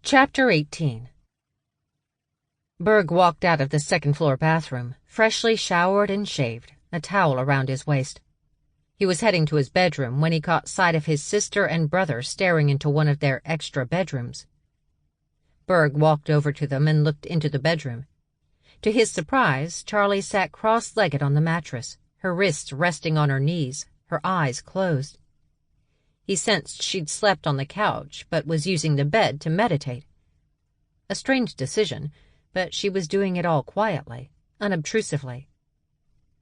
Chapter 18. Berg walked out of the second-floor bathroom, freshly showered and shaved, a towel around his waist. He was heading to his bedroom when he caught sight of his sister and brother staring into one of their extra bedrooms. Berg walked over to them and looked into the bedroom. To his surprise, Charlie sat cross-legged on the mattress, her wrists resting on her knees, her eyes closed. He sensed she'd slept on the couch, but was using the bed to meditate. A strange decision, but she was doing it all quietly, unobtrusively.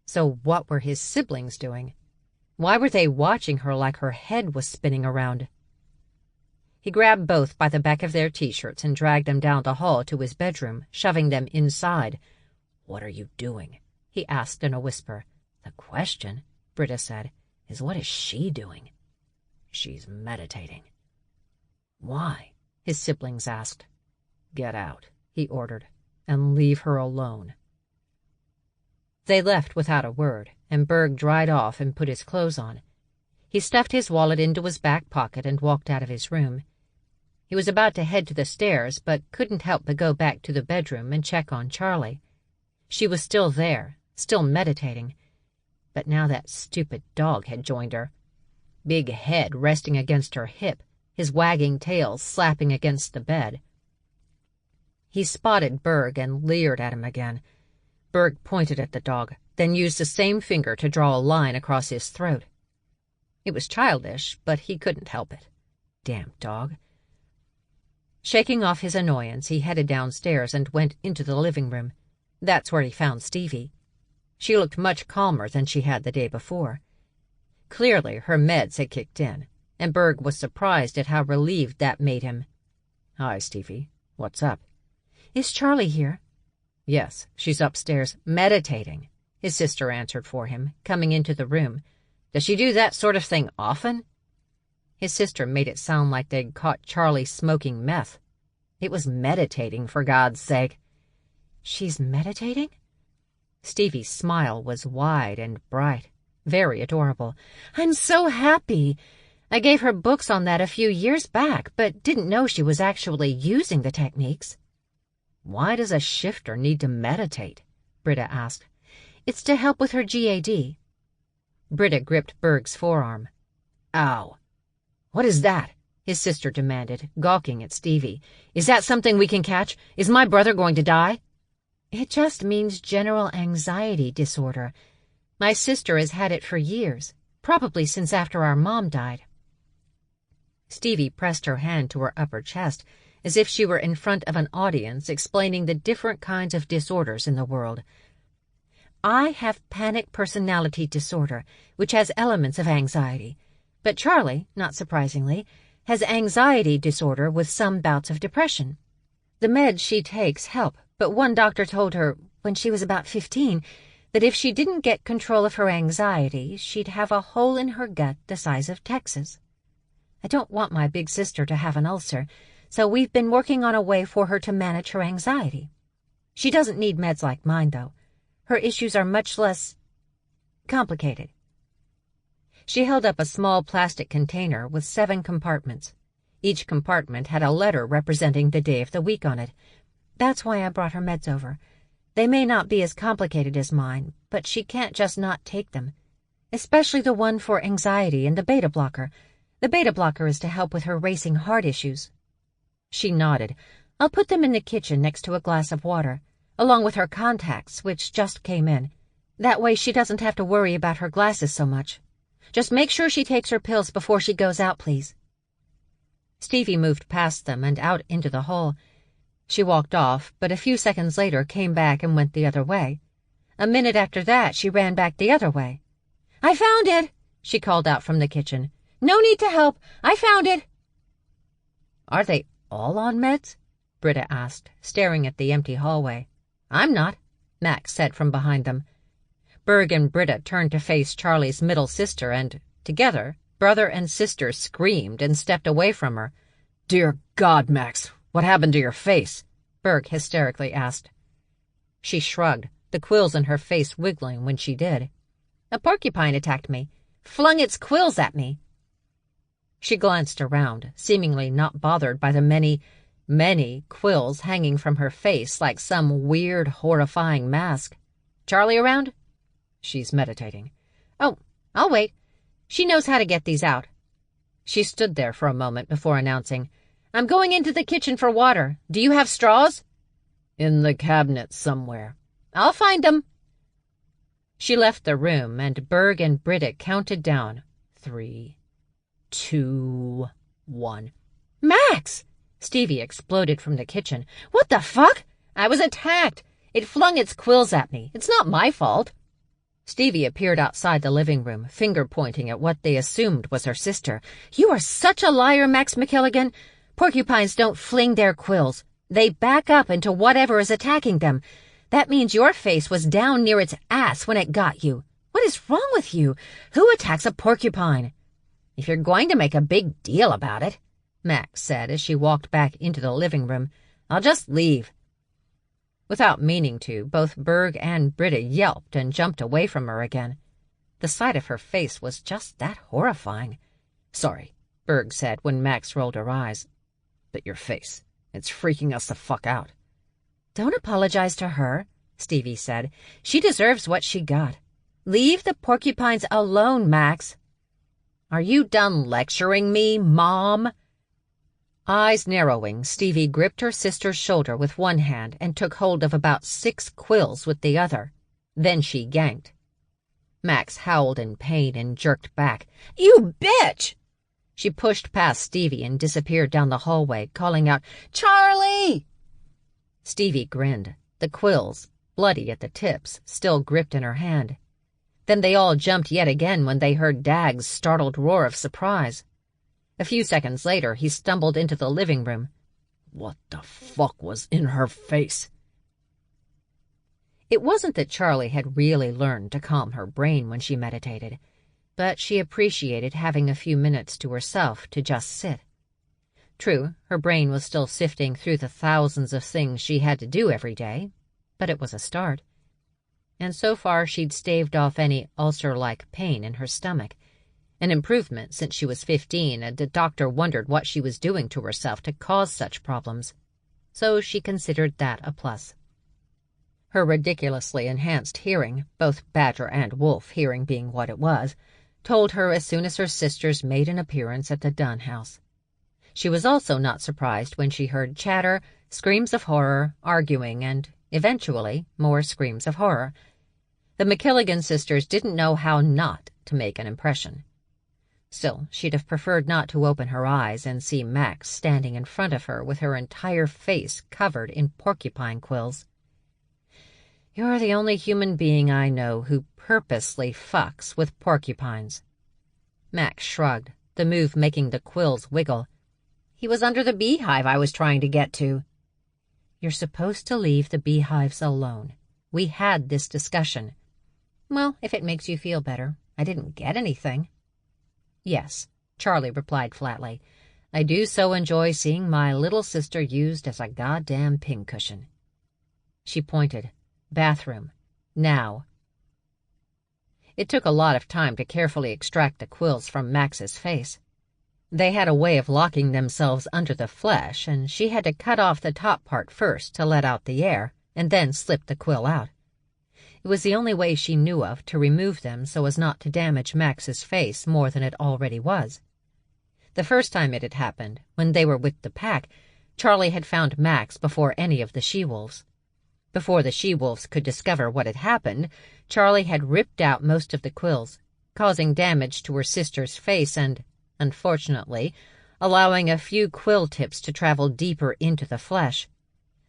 So what were his siblings doing? Why were they watching her like her head was spinning around? He grabbed both by the back of their t-shirts and dragged them down the hall to his bedroom, shoving them inside. "What are you doing?" he asked in a whisper. "The question," Britta said, "is what is she doing?" "She's meditating." "Why?" his siblings asked. "Get out," he ordered, "and leave her alone." They left without a word, and Berg dried off and put his clothes on. He stuffed his wallet into his back pocket and walked out of his room. He was about to head to the stairs, but couldn't help but go back to the bedroom and check on Charlie. She was still there, still meditating, but now that stupid dog had joined her. Big head resting against her hip, his wagging tail slapping against the bed. He spotted Berg and leered at him again. Berg pointed at the dog, then used the same finger to draw a line across his throat. It was childish, but he couldn't help it. Damn dog. Shaking off his annoyance, he headed downstairs and went into the living room. That's where he found Stevie. She looked much calmer than she had the day before. Clearly, her meds had kicked in, and Berg was surprised at how relieved that made him. "Hi, Stevie. What's up?" "Is Charlie here?" "Yes, she's upstairs, meditating," his sister answered for him, coming into the room. "Does she do that sort of thing often?" His sister made it sound like they'd caught Charlie smoking meth. It was meditating, for God's sake. "She's meditating?" Stevie's smile was wide and bright. Very adorable. "I'm so happy. I gave her books on that a few years back, but didn't know she was actually using the techniques." "Why does a shifter need to meditate?" Britta asked. "It's to help with her GAD." Britta gripped Berg's forearm. "Ow. What is that?" his sister demanded, gawking at Stevie. "Is that something we can catch? Is my brother going to die?" "It just means general anxiety disorder. My sister has had it for years, probably since after our mom died." Stevie pressed her hand to her upper chest, as if she were in front of an audience explaining the different kinds of disorders in the world. "I have panic personality disorder, which has elements of anxiety. But Charlie, not surprisingly, has anxiety disorder with some bouts of depression. The meds she takes help, but one doctor told her, when she was about 15, that if she didn't get control of her anxiety, she'd have a hole in her gut the size of Texas. I don't want my big sister to have an ulcer, so we've been working on a way for her to manage her anxiety. She doesn't need meds like mine, though. Her issues are much less complicated." She held up a small plastic container with 7 compartments. Each compartment had a letter representing the day of the week on it. "That's why I brought her meds over. They may not be as complicated as mine, but she can't just not take them. Especially the one for anxiety and the beta blocker. The beta blocker is to help with her racing heart issues." She nodded. "I'll put them in the kitchen next to a glass of water, along with her contacts, which just came in. That way she doesn't have to worry about her glasses so much. Just make sure she takes her pills before she goes out, please." Stevie moved past them and out into the hall. She walked off, but a few seconds later came back and went the other way. A minute after that, she ran back the other way. "I found it," she called out from the kitchen. "No need to help. I found it." "Are they all on meds?" Britta asked, staring at the empty hallway. "I'm not," Max said from behind them. Berg and Britta turned to face Charlie's middle sister, and, together, brother and sister screamed and stepped away from her. "Dear God, Max, what happened to your face?" Berg hysterically asked. She shrugged, the quills in her face wiggling when she did. "A porcupine attacked me. Flung its quills at me." She glanced around, seemingly not bothered by the many many quills hanging from her face like some weird, horrifying mask. "Charlie around?" "She's meditating." "Oh, I'll wait. She knows how to get these out." She stood there for a moment before announcing, "I'm going into the kitchen for water. Do you have straws?" "In the cabinet somewhere." "I'll find them." She left the room, and Berg and Britta counted down. 3, 2, 1. "Max!" Stevie exploded from the kitchen. "What the fuck? I was attacked. It flung its quills at me. It's not my fault." Stevie appeared outside the living room, finger-pointing at what they assumed was her sister. "You are such a liar, Max MacKilligan. Porcupines don't fling their quills. They back up into whatever is attacking them. That means your face was down near its ass when it got you. What is wrong with you? Who attacks a porcupine?" "If you're going to make a big deal about it," Max said as she walked back into the living room, "I'll just leave." Without meaning to, both Berg and Britta yelped and jumped away from her again. The sight of her face was just that horrifying. "Sorry," Berg said when Max rolled her eyes. "But your face, it's freaking us the fuck out." "Don't apologize to her," Stevie said. "She deserves what she got. Leave the porcupines alone, Max." "Are you done lecturing me, Mom?" Eyes narrowing, Stevie gripped her sister's shoulder with one hand and took hold of about 6 quills with the other. Then she yanked. Max howled in pain and jerked back. "You bitch!" She pushed past Stevie and disappeared down the hallway, calling out, "Charlie!" Stevie grinned, the quills, bloody at the tips, still gripped in her hand. Then they all jumped yet again when they heard Dag's startled roar of surprise. A few seconds later, he stumbled into the living room. "What the fuck was in her face?" It wasn't that Charlie had really learned to calm her brain when she meditated, but she appreciated having a few minutes to herself to just sit. True, her brain was still sifting through the thousands of things she had to do every day, but it was a start. And so far she'd staved off any ulcer-like pain in her stomach, an improvement since she was 15, and the doctor wondered what she was doing to herself to cause such problems. So she considered that a plus. Her ridiculously enhanced hearing, both Badger and Wolf hearing being what it was, told her as soon as her sisters made an appearance at the Dunn house. She was also not surprised when she heard chatter, screams of horror, arguing, and, eventually, more screams of horror. The MacKilligan sisters didn't know how not to make an impression. Still, she'd have preferred not to open her eyes and see Max standing in front of her with her entire face covered in porcupine quills. "You're the only human being I know who purposely fucks with porcupines." Max shrugged, the move making the quills wiggle. "He was under the beehive I was trying to get to." "You're supposed to leave the beehives alone. We had this discussion." "Well, if it makes you feel better. I didn't get anything." "Yes," Charlie replied flatly. "I do so enjoy seeing my little sister used as a goddamn pincushion." She pointed. "Bathroom. Now." It took a lot of time to carefully extract the quills from Max's face. They had a way of locking themselves under the flesh, and she had to cut off the top part first to let out the air, and then slip the quill out. It was the only way she knew of to remove them so as not to damage Max's face more than it already was. The first time it had happened, when they were with the pack, Charlie had found Max before any of the she-wolves. Before the she-wolves could discover what had happened, Charlie had ripped out most of the quills, causing damage to her sister's face and, unfortunately, allowing a few quill tips to travel deeper into the flesh.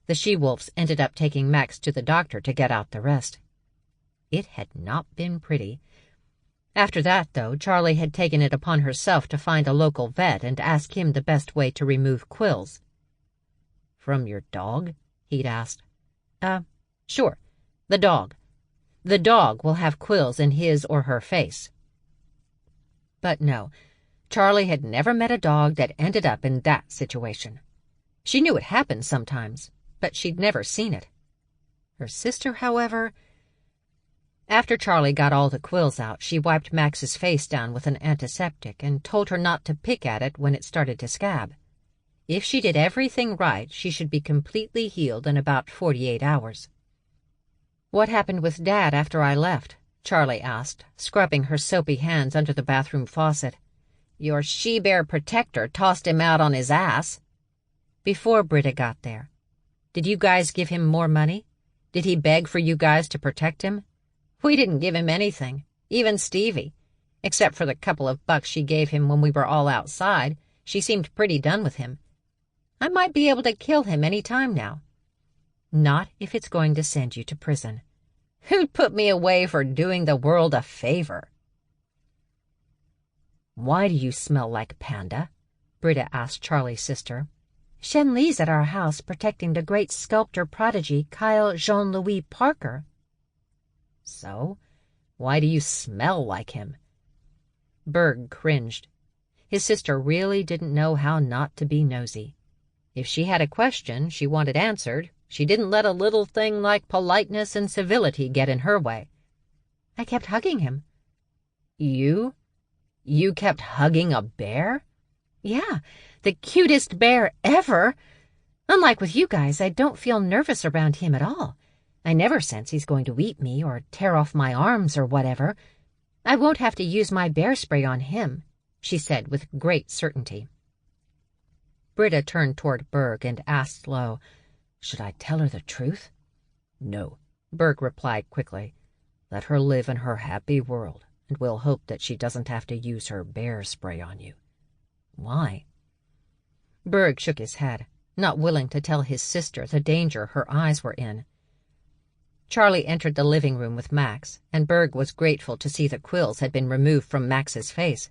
The she-wolves ended up taking Max to the doctor to get out the rest. It had not been pretty. After that, though, Charlie had taken it upon herself to find a local vet and ask him the best way to remove quills. "From your dog?" he'd asked. Sure. The dog. The dog will have quills in his or her face." But no, Charlie had never met a dog that ended up in that situation. She knew it happened sometimes, but she'd never seen it. Her sister, however... After Charlie got all the quills out, she wiped Max's face down with an antiseptic and told her not to pick at it when it started to scab. If she did everything right, she should be completely healed in about 48 hours. "What happened with Dad after I left?" Charlie asked, scrubbing her soapy hands under the bathroom faucet. "Your she-bear protector tossed him out on his ass." "Before Britta got there. Did you guys give him more money? Did he beg for you guys to protect him?" "We didn't give him anything, even Stevie. Except for the couple of bucks she gave him when we were all outside. She seemed pretty done with him. I might be able to kill him any time now." "Not if it's going to send you to prison." "Who'd put me away for doing the world a favor?" "Why do you smell like Panda?" Britta asked Charlie's sister. "Shen Li's at our house protecting the great sculptor prodigy Kyle Jean-Louis Parker." "So? Why do you smell like him?" Berg cringed. His sister really didn't know how not to be nosy. If she had a question she wanted answered, she didn't let a little thing like politeness and civility get in her way. "I kept hugging him." You? You kept hugging a bear?" "Yeah, the cutest bear ever. Unlike with you guys, I don't feel nervous around him at all. I never sense he's going to eat me or tear off my arms or whatever. I won't have to use my bear spray on him," she said with great certainty. Britta turned toward Berg and asked low, "Should I tell her the truth?" "No," Berg replied quickly. "Let her live in her happy world, and we'll hope that she doesn't have to use her bear spray on you." "Why?" Berg shook his head, not willing to tell his sister the danger her eyes were in. Charlie entered the living room with Max, and Berg was grateful to see the quills had been removed from Max's face.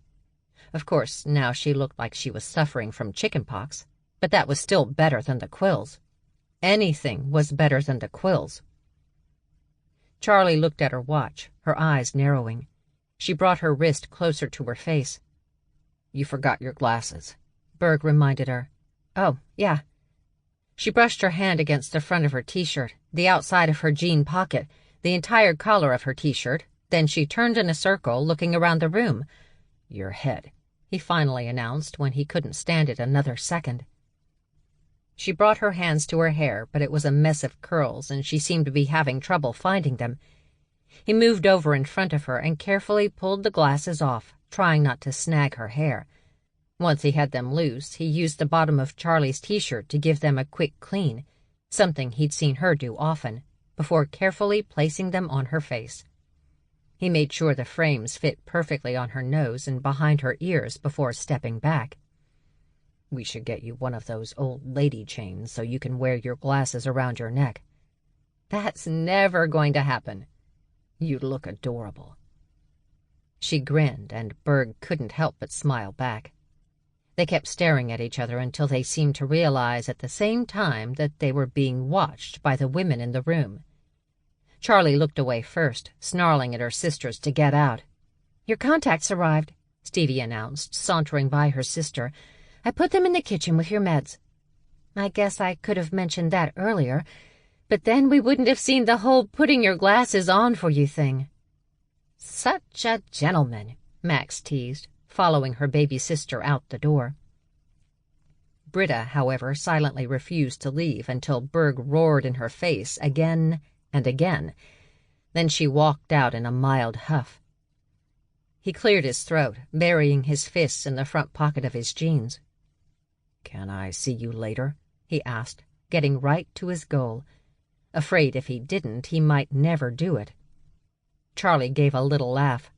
Of course, now she looked like she was suffering from chickenpox, but that was still better than the quills. Anything was better than the quills. Charlie looked at her watch, her eyes narrowing. She brought her wrist closer to her face. "You forgot your glasses," Berg reminded her. "Oh, yeah." She brushed her hand against the front of her t-shirt, the outside of her jean pocket, the entire collar of her t-shirt. Then she turned in a circle, looking around the room. "Your head," he finally announced when he couldn't stand it another second. She brought her hands to her hair, but it was a mess of curls, and she seemed to be having trouble finding them. He moved over in front of her and carefully pulled the glasses off, trying not to snag her hair. Once he had them loose, he used the bottom of Charlie's t-shirt to give them a quick clean, something he'd seen her do often, before carefully placing them on her face. He made sure the frames fit perfectly on her nose and behind her ears before stepping back. "We should get you one of those old lady chains so you can wear your glasses around your neck." "That's never going to happen." "You'd look adorable." She grinned, and Berg couldn't help but smile back. They kept staring at each other until they seemed to realize at the same time that they were being watched by the women in the room. Charlie looked away first, snarling at her sisters to get out. "Your contacts arrived," Stevie announced, sauntering by her sister. "I put them in the kitchen with your meds. I guess I could have mentioned that earlier, but then we wouldn't have seen the whole putting your glasses on for you thing." "Such a gentleman," Max teased, following her baby sister out the door. Britta, however, silently refused to leave until Berg roared in her face again and again. Then she walked out in a mild huff. He cleared his throat, burying his fists in the front pocket of his jeans. "Can I see you later?" he asked, getting right to his goal, afraid if he didn't he might never do it. Charlie gave a little laugh.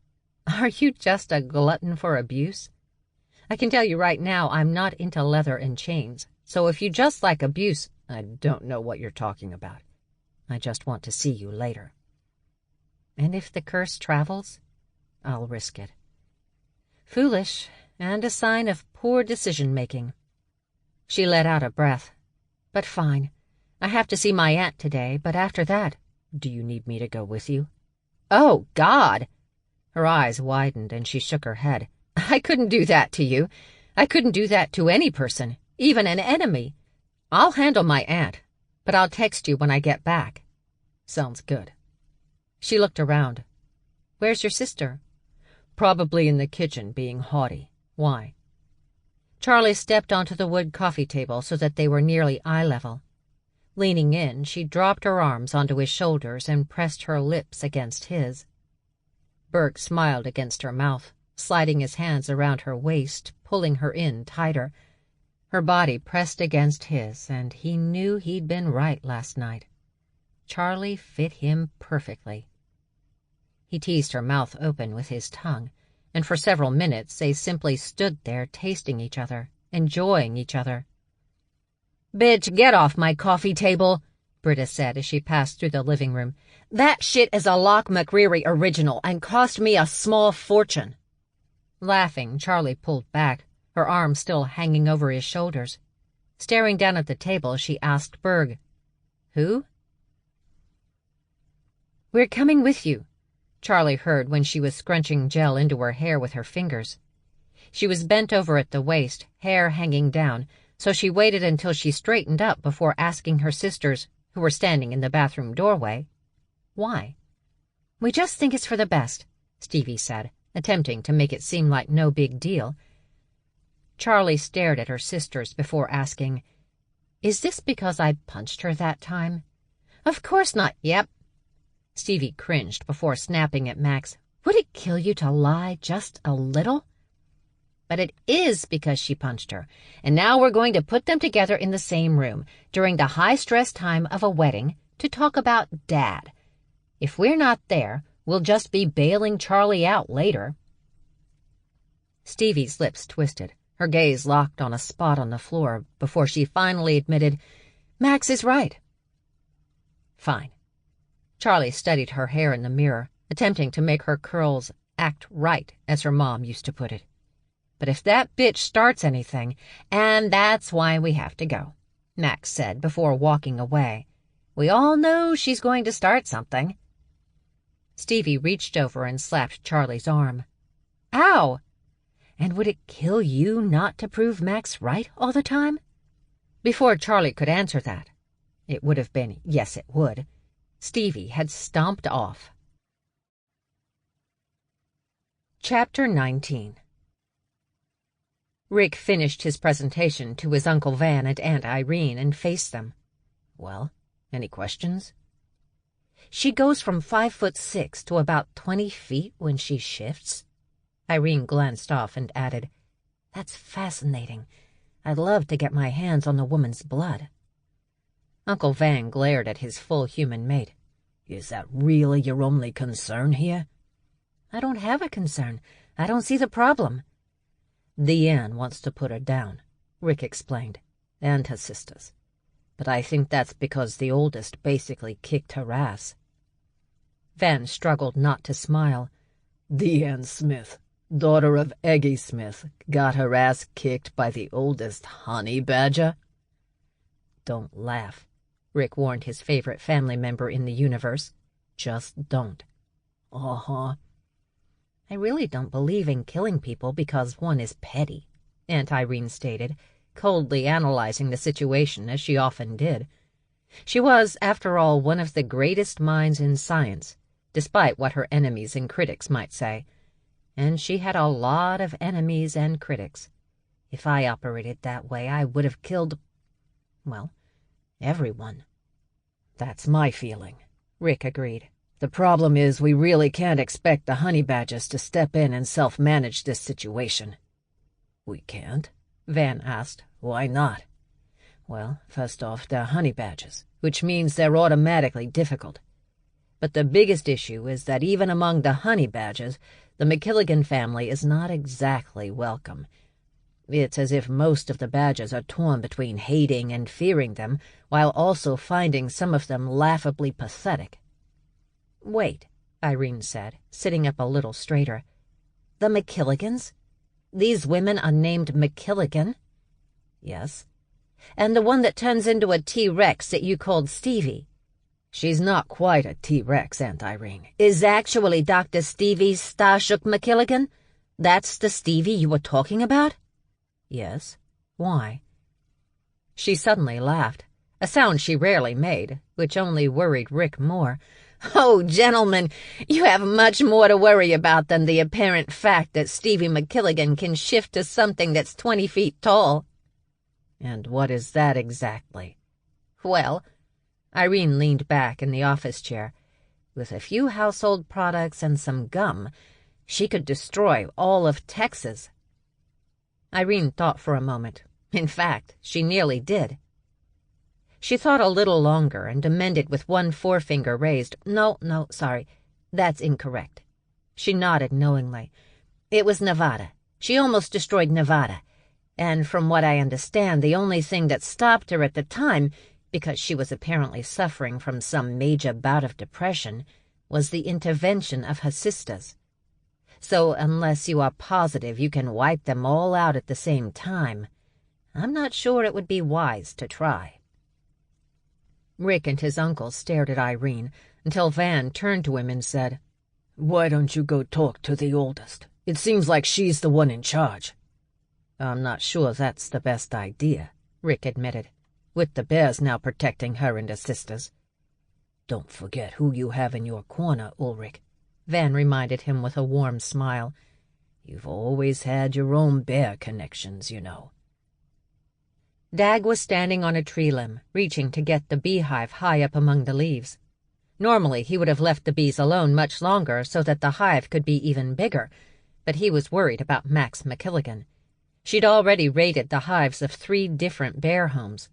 "Are you just a glutton for abuse? I can tell you right now I'm not into leather and chains, so if you just like abuse—" "I don't know what you're talking about. I just want to see you later." "And if the curse travels?" "I'll risk it." "Foolish, and a sign of poor decision-making." She let out a breath. "But fine. I have to see my aunt today, but after that—" "Do you need me to go with you?" "Oh, God!" Her eyes widened and she shook her head. "I couldn't do that to you. I couldn't do that to any person, even an enemy. I'll handle my aunt, but I'll text you when I get back." "Sounds good." She looked around. "Where's your sister?" "Probably in the kitchen being haughty. Why?" Charlie stepped onto the wood coffee table so that they were nearly eye level. Leaning in, she dropped her arms onto his shoulders and pressed her lips against his. Berg smiled against her mouth, sliding his hands around her waist, pulling her in tighter. Her body pressed against his, and he knew he'd been right last night. Charlie fit him perfectly. He teased her mouth open with his tongue, and for several minutes they simply stood there tasting each other, enjoying each other. "Bitch, get off my coffee table," Britta said as she passed through the living room. "That shit is a Locke McReary original and cost me a small fortune." Laughing, Charlie pulled back, her arm still hanging over his shoulders. Staring down at the table, she asked Berg, "Who?" "We're coming with you," Charlie heard when she was scrunching gel into her hair with her fingers. She was bent over at the waist, hair hanging down, so she waited until she straightened up before asking her sisters, who were standing in the bathroom doorway, why. "We just think it's for the best," Stevie said, attempting to make it seem like no big deal. Charlie stared at her sisters before asking, "Is this because I punched her that time?" "Of course not." "Yep." Stevie cringed before snapping at Max. "Would it kill you to lie just a little?" "But it is because she punched her, and now we're going to put them together in the same room during the high-stress time of a wedding to talk about Dad. If we're not there, we'll just be bailing Charlie out later." Stevie's lips twisted, her gaze locked on a spot on the floor before she finally admitted, "Max is right." "Fine." Charlie studied her hair in the mirror, attempting to make her curls act right, as her mom used to put it. "But if that bitch starts anything, and that's why we have to go," Max said before walking away. "We all know she's going to start something." Stevie reached over and slapped Charlie's arm. "Ow!" "And would it kill you not to prove Max right all the time?" Before Charlie could answer that, it would have been yes it would, Stevie had stomped off. Chapter 19. Rick finished his presentation to his Uncle Van and Aunt Irene and faced them. "Well, any questions?" "She goes from 5'6" to about 20 feet when she shifts." Irene glanced off and added, "That's fascinating. I'd love to get my hands on the woman's blood." Uncle Van glared at his full human mate. "Is that really your only concern here?" "I don't have a concern. I don't see the problem." "Deanne wants to put her down," Rick explained, "and her sisters. But I think that's because the oldest basically kicked her ass." Van struggled not to smile. "Deanne Smith, daughter of Eggy Smith, got her ass kicked by the oldest honey badger?" "Don't laugh," Rick warned his favorite family member in the universe. "Just don't." "Uh-huh." "I really don't believe in killing people because one is petty," Aunt Irene stated, coldly analyzing the situation as she often did. She was, after all, one of the greatest minds in science, despite what her enemies and critics might say. And she had a lot of enemies and critics. If I operated that way, I would have killed, well, everyone. "That's my feeling," Rick agreed. "The problem is we really can't expect the honey badgers to step in and self-manage this situation." "We can't?" Van asked. "Why not?" "Well, first off, they're honey badgers, which means they're automatically difficult. But the biggest issue is that even among the honey badgers, the MacKilligan family is not exactly welcome. It's as if most of the badgers are torn between hating and fearing them, while also finding some of them laughably pathetic." "Wait," Irene said, sitting up a little straighter. "The MacKilligans? These women are named MacKilligan?" "Yes." "And the one that turns into a T-Rex that you called Stevie?" "She's not quite a T-Rex, Aunt Irene." "Is actually Dr. Stevie Starshook MacKilligan? That's the Stevie you were talking about?" "Yes. Why?" She suddenly laughed, a sound she rarely made, which only worried Rick more. Oh, gentlemen, you have much more to worry about than the apparent fact that Stevie MacKilligan can shift to something that's 20 feet tall. And what is that exactly? Well, Irene leaned back in the office chair. With a few household products and some gum, she could destroy all of Texas. Irene thought for a moment. In fact, she nearly did. She thought a little longer and amended with one forefinger raised. No, sorry. That's incorrect. She nodded knowingly. It was Nevada. She almost destroyed Nevada. And from what I understand, the only thing that stopped her at the time, because she was apparently suffering from some major bout of depression, was the intervention of her sisters. So unless you are positive you can wipe them all out at the same time, I'm not sure it would be wise to try. Rick and his uncle stared at Irene until Van turned to him and said, "Why don't you go talk to the oldest? It seems like she's the one in charge." "I'm not sure that's the best idea," Rick admitted, with the bears now protecting her and her sisters. "Don't forget who you have in your corner, Ulrich," Van reminded him with a warm smile. "You've always had your own bear connections, you know." Dag was standing on a tree limb, reaching to get the beehive high up among the leaves. Normally he would have left the bees alone much longer so that the hive could be even bigger, but he was worried about Max MacKilligan. She'd already raided the hives of 3 different bear homes.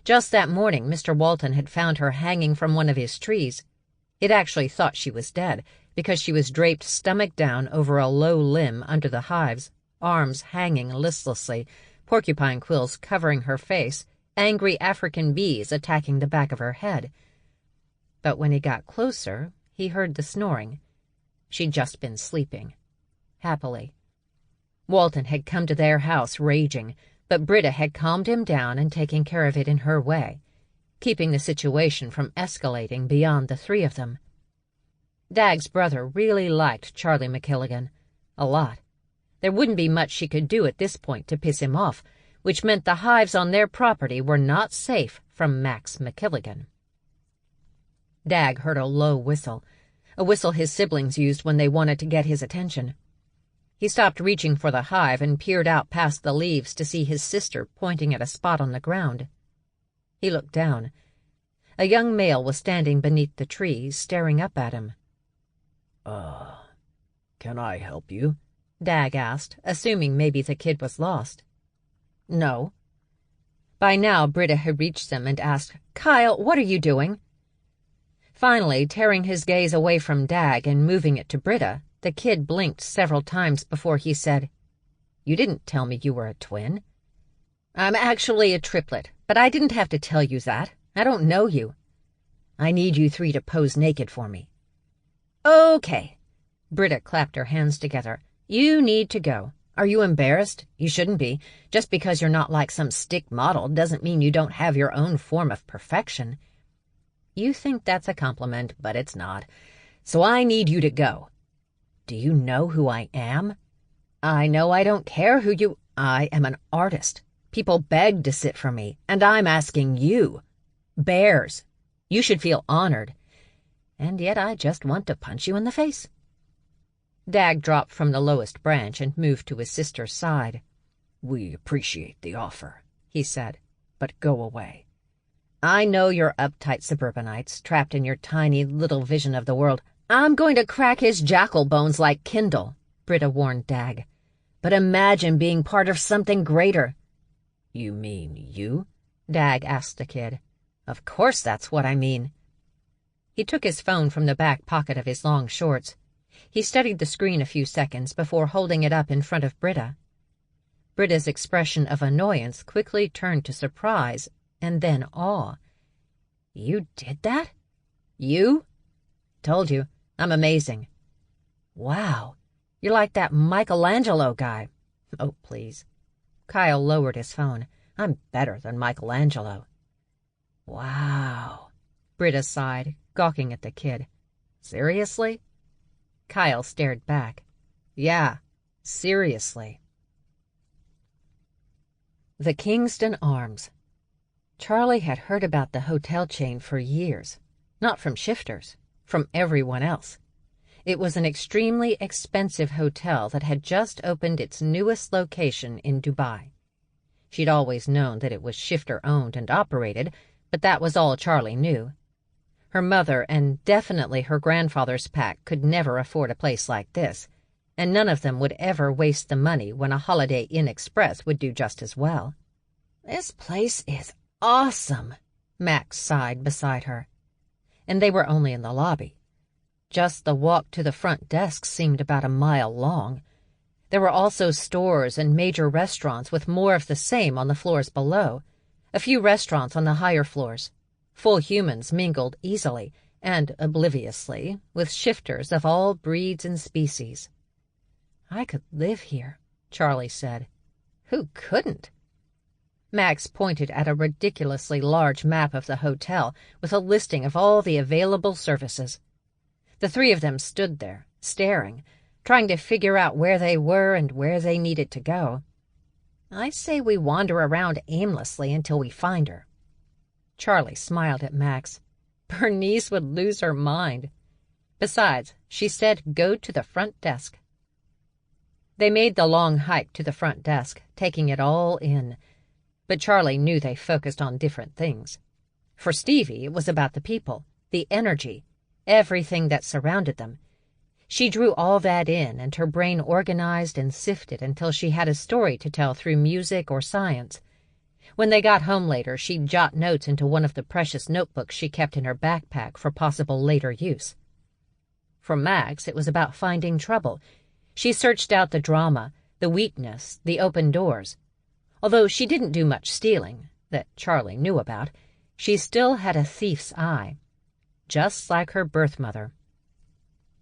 Just that morning, Mr. Walton had found her hanging from one of his trees. He'd actually thought she was dead, because she was draped stomach down over a low limb under the hives, arms hanging listlessly, porcupine quills covering her face, angry African bees attacking the back of her head. But when he got closer, he heard the snoring. She'd just been sleeping. Happily. Walton had come to their house raging, but Britta had calmed him down and taken care of it in her way, keeping the situation from escalating beyond the 3 of them. Dag's brother really liked Charlie MacKilligan. A lot. There wouldn't be much she could do at this point to piss him off, which meant the hives on their property were not safe from Max MacKilligan. Dag heard a low whistle, a whistle his siblings used when they wanted to get his attention. He stopped reaching for the hive and peered out past the leaves to see his sister pointing at a spot on the ground. He looked down. A young male was standing beneath the tree, staring up at him. Can I help you?" Dag asked, assuming maybe the kid was lost. "No." By now, Britta had reached them and asked, "Kyle, what are you doing?" Finally, tearing his gaze away from Dag and moving it to Britta, the kid blinked several times before he said, "You didn't tell me you were a twin." "I'm actually a triplet, but I didn't have to tell you that. I don't know you." "I need you 3 to pose naked for me." "Okay." Britta clapped her hands together. "You need to go. Are you embarrassed? You shouldn't be. Just because you're not like some stick model doesn't mean you don't have your own form of perfection. You think that's a compliment, but it's not. So I need you to go." "Do you know who I am?" "I know I don't care who you—" "I am an artist. People beg to sit for me, and I'm asking you. Bears. You should feel honored. And yet I just want to punch you in the face." Dag dropped from the lowest branch and moved to his sister's side. "We appreciate the offer," he said, "but go away." "I know you're uptight suburbanites, trapped in your tiny little vision of the world." "I'm going to crack his jackal bones like Kindle," Britta warned Dag. "But imagine being part of something greater." "You mean you?" Dag asked the kid. "Of course that's what I mean." He took his phone from the back pocket of his long shorts. He studied the screen a few seconds before holding it up in front of Britta. Britta's expression of annoyance quickly turned to surprise and then awe. "You did that? You?" "Told you. I'm amazing." "Wow. You're like that Michelangelo guy." "Oh, please." Kyle lowered his phone. "I'm better than Michelangelo." "Wow." Britta sighed, gawking at the kid. "Seriously?" Kyle stared back. "Yeah, seriously." The Kingston Arms. Charlie had heard about the hotel chain for years. Not from shifters. from everyone else. It was an extremely expensive hotel that had just opened its newest location in Dubai. She'd always known that it was shifter-owned and operated, but that was all Charlie knew. Her mother and definitely her grandfather's pack could never afford a place like this, and none of them would ever waste the money when a Holiday Inn Express would do just as well. "This place is awesome," Max sighed beside her. And they were only in the lobby. Just the walk to the front desk seemed about a mile long. There were also stores and major restaurants with more of the same on the floors below, a few restaurants on the higher floors. Full humans mingled easily and obliviously with shifters of all breeds and species. "I could live here," Charlie said. Who couldn't? Max pointed at a ridiculously large map of the hotel with a listing of all the available services. The three of them stood there, staring, trying to figure out where they were and where they needed to go. "I say we wander around aimlessly until we find her." Charlie smiled at Max. Bernice would lose her mind. Besides, she said go to the front desk. They made the long hike to the front desk, taking it all in. But Charlie knew they focused on different things. For Stevie, it was about the people, the energy, everything that surrounded them. She drew all that in, and her brain organized and sifted until she had a story to tell through music or science. When they got home later, she'd jot notes into one of the precious notebooks she kept in her backpack for possible later use. For Max, it was about finding trouble. She searched out the drama, the weakness, the open doors. Although she didn't do much stealing, that Charlie knew about, she still had a thief's eye, just like her birth mother.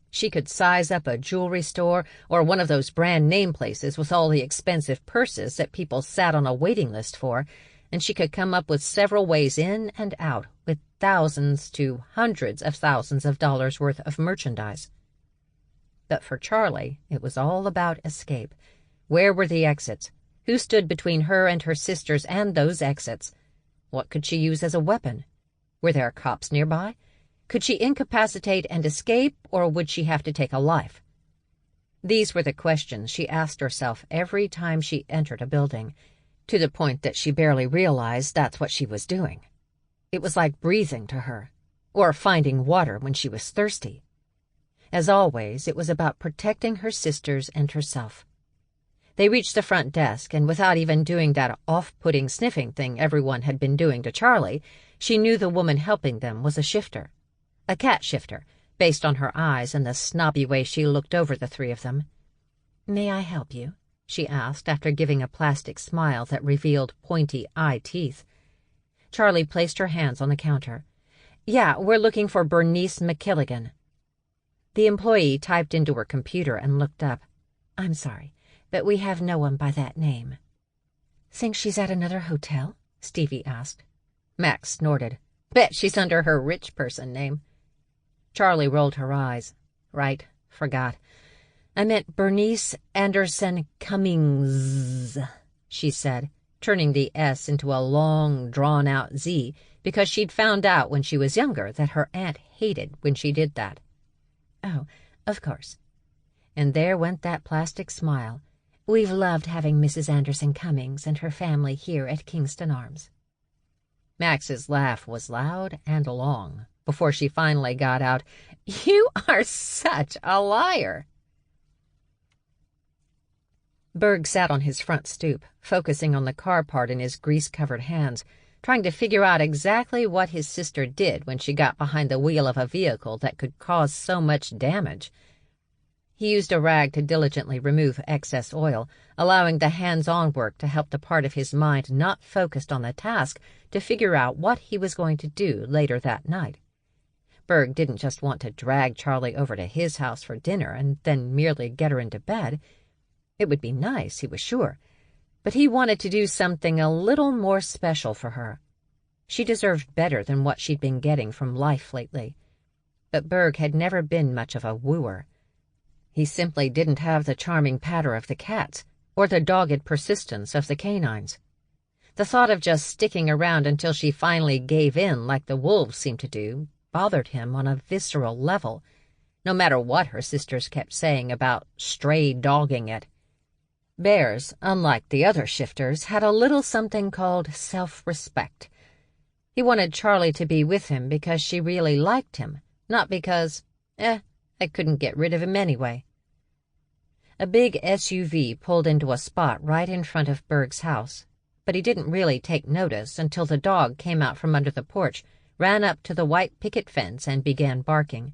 She could size up a jewelry store or one of those brand name places with all the expensive purses that people sat on a waiting list for, and she could come up with several ways in and out with thousands to hundreds of thousands of dollars worth of merchandise. But for Charlie, it was all about escape. Where were the exits? Who stood between her and her sisters and those exits? What could she use as a weapon? Were there cops nearby? Could she incapacitate and escape, or would she have to take a life? These were the questions she asked herself every time she entered a building, to the point that she barely realized that's what she was doing. It was like breathing to her, or finding water when she was thirsty. As always, it was about protecting her sisters and herself. They reached the front desk, and without even doing that off-putting sniffing thing everyone had been doing to Charlie, she knew the woman helping them was a shifter. A cat shifter, based on her eyes and the snobby way she looked over the three of them. "May I help you?" she asked after giving a plastic smile that revealed pointy eye teeth. Charlie placed her hands on the counter. "Yeah, we're looking for Bernice MacKilligan." The employee typed into her computer and looked up. "I'm sorry, but we have no one by that name." "Think she's at another hotel?" Stevie asked. Max snorted. "Bet she's under her rich person name." Charlie rolled her eyes. "Right, forgot. I meant Bernice Anderson Cummings," she said, turning the S into a long, drawn-out Z, because she'd found out when she was younger that her aunt hated when she did that. "Oh, of course." And there went that plastic smile. "We've loved having Mrs. Anderson Cummings and her family here at Kingston Arms." Max's laugh was loud and long before she finally got out, "You are such a liar." Berg sat on his front stoop, focusing on the car part in his grease-covered hands, trying to figure out exactly what his sister did when she got behind the wheel of a vehicle that could cause so much damage. He used a rag to diligently remove excess oil, allowing the hands-on work to help the part of his mind not focused on the task to figure out what he was going to do later that night. Berg didn't just want to drag Charlie over to his house for dinner and then merely get her into bed. It would be nice, he was sure, but he wanted to do something a little more special for her. She deserved better than what she'd been getting from life lately. But Berg had never been much of a wooer. He simply didn't have the charming patter of the cats, or the dogged persistence of the canines. The thought of just sticking around until she finally gave in like the wolves seemed to do bothered him on a visceral level, no matter what her sisters kept saying about stray dogging it. Bears, unlike the other shifters, had a little something called self-respect. He wanted Charlie to be with him because she really liked him, not because, I couldn't get rid of him anyway. A big SUV pulled into a spot right in front of Berg's house, but he didn't really take notice until the dog came out from under the porch, ran up to the white picket fence, and began barking.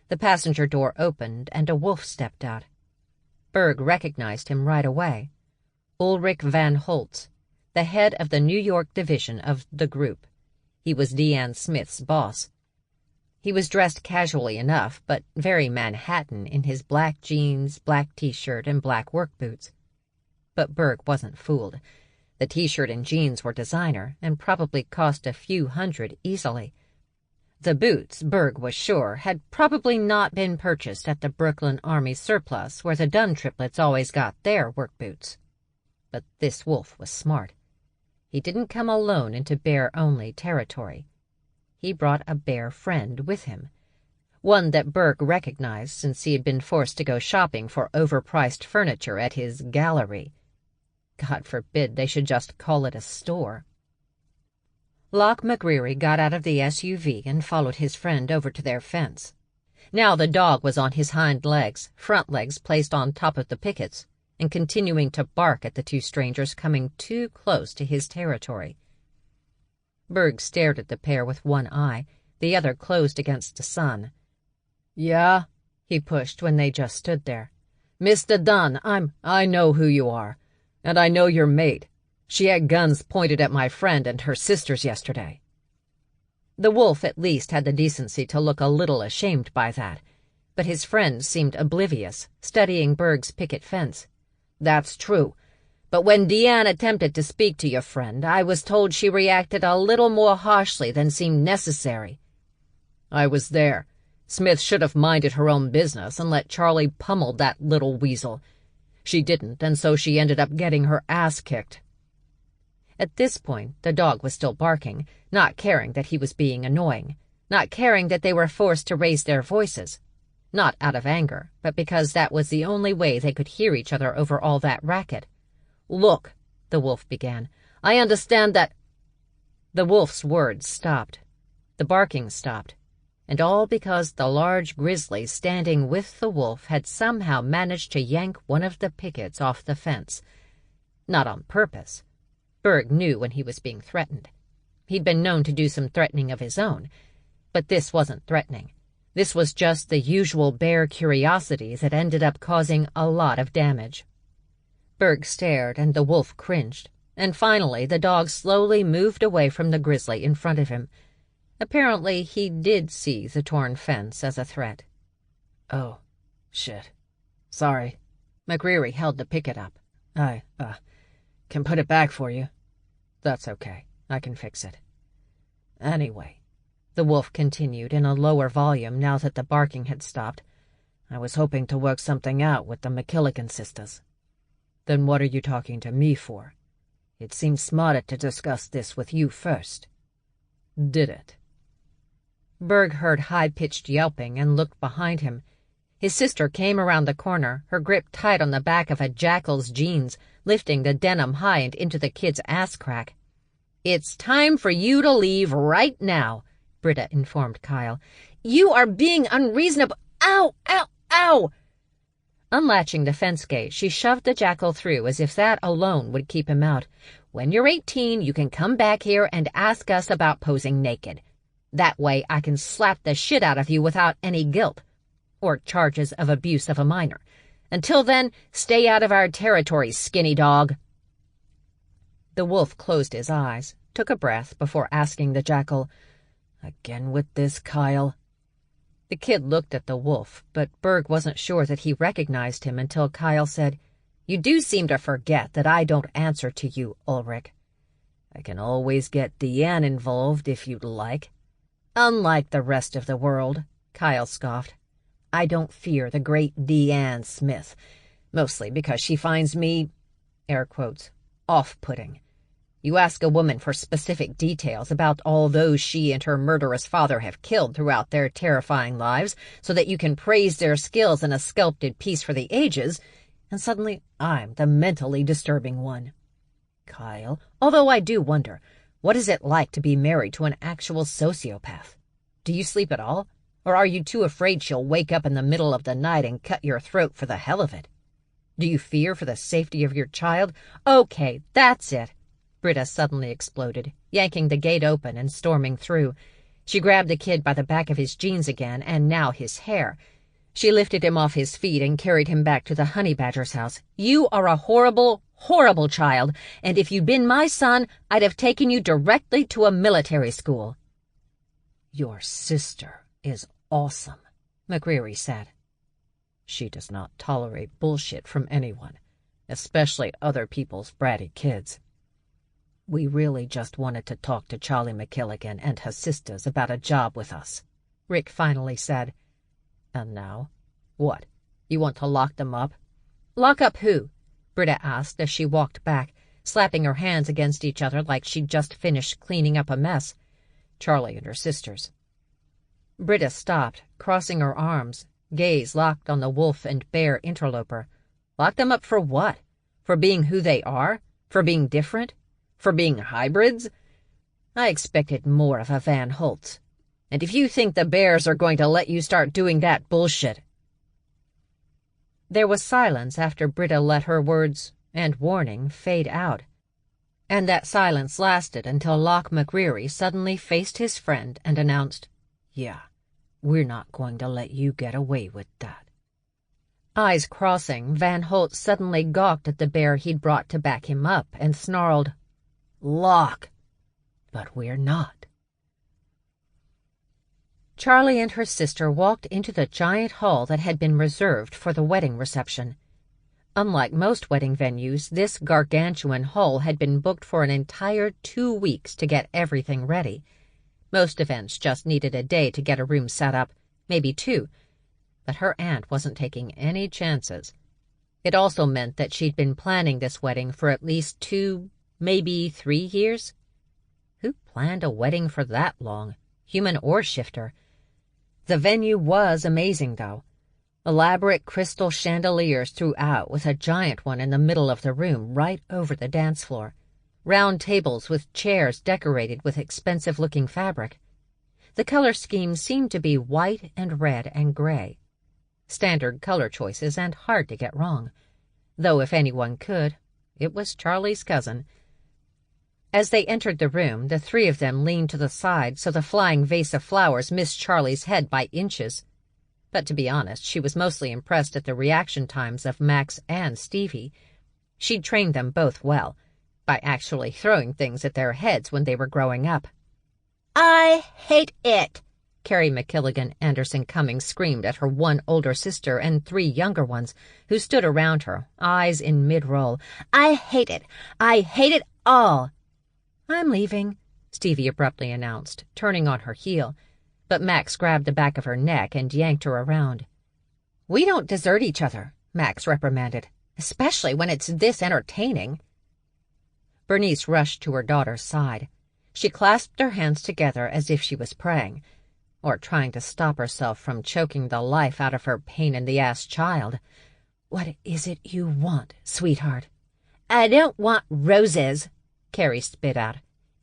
The passenger door opened, and a wolf stepped out. Berg recognized him right away. Ulrich Van Holtz, the head of the New York division of the group. He was Deanne Smith's boss. He was dressed casually enough, but very Manhattan in his black jeans, black t-shirt, and black work boots. But Berg wasn't fooled. The t-shirt and jeans were designer and probably cost a few $100 easily. The boots, Berg was sure, had probably not been purchased at the Brooklyn Army surplus where the Dunn triplets always got their work boots. But this wolf was smart. He didn't come alone into bear-only territory. He brought a bear friend with him, one that Berg recognized since he had been forced to go shopping for overpriced furniture at his gallery. God forbid they should just call it a store. Locke McGreary got out of the SUV and followed his friend over to their fence. Now the dog was on his hind legs, front legs placed on top of the pickets, and continuing to bark at the two strangers coming too close to his territory. Berg stared at the pair with one eye, the other closed against the sun. "Yeah?" he pushed when they just stood there. "Mr. Dunn, I know who you are, and I know your mate. She had guns pointed at my friend and her sisters yesterday." The wolf at least had the decency to look a little ashamed by that, but his friend seemed oblivious, studying Berg's picket fence. "That's true, but when Deanne attempted to speak to your friend, I was told she reacted a little more harshly than seemed necessary. I was there. Smith should have minded her own business and let Charlie pummel that little weasel. She didn't, and so she ended up getting her ass kicked." At this point, the dog was still barking, not caring that he was being annoying, not caring that they were forced to raise their voices. Not out of anger, but because that was the only way they could hear each other over all that racket. "Look," the wolf began, "I understand that—" The wolf's words stopped. The barking stopped. And all because the large grizzly standing with the wolf had somehow managed to yank one of the pickets off the fence. Not on purpose. Berg knew when he was being threatened. He'd been known to do some threatening of his own, but this wasn't threatening. This was just the usual bear curiosity that ended up causing a lot of damage. Berg stared, and the wolf cringed, and finally the dog slowly moved away from the grizzly in front of him. Apparently he did see the torn fence as a threat. "Oh, shit. Sorry." McGreary held the picket up. "I, can put it back for you." "That's okay. I can fix it." "Anyway," the wolf continued in a lower volume now that the barking had stopped, "I was hoping to work something out with the MacKilligan sisters." "Then what are you talking to me for?" "It seemed smarter to discuss this with you first." "Did it?" Berg heard high-pitched yelping and looked behind him. His sister came around the corner, her grip tight on the back of a jackal's jeans, lifting the denim high and into the kid's ass crack. "It's time for you to leave right now," Britta informed Kyle. "You are being unreasonable." "Ow, ow, ow!" Unlatching the fence gate, she shoved the jackal through as if that alone would keep him out. "When you're 18, you can come back here and ask us about posing naked. That way I can slap the shit out of you without any guilt. Or charges of abuse of a minor. Until then, stay out of our territory, skinny dog." The wolf closed his eyes, took a breath before asking the jackal, "Again with this, Kyle?" The kid looked at the wolf, but Berg wasn't sure that he recognized him until Kyle said, "You do seem to forget that I don't answer to you, Ulrich." "I can always get Deanne involved if you'd like." "Unlike the rest of the world," Kyle scoffed. "I don't fear the great Deanne Smith, mostly because she finds me, air quotes, off-putting. You ask a woman for specific details about all those she and her murderous father have killed throughout their terrifying lives so that you can praise their skills in a sculpted piece for the ages, and suddenly I'm the mentally disturbing one. Kyle, although I do wonder, what is it like to be married to an actual sociopath? Do you sleep at all? Or are you too afraid she'll wake up in the middle of the night and cut your throat for the hell of it? Do you fear for the safety of your child? Okay, that's it. Britta suddenly exploded, yanking the gate open and storming through. She grabbed the kid by the back of his jeans again, and now his hair. She lifted him off his feet and carried him back to the honey badger's house. You are a horrible, horrible child, and if you'd been my son, I'd have taken you directly to a military school. Your sister is awesome, McCreary said. She does not tolerate bullshit from anyone, especially other people's bratty kids. We really just wanted to talk to Charlie MacKilligan and her sisters about a job with us, Rick finally said. And now? What? You want to lock them up? Lock up who? Britta asked as she walked back, slapping her hands against each other like she'd just finished cleaning up a mess. Charlie and her sisters. Britta stopped, crossing her arms, gaze locked on the wolf and bear interloper. Lock them up for what? For being who they are? For being different? For being hybrids? I expected more of a Van Holtz. And if you think the bears are going to let you start doing that bullshit... There was silence after Britta let her words and warning fade out. And that silence lasted until Locke McCreary suddenly faced his friend and announced, Yeah, we're not going to let you get away with that. Eyes crossing, Van Holtz suddenly gawked at the bear he'd brought to back him up and snarled, Locke! But we're not. Charlie and her sister walked into the giant hall that had been reserved for the wedding reception. Unlike most wedding venues, this gargantuan hall had been booked for an entire 2 weeks to get everything ready. Most events just needed a day to get a room set up, maybe 2, but her aunt wasn't taking any chances. It also meant that she'd been planning this wedding for at least 2, maybe 3 years. Who planned a wedding for that long, human or shifter? The venue was amazing, though. Elaborate crystal chandeliers throughout, with a giant one in the middle of the room right over the dance floor. Round tables with chairs decorated with expensive-looking fabric. The color scheme seemed to be white and red and gray. Standard color choices and hard to get wrong. Though if anyone could, it was Charlie's cousin. As they entered the room, the 3 of them leaned to the side so the flying vase of flowers missed Charlie's head by inches. But to be honest, she was mostly impressed at the reaction times of Max and Stevie. She'd trained them both well, by actually throwing things at their heads when they were growing up. I hate it, Carrie MacKilligan Anderson Cummings screamed at her 1 older sister and 3 younger ones, who stood around her, eyes in mid-roll. I hate it. I hate it all. I'm leaving, Stevie abruptly announced, turning on her heel, but Max grabbed the back of her neck and yanked her around. We don't desert each other, Max reprimanded, especially when it's this entertaining. Bernice rushed to her daughter's side. She clasped her hands together as if she was praying, or trying to stop herself from choking the life out of her pain-in-the-ass child. What is it you want, sweetheart? I don't want roses, Carrie spit out.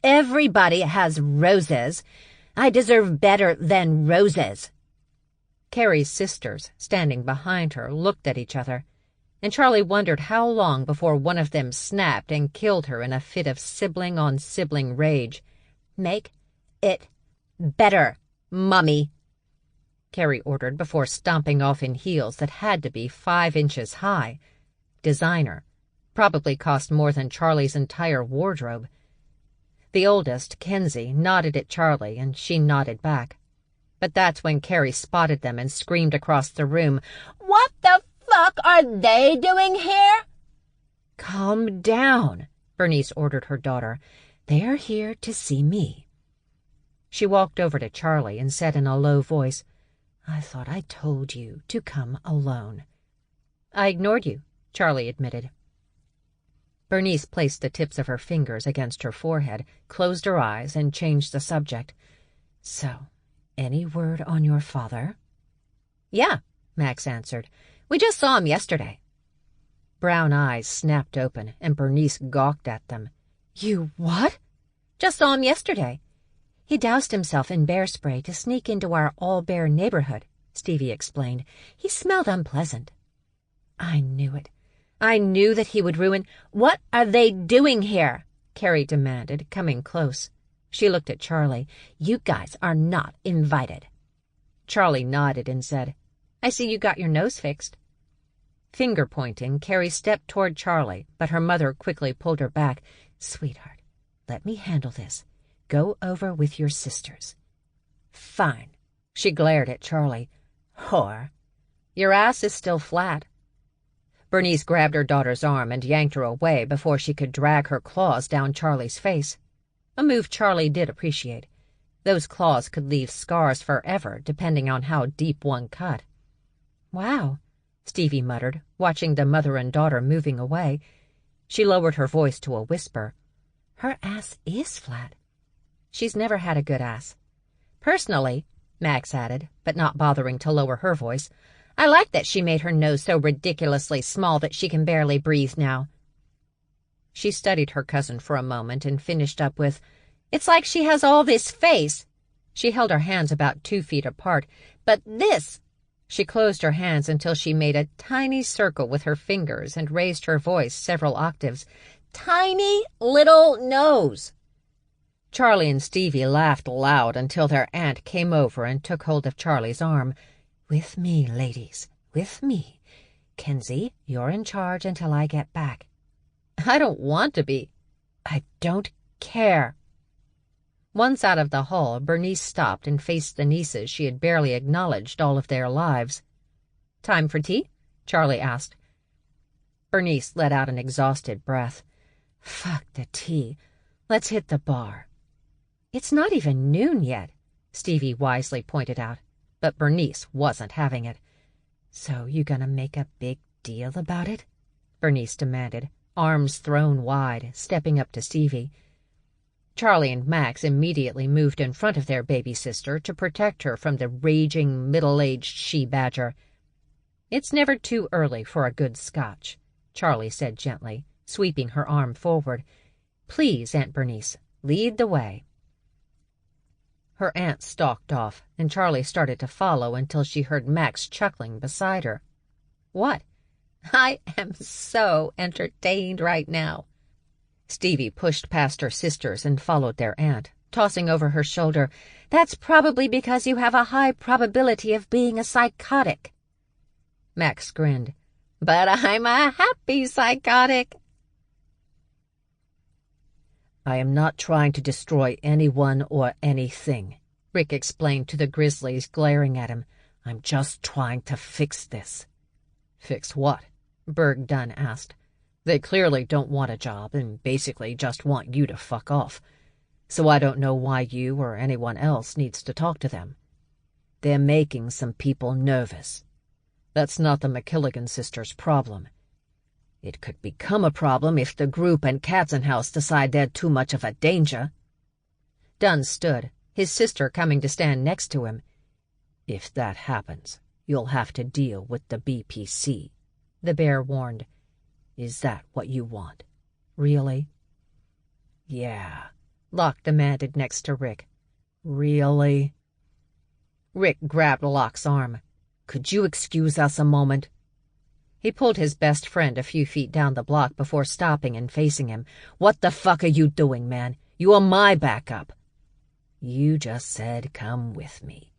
Everybody has roses. I deserve better than roses. Carrie's sisters, standing behind her, looked at each other, and Charlie wondered how long before one of them snapped and killed her in a fit of sibling-on-sibling rage. Make it better, Mummy, Carrie ordered before stomping off in heels that had to be 5 inches high. Designer. Probably cost more than Charlie's entire wardrobe. The oldest, Kenzie, nodded at Charlie, and she nodded back. But that's when Carrie spotted them and screamed across the room, What the fuck are they doing here? Calm down, Bernice ordered her daughter. They're here to see me. She walked over to Charlie and said in a low voice, I thought I told you to come alone. I ignored you, Charlie admitted. Bernice placed the tips of her fingers against her forehead, closed her eyes, and changed the subject. "So, any word on your father?" "Yeah," Max answered. "We just saw him yesterday." Brown eyes snapped open, and Bernice gawked at them. "You what?" "Just saw him yesterday. He doused himself in bear spray to sneak into our all-bear neighborhood," Stevie explained. "He smelled unpleasant." "I knew it. I knew that he would ruin—" "What are they doing here?" Carrie demanded, coming close. She looked at Charlie. "You guys are not invited." Charlie nodded and said, "I see you got your nose fixed." Finger-pointing, Carrie stepped toward Charlie, but her mother quickly pulled her back. "Sweetheart, let me handle this. Go over with your sisters." "Fine." She glared at Charlie. "Whore." "Your ass is still flat." Bernice grabbed her daughter's arm and yanked her away before she could drag her claws down Charlie's face. A move Charlie did appreciate. Those claws could leave scars forever, depending on how deep one cut. "Wow," Stevie muttered, watching the mother and daughter moving away. She lowered her voice to a whisper. "Her ass is flat." "She's never had a good ass." "Personally," Max added, but not bothering to lower her voice, "I like that she made her nose so ridiculously small that she can barely breathe now." She studied her cousin for a moment and finished up with, "It's like she has all this face." She held her hands about 2 feet apart. "But this—" She closed her hands until she made a tiny circle with her fingers and raised her voice several octaves. "Tiny little nose." Charlie and Stevie laughed loud until their aunt came over and took hold of Charlie's arm. "With me, ladies, with me. Kenzie, you're in charge until I get back." "I don't want to be." "I don't care." Once out of the hall, Bernice stopped and faced the nieces she had barely acknowledged all of their lives. "Time for tea?" Charlie asked. Bernice let out an exhausted breath. "Fuck the tea. Let's hit the bar." "It's not even noon yet," Stevie wisely pointed out, but Bernice wasn't having it. "So you gonna make a big deal about it?" Bernice demanded, arms thrown wide, stepping up to Stevie. Charlie and Max immediately moved in front of their baby sister to protect her from the raging, middle-aged she-badger. "It's never too early for a good scotch," Charlie said gently, sweeping her arm forward. "Please, Aunt Bernice, lead the way." Her aunt stalked off, and Charlie started to follow until she heard Max chuckling beside her. "What?" "I am so entertained right now." Stevie pushed past her sisters and followed their aunt, tossing over her shoulder, "That's probably because you have a high probability of being a psychotic." Max grinned. "But I'm a happy psychotic." "I am not trying to destroy anyone or anything," Rick explained to the grizzlies, glaring at him. "I'm just trying to fix this." "Fix what?" Berg Dunn asked. "They clearly don't want a job and basically just want you to fuck off. So I don't know why you or anyone else needs to talk to them." "They're making some people nervous." "That's not the MacKilligan sisters' problem." "It could become a problem if the group and Katzenhaus decide they're too much of a danger." Dunn stood, his sister coming to stand next to him. "If that happens, you'll have to deal with the BPC," the bear warned. "Is that what you want? Really?" "Yeah," Locke demanded next to Rick. "Really?" Rick grabbed Locke's arm. "Could you excuse us a moment?" He pulled his best friend a few feet down the block before stopping and facing him. "What the fuck are you doing, man? You are my backup." "You just said come with me,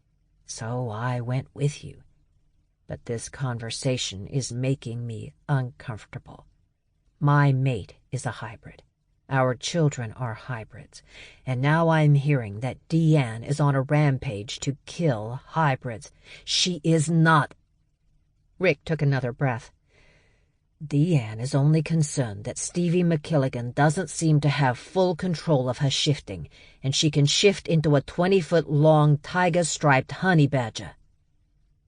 so I went with you. But this conversation is making me uncomfortable. My mate is a hybrid. Our children are hybrids. And now I'm hearing that Deanne is on a rampage to kill hybrids. She is not." Rick took another breath. "Deanne is only concerned that Stevie MacKilligan doesn't seem to have full control of her shifting, and she can shift into a 20-foot-long tiger-striped honey badger."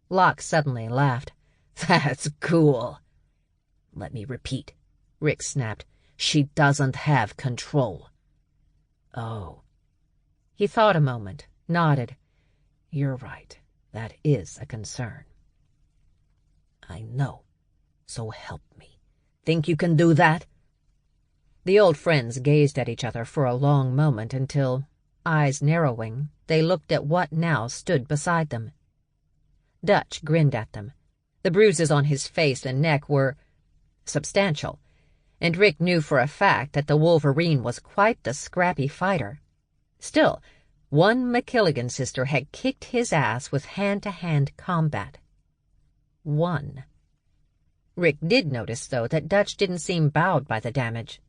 Locke suddenly laughed. "That's cool." "Let me repeat," Rick snapped. She doesn't have control." "Oh." He thought a moment, nodded. "You're right. That is a concern." "I know. So help me. Think you can do that?" The old friends gazed at each other for a long moment until, eyes narrowing, they looked at what now stood beside them. Dutch grinned at them. The bruises on his face and neck were substantial, and Rick knew for a fact that the Wolverine was quite the scrappy fighter. Still, one MacKilligan sister had kicked his ass with hand-to-hand combat. One. Rick did notice, though, that Dutch didn't seem bowed by the damage.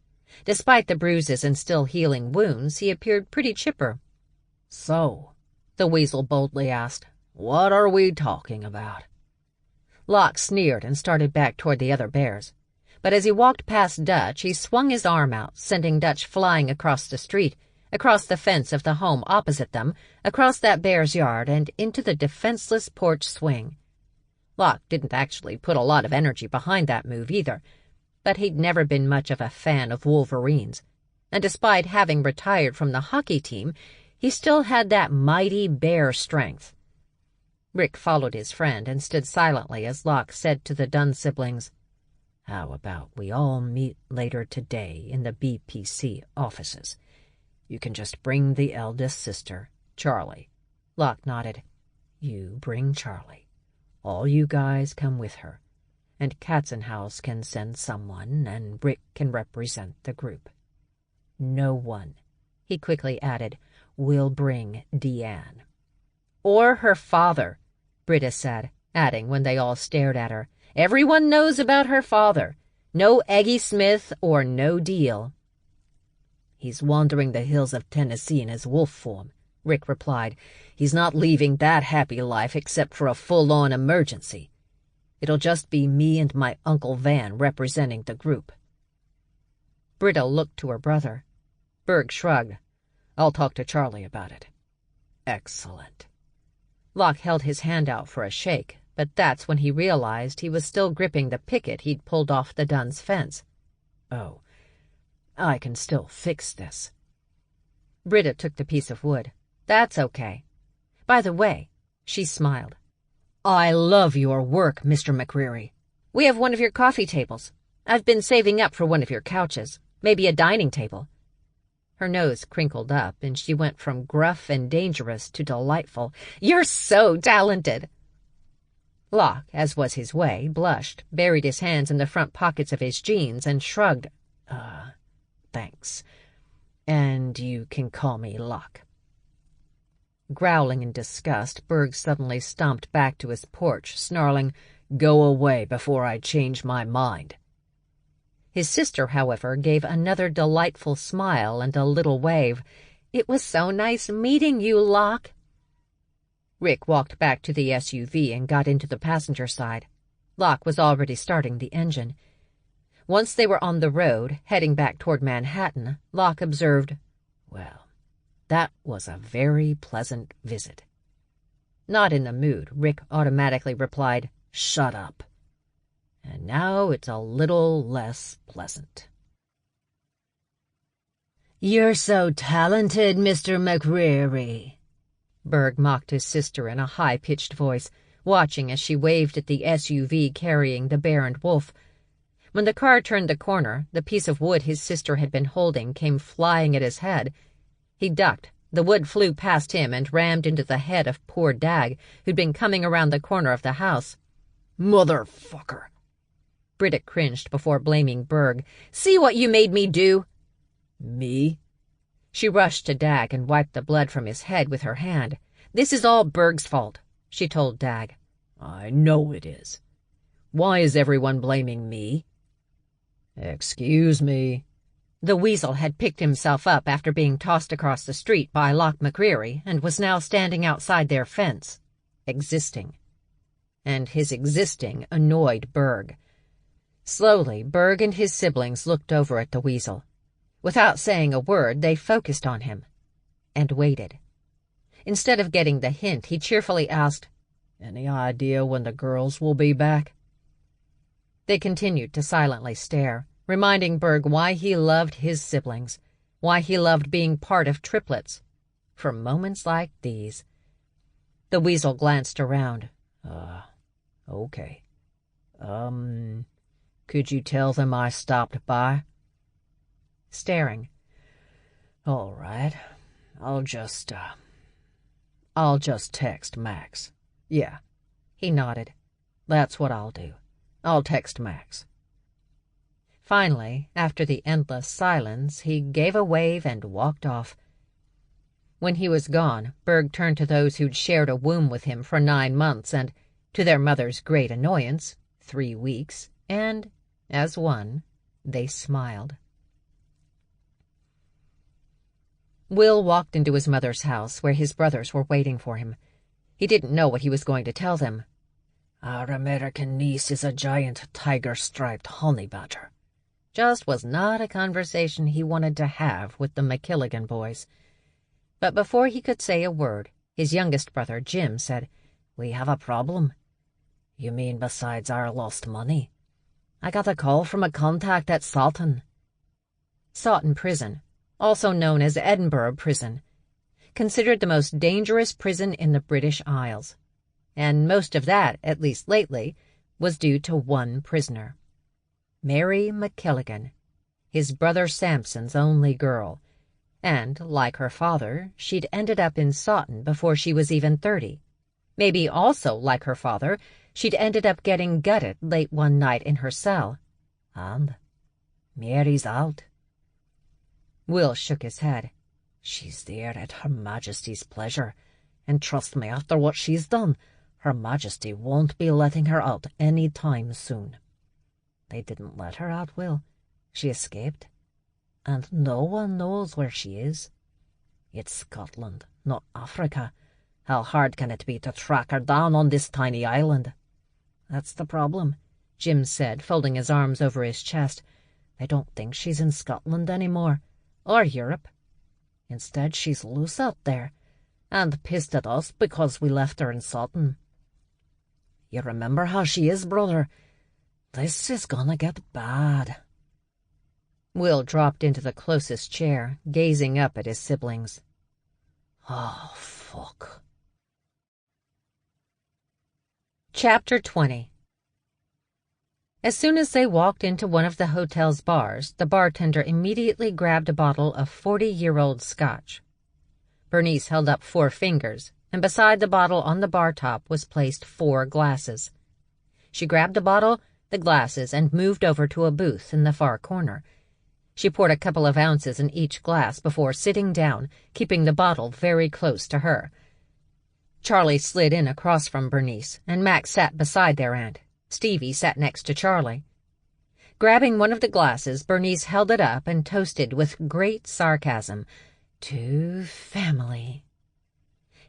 Despite the bruises and still healing wounds, he appeared pretty chipper. "So," the weasel boldly asked, "what are we talking about?" Locke sneered and started back toward the other bears. But as he walked past Dutch, he swung his arm out, sending Dutch flying across the street, across the fence of the home opposite them, across that bear's yard, and into the defenseless porch swing. Locke didn't actually put a lot of energy behind that move either, but he'd never been much of a fan of Wolverines, and despite having retired from the hockey team, he still had that mighty bear strength. Rick followed his friend and stood silently as Locke said to the Dunn siblings, "How about we all meet later today in the BPC offices? You can just bring the eldest sister, Charlie." Locke nodded. "You bring Charlie. All you guys come with her, and Katzenhaus can send someone, and Rick can represent the group. No one," he quickly added, "will bring Deanne." "Or her father," Britta said, adding when they all stared at her, "Everyone knows about her father. No Eggy Smith or no deal." "He's wandering the hills of Tennessee in his wolf form," Rick replied. "He's not leaving that happy life except for a full-on emergency. It'll just be me and my Uncle Van representing the group." Britta looked to her brother. Berg shrugged. "I'll talk to Charlie about it." "Excellent." Locke held his hand out for a shake, but that's when he realized he was still gripping the picket he'd pulled off the Dunn's fence. "Oh, I can still fix this." Britta took the piece of wood. "That's okay. By the way," she smiled, "I love your work, Mr. McCreary. We have one of your coffee tables. I've been saving up for one of your couches, maybe a dining table." Her nose crinkled up, and she went from gruff and dangerous to delightful. "You're so talented." Locke, as was his way, blushed, buried his hands in the front pockets of his jeans, and shrugged. Thanks. And you can call me Locke." Growling in disgust, Berg suddenly stomped back to his porch, snarling, "Go away before I change my mind." His sister, however, gave another delightful smile and a little wave. "It was so nice meeting you, Locke." Rick walked back to the SUV and got into the passenger side. Locke was already starting the engine. Once they were on the road, heading back toward Manhattan, Locke observed, "Well, that was a very pleasant visit." Not in the mood, Rick automatically replied, "Shut up." "And now it's a little less pleasant." "You're so talented, Mr. McCreary," Berg mocked his sister in a high-pitched voice, watching as she waved at the SUV carrying the bear and wolf. When the car turned the corner, the piece of wood his sister had been holding came flying at his head. He ducked. The wood flew past him and rammed into the head of poor Dag, who'd been coming around the corner of the house. "Motherfucker!" Britta cringed before blaming Berg. "See what you made me do?" "Me?" She rushed to Dag and wiped the blood from his head with her hand. "This is all Berg's fault," she told Dag. "I know it is. Why is everyone blaming me?" "Excuse me." The weasel had picked himself up after being tossed across the street by Locke McCreary and was now standing outside their fence, existing. And his existing annoyed Berg. Slowly, Berg and his siblings looked over at the weasel. Without saying a word, they focused on him and waited. Instead of getting the hint, he cheerfully asked, "Any idea when the girls will be back?" They continued to silently stare. reminding Berg why he loved his siblings, why he loved being part of triplets. For moments like these. The weasel glanced around. Okay. Could you tell them I stopped by? Staring. All right. I'll just text Max. Yeah. He nodded. That's what I'll do. I'll text Max. Finally, after the endless silence, he gave a wave and walked off. When he was gone, Berg turned to those who'd shared a womb with him for 9 months and, to their mother's great annoyance, 3 weeks, and, as one, they smiled. Will walked into his mother's house, where his brothers were waiting for him. He didn't know what he was going to tell them. Our American niece is a giant tiger-striped honey badger. Just was not a conversation he wanted to have with the MacKilligan boys. But before he could say a word, his youngest brother, Jim, said, We have a problem. You mean besides our lost money? I got a call from a contact at Sawton. Sawton Prison, also known as Edinburgh Prison, considered the most dangerous prison in the British Isles. And most of that, at least lately, was due to one prisoner. Mary MacKilligan, his brother Samson's only girl. And, like her father, she'd ended up in Sawton before she was even 30. Maybe also, like her father, she'd ended up getting gutted late one night in her cell. And Mary's out. Will shook his head. She's there at Her Majesty's pleasure, and trust me, after what she's done, Her Majesty won't be letting her out any time soon. They didn't let her out, Will. She escaped. And no one knows where she is. It's Scotland, not Africa. How hard can it be to track her down on this tiny island? That's the problem, Jim said, folding his arms over his chest. They don't think she's in Scotland anymore, or Europe. Instead, she's loose out there, and pissed at us because we left her in Sawton. You remember how she is, brother? This is gonna get bad. Will dropped into the closest chair, gazing up at his siblings. Oh, fuck. Chapter 20. As soon as they walked into one of the hotel's bars, the bartender immediately grabbed a bottle of 40-year-old scotch. Bernice held up 4 fingers, and beside the bottle on the bar top was placed 4 glasses. She grabbed the bottle, the glasses, and moved over to a booth in the far corner. She poured a couple of ounces in each glass before sitting down, keeping the bottle very close to her. Charlie slid in across from Bernice, and Max sat beside their aunt. Stevie sat next to Charlie. Grabbing one of the glasses, Bernice held it up and toasted with great sarcasm, "To family."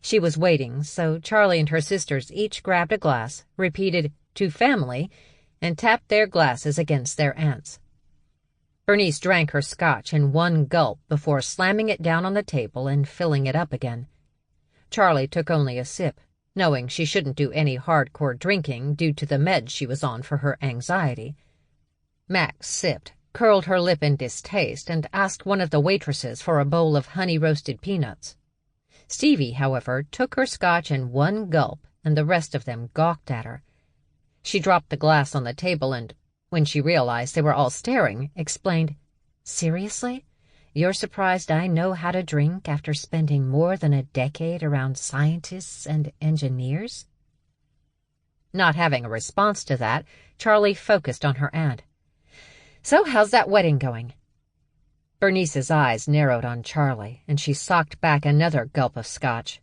She was waiting, so Charlie and her sisters each grabbed a glass, repeated, "To family," and tapped their glasses against their aunt's. Bernice drank her scotch in one gulp before slamming it down on the table and filling it up again. Charlie took only a sip, knowing she shouldn't do any hardcore drinking due to the meds she was on for her anxiety. Max sipped, curled her lip in distaste, and asked one of the waitresses for a bowl of honey-roasted peanuts. Stevie, however, took her scotch in one gulp, and the rest of them gawked at her. She dropped the glass on the table and, when she realized they were all staring, explained, "Seriously? You're surprised I know how to drink after spending more than a decade around scientists and engineers?" Not having a response to that, Charlie focused on her aunt. "So how's that wedding going?" Bernice's eyes narrowed on Charlie, and she socked back another gulp of scotch.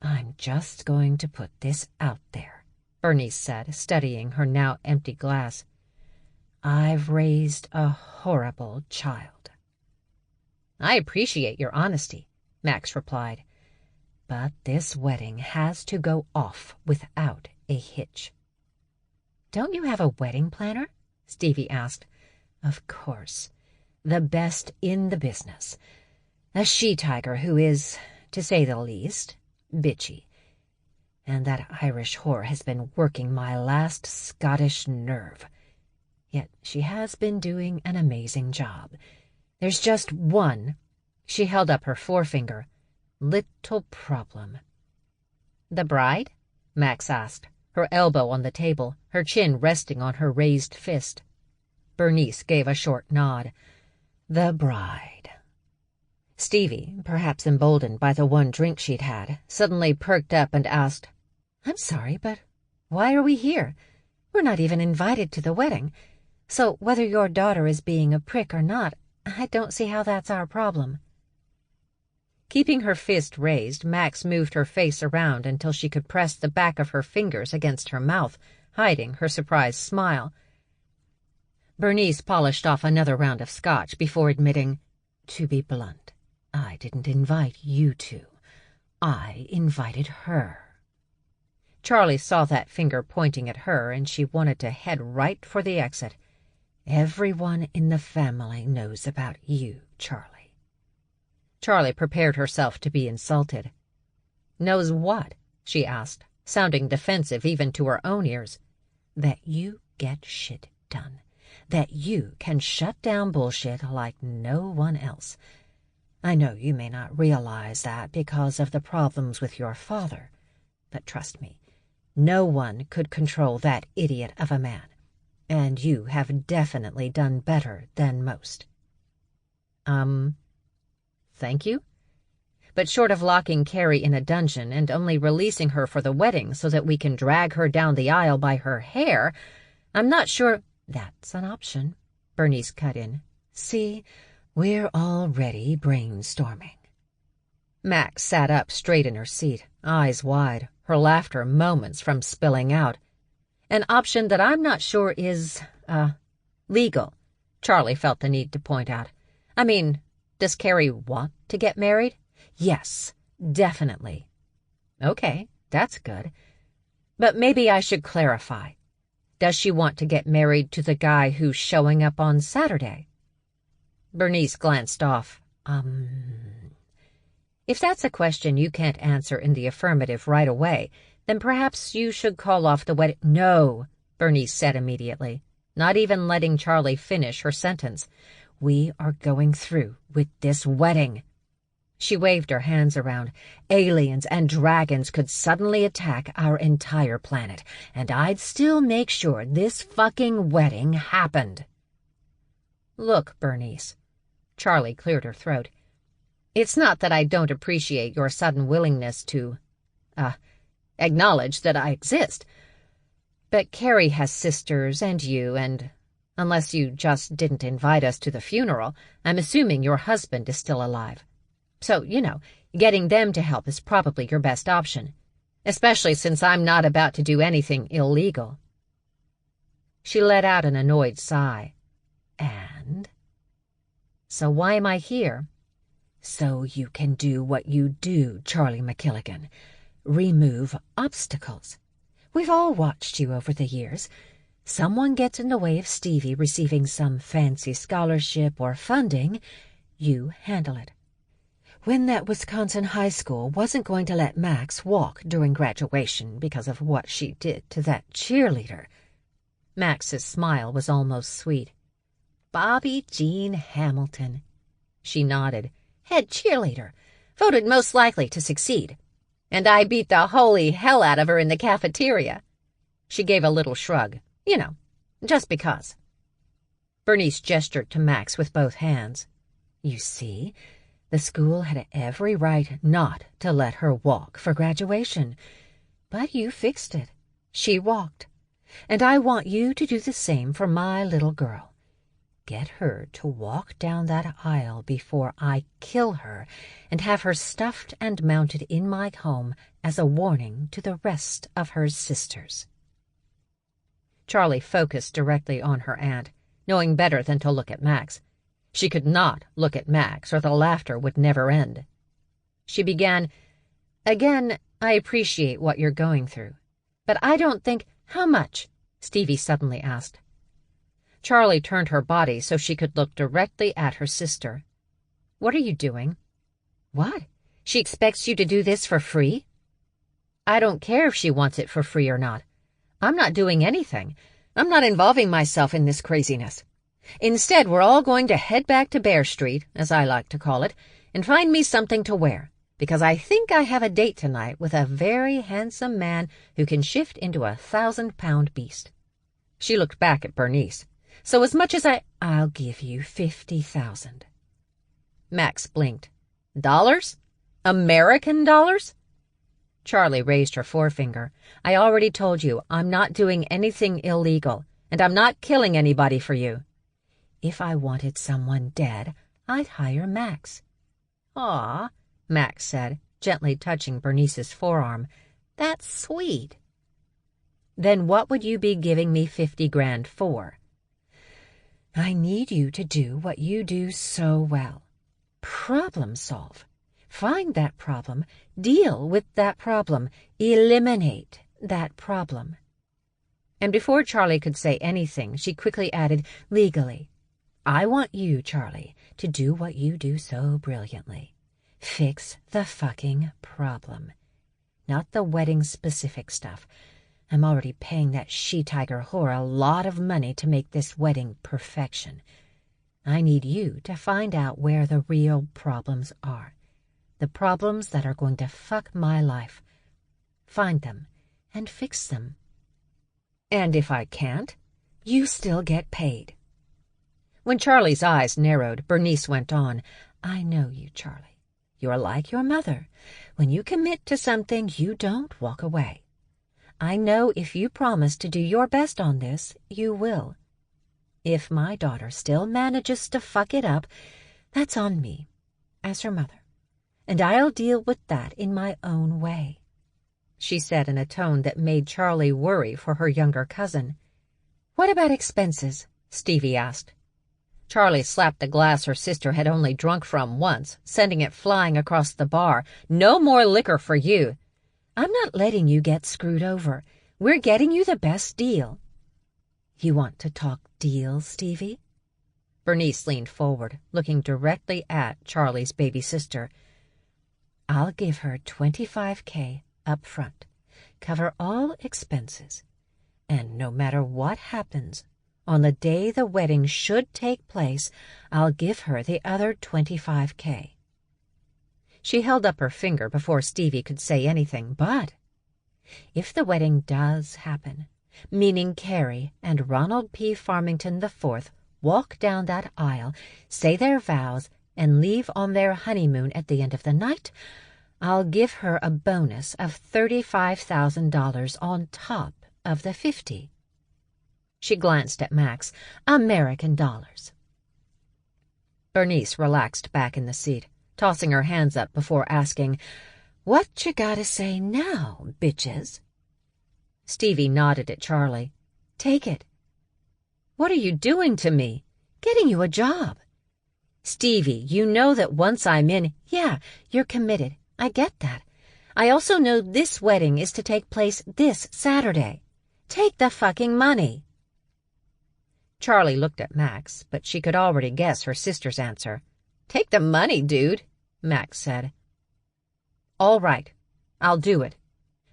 "I'm just going to put this out there," Bernice said, studying her now empty glass. "I've raised a horrible child." "I appreciate your honesty," Max replied. "But this wedding has to go off without a hitch." "Don't you have a wedding planner?" Stevie asked. "Of course. The best in the business. A she-tiger who is, to say the least, bitchy. And that Irish whore has been working my last Scottish nerve. Yet she has been doing an amazing job. There's just one," she held up her forefinger, "little problem." "The bride?" Max asked, her elbow on the table, her chin resting on her raised fist. Bernice gave a short nod. "The bride." Stevie, perhaps emboldened by the one drink she'd had, suddenly perked up and asked, "I'm sorry, but why are we here? We're not even invited to the wedding. So whether your daughter is being a prick or not, I don't see how that's our problem." Keeping her fist raised, Max moved her face around until she could press the back of her fingers against her mouth, hiding her surprised smile. Bernice polished off another round of scotch before admitting, "To be blunt, I didn't invite you two. I invited her." Charlie saw that finger pointing at her, and she wanted to head right for the exit. "Everyone in the family knows about you, Charlie." Charlie prepared herself to be insulted. "Knows what?" she asked, sounding defensive even to her own ears. "That you get shit done. That you can shut down bullshit like no one else. I know you may not realize that because of the problems with your father, but trust me, no one could control that idiot of a man, and you have definitely done better than most." Thank you? But short of locking Carrie in a dungeon and only releasing her for the wedding so that we can drag her down the aisle by her hair, I'm not sure— "That's an option," Bernice cut in. "See, we're already brainstorming." Max sat up straight in her seat, eyes wide, her laughter moments from spilling out. "An option that I'm not sure is, legal," Charlie felt the need to point out. "I mean, does Carrie want to get married?" "Yes, definitely." "Okay, that's good. But maybe I should clarify. Does she want to get married to the guy who's showing up on Saturday?" Bernice glanced off. If that's a question you can't answer in the affirmative right away, then perhaps you should call off the wedding." "No," Bernice said immediately, not even letting Charlie finish her sentence. "We are going through with this wedding." She waved her hands around. "Aliens and dragons could suddenly attack our entire planet, and I'd still make sure this fucking wedding happened." "Look, Bernice," Charlie cleared her throat, "it's not that I don't appreciate your sudden willingness to, acknowledge that I exist. But Carrie has sisters and you, and unless you just didn't invite us to the funeral, I'm assuming your husband is still alive. So, getting them to help is probably your best option, especially since I'm not about to do anything illegal." She let out an annoyed sigh. "And?" "So why am I here?" "So you can do what you do, Charlie MacKilligan. Remove obstacles. We've all watched you over the years. Someone gets in the way of Stevie receiving some fancy scholarship or funding, you handle it. When that Wisconsin high school wasn't going to let Max walk during graduation because of what she did to that cheerleader." Max's smile was almost sweet. "Bobby Jean Hamilton." She nodded. "Head cheerleader. Voted most likely to succeed. And I beat the holy hell out of her in the cafeteria." She gave a little shrug. Just because." Bernice gestured to Max with both hands. "You see, the school had every right not to let her walk for graduation. But you fixed it. She walked. And I want you to do the same for my little girl. Get her to walk down that aisle before I kill her and have her stuffed and mounted in my home as a warning to the rest of her sisters." Charlie focused directly on her aunt, knowing better than to look at Max. She could not look at Max, or the laughter would never end. She began, "Again, I appreciate what you're going through, but I don't think—" "How much?" Stevie suddenly asked. Charlie turned her body so she could look directly at her sister. "What are you doing?" "What? She expects you to do this for free?" "I don't care if she wants it for free or not. I'm not doing anything. I'm not involving myself in this craziness. Instead, we're all going to head back to Bear Street, as I like to call it, and find me something to wear, because I think I have a date tonight with a very handsome man who can shift into a 1,000-pound beast." She looked back at Bernice. "So as much as I'll give you 50,000. Max blinked. "Dollars? American dollars?" Charlie raised her forefinger. "I already told you I'm not doing anything illegal, and I'm not killing anybody for you. If I wanted someone dead, I'd hire Max." "Aw," Max said, gently touching Bernice's forearm. "That's sweet." "Then what would you be giving me 50 grand for?" "I need you to do what you do so well. Problem solve. Find that problem, deal with that problem, eliminate that problem." And before Charlie could say anything, she quickly added, "Legally. I want you, Charlie, to do what you do so brilliantly. Fix the fucking problem. Not the wedding-specific stuff. I'm already paying that she-tiger whore a lot of money to make this wedding perfection. I need you to find out where the real problems are. The problems that are going to fuck my life. Find them and fix them. And if I can't, you still get paid." When Charlie's eyes narrowed, Bernice went on, "I know you, Charlie. You're like your mother. When you commit to something, you don't walk away. I know if you promise to do your best on this, you will. If my daughter still manages to fuck it up, that's on me, as her mother, and I'll deal with that in my own way," she said in a tone that made Charlie worry for her younger cousin. "What about expenses?" Stevie asked. Charlie slapped the glass her sister had only drunk from once, sending it flying across the bar. "No more liquor for you." "I'm not letting you get screwed over. We're getting you the best deal." "You want to talk deals, Stevie?" Bernice leaned forward, looking directly at Charlie's baby sister. "I'll give her $25K up front, cover all expenses, and no matter what happens, on the day the wedding should take place, I'll give her the other $25K. She held up her finger before Stevie could say anything, but if the wedding does happen, meaning Carrie and Ronald P. Farmington IV walk down that aisle, say their vows, and leave on their honeymoon at the end of the night, I'll give her a bonus of $35,000 on top of the 50. She glanced at Max. "American dollars." Bernice relaxed back in the seat, tossing her hands up before asking, "What you gotta say now, bitches?" Stevie nodded at Charlie. "Take it." "What are you doing to me?" "Getting you a job." "Stevie, you know that once I'm in—" "Yeah, you're committed. I get that. I also know this wedding is to take place this Saturday. Take the fucking money." Charlie looked at Max, but she could already guess her sister's answer. "Take the money, dude," Max said. "All right, I'll do it.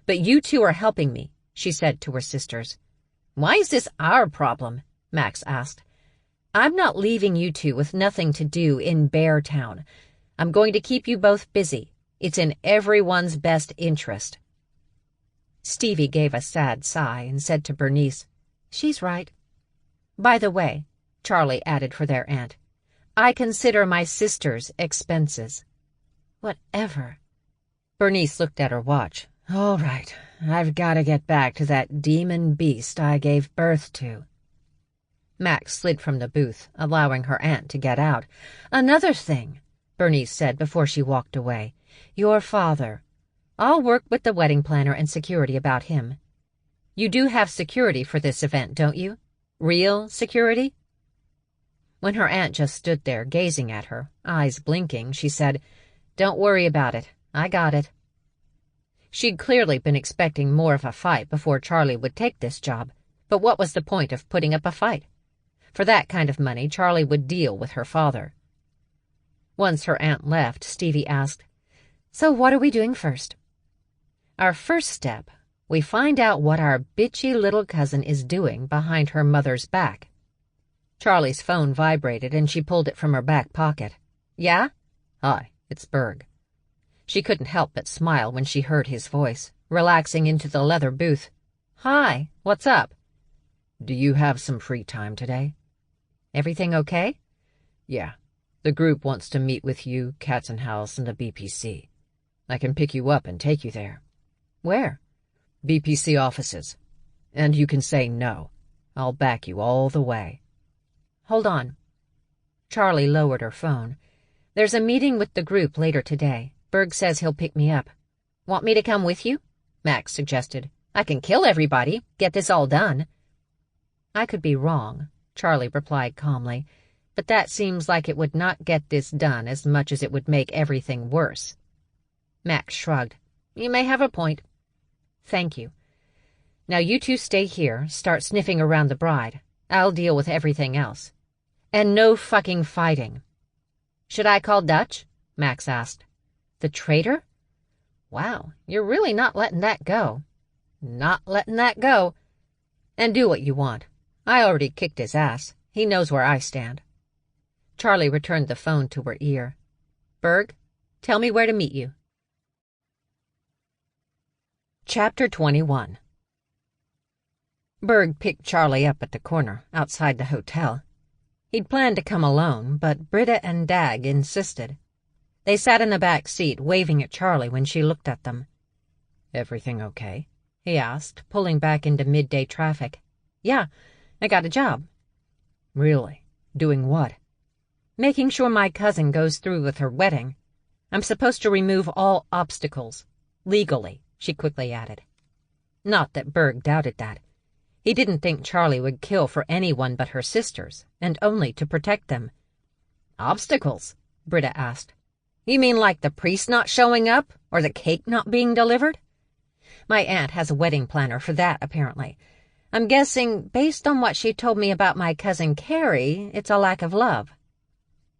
But you two are helping me," she said to her sisters. "Why is this our problem?" Max asked. "I'm not leaving you two with nothing to do in Beartown. I'm going to keep you both busy. It's in everyone's best interest." Stevie gave a sad sigh and said to Bernice, "She's right. By the way," Charlie added for their aunt, "I consider my sister's expenses." "Whatever." Bernice looked at her watch. "All right, I've got to get back to that demon beast I gave birth to." Max slid from the booth, allowing her aunt to get out. "Another thing," Bernice said before she walked away. "Your father. I'll work with the wedding planner and security about him. You do have security for this event, don't you? Real security?" When her aunt just stood there gazing at her, eyes blinking, she said, "Don't worry about it. I got it." She'd clearly been expecting more of a fight before Charlie would take this job, but what was the point of putting up a fight? For that kind of money, Charlie would deal with her father. Once her aunt left, Stevie asked, "So what are we doing first?" "Our first step We find out what our bitchy little cousin is doing behind her mother's back. Charlie's phone vibrated and she pulled it from her back pocket. Yeah? Hi, it's Berg. She couldn't help but smile when she heard his voice, relaxing into the leather booth. Hi, what's up? Do you have some free time today? Everything okay? Yeah. The group wants to meet with you, Katzenhaus, and the BPC. I can pick you up and take you there. Where? BPC offices. And you can say no. I'll back you all the way. Hold on. Charlie lowered her phone. There's a meeting with the group later today. Berg says he'll pick me up. Want me to come with you? Max suggested. I can kill everybody, get this all done. I could be wrong, Charlie replied calmly, but that seems like it would not get this done as much as it would make everything worse. Max shrugged. You may have a point. Thank you. Now you two stay here, start sniffing around the bride. I'll deal with everything else. And no fucking fighting. Should I call Dutch? Max asked. The traitor? Wow, you're really not letting that go. Not letting that go. And do what you want. I already kicked his ass. He knows where I stand. Charlie returned the phone to her ear. Berg, tell me where to meet you. Chapter 21. Berg picked Charlie up at the corner, outside the hotel. He'd planned to come alone, but Britta and Dag insisted. They sat in the back seat, waving at Charlie when she looked at them. Everything okay? He asked, pulling back into midday traffic. Yeah, I got a job. Really? Doing what? Making sure my cousin goes through with her wedding. I'm supposed to remove all obstacles. Legally, she quickly added. Not that Berg doubted that. He didn't think Charlie would kill for anyone but her sisters, and only to protect them. Obstacles? Britta asked. You mean like the priest not showing up, or the cake not being delivered? My aunt has a wedding planner for that, apparently. I'm guessing, based on what she told me about my cousin Carrie, it's a lack of love.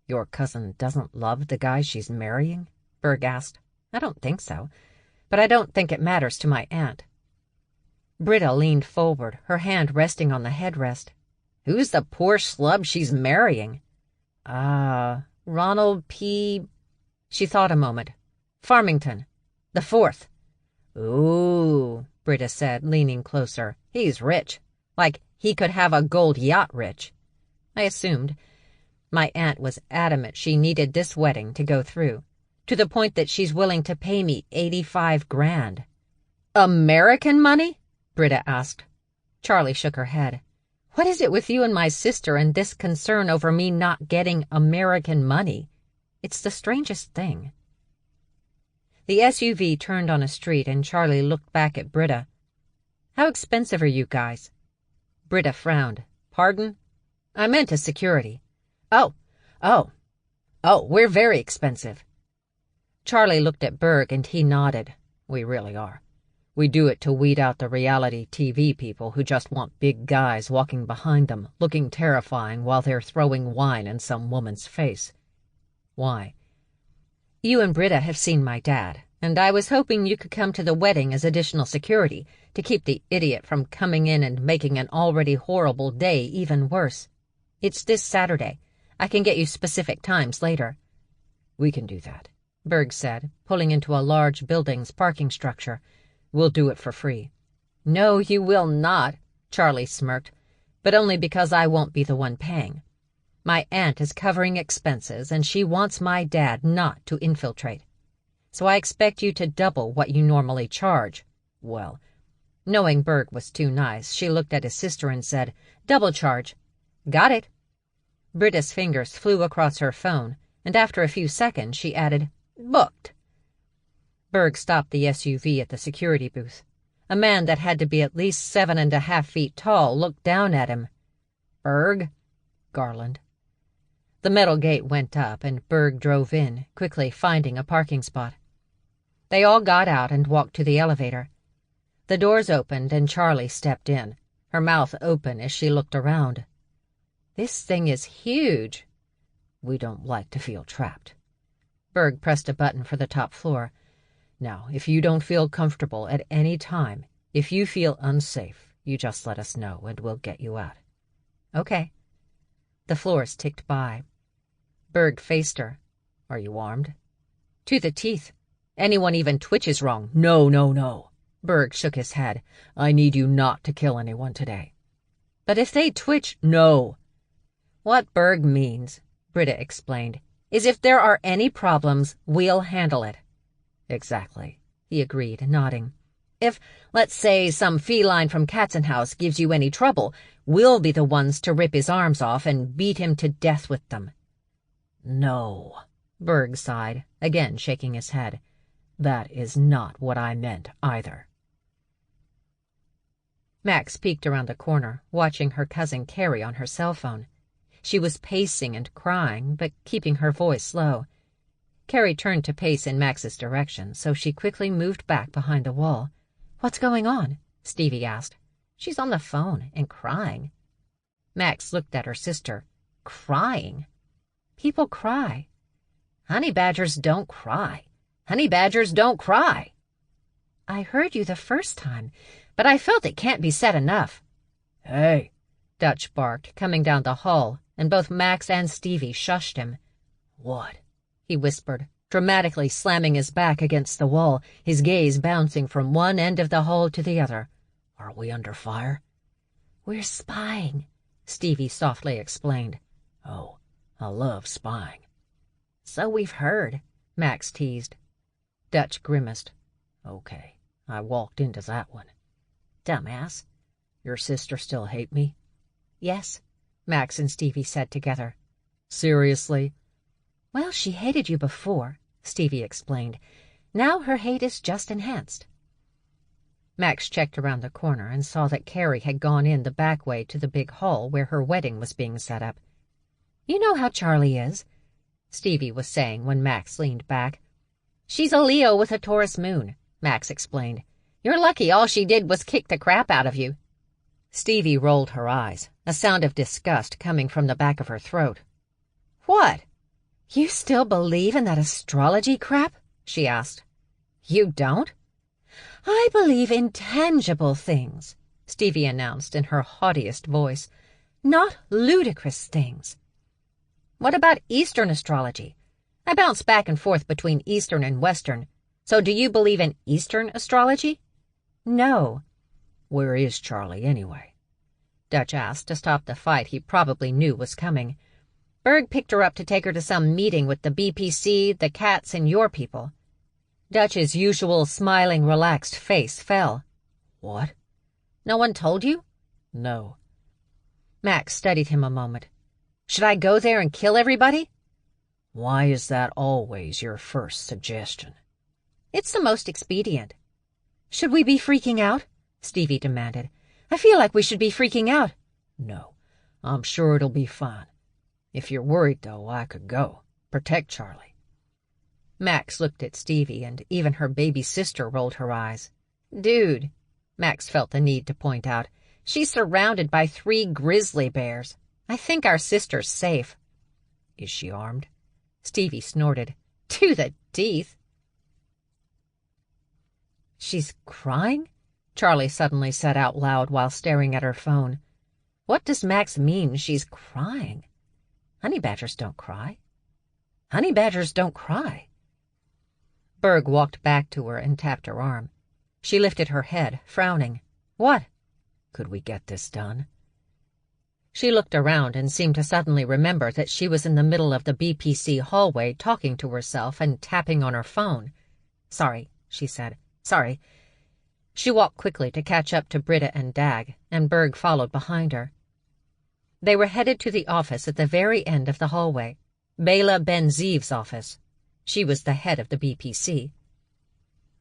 Your cousin doesn't love the guy she's marrying? Berg asked. I don't think so, but I don't think it matters to my aunt. Britta leaned forward, her hand resting on the headrest. Who's the poor schlub she's marrying? Ronald P. She thought a moment. Farmington. The fourth. Ooh, Britta said, leaning closer. He's rich. Like he could have a gold yacht rich. I assumed. My aunt was adamant she needed this wedding to go through, to the point that she's willing to pay me $85,000. American money? Britta asked. Charlie shook her head. What is it with you and my sister and this concern over me not getting American money? It's the strangest thing. The SUV turned on a street and Charlie looked back at Britta. How expensive are you guys? Britta frowned. Pardon? I meant as security. Oh, we're very expensive. Charlie looked at Berg and he nodded. We really are. We do it to weed out the reality TV people who just want big guys walking behind them, looking terrifying while they're throwing wine in some woman's face. Why? You and Britta have seen my dad, and I was hoping you could come to the wedding as additional security to keep the idiot from coming in and making an already horrible day even worse. It's this Saturday. I can get you specific times later. We can do that, Berg said, pulling into a large building's parking structure. We'll do it for free. No, you will not, Charlie smirked, but only because I won't be the one paying. My aunt is covering expenses, and she wants my dad not to infiltrate. So I expect you to double what you normally charge. Well, knowing Berg was too nice, she looked at his sister and said, Double charge. Got it. Britta's fingers flew across her phone, and after a few seconds she added, Booked. Berg stopped the SUV at the security booth. A man that had to be at least 7.5 feet tall looked down at him. Berg? Garland. The metal gate went up, and Berg drove in, quickly finding a parking spot. They all got out and walked to the elevator. The doors opened, and Charlie stepped in, her mouth open as she looked around. This thing is huge. We don't like to feel trapped. Berg pressed a button for the top floor. Now, if you don't feel comfortable at any time, If you feel unsafe, you just let us know and we'll get you out. Okay. The floors ticked by. Berg faced her. Are you armed? To the teeth. Anyone even twitches wrong. No. Berg shook his head. I need you not to kill anyone today. But if they twitch... No. What Berg means, Britta explained, is if there are any problems, we'll handle it. Exactly, he agreed, nodding. If, let's say, some feline from Katzenhaus gives you any trouble, we'll be the ones to rip his arms off and beat him to death with them. No, Berg sighed, again shaking his head. That is not what I meant either. Max peeked around the corner, watching her cousin Carrie on her cell phone. She was pacing and crying, but keeping her voice low. Carrie turned to pace in Max's direction, so she quickly moved back behind the wall. "What's going on?" Stevie asked. "She's on the phone and crying." Max looked at her sister. Crying? People cry. Honey badgers don't cry. Honey badgers don't cry. I heard you the first time, but I felt it can't be said enough. Hey, Dutch barked, coming down the hall, and both Max and Stevie shushed him. What? He whispered, dramatically slamming his back against the wall, his gaze bouncing from one end of the hall to the other. Are we under fire? We're spying, Stevie softly explained. Oh, I love spying. So we've heard, Max teased. Dutch grimaced. Okay, I walked into that one. Dumbass. Your sister still hate me? Yes, Max and Stevie said together. Seriously? Well, she hated you before, Stevie explained. Now her hate is just enhanced. Max checked around the corner and saw that Carrie had gone in the back way to the big hall where her wedding was being set up. You know how Charlie is, Stevie was saying when Max leaned back. She's a Leo with a Taurus moon, Max explained. You're lucky all she did was kick the crap out of you. Stevie rolled her eyes, a sound of disgust coming from the back of her throat. What? You still believe in that astrology crap? She asked. You don't? I believe in tangible things, Stevie announced in her haughtiest voice, not ludicrous things. What about Eastern astrology? I bounce back and forth between Eastern and Western. So do you believe in Eastern astrology? No. Where is Charlie anyway? Dutch asked to stop the fight he probably knew was coming. Berg picked her up to take her to some meeting with the BPC, the Cats, and your people. Dutch's usual smiling, relaxed face fell. What? No one told you? No. Max studied him a moment. Should I go there and kill everybody? Why is that always your first suggestion? It's the most expedient. Should we be freaking out? Stevie demanded. I feel like we should be freaking out. No, I'm sure it'll be fine. If you're worried, though, I could go. Protect Charlie. Max looked at Stevie, and even her baby sister rolled her eyes. Dude, Max felt the need to point out, she's surrounded by 3 grizzly bears. I think our sister's safe. Is she armed? Stevie snorted. To the teeth. She's crying? Charlie suddenly said out loud while staring at her phone. What does Max mean she's crying? Honey badgers don't cry. Honey badgers don't cry. Berg walked back to her and tapped her arm. She lifted her head, frowning. What? Could we get this done? She looked around and seemed to suddenly remember that she was in the middle of the BPC hallway talking to herself and tapping on her phone. Sorry, she said. Sorry. She walked quickly to catch up to Britta and Dag, and Berg followed behind her. They were headed to the office at the very end of the hallway, Bela Ben-Ziv's office. She was the head of the BPC.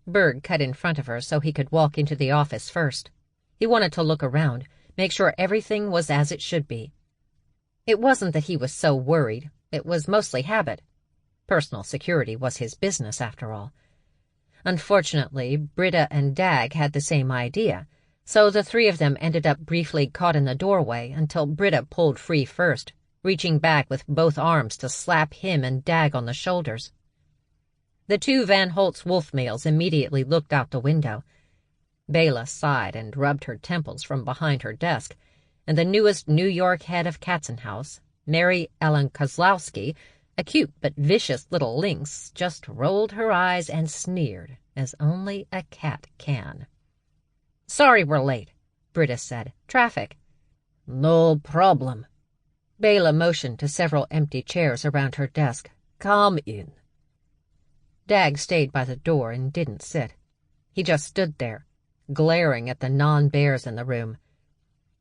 Berg cut in front of her so he could walk into the office first. He wanted to look around, make sure everything was as it should be. It wasn't that he was so worried. It was mostly habit. Personal security was his business, after all. Unfortunately, Britta and Dag had the same idea, so the 3 of them ended up briefly caught in the doorway until Britta pulled free first, reaching back with both arms to slap him and Dag on the shoulders. The 2 Van Holtz wolf males immediately looked out the window. Bela sighed and rubbed her temples from behind her desk, and the newest New York head of Katzenhaus, Mary Ellen Kozlowski, a cute but vicious little lynx, just rolled her eyes and sneered, as only a cat can. "Sorry we're late," Britta said. "Traffic." "No problem." Bela motioned to several empty chairs around her desk. "Come in." Dag stayed by the door and didn't sit. He just stood there, glaring at the non-bears in the room.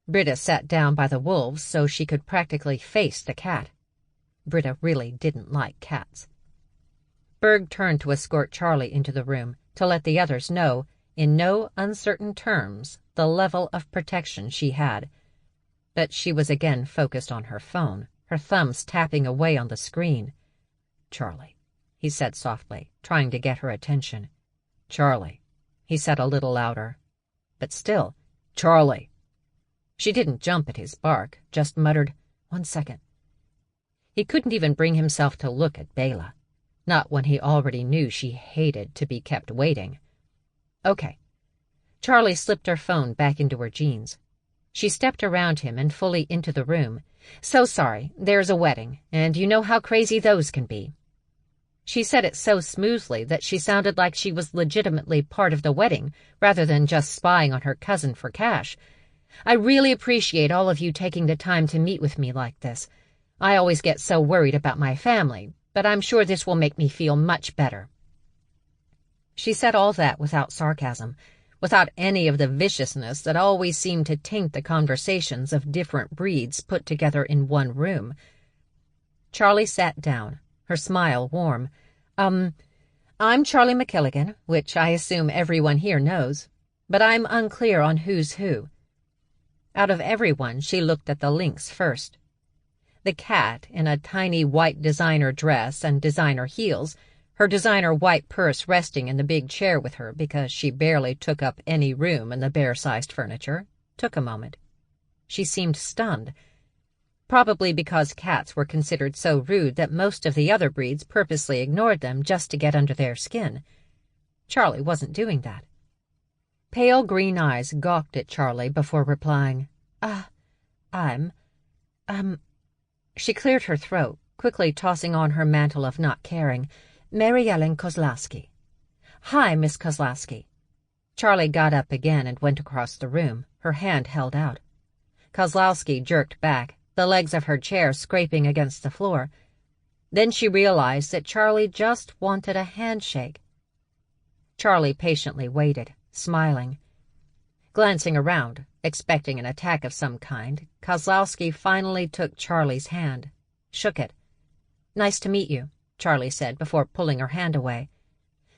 Britta sat down by the wolves so she could practically face the cat. Britta really didn't like cats. Berg turned to escort Charlie into the room to let the others know, in no uncertain terms, the level of protection she had. But she was again focused on her phone, her thumbs tapping away on the screen. "Charlie," he said softly, trying to get her attention. "Charlie," he said a little louder. But still, "Charlie." She didn't jump at his bark, just muttered, "1 second." He couldn't even bring himself to look at Bela, not when he already knew she hated to be kept waiting. "Okay." Charlie slipped her phone back into her jeans. She stepped around him and fully into the room. "So sorry, there's a wedding, and you know how crazy those can be." She said it so smoothly that she sounded like she was legitimately part of the wedding, rather than just spying on her cousin for cash. "I really appreciate all of you taking the time to meet with me like this. I always get so worried about my family, but I'm sure this will make me feel much better." She said all that without sarcasm, without any of the viciousness that always seemed to taint the conversations of different breeds put together in one room. Charlie sat down, her smile warm. I'm Charlie MacKilligan, which I assume everyone here knows, but I'm unclear on who's who." Out of everyone, she looked at the lynx first. The cat, in a tiny white designer dress and designer heels, her designer white purse resting in the big chair with her because she barely took up any room in the bear-sized furniture, took a moment. She seemed stunned, probably because cats were considered so rude that most of the other breeds purposely ignored them just to get under their skin. Charlie wasn't doing that. Pale green eyes gawked at Charlie before replying. I'm... She cleared her throat, quickly tossing on her mantle of not caring. "Mary Ellen Kozlowski." "Hi, Miss Kozlowski." Charlie got up again and went across the room, her hand held out. Kozlowski jerked back, the legs of her chair scraping against the floor. Then she realized that Charlie just wanted a handshake. Charlie patiently waited, smiling. Glancing around, expecting an attack of some kind, Kozlowski finally took Charlie's hand, shook it. "Nice to meet you," Charlie said before pulling her hand away.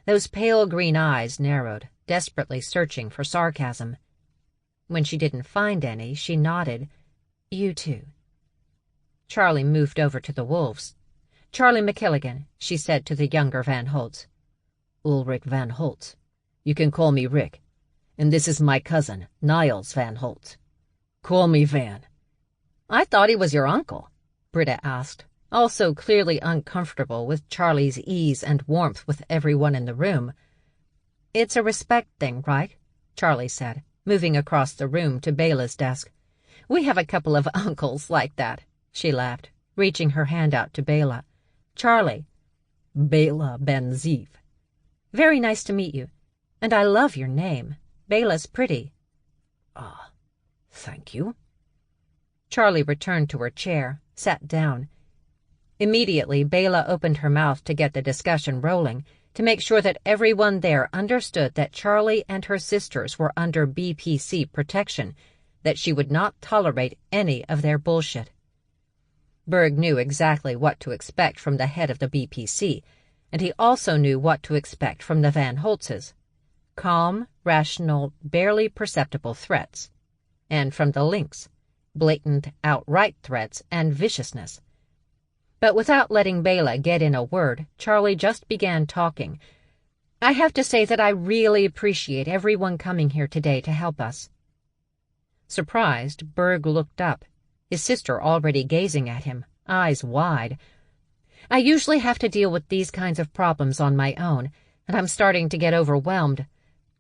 Those pale green eyes narrowed, desperately searching for sarcasm. When she didn't find any, she nodded. "You too." Charlie moved over to the wolves. "Charlie MacKilligan," she said to the younger Van Holtz. "Ulrich Van Holtz. You can call me Rick. And this is my cousin, Niles Van Holtz. Call me Van." "I thought he was your uncle," Britta asked, also clearly uncomfortable with Charlie's ease and warmth with everyone in the room. "It's a respect thing, right?" Charlie said, moving across the room to Bela's desk. "We have a couple of uncles like that," she laughed, reaching her hand out to Bela. "Charlie." "Bela Ben Ziv." "Very nice to meet you. And I love your name. Bela's pretty." Thank you." Charlie returned to her chair, sat down. Immediately, Bela opened her mouth to get the discussion rolling, to make sure that everyone there understood that Charlie and her sisters were under BPC protection, that she would not tolerate any of their bullshit. Berg knew exactly what to expect from the head of the BPC, and he also knew what to expect from the Van Holtzes. Calm, rational, barely perceptible threats. And from the lynx, blatant, outright threats and viciousness. But without letting Bela get in a word, Charlie just began talking. "I have to say that I really appreciate everyone coming here today to help us." Surprised, Berg looked up, his sister already gazing at him, eyes wide. "I usually have to deal with these kinds of problems on my own, and I'm starting to get overwhelmed.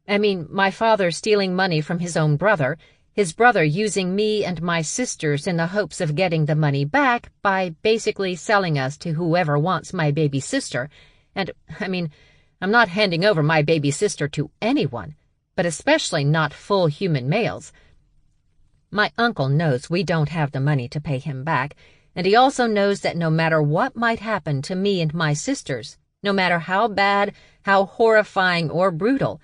I mean, my father stealing money from his own brother, his brother using me and my sisters in the hopes of getting the money back by basically selling us to whoever wants my baby sister. And, I'm not handing over my baby sister to anyone, but especially not full human males. My uncle knows we don't have the money to pay him back, and he also knows that no matter what might happen to me and my sisters, no matter how bad, how horrifying or brutal,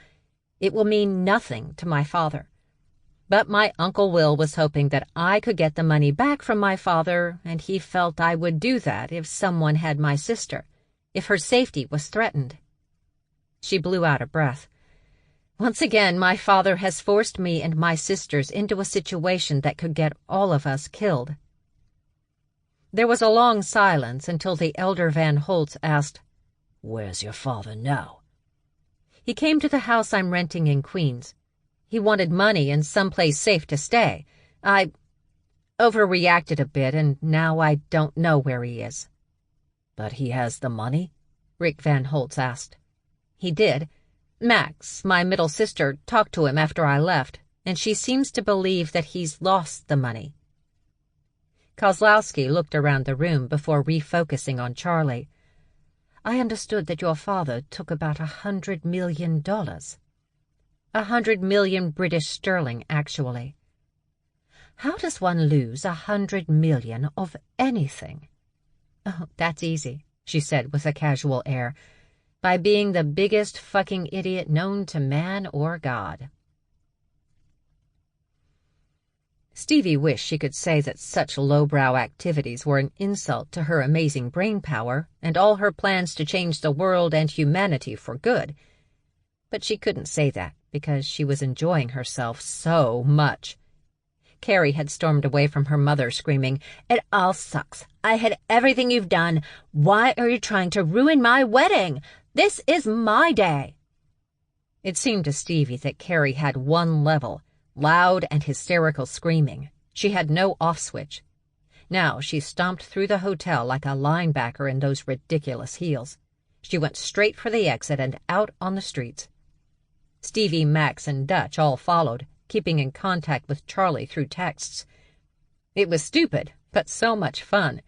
it will mean nothing to my father. But my Uncle Will was hoping that I could get the money back from my father, and he felt I would do that if someone had my sister, if her safety was threatened. She blew out a breath. Once again, my father has forced me and my sisters into a situation that could get all of us killed. There was a long silence until the elder Van Holtz asked, "Where's your father now?" "He came to the house I'm renting in Queens. He wanted money and someplace safe to stay. I overreacted a bit, and now I don't know where he is." "But he has the money?" Rick Van Holtz asked. "He did. Max, my middle sister, talked to him after I left, and she seems to believe that he's lost the money." Kozlowski looked around the room before refocusing on Charlie. "I understood that your father took about $100 million. 100 million British sterling, actually. How does one lose 100 million of anything?" "Oh, that's easy," she said with a casual air. "By being the biggest fucking idiot known to man or God." Stevie wished she could say that such lowbrow activities were an insult to her amazing brain power and all her plans to change the world and humanity for good. But she couldn't say that because she was enjoying herself so much. Carrie had stormed away from her mother, screaming, "It all sucks. I hate everything you've done. Why are you trying to ruin my wedding? This is my day." It seemed to Stevie that Carrie had one level, loud and hysterical screaming. She had no off switch. Now she stomped through the hotel like a linebacker in those ridiculous heels. She went straight for the exit and out on the streets. Stevie, Max, and Dutch all followed, keeping in contact with Charlie through texts. It was stupid, but so much fun.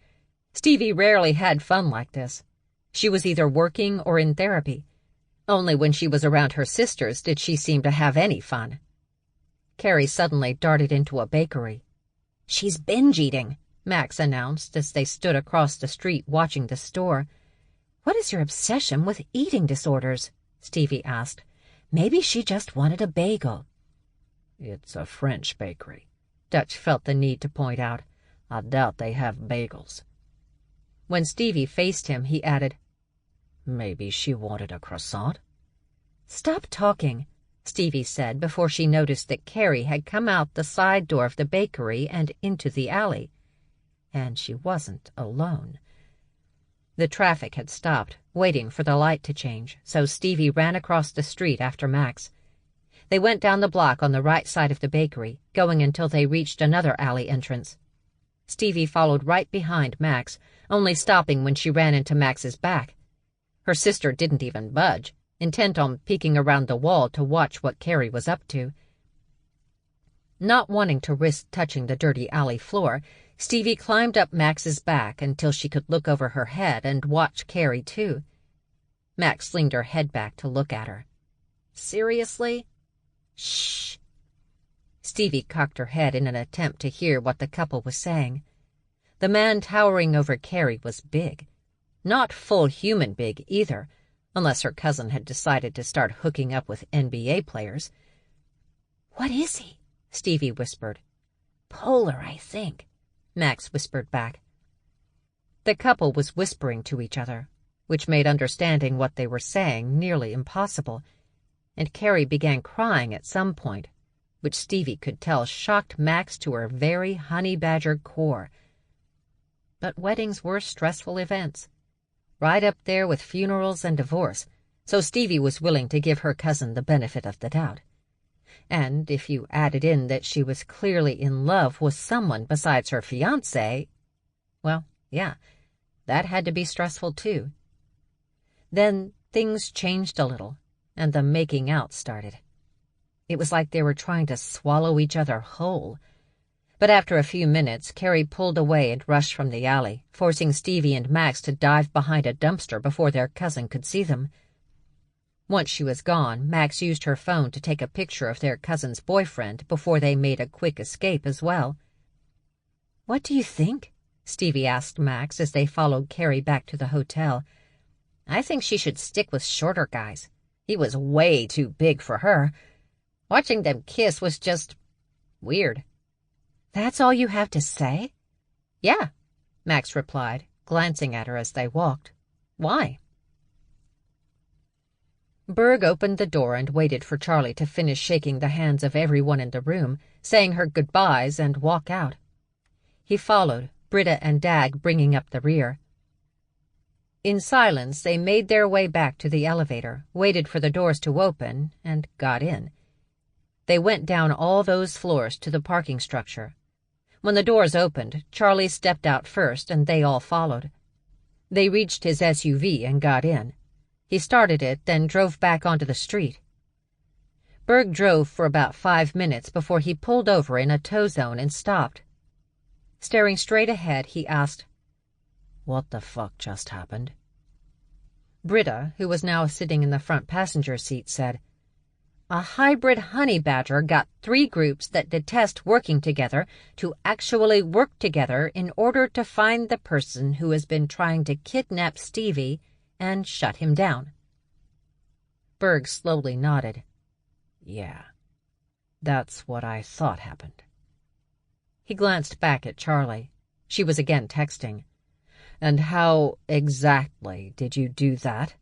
Stevie rarely had fun like this. She was either working or in therapy. Only when she was around her sisters did she seem to have any fun. Carrie suddenly darted into a bakery. "She's binge eating," Max announced as they stood across the street watching the store. "What is your obsession with eating disorders?" Stevie asked. "Maybe she just wanted a bagel." "It's a French bakery," Dutch felt the need to point out. "I doubt they have bagels." When Stevie faced him, he added, "Maybe she wanted a croissant?" "Stop talking," Stevie said before she noticed that Carrie had come out the side door of the bakery and into the alley. And she wasn't alone. The traffic had stopped, waiting for the light to change, so Stevie ran across the street after Max. They went down the block on the right side of the bakery, going until they reached another alley entrance. Stevie followed right behind Max, only stopping when she ran into Max's back. Her sister didn't even budge, intent on peeking around the wall to watch what Carrie was up to. Not wanting to risk touching the dirty alley floor, Stevie climbed up Max's back until she could look over her head and watch Carrie, too. Max leaned her head back to look at her. "Seriously?" "Shh." Stevie cocked her head in an attempt to hear what the couple was saying. The man towering over Carrie was big. Not full human big, either, unless her cousin had decided to start hooking up with NBA players. "What is he?" Stevie whispered. "Polar, I think," Max whispered back. The couple was whispering to each other, which made understanding what they were saying nearly impossible, and Carrie began crying at some point, which Stevie could tell shocked Max to her very honey-badgered core. But weddings were stressful events, right up there with funerals and divorce, so Stevie was willing to give her cousin the benefit of the doubt. And if you added in that she was clearly in love with someone besides her fiancé, well, yeah, that had to be stressful too. Then things changed a little, and the making out started. It was like they were trying to swallow each other whole. But after a few minutes, Carrie pulled away and rushed from the alley, forcing Stevie and Max to dive behind a dumpster before their cousin could see them. Once she was gone, Max used her phone to take a picture of their cousin's boyfriend before they made a quick escape as well. "What do you think?" Stevie asked Max as they followed Carrie back to the hotel. "I think she should stick with shorter guys. He was way too big for her. Watching them kiss was just weird." "That's all you have to say?" "Yeah," Max replied, glancing at her as they walked. "Why?" Berg opened the door and waited for Charlie to finish shaking the hands of everyone in the room, saying her goodbyes, and walk out. He followed, Britta and Dag bringing up the rear. In silence, they made their way back to the elevator, waited for the doors to open, and got in. They went down all those floors to the parking structure. When the doors opened, Charlie stepped out first, and they all followed. They reached his SUV and got in. He started it, then drove back onto the street. Berg drove for about 5 minutes before he pulled over in a tow zone and stopped. Staring straight ahead, he asked, "What the fuck just happened?" Britta, who was now sitting in the front passenger seat, said, "A hybrid honey badger got 3 groups that detest working together to actually work together in order to find the person who has been trying to kidnap Stevie and shut him down." Berg slowly nodded. "Yeah, that's what I thought happened." He glanced back at Charlie. She was again texting. "And how exactly did you do that?"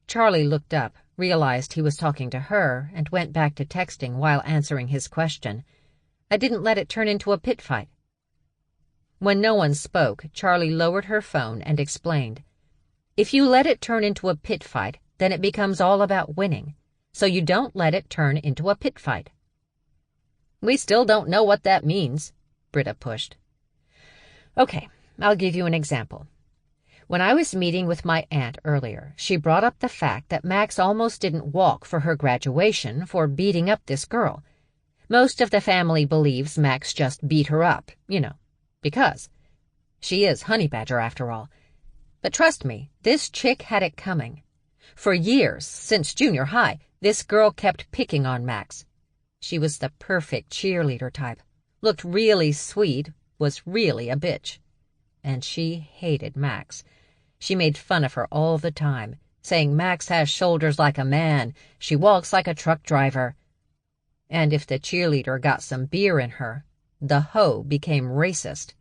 Charlie looked up, realized he was talking to her, and went back to texting while answering his question. "I didn't let it turn into a pit fight." When no one spoke, Charlie lowered her phone and explained, "If you let it turn into a pit fight, then it becomes all about winning. So you don't let it turn into a pit fight." "We still don't know what that means," Britta pushed. "Okay, I'll give you an example. When I was meeting with my aunt earlier, she brought up the fact that Max almost didn't walk for her graduation for beating up this girl. Most of the family believes Max just beat her up, because she is Honey Badger after all. But trust me, this chick had it coming. For years, since junior high, this girl kept picking on Max. She was the perfect cheerleader type, looked really sweet, was really a bitch. And she hated Max. She made fun of her all the time, saying Max has shoulders like a man, she walks like a truck driver. And if the cheerleader got some beer in her, the hoe became racist.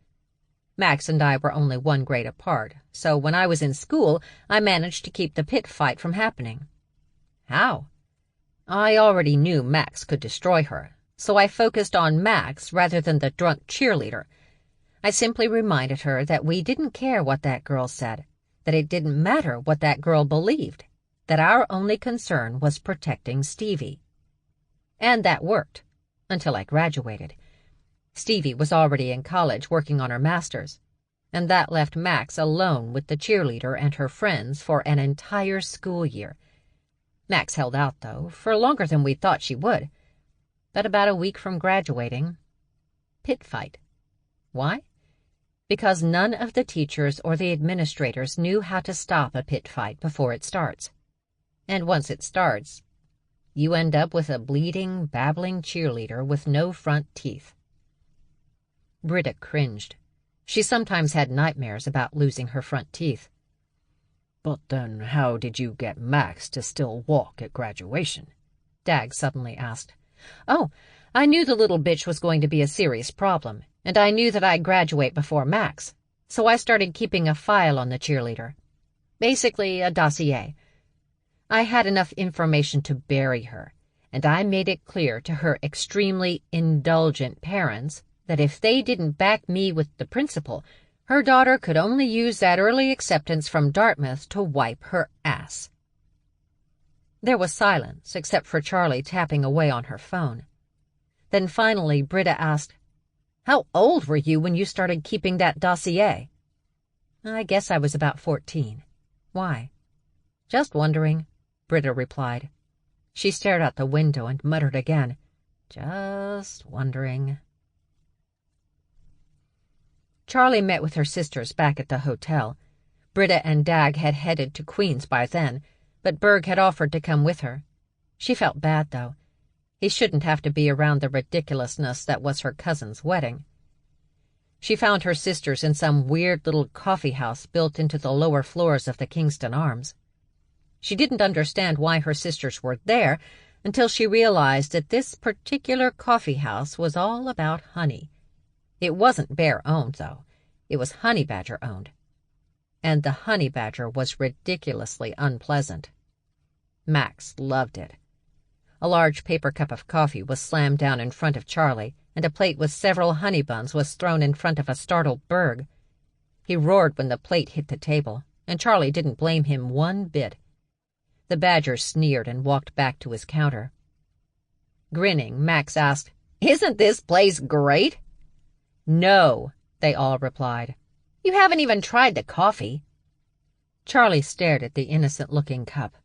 Max and I were only 1 grade apart, so when I was in school, I managed to keep the pit fight from happening. How? I already knew Max could destroy her, so I focused on Max rather than the drunk cheerleader. I simply reminded her that we didn't care what that girl said, that it didn't matter what that girl believed, that our only concern was protecting Stevie. And that worked, until I graduated. Stevie was already in college working on her master's, and that left Max alone with the cheerleader and her friends for an entire school year. Max held out, though, for longer than we thought she would. But about a week from graduating, pit fight. Why? Because none of the teachers or the administrators knew how to stop a pit fight before it starts. And once it starts, you end up with a bleeding, babbling cheerleader with no front teeth. Britta cringed. She sometimes had nightmares about losing her front teeth. "But then how did you get Max to still walk at graduation?" Dag suddenly asked. "Oh, I knew the little bitch was going to be a serious problem, and I knew that I'd graduate before Max, so I started keeping a file on the cheerleader. Basically, a dossier. I had enough information to bury her, and I made it clear to her extremely indulgent parents that if they didn't back me with the principal, her daughter could only use that early acceptance from Dartmouth to wipe her ass." There was silence, except for Charlie tapping away on her phone. Then finally Britta asked, "How old were you when you started keeping that dossier?" "I guess I was about 14. Why?" "Just wondering," Britta replied. She stared out the window and muttered again, "Just wondering." Charlie met with her sisters back at the hotel. Britta and Dag had headed to Queens by then, but Berg had offered to come with her. She felt bad, though. He shouldn't have to be around the ridiculousness that was her cousin's wedding. She found her sisters in some weird little coffee house built into the lower floors of the Kingston Arms. She didn't understand why her sisters were there until she realized that this particular coffee house was all about honey. It wasn't bear-owned, though. It was honey badger-owned. And the honey badger was ridiculously unpleasant. Max loved it. A large paper cup of coffee was slammed down in front of Charlie, and a plate with several honey buns was thrown in front of a startled Berg. He roared when the plate hit the table, and Charlie didn't blame him one bit. The badger sneered and walked back to his counter. Grinning, Max asked, "Isn't this place great?" "No," they all replied. "You haven't even tried the coffee." Charlie stared at the innocent-looking cup.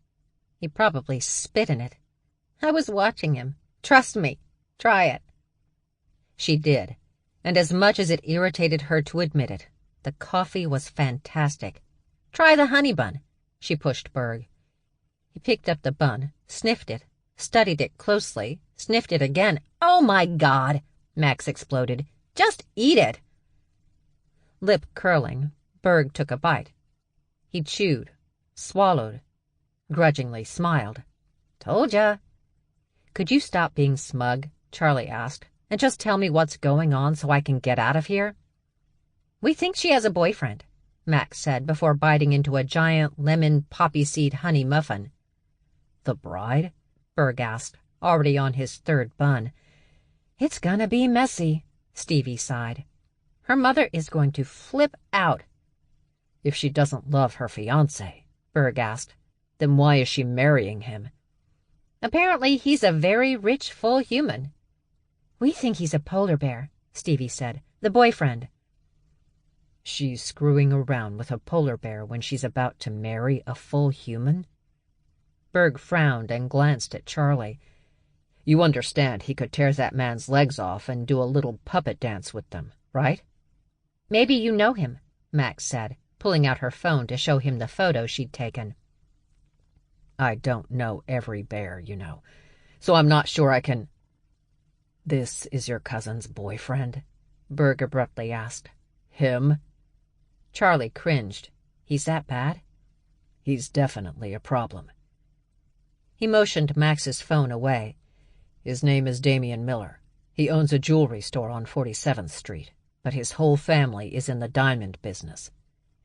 He probably spit in it. "I was watching him. Trust me. Try it." She did, and as much as it irritated her to admit it, the coffee was fantastic. "Try the honey bun," she pushed Berg. He picked up the bun, sniffed it, studied it closely, sniffed it again. "Oh, my God!" Max exploded. "Just eat it." Lip curling, Berg took a bite. He chewed, swallowed, grudgingly smiled. "Told ya." "Could you stop being smug?" Charlie asked, "and just tell me what's going on so I can get out of here?" "We think she has a boyfriend," Max said before biting into a giant lemon poppy seed honey muffin. "The bride?" Berg asked, already on his third bun. "It's gonna be messy," Stevie sighed. "Her mother is going to flip out." "If she doesn't love her fiancé," Berg asked, "then why is she marrying him?" "Apparently he's a very rich, full human." "We think he's a polar bear," Stevie said. "The boyfriend." "She's screwing around with a polar bear when she's about to marry a full human?" Berg frowned and glanced at Charlie. "You understand he could tear that man's legs off and do a little puppet dance with them, right?" "Maybe you know him," Max said, pulling out her phone to show him the photo she'd taken. "I don't know every bear, you know, so I'm not sure I can—" "This is your cousin's boyfriend?" Berg abruptly asked. "Him?" Charlie cringed. "He's that bad?" "He's definitely a problem." He motioned Max's phone away. "His name is Damian Miller. He owns a jewelry store on 47th Street, but his whole family is in the diamond business.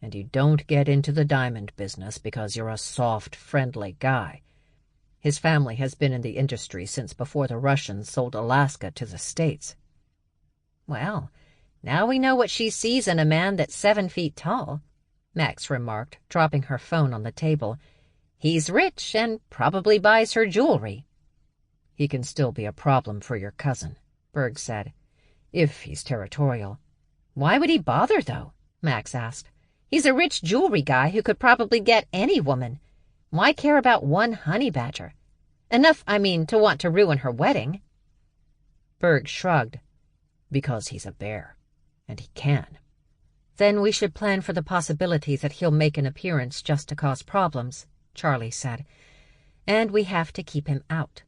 And you don't get into the diamond business because you're a soft, friendly guy. His family has been in the industry since before the Russians sold Alaska to the States." "Well, now we know what she sees in a man that's 7 feet tall," Max remarked, dropping her phone on the table. "He's rich and probably buys her jewelry." "He can still be a problem for your cousin," Berg said, "if he's territorial." "Why would he bother, though?" Max asked. "He's a rich jewelry guy who could probably get any woman. Why care about one honey badger? Enough, I mean, to want to ruin her wedding." Berg shrugged. "Because he's a bear, and he can." "Then we should plan for the possibility that he'll make an appearance just to cause problems," Charlie said. "And we have to keep him out."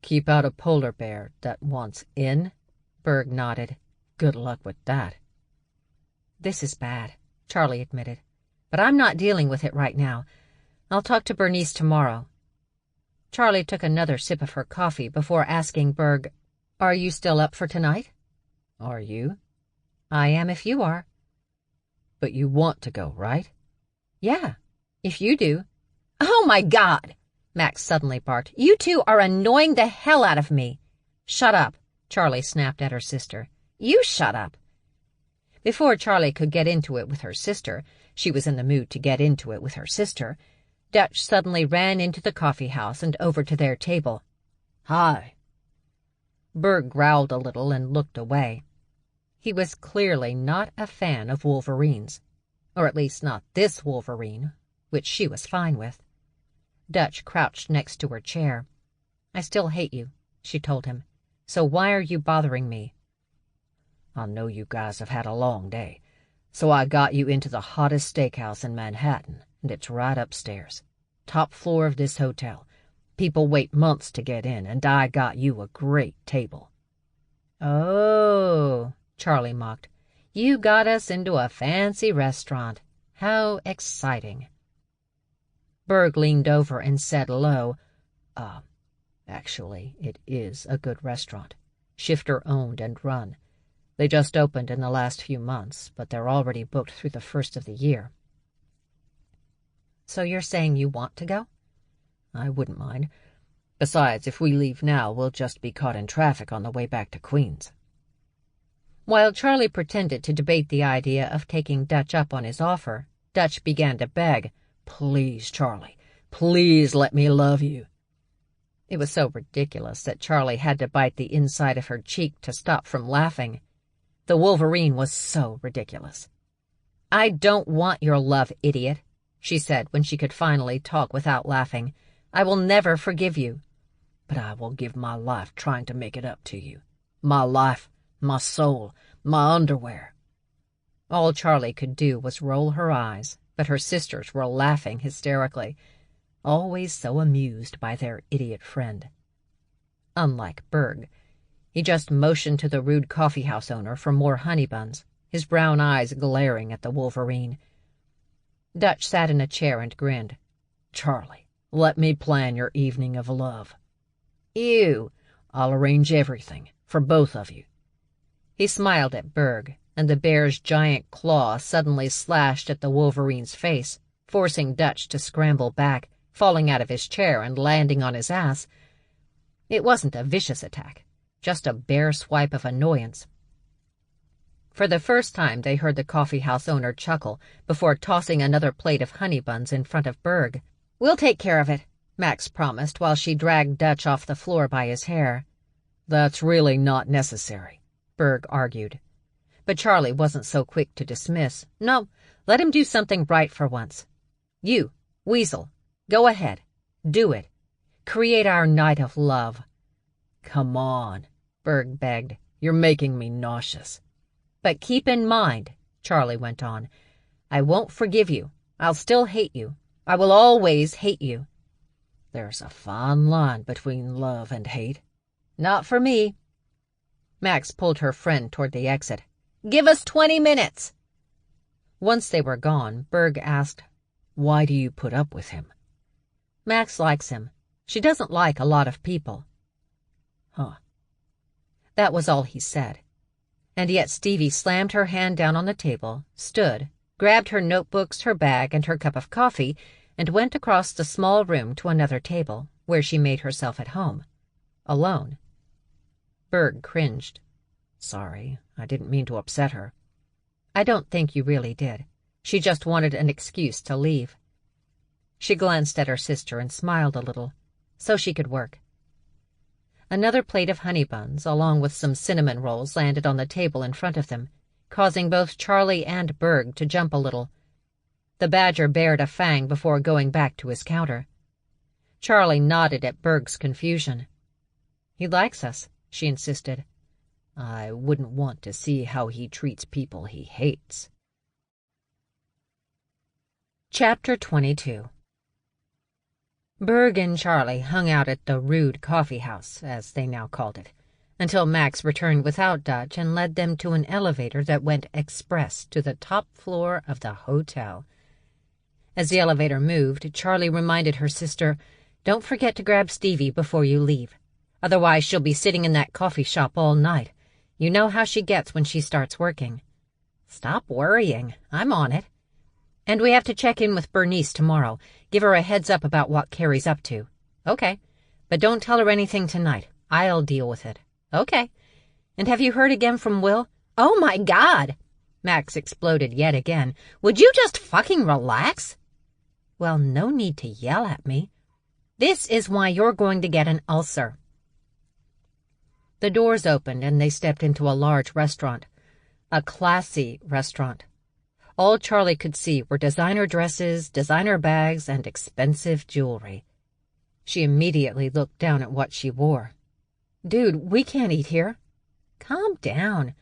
"Keep out a polar bear that wants in?" Berg nodded. "Good luck with that." "This is bad," Charlie admitted, "but I'm not dealing with it right now. I'll talk to Bernice tomorrow." Charlie took another sip of her coffee before asking Berg, "Are you still up for tonight?" "Are you?" "I am if you are." "But you want to go, right?" "Yeah, if you do." "Oh, my God!" Max suddenly barked. "You two are annoying the hell out of me." "Shut up," Charlie snapped at her sister. "You shut up." Before Charlie could get into it with her sister, she was in the mood to get into it with her sister, Dutch suddenly ran into the coffee house and over to their table. "Hi." Berg growled a little and looked away. He was clearly not a fan of wolverines, or at least not this wolverine, which she was fine with. Dutch crouched next to her chair. I still hate you, she told him. So why are you bothering me? I know you guys have had a long day, so I got you into the hottest steakhouse in Manhattan, and it's right upstairs. Top floor of this hotel. People wait months to get in, and I got you a great table. Oh, Charlie mocked. You got us into a fancy restaurant. How exciting. Berg leaned over and said low, Actually, it is a good restaurant. Shifter-owned and run. They just opened in the last few months, but they're already booked through the first of the year. So you're saying you want to go? I wouldn't mind. Besides, if we leave now, we'll just be caught in traffic on the way back to Queens. While Charlie pretended to debate the idea of taking Dutch up on his offer, Dutch began to beg, Please, Charlie, please let me love you. It was so ridiculous that Charlie had to bite the inside of her cheek to stop from laughing. The Wolverine was so ridiculous. I don't want your love, idiot, she said when she could finally talk without laughing. I will never forgive you. But I will give my life trying to make it up to you. My life, my soul, my underwear. All Charlie could do was roll her eyes, but her sisters were laughing hysterically, always so amused by their idiot friend. Unlike Berg, he just motioned to the rude coffeehouse owner for more honey buns, his brown eyes glaring at the Wolverine. Dutch sat in a chair and grinned. Charlie, let me plan your evening of love. Ew. I'll arrange everything, for both of you. He smiled at Berg, and the bear's giant claw suddenly slashed at the Wolverine's face, forcing Dutch to scramble back, falling out of his chair and landing on his ass. It wasn't a vicious attack, just a bear swipe of annoyance. For the first time they heard the coffeehouse owner chuckle before tossing another plate of honey buns in front of Berg. We'll take care of it, Max promised while she dragged Dutch off the floor by his hair. That's really not necessary, Berg argued. But Charlie wasn't so quick to dismiss. No, let him do something right for once. You, Weasel, go ahead. Do it. Create our night of love. Come on, Berg begged. You're making me nauseous. But keep in mind, Charlie went on, I won't forgive you. I'll still hate you. I will always hate you. There's a fine line between love and hate. Not for me. Max pulled her friend toward the exit. Give us 20 minutes. Once they were gone, Berg asked, Why do you put up with him? Max likes him. She doesn't like a lot of people. Huh. That was all he said. And yet Stevie slammed her hand down on the table, stood, grabbed her notebooks, her bag, and her cup of coffee, and went across the small room to another table, where she made herself at home. Alone. Berg cringed. Sorry, I didn't mean to upset her. I don't think you really did. She just wanted an excuse to leave. She glanced at her sister and smiled a little, so she could work. Another plate of honey buns, along with some cinnamon rolls, landed on the table in front of them, causing both Charlie and Berg to jump a little. The badger bared a fang before going back to his counter. Charlie nodded at Berg's confusion. He likes us, she insisted. I wouldn't want to see how he treats people he hates. Chapter 22. Berg and Charlie hung out at the rude coffee house, as they now called it, until Max returned without Dutch and led them to an elevator that went express to the top floor of the hotel. As the elevator moved, Charlie reminded her sister, Don't forget to grab Stevie before you leave. Otherwise she'll be sitting in that coffee shop all night. You know how she gets when she starts working. Stop worrying. I'm on it. And we have to check in with Bernice tomorrow. Give her a heads up about what Carrie's up to. Okay. But don't tell her anything tonight. I'll deal with it. Okay. And have you heard again from Will? Oh my God! Max exploded yet again. Would you just fucking relax? Well, no need to yell at me. This is why you're going to get an ulcer. The doors opened and they stepped into a large restaurant. A classy restaurant. All Charlie could see were designer dresses, designer bags, and expensive jewelry. She immediately looked down at what she wore. Dude, we can't eat here. Calm down.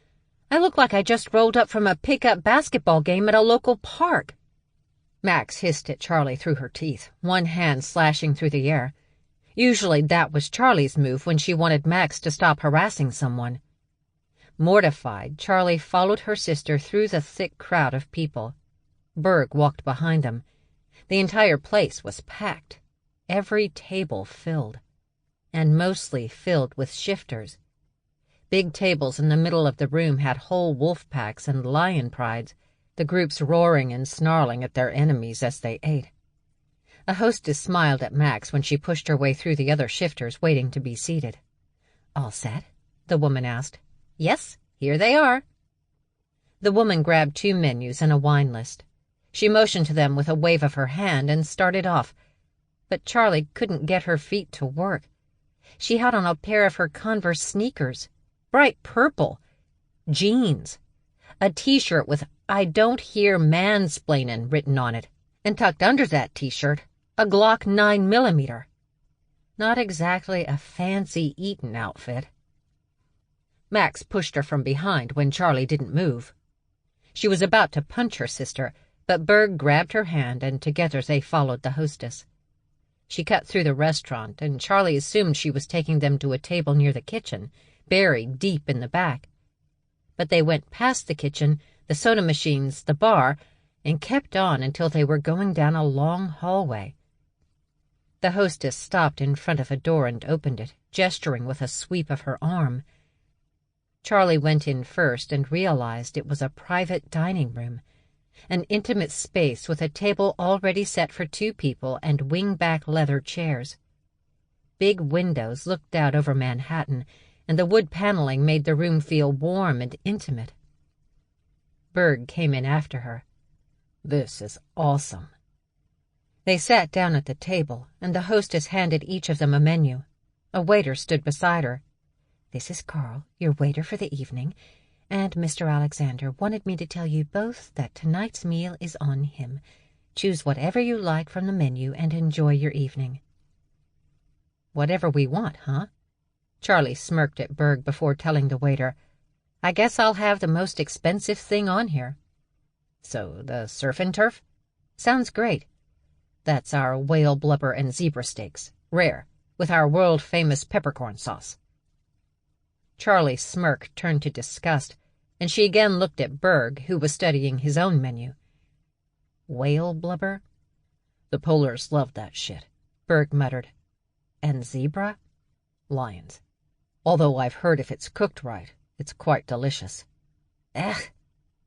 I look like I just rolled up from a pickup basketball game at a local park. Max hissed at Charlie through her teeth, one hand slashing through the air. Usually that was Charlie's move when she wanted Max to stop harassing someone. Mortified, Charlie followed her sister through the thick crowd of people. Berg walked behind them. The entire place was packed, every table filled, and mostly filled with shifters. Big tables in the middle of the room had whole wolf packs and lion prides, the groups roaring and snarling at their enemies as they ate. A hostess smiled at Max when she pushed her way through the other shifters waiting to be seated. "All set?" the woman asked. "Yes, here they are." The woman grabbed 2 menus and a wine list. She motioned to them with a wave of her hand and started off, but Charlie couldn't get her feet to work. She had on a pair of her Converse sneakers, bright purple, jeans, a T-shirt with "I don't hear mansplainin'" written on it, and tucked under that T-shirt, a Glock 9mm. Not exactly a fancy eatin' outfit. Max pushed her from behind when Charlie didn't move. She was about to punch her sister, but Berg grabbed her hand and together they followed the hostess. She cut through the restaurant, and Charlie assumed she was taking them to a table near the kitchen, buried deep in the back. But they went past the kitchen, the soda machines, the bar, and kept on until they were going down a long hallway. The hostess stopped in front of a door and opened it, gesturing with a sweep of her arm. Charlie went in first and realized it was a private dining room, an intimate space with a table already set for 2 people and wing-back leather chairs. Big windows looked out over Manhattan, and the wood paneling made the room feel warm and intimate. Berg came in after her. "This is awesome." They sat down at the table, and the hostess handed each of them a menu. A waiter stood beside her. "This is Carl, your waiter for the evening, and Mr. Alexander wanted me to tell you both that tonight's meal is on him. Choose whatever you like from the menu and enjoy your evening." "Whatever we want, huh?" Charlie smirked at Berg before telling the waiter, "I guess I'll have the most expensive thing on here." "So, the surf and turf? Sounds great. That's our whale blubber and zebra steaks, rare, with our world-famous peppercorn sauce." Charlie's smirk turned to disgust, and she again looked at Berg, who was studying his own menu. "Whale blubber? The polars love that shit," Berg muttered. "And zebra? Lions. Although I've heard if it's cooked right, it's quite delicious." "Ugh."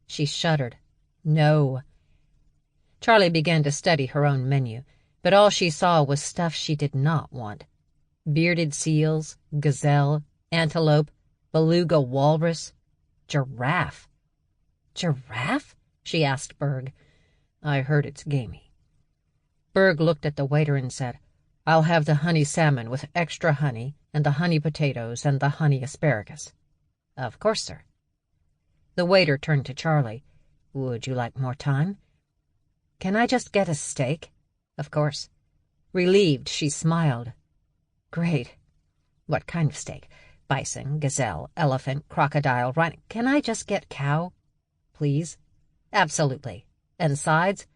She shuddered. "No." Charlie began to study her own menu, but all she saw was stuff she did not want. Bearded seals, gazelle, antelope, beluga walrus, giraffe. "Giraffe?" she asked Berg. "I heard it's gamey." Berg looked at the waiter and said, "I'll have the honey salmon with extra honey, and the honey potatoes and the honey asparagus." "Of course, sir." The waiter turned to Charlie. "Would you like more time?" "Can I just get a steak?" "Of course." Relieved, she smiled. "Great. What kind of steak? Bison, gazelle, elephant, crocodile, rhino. Can I just get cow, please?" "Absolutely. And sides?"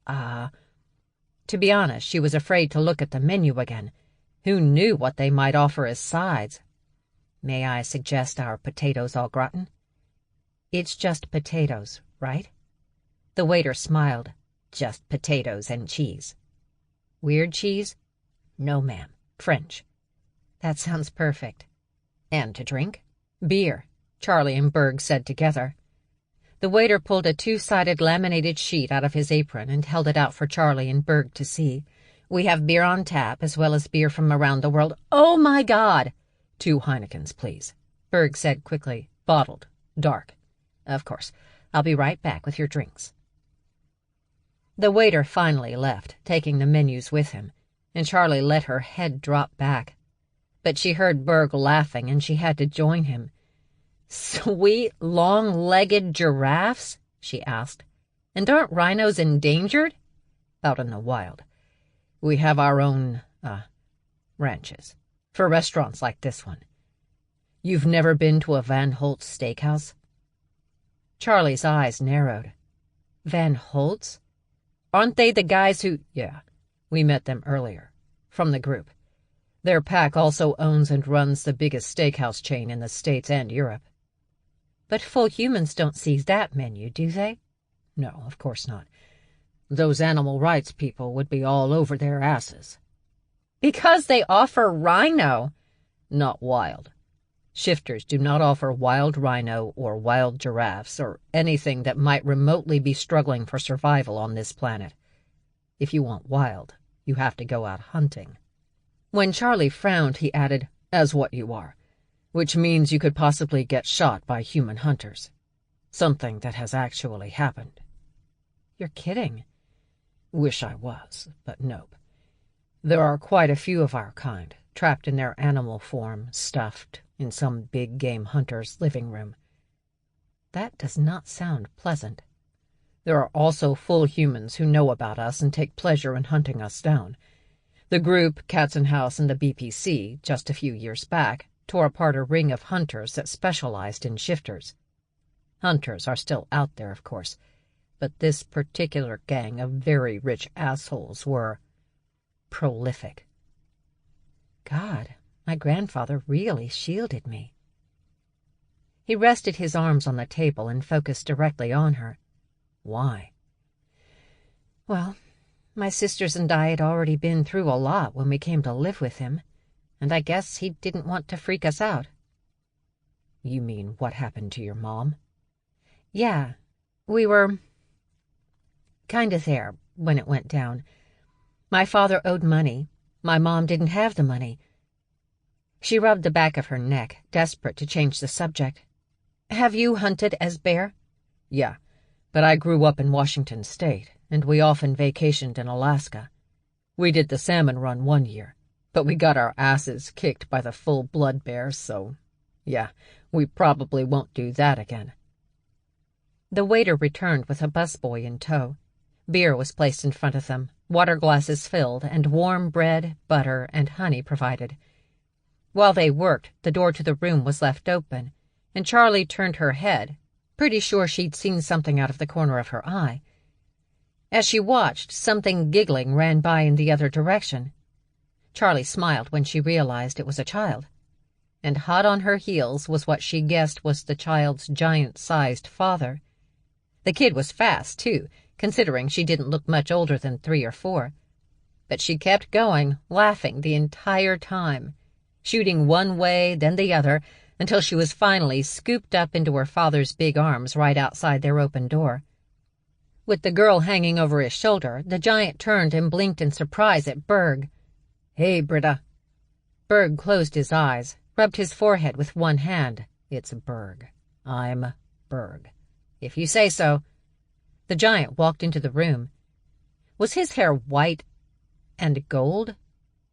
To be honest, she was afraid to look at the menu again. Who knew what they might offer as sides? "May I suggest our potatoes au gratin?" "It's just potatoes, right?" The waiter smiled. "Just potatoes and cheese." "Weird cheese?" "No, ma'am. French." "That sounds perfect." "And to drink?" "Beer," Charlie and Berg said together. The waiter pulled a 2-sided laminated sheet out of his apron and held it out for Charlie and Berg to see. "We have beer on tap, as well as beer from around the world." "Oh, my God!" "2 Heinekens, please," Berg said quickly. "Bottled. Dark." "Of course. I'll be right back with your drinks." The waiter finally left, taking the menus with him, and Charlie let her head drop back. But she heard Berg laughing, and she had to join him. "Sweet, long-legged giraffes?" she asked. "And aren't rhinos endangered?" "Out in the wild. We have our own, Ranches. For restaurants like this one. You've never been to a Van Holt's steakhouse? Charlie's eyes narrowed. Van Holt's? Aren't they the guys who— Yeah, we met them earlier. From the group. Their pack also owns and runs the biggest steakhouse chain in the States and Europe. But full humans don't see that menu, do they? No, of course not. Those animal rights people would be all over their asses. Because they offer rhino. Not wild. Shifters do not offer wild rhino or wild giraffes or anything that might remotely be struggling for survival on this planet. If you want wild, you have to go out hunting. When Charlie frowned, he added, as what you are, which means you could possibly get shot by human hunters. Something that has actually happened. You're kidding. Wish I was, but nope. There are quite a few of our kind, trapped in their animal form, stuffed in some big game hunter's living room. That does not sound pleasant. There are also full humans who know about us and take pleasure in hunting us down. The group, Katzenhaus and the BPC, just a few years back, tore apart a ring of hunters that specialized in shifters. Hunters are still out there, of course, but this particular gang of very rich assholes were prolific. God, my grandfather really shielded me. He rested his arms on the table and focused directly on her. Why? Well, my sisters and I had already been through a lot when we came to live with him, and I guess he didn't want to freak us out. You mean what happened to your mom? Yeah, we were kind of there when it went down. My father owed money. My mom didn't have the money. She rubbed the back of her neck, desperate to change the subject. Have you hunted as bear? Yeah, but I grew up in Washington State, and we often vacationed in Alaska. We did the salmon run one year, but we got our asses kicked by the full-blood bears, so yeah, we probably won't do that again. The waiter returned with a busboy in tow. Beer was placed in front of them, water glasses filled, and warm bread, butter, and honey provided. While they worked, the door to the room was left open, and Charlie turned her head, pretty sure she'd seen something out of the corner of her eye. As she watched, something giggling ran by in the other direction. Charlie smiled when she realized it was a child, and hot on her heels was what she guessed was the child's giant-sized father. The kid was fast, too, considering she didn't look much older than 3 or 4. But she kept going, laughing the entire time, shooting one way, then the other, until she was finally scooped up into her father's big arms right outside their open door. With the girl hanging over his shoulder, the giant turned and blinked in surprise at Berg. Hey, Britta. Berg closed his eyes, rubbed his forehead with one hand. It's Berg. I'm Berg. If you say so. The giant walked into the room. Was his hair white and gold?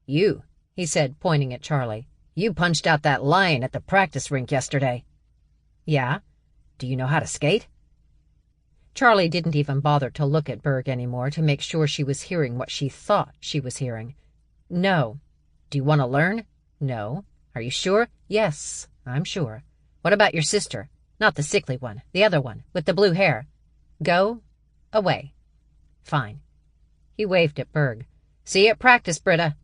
You, he said, pointing at Charlie. You punched out that lion at the practice rink yesterday. Yeah? Do you know how to skate? Charlie didn't even bother to look at Berg anymore to make sure she was hearing what she thought she was hearing. No. Do you want to learn? No. Are you sure? Yes, I'm sure. What about your sister? Not the sickly one, the other one, with the blue hair. Go away. Fine. He waved at Berg. See you at practice, Britta.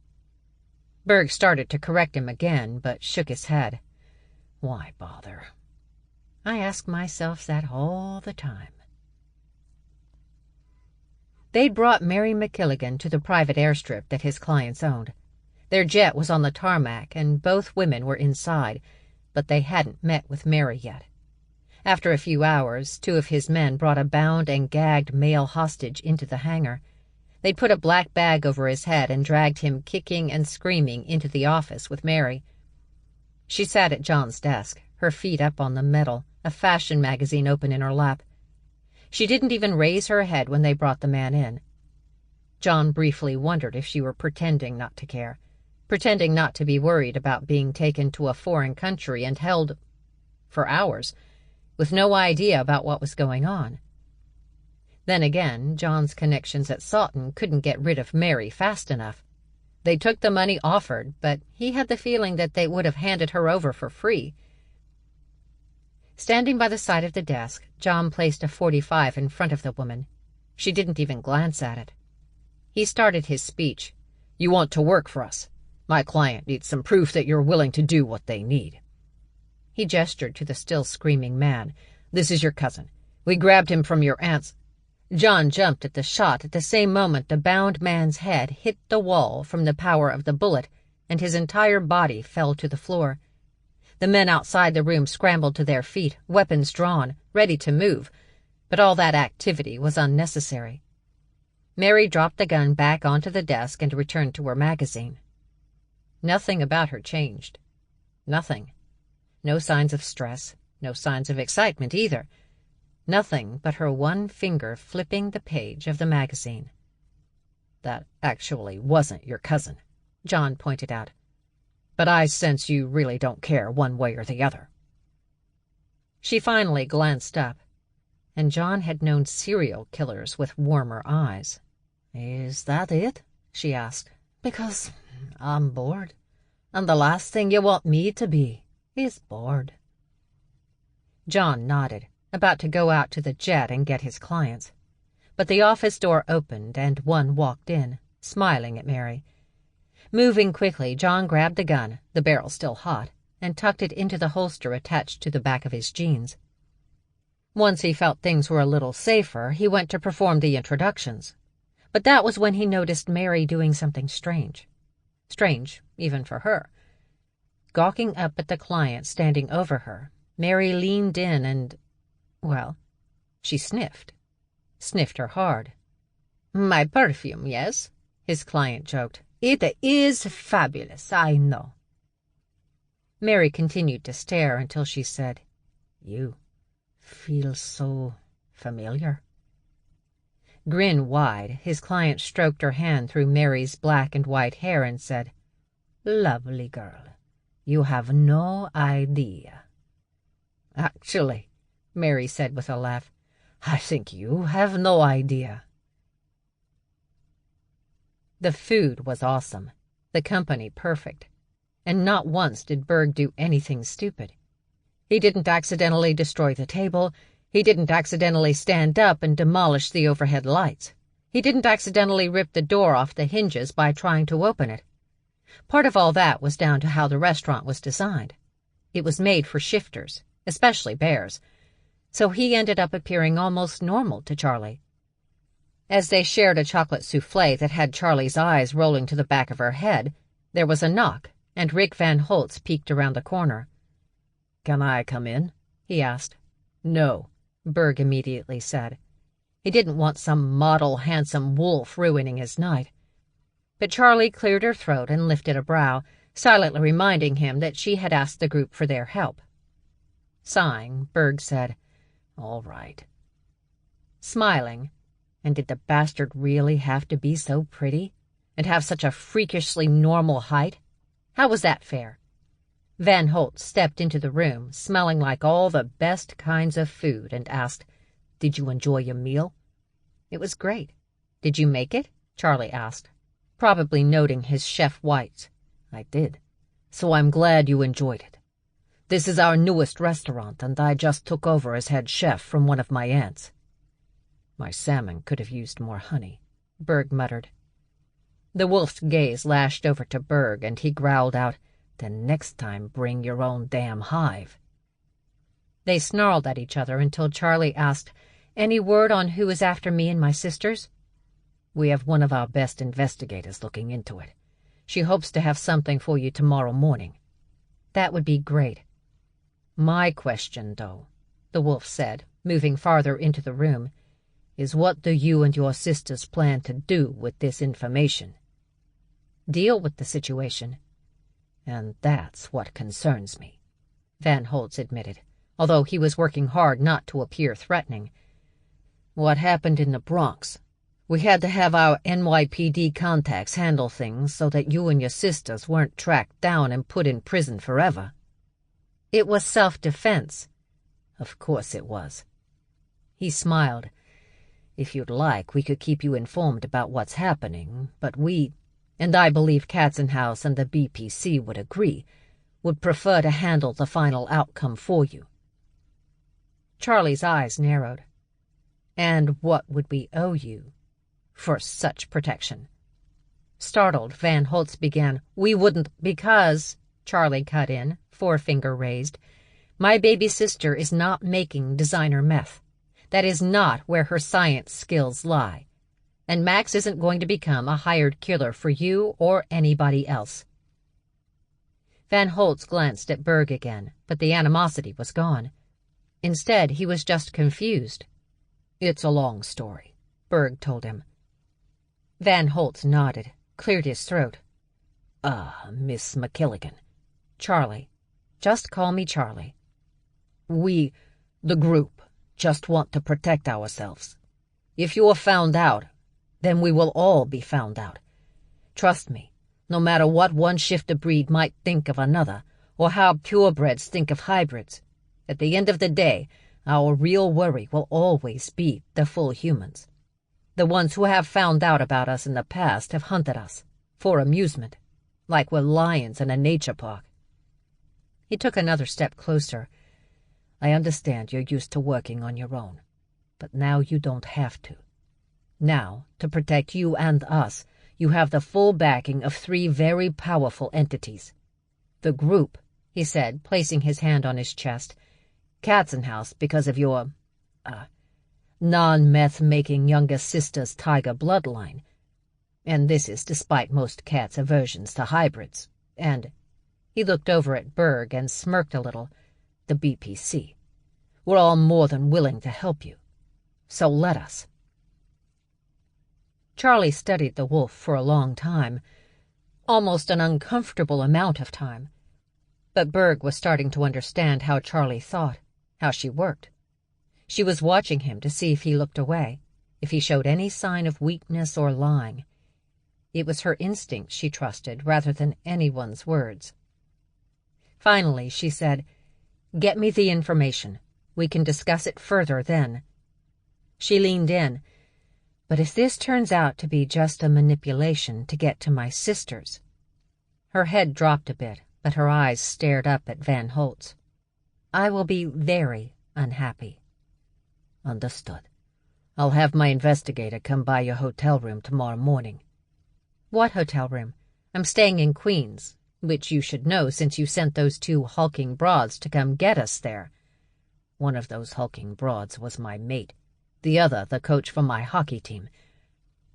Berg started to correct him again, but shook his head. Why bother? I ask myself that all the time. They'd brought Mary MacKilligan to the private airstrip that his clients owned. Their jet was on the tarmac, and both women were inside, but they hadn't met with Mary yet. After a few hours, 2 of his men brought a bound and gagged male hostage into the hangar. They'd put a black bag over his head and dragged him kicking and screaming into the office with Mary. She sat at John's desk, her feet up on the metal, a fashion magazine open in her lap. She didn't even raise her head when they brought the man in. John briefly wondered if she were pretending not to care, pretending not to be worried about being taken to a foreign country and held for hours, with no idea about what was going on. Then again, John's connections at Sawton couldn't get rid of Mary fast enough. They took the money offered, but he had the feeling that they would have handed her over for free. Standing by the side of the desk, John placed a .45 in front of the woman. She didn't even glance at it. He started his speech. "You want to work for us. My client needs some proof that you're willing to do what they need." He gestured to the still screaming man. "This is your cousin. We grabbed him from your aunt's—" John jumped at the shot. At the same moment, the bound man's head hit the wall from the power of the bullet, and his entire body fell to the floor. The men outside the room scrambled to their feet, weapons drawn, ready to move, but all that activity was unnecessary. Mary dropped the gun back onto the desk and returned to her magazine. Nothing about her changed. Nothing. No signs of stress, no signs of excitement either. Nothing but her one finger flipping the page of the magazine. "That actually wasn't your cousin," John pointed out. "But I sense you really don't care one way or the other." She finally glanced up, and John had known serial killers with warmer eyes. "Is that it?" she asked. "Because I'm bored, and the last thing you want me to be is bored." John nodded, about to go out to the jet and get his clients. But the office door opened, and one walked in, smiling at Mary. Moving quickly, John grabbed the gun, the barrel still hot, and tucked it into the holster attached to the back of his jeans. Once he felt things were a little safer, he went to perform the introductions. But that was when he noticed Mary doing something strange. Strange, even for her. Gawking up at the client standing over her, Mary leaned in and, well, she sniffed. Sniffed her hard. "My perfume, yes?" his client joked. "It is fabulous, I know." Mary continued to stare until she said, "You feel so familiar." Grin wide, his client stroked her hand through Mary's black and white hair and said, "Lovely girl, you have no idea." "Actually," Mary said with a laugh, "I think you have no idea." The food was awesome, the company perfect, and not once did Berg do anything stupid. He didn't accidentally destroy the table. He didn't accidentally stand up and demolish the overhead lights. He didn't accidentally rip the door off the hinges by trying to open it. Part of all that was down to how the restaurant was designed. It was made for shifters, especially bears, so he ended up appearing almost normal to Charlie. As they shared a chocolate souffle that had Charlie's eyes rolling to the back of her head, there was a knock, and Rick Van Holtz peeked around the corner. "Can I come in?" he asked. "No," Berg immediately said. He didn't want some model handsome wolf ruining his night. But Charlie cleared her throat and lifted a brow, silently reminding him that she had asked the group for their help. Sighing, Berg said, "All right." Smiling, and did the bastard really have to be so pretty, and have such a freakishly normal height? How was that fair? Van Holtz stepped into the room, smelling like all the best kinds of food, and asked, "Did you enjoy your meal?" "It was great." "Did you make it?" Charlie asked, probably noting his chef whites. "I did. So I'm glad you enjoyed it. This is our newest restaurant, and I just took over as head chef from one of my aunts." "My salmon could have used more honey," Berg muttered. The wolf's gaze lashed over to Berg, and he growled out, "Then next time bring your own damn hive." They snarled at each other until Charlie asked, "Any word on who is after me and my sisters?" "We have one of our best investigators looking into it. She hopes to have something for you tomorrow morning." "That would be great." "My question, though," the wolf said, moving farther into the room, "is what do you and your sisters plan to do with this information?" "Deal with the situation." "And that's what concerns me," Van Holtz admitted, although he was working hard not to appear threatening. "What happened in the Bronx? We had to have our NYPD contacts handle things so that you and your sisters weren't tracked down and put in prison forever." "It was self-defense." "Of course it was." He smiled. "If you'd like, we could keep you informed about what's happening, but we—" And I believe Katzenhaus and the BPC would agree, would prefer to handle the final outcome for you. Charlie's eyes narrowed. And what would we owe you for such protection? Startled, Van Holtz began. We wouldn't, because, Charlie cut in, forefinger raised, my baby sister is not making designer meth. That is not where her science skills lie. And Max isn't going to become a hired killer for you or anybody else. Van Holtz glanced at Berg again, but the animosity was gone. Instead, he was just confused. It's a long story, Berg told him. Van Holtz nodded, cleared his throat. Miss MacKilligan. Charlie. Just call me Charlie. We, the group, just want to protect ourselves. If you are found out, then we will all be found out. Trust me, no matter what one shifter breed might think of another, or how purebreds think of hybrids, at the end of the day, our real worry will always be the full humans. The ones who have found out about us in the past have hunted us, for amusement, like we're lions in a nature park. He took another step closer. I understand you're used to working on your own, but now you don't have to. Now, to protect you and us, you have the full backing of 3 very powerful entities. The group, he said, placing his hand on his chest, Katzenhaus because of your, non-meth-making younger sister's tiger bloodline. And this is despite most cats' aversions to hybrids. And he looked over at Berg and smirked a little. The BPC. We're all more than willing to help you. So let us. Charlie studied the wolf for a long time, almost an uncomfortable amount of time. But Berg was starting to understand how Charlie thought, how she worked. She was watching him to see if he looked away, if he showed any sign of weakness or lying. It was her instinct she trusted rather than anyone's words. Finally, she said, "Get me the information. We can discuss it further then." She leaned in. "But if this turns out to be just a manipulation to get to my sisters..." Her head dropped a bit, but her eyes stared up at Van Holtz. "I will be very unhappy." Understood. I'll have my investigator come by your hotel room tomorrow morning. What hotel room? I'm staying in Queens, which you should know since you sent those 2 hulking broads to come get us there. One of those hulking broads was my mate, the other the coach for my hockey team.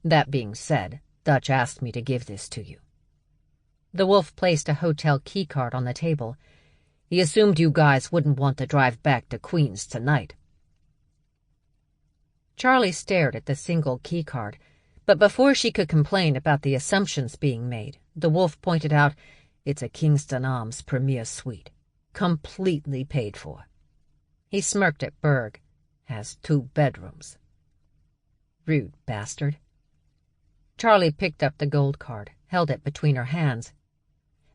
That being said, Dutch asked me to give this to you. The wolf placed a hotel keycard on the table. He assumed you guys wouldn't want to drive back to Queens tonight. Charlie stared at the single keycard, but before she could complain about the assumptions being made, the wolf pointed out, "It's a Kingston Arms premier suite, completely paid for." He smirked at Berg. "Has 2 bedrooms. Rude bastard." Charlie picked up the gold card, held it between her hands.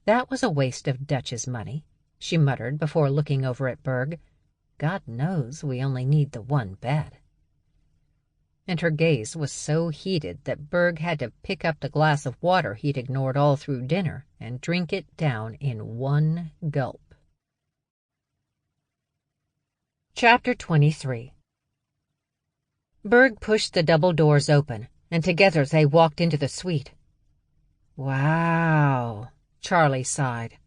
"That was a waste of Dutch's money," she muttered before looking over at Berg. "God knows we only need the 1 bed." And her gaze was so heated that Berg had to pick up the glass of water he'd ignored all through dinner and drink it down in 1 gulp. Chapter 23. Berg pushed the double doors open, and together they walked into the suite. "Wow," Charlie sighed.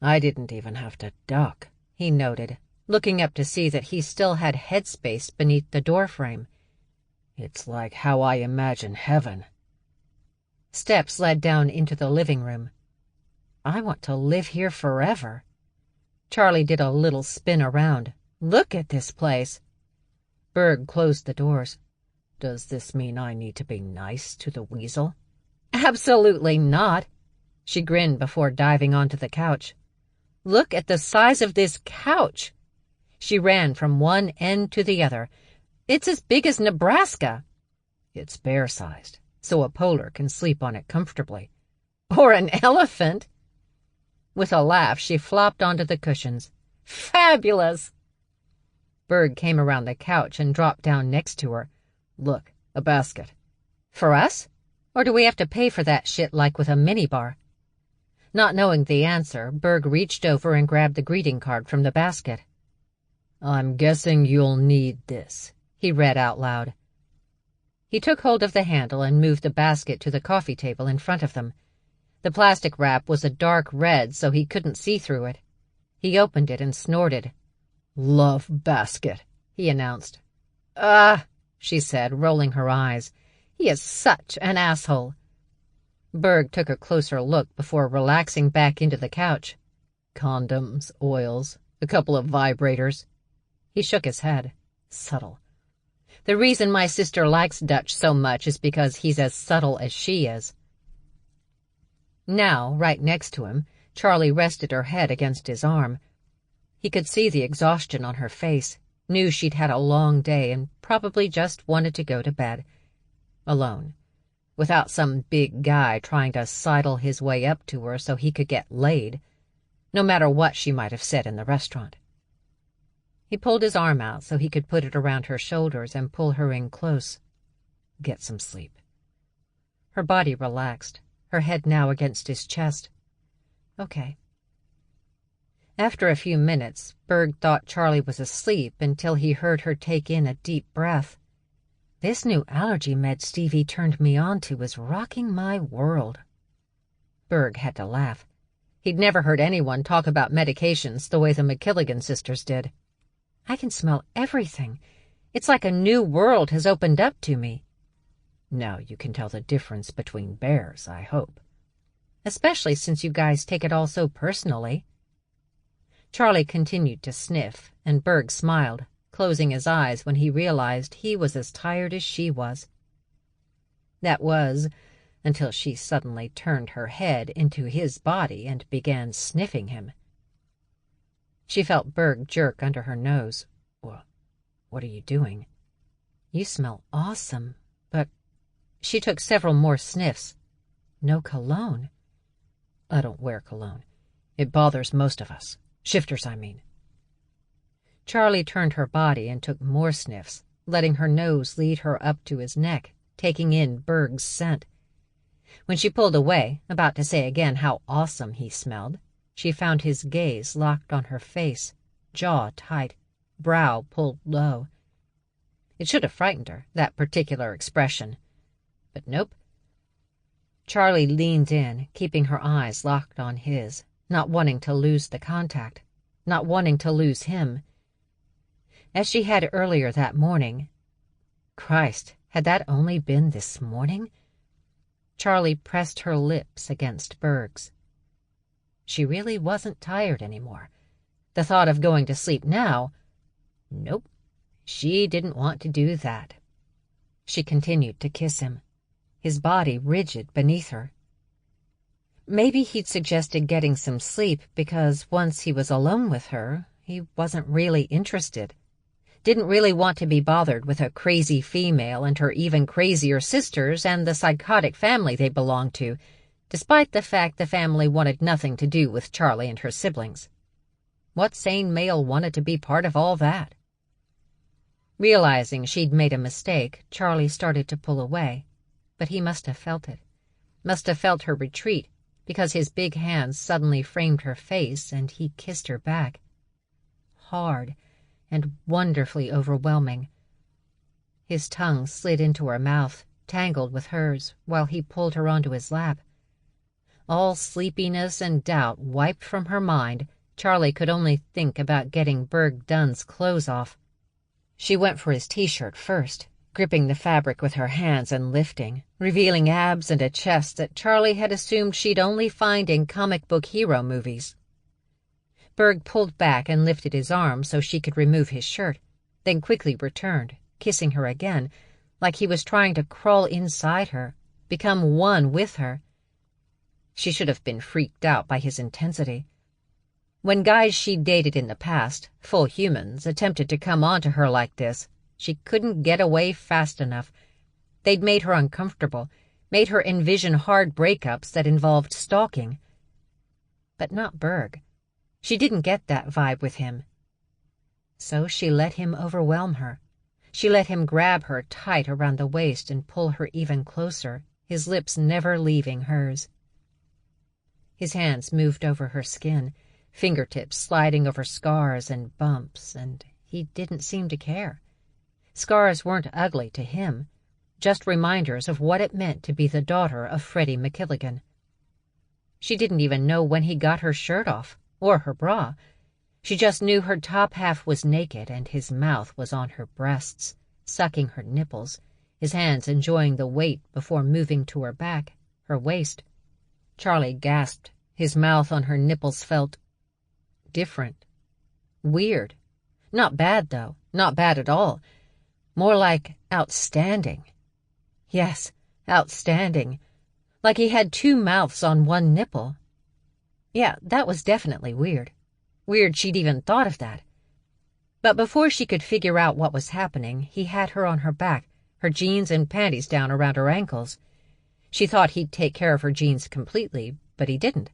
"I didn't even have to duck," he noted, looking up to see that he still had headspace beneath the doorframe. "It's like how I imagine heaven." Steps led down into the living room. "I want to live here forever." Charlie did a little spin around. "Look at this place." Berg closed the doors. "Does this mean I need to be nice to the weasel?" "Absolutely not." She grinned before diving onto the couch. "Look at the size of this couch." She ran from one end to the other. "It's as big as Nebraska." "It's bear-sized, so a polar can sleep on it comfortably." "Or an elephant." With a laugh, she flopped onto the cushions. "Fabulous." Berg came around the couch and dropped down next to her. "Look, a basket." "For us? Or do we have to pay for that shit like with a minibar? Not knowing the answer, Berg reached over and grabbed the greeting card from the basket. I'm guessing you'll need this, he read out loud. He took hold of the handle and moved the basket to the coffee table in front of them. The plastic wrap was a dark red, so he couldn't see through it. He opened it and snorted. Love basket, he announced. She said, rolling her eyes. He is such an asshole. Berg took a closer look before relaxing back into the couch. Condoms, oils, a couple of vibrators. He shook his head. Subtle. The reason my sister likes Dutch so much is because he's as subtle as she is. Now, right next to him, Charlie rested her head against his arm. He could see the exhaustion on her face, knew she'd had a long day and probably just wanted to go to bed. Alone. Without some big guy trying to sidle his way up to her so he could get laid, no matter what she might have said in the restaurant. He pulled his arm out so he could put it around her shoulders and pull her in close. Get some sleep. Her body relaxed, her head now against his chest. Okay. After a few minutes, Berg thought Charlie was asleep until he heard her take in a deep breath. This new allergy med Stevie turned me on to was rocking my world. Berg had to laugh. He'd never heard anyone talk about medications the way the MacKilligan sisters did. I can smell everything. It's like a new world has opened up to me. Now you can tell the difference between bears, I hope. Especially since you guys take it all so personally. Charlie continued to sniff, and Berg smiled, closing his eyes when he realized he was as tired as she was. That was, until she suddenly turned her head into his body and began sniffing him. She felt Berg jerk under her nose. What are you doing? You smell awesome, but... She took several more sniffs. No cologne. I don't wear cologne. It bothers most of us. Shifters, I mean. Charlie turned her body and took more sniffs, letting her nose lead her up to his neck, taking in Berg's scent. When she pulled away, about to say again how awesome he smelled, she found his gaze locked on her face, jaw tight, brow pulled low. It should have frightened her, that particular expression. But nope. Charlie leaned in, keeping her eyes locked on his, not wanting to lose the contact, not wanting to lose him. As she had earlier that morning. Christ, had that only been this morning? Charlie pressed her lips against Berg's. She really wasn't tired anymore. The thought of going to sleep now... Nope, she didn't want to do that. She continued to kiss him, his body rigid beneath her. Maybe he'd suggested getting some sleep because once he was alone with her, he wasn't really interested. Didn't really want to be bothered with a crazy female and her even crazier sisters and the psychotic family they belonged to, despite the fact the family wanted nothing to do with Charlie and her siblings. What sane male wanted to be part of all that? Realizing she'd made a mistake, Charlie started to pull away, but he must have felt it. Must have felt her retreat, because his big hands suddenly framed her face and he kissed her back. Hard and wonderfully overwhelming. His tongue slid into her mouth, tangled with hers, while he pulled her onto his lap. All sleepiness and doubt wiped from her mind, Charlie could only think about getting Berg Dunn's clothes off. She went for his t-shirt first, gripping the fabric with her hands and lifting, revealing abs and a chest that Charlie had assumed she'd only find in comic book hero movies. Berg pulled back and lifted his arm so she could remove his shirt, then quickly returned, kissing her again, like he was trying to crawl inside her, become one with her. She should have been freaked out by his intensity. When guys she'd dated in the past, full humans, attempted to come on to her like this, she couldn't get away fast enough. They'd made her uncomfortable, made her envision hard breakups that involved stalking. But not Berg. She didn't get that vibe with him. So she let him overwhelm her. She let him grab her tight around the waist and pull her even closer, his lips never leaving hers. His hands moved over her skin, fingertips sliding over scars and bumps, and he didn't seem to care. Scars weren't ugly to him, just reminders of what it meant to be the daughter of Freddie MacKilligan. She didn't even know when he got her shirt off, or her bra. She just knew her top half was naked and his mouth was on her breasts, sucking her nipples, his hands enjoying the weight before moving to her back, her waist. Charlie gasped. His mouth on her nipples felt different. Weird. Not bad, though. Not bad at all. More like outstanding. Yes, outstanding. Like he had two mouths on one nipple. Yeah, that was definitely weird. Weird she'd even thought of that. But before she could figure out what was happening, he had her on her back, her jeans and panties down around her ankles. She thought he'd take care of her jeans completely, but he didn't.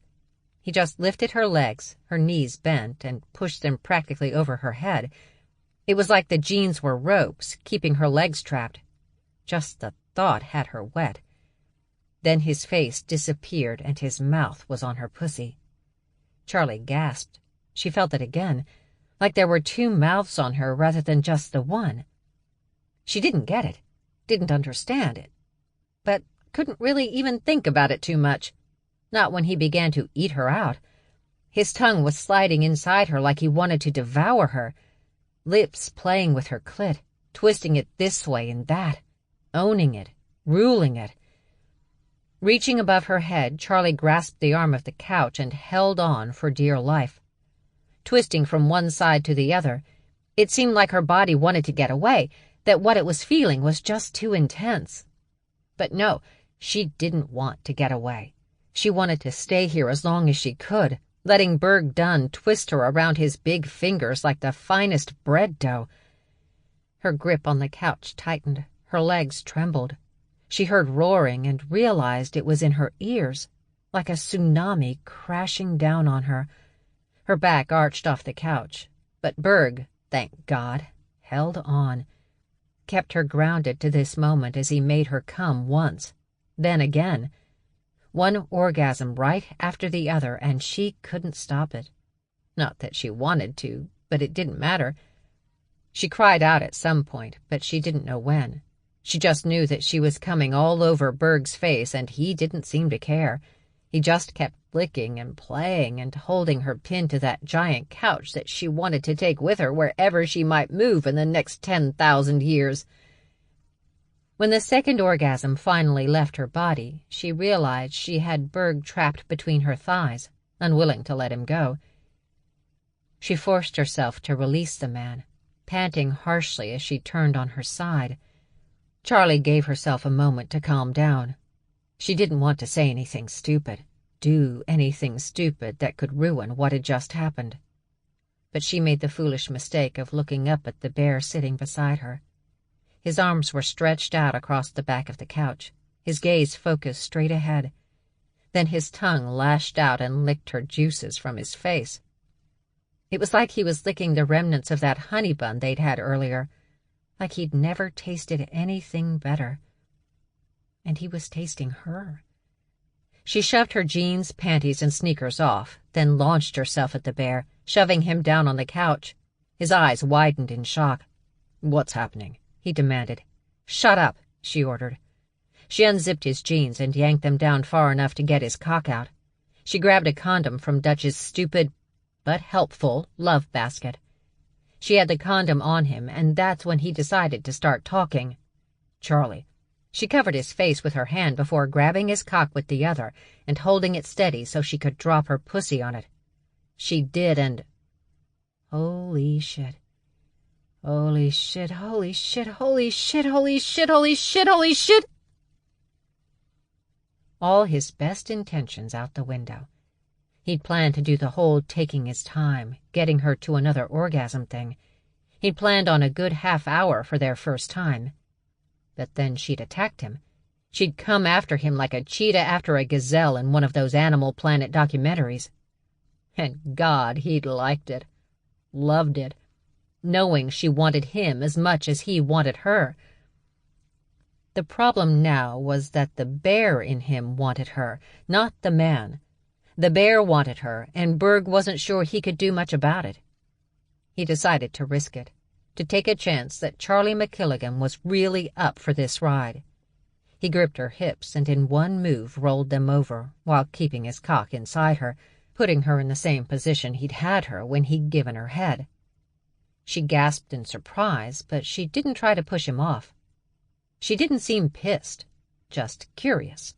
He just lifted her legs, her knees bent, and pushed them practically over her head. It was like the jeans were ropes, keeping her legs trapped. Just the thought had her wet. Then his face disappeared and his mouth was on her pussy. Charlie gasped. She felt it again, like there were two mouths on her rather than just the one. She didn't get it, didn't understand it, but couldn't really even think about it too much. Not when he began to eat her out. His tongue was sliding inside her like he wanted to devour her, lips playing with her clit, twisting it this way and that, owning it, ruling it. Reaching above her head, Charlie grasped the arm of the couch and held on for dear life. Twisting from one side to the other, it seemed like her body wanted to get away, that what it was feeling was just too intense. But no, she didn't want to get away. She wanted to stay here as long as she could, letting Berg Dunn twist her around his big fingers like the finest bread dough. Her grip on the couch tightened, her legs trembled. She heard roaring and realized it was in her ears, like a tsunami crashing down on her. Her back arched off the couch, but Berg, thank God, held on, kept her grounded to this moment as he made her come once, then again. One orgasm right after the other, and she couldn't stop it. Not that she wanted to, but it didn't matter. She cried out at some point, but she didn't know when. She just knew that she was coming all over Berg's face, and he didn't seem to care. He just kept licking and playing and holding her pinned to that giant couch that she wanted to take with her wherever she might move in the next 10,000 years. When the second orgasm finally left her body, she realized she had Berg trapped between her thighs, unwilling to let him go. She forced herself to release the man, panting harshly as she turned on her side. Charlie gave herself a moment to calm down. She didn't want to say anything stupid, do anything stupid that could ruin what had just happened. But she made the foolish mistake of looking up at the bear sitting beside her. His arms were stretched out across the back of the couch, his gaze focused straight ahead. Then his tongue lashed out and licked her juices from his face. It was like he was licking the remnants of that honey bun they'd had earlier, like he'd never tasted anything better. And he was tasting her. She shoved her jeans, panties, and sneakers off, then launched herself at the bear, shoving him down on the couch. His eyes widened in shock. "What's happening?" he demanded. "Shut up," she ordered. She unzipped his jeans and yanked them down far enough to get his cock out. She grabbed a condom from Dutch's stupid but helpful love basket. She had the condom on him, and that's when he decided to start talking. "Charlie." She covered his face with her hand before grabbing his cock with the other and holding it steady so she could drop her pussy on it. She did, and... holy shit. Holy shit, holy shit, holy shit, holy shit, holy shit, holy shit! All his best intentions out the window. He'd planned to do the whole taking his time, getting her to another orgasm thing. He'd planned on a good half hour for their first time. But then she'd attacked him. She'd come after him like a cheetah after a gazelle in one of those Animal Planet documentaries. And God, he'd liked it. Loved it. Knowing she wanted him as much as he wanted her. The problem now was that the bear in him wanted her, not the man. The bear wanted her, and Berg wasn't sure he could do much about it. He decided to risk it, to take a chance that Charlie MacKilligan was really up for this ride. He gripped her hips and in one move rolled them over, while keeping his cock inside her, putting her in the same position he'd had her when he'd given her head. She gasped in surprise, but she didn't try to push him off. She didn't seem pissed, just curious.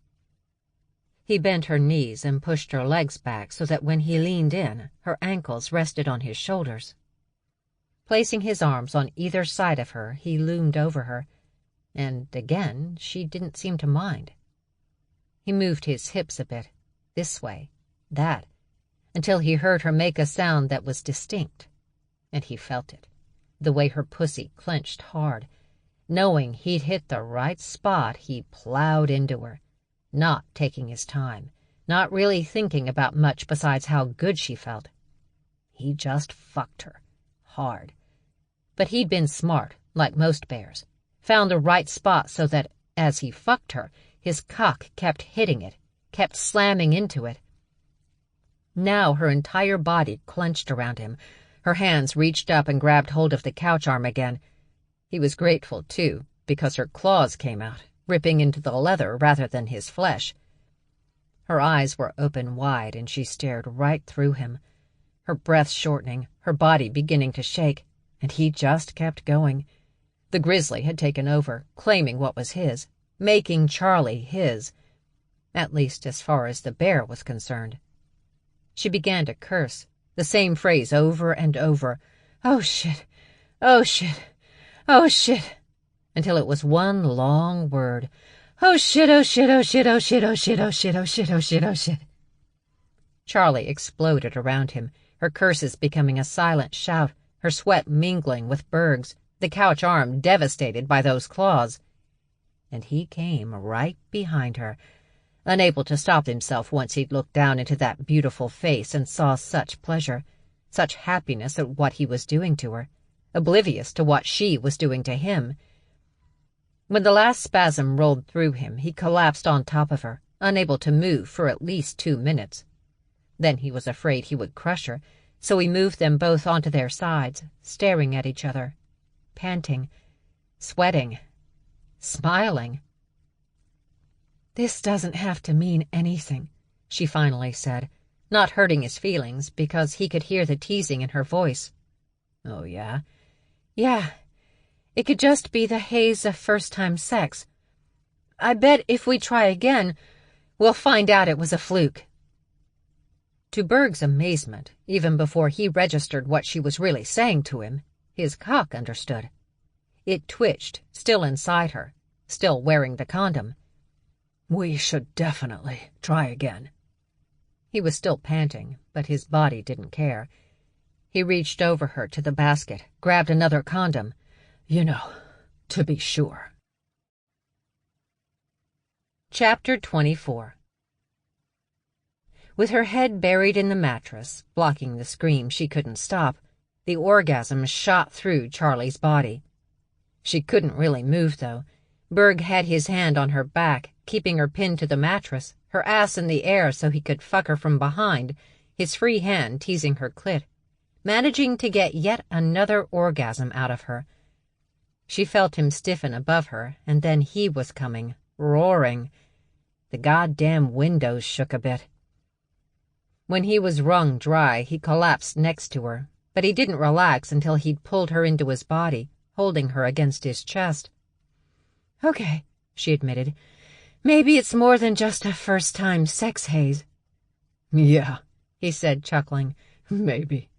He bent her knees and pushed her legs back so that when he leaned in, her ankles rested on his shoulders. Placing his arms on either side of her, he loomed over her, and again she didn't seem to mind. He moved his hips a bit, this way, that, until he heard her make a sound that was distinct, and he felt it, the way her pussy clenched hard. Knowing he'd hit the right spot, he plowed into her, not taking his time, not really thinking about much besides how good she felt. He just fucked her, hard. But he'd been smart, like most bears, found the right spot so that, as he fucked her, his cock kept hitting it, kept slamming into it. Now her entire body clenched around him. Her hands reached up and grabbed hold of the couch arm again. He was grateful, too, because her claws came out, ripping into the leather rather than his flesh. Her eyes were open wide, and she stared right through him, her breath shortening, her body beginning to shake, and he just kept going. The grizzly had taken over, claiming what was his, making Charlie his, at least as far as the bear was concerned. She began to curse, the same phrase over and over, "Oh shit, oh shit, oh shit," until it was one long word. "Oh shit, oh shit, oh shit, oh shit, oh shit, oh shit, oh shit, oh shit, oh shit." Charlie exploded around him, her curses becoming a silent shout, her sweat mingling with Berg's, the couch arm devastated by those claws. And he came right behind her, unable to stop himself once he'd looked down into that beautiful face and saw such pleasure, such happiness at what he was doing to her, oblivious to what she was doing to him. When the last spasm rolled through him, he collapsed on top of her, unable to move for at least 2 minutes. Then he was afraid he would crush her, so he moved them both onto their sides, staring at each other, panting, sweating, smiling. "This doesn't have to mean anything," she finally said, not hurting his feelings because he could hear the teasing in her voice. "Oh, yeah?" "Yeah. It could just be the haze of first-time sex. I bet if we try again, we'll find out it was a fluke." To Berg's amazement, even before he registered what she was really saying to him, his cock understood. It twitched, still inside her, still wearing the condom. "We should definitely try again." He was still panting, but his body didn't care. He reached over her to the basket, grabbed another condom. "You know, to be sure." Chapter 24. With her head buried in the mattress, blocking the scream she couldn't stop, the orgasm shot through Charlie's body. She couldn't really move, though. Berg had his hand on her back, keeping her pinned to the mattress, her ass in the air so he could fuck her from behind, his free hand teasing her clit, managing to get yet another orgasm out of her. She felt him stiffen above her, and then he was coming, roaring. The goddamn windows shook a bit. When he was wrung dry, he collapsed next to her, but he didn't relax until he'd pulled her into his body, holding her against his chest. "Okay," she admitted. "Maybe it's more than just a first-time sex haze." "Yeah," he said, chuckling. "Maybe."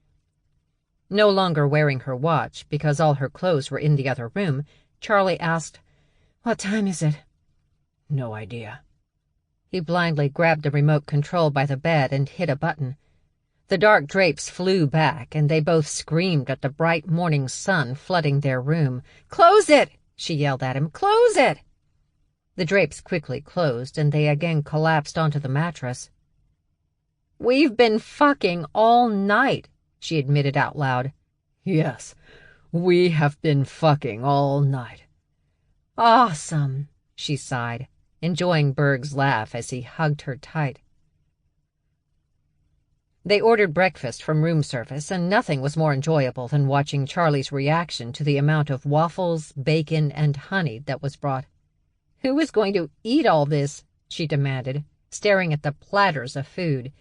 No longer wearing her watch, because all her clothes were in the other room, Charlie asked, "What time is it?" "No idea." He blindly grabbed the remote control by the bed and hit a button. The dark drapes flew back, and they both screamed at the bright morning sun flooding their room. "Close it!" she yelled at him. "Close it!" The drapes quickly closed, and they again collapsed onto the mattress. "We've been fucking all night," she admitted out loud. "Yes, we have been fucking all night." "Awesome," she sighed, enjoying Berg's laugh as he hugged her tight. They ordered breakfast from room service, and nothing was more enjoyable than watching Charlie's reaction to the amount of waffles, bacon, and honey that was brought. "Who is going to eat all this?" she demanded, staring at the platters of food.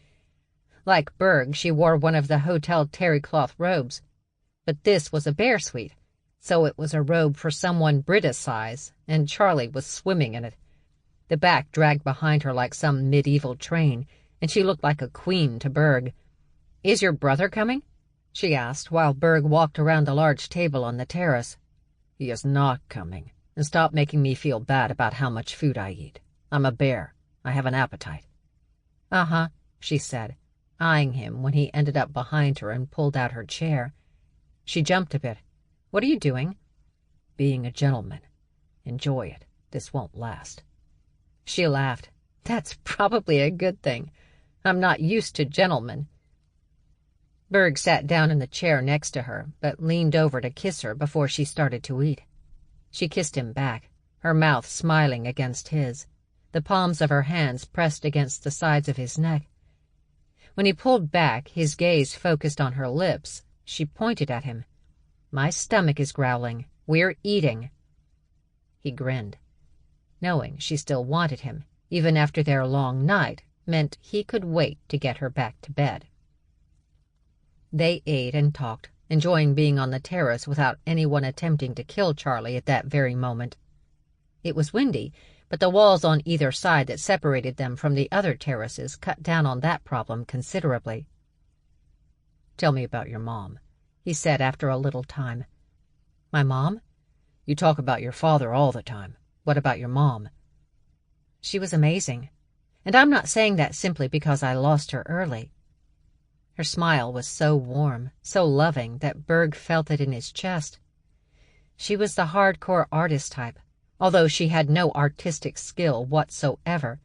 Like Berg, she wore one of the hotel terry-cloth robes, but this was a bear suite, so it was a robe for someone Britta's size, and Charlie was swimming in it. The back dragged behind her like some medieval train, and she looked like a queen to Berg. "Is your brother coming?" she asked, while Berg walked around the large table on the terrace. "He is not coming, and stop making me feel bad about how much food I eat. I'm a bear. I have an appetite." "Uh-huh," she said, eyeing him when he ended up behind her and pulled out her chair. She jumped a bit. "What are you doing?" "Being a gentleman. Enjoy it. This won't last." She laughed. "That's probably a good thing. I'm not used to gentlemen." Berg sat down in the chair next to her, but leaned over to kiss her before she started to eat. She kissed him back, her mouth smiling against his, the palms of her hands pressed against the sides of his neck. When he pulled back, his gaze focused on her lips, she pointed at him. "My stomach is growling. We're eating." He grinned. Knowing she still wanted him, even after their long night, meant he could wait to get her back to bed. They ate and talked, enjoying being on the terrace without anyone attempting to kill Charlie at that very moment. It was windy, but the walls on either side that separated them from the other terraces cut down on that problem considerably. "Tell me about your mom," he said after a little time. "My mom?" "You talk about your father all the time. What about your mom?" "She was amazing. And I'm not saying that simply because I lost her early." Her smile was so warm, so loving, that Berg felt it in his chest. She was the hardcore artist type, although she had no artistic skill whatsoever.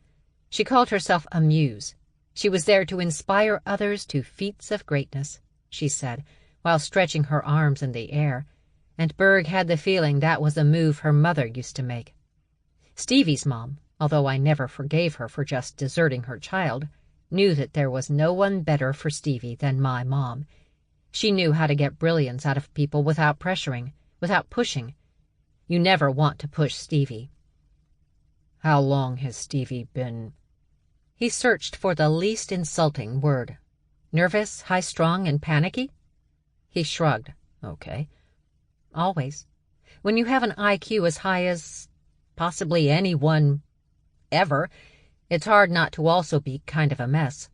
She called herself a muse. She was there to inspire others to feats of greatness, she said, while stretching her arms in the air, and Berg had the feeling that was a move her mother used to make. Stevie's mom, although I never forgave her for just deserting her child, knew that there was no one better for Stevie than my mom. She knew how to get brilliance out of people without pressuring, without pushing. You never want to push Stevie. "How long has Stevie been—" He searched for the least insulting word. "Nervous, high-strung, and panicky?" He shrugged. "Okay." "Always. When you have an IQ as high as possibly anyone ever, it's hard not to also be kind of a mess.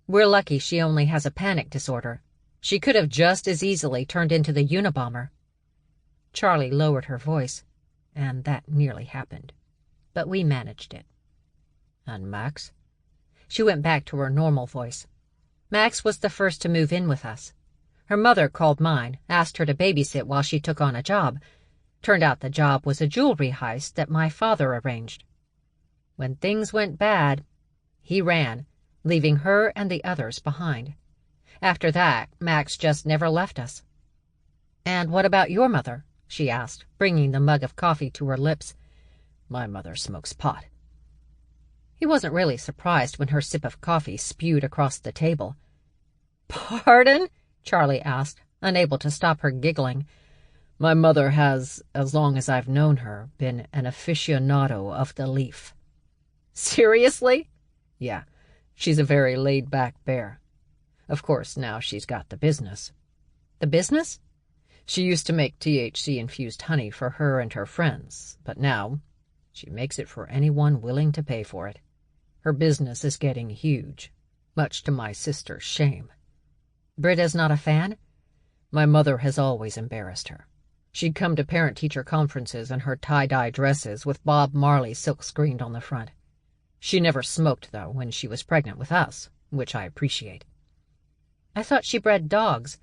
We're lucky she only has a panic disorder. She could have just as easily turned into the Unabomber." Charlie lowered her voice, and that nearly happened. But we managed it. "And Max?" She went back to her normal voice. "Max was the first to move in with us. Her mother called mine, asked her to babysit while she took on a job. Turned out the job was a jewelry heist that my father arranged. When things went bad, he ran, leaving her and the others behind. After that, Max just never left us." "And what about your mother?" she asked, bringing the mug of coffee to her lips. "My mother smokes pot." He wasn't really surprised when her sip of coffee spewed across the table. "Pardon?" Charlie asked, unable to stop her giggling. "My mother has, as long as I've known her, been an aficionado of the leaf." "Seriously?" "Yeah, she's a very laid-back bear. Of course, now she's got the business." "The business?" "She used to make THC-infused honey for her and her friends, but now she makes it for anyone willing to pay for it. Her business is getting huge, much to my sister's shame." "Britta's not a fan?" "My mother has always embarrassed her. She'd come to parent-teacher conferences in her tie-dye dresses with Bob Marley silk-screened on the front. She never smoked, though, when she was pregnant with us, which I appreciate." "I thought she bred dogs."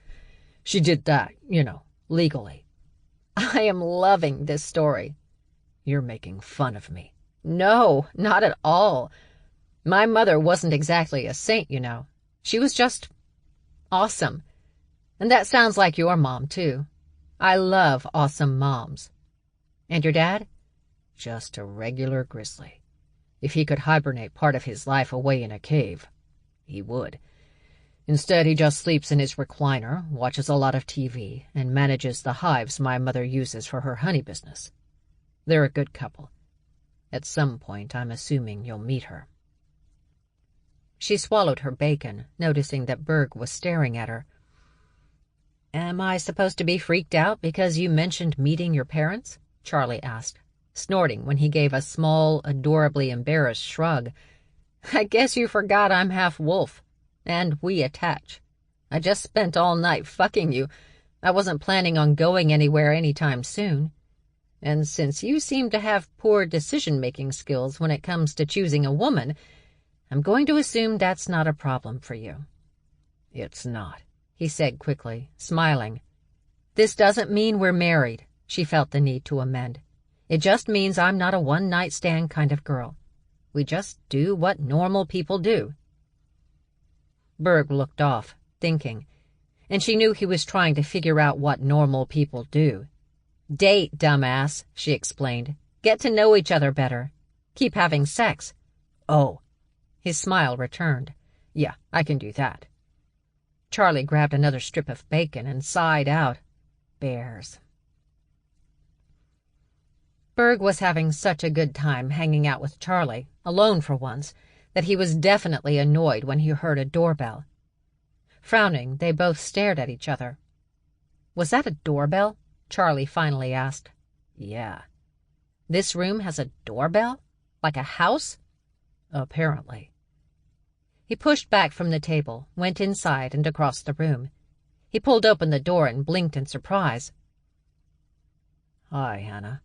"She did that, legally." "I am loving this story." "You're making fun of me." "No, not at all. My mother wasn't exactly a saint, She was just awesome. And that sounds like your mom, too. I love awesome moms." "And your dad?" Just a regular grizzly. If he could hibernate part of his life away in a cave, he would. Instead, he just sleeps in his recliner, watches a lot of TV, and manages the hives my mother uses for her honey business. They're a good couple. At some point, I'm assuming you'll meet her." She swallowed her bacon, noticing that Berg was staring at her. "Am I supposed to be freaked out because you mentioned meeting your parents?" Charlie asked, snorting when he gave a small, adorably embarrassed shrug. "I guess you forgot I'm half wolf, and we attach. I just spent all night fucking you. I wasn't planning on going anywhere anytime soon. And since you seem to have poor decision-making skills when it comes to choosing a woman, I'm going to assume that's not a problem for you." "It's not," he said quickly, smiling. "This doesn't mean we're married," she felt the need to amend. "It just means I'm not a one-night stand kind of girl. We just do what normal people do." Berg looked off, thinking, and she knew he was trying to figure out what normal people do. "Date, dumbass," she explained. "Get to know each other better. Keep having sex." "Oh." His smile returned. "Yeah, I can do that." Charlie grabbed another strip of bacon and sighed out. Bears. Berg was having such a good time hanging out with Charlie, alone for once, that he was definitely annoyed when he heard a doorbell. Frowning, they both stared at each other. "Was that a doorbell?" Charlie finally asked. "Yeah." "This room has a doorbell? Like a house?" "Apparently." He pushed back from the table, went inside and across the room. He pulled open the door and blinked in surprise. "Hi, Hannah."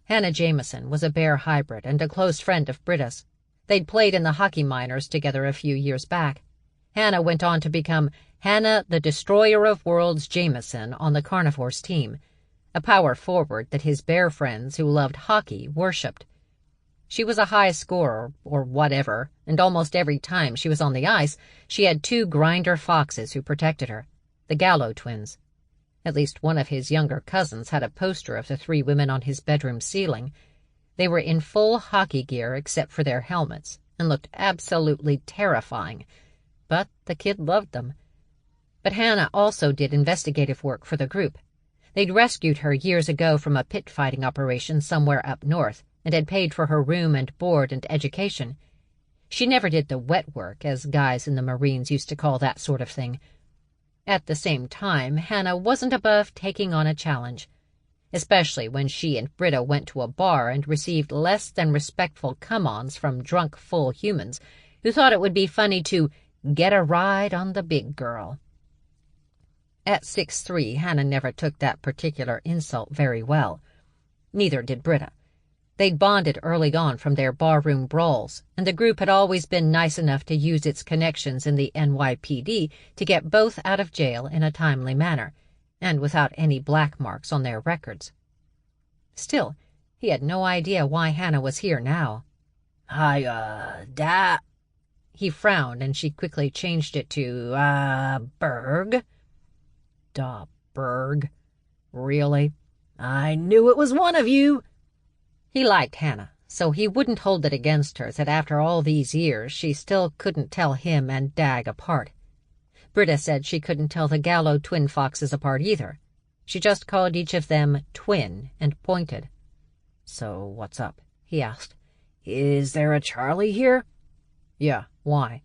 Hannah Jameson was a bear hybrid and a close friend of Britta's. They'd played in the hockey minors together a few years back. Hannah went on to become Hannah the Destroyer of Worlds Jameson on the Carnivores team, a power forward that his bear friends who loved hockey worshipped. She was a high scorer, or whatever, and almost every time she was on the ice, she had two grinder foxes who protected her, the Gallo twins. At least one of his younger cousins had a poster of the three women on his bedroom ceiling. They were in full hockey gear except for their helmets, and looked absolutely terrifying. But the kid loved them. But Hannah also did investigative work for the group. They'd rescued her years ago from a pit fighting operation somewhere up north, and had paid for her room and board and education. She never did the wet work, as guys in the Marines used to call that sort of thing. At the same time, Hannah wasn't above taking on a challenge, especially when she and Britta went to a bar and received less than respectful come-ons from drunk, full humans who thought it would be funny to get a ride on the big girl. At 6'3", Hannah never took that particular insult very well. Neither did Britta. They'd bonded early on from their barroom brawls, and the group had always been nice enough to use its connections in the NYPD to get both out of jail in a timely manner, and without any black marks on their records. Still, he had no idea why Hannah was here now. Da... He frowned, and she quickly changed it to, Berg. Da Berg. Really? I knew it was one of you. He liked Hannah, so he wouldn't hold it against her that after all these years she still couldn't tell him and Dag apart. Britta said she couldn't tell the Gallo twin foxes apart either. She just called each of them twin and pointed. "So what's up?" he asked. "Is there a Charlie here?" "Yeah, why?"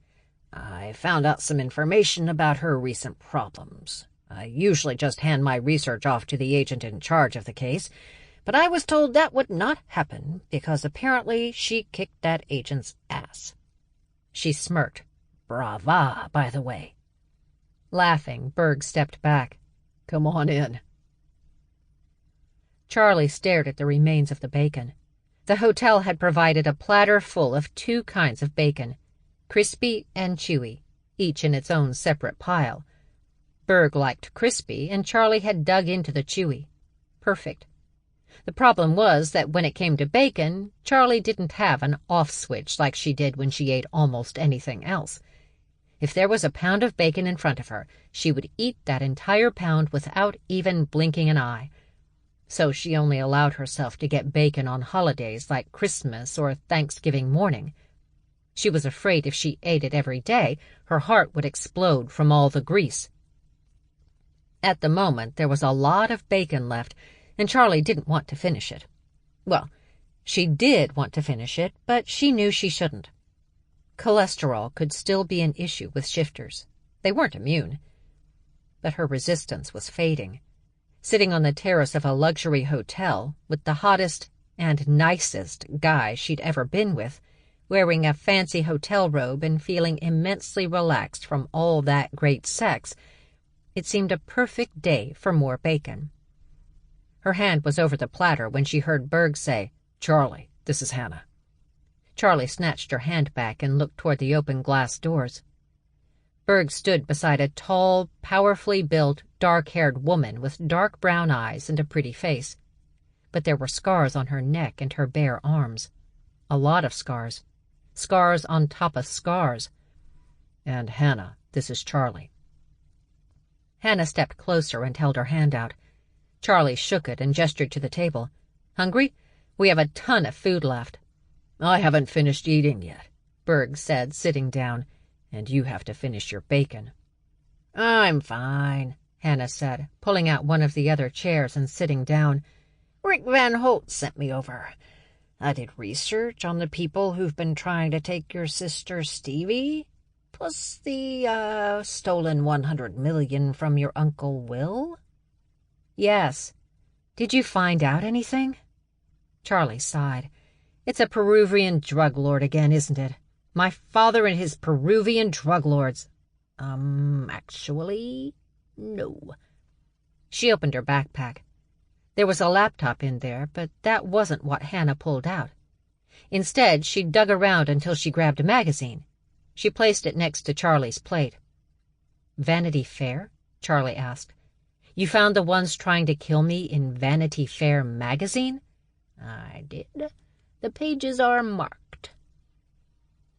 "I found out some information about her recent problems. I usually just hand my research off to the agent in charge of the case, but I was told that would not happen because apparently she kicked that agent's ass." She smirked. "Brava, by the way." Laughing, Berg stepped back. "Come on in." Charlie stared at the remains of the bacon. The hotel had provided a platter full of two kinds of bacon, crispy and chewy, each in its own separate pile. Berg liked crispy, and Charlie had dug into the chewy. Perfect. The problem was that when it came to bacon, Charlie didn't have an off switch like she did when she ate almost anything else. If there was a pound of bacon in front of her, she would eat that entire pound without even blinking an eye. so she only allowed herself to get bacon on holidays like Christmas or Thanksgiving morning. She was afraid if she ate it every day, her heart would explode from all the grease. At the moment, there was a lot of bacon left, and Charlie didn't want to finish it. Well, she did want to finish it, but she knew she shouldn't. Cholesterol could still be an issue with shifters. They weren't immune. But her resistance was fading. Sitting on the terrace of a luxury hotel with the hottest and nicest guy she'd ever been with, wearing a fancy hotel robe and feeling immensely relaxed from all that great sex, it seemed a perfect day for more bacon. Her hand was over the platter when she heard Berg say, "Charlie, this is Hannah." Charlie snatched her hand back and looked toward the open glass doors. Berg stood beside a tall, powerfully built, dark-haired woman with dark brown eyes and a pretty face. But there were scars on her neck and her bare arms. A lot of scars. Scars on top of scars. "And Hannah, this is Charlie." Hannah stepped closer and held her hand out. Charlie shook it and gestured to the table. "Hungry? We have a ton of food left." "I haven't finished eating yet," Berg said, sitting down. "And you have to finish your bacon." "I'm fine," Hannah said, pulling out one of the other chairs and sitting down. "Rick Van Holt sent me over. I did research on the people who've been trying to take your sister Stevie, plus the, stolen $100 million from your Uncle Will." "Yes. Did you find out anything?" Charlie sighed. "It's a Peruvian drug lord again, isn't it? My father and his Peruvian drug lords." Actually, no." She opened her backpack. There was a laptop in there, but that wasn't what Hannah pulled out. Instead, she dug around until she grabbed a magazine. She placed it next to Charlie's plate. "Vanity Fair?" Charlie asked. "You found the ones trying to kill me in Vanity Fair magazine?" "I did. The pages are marked."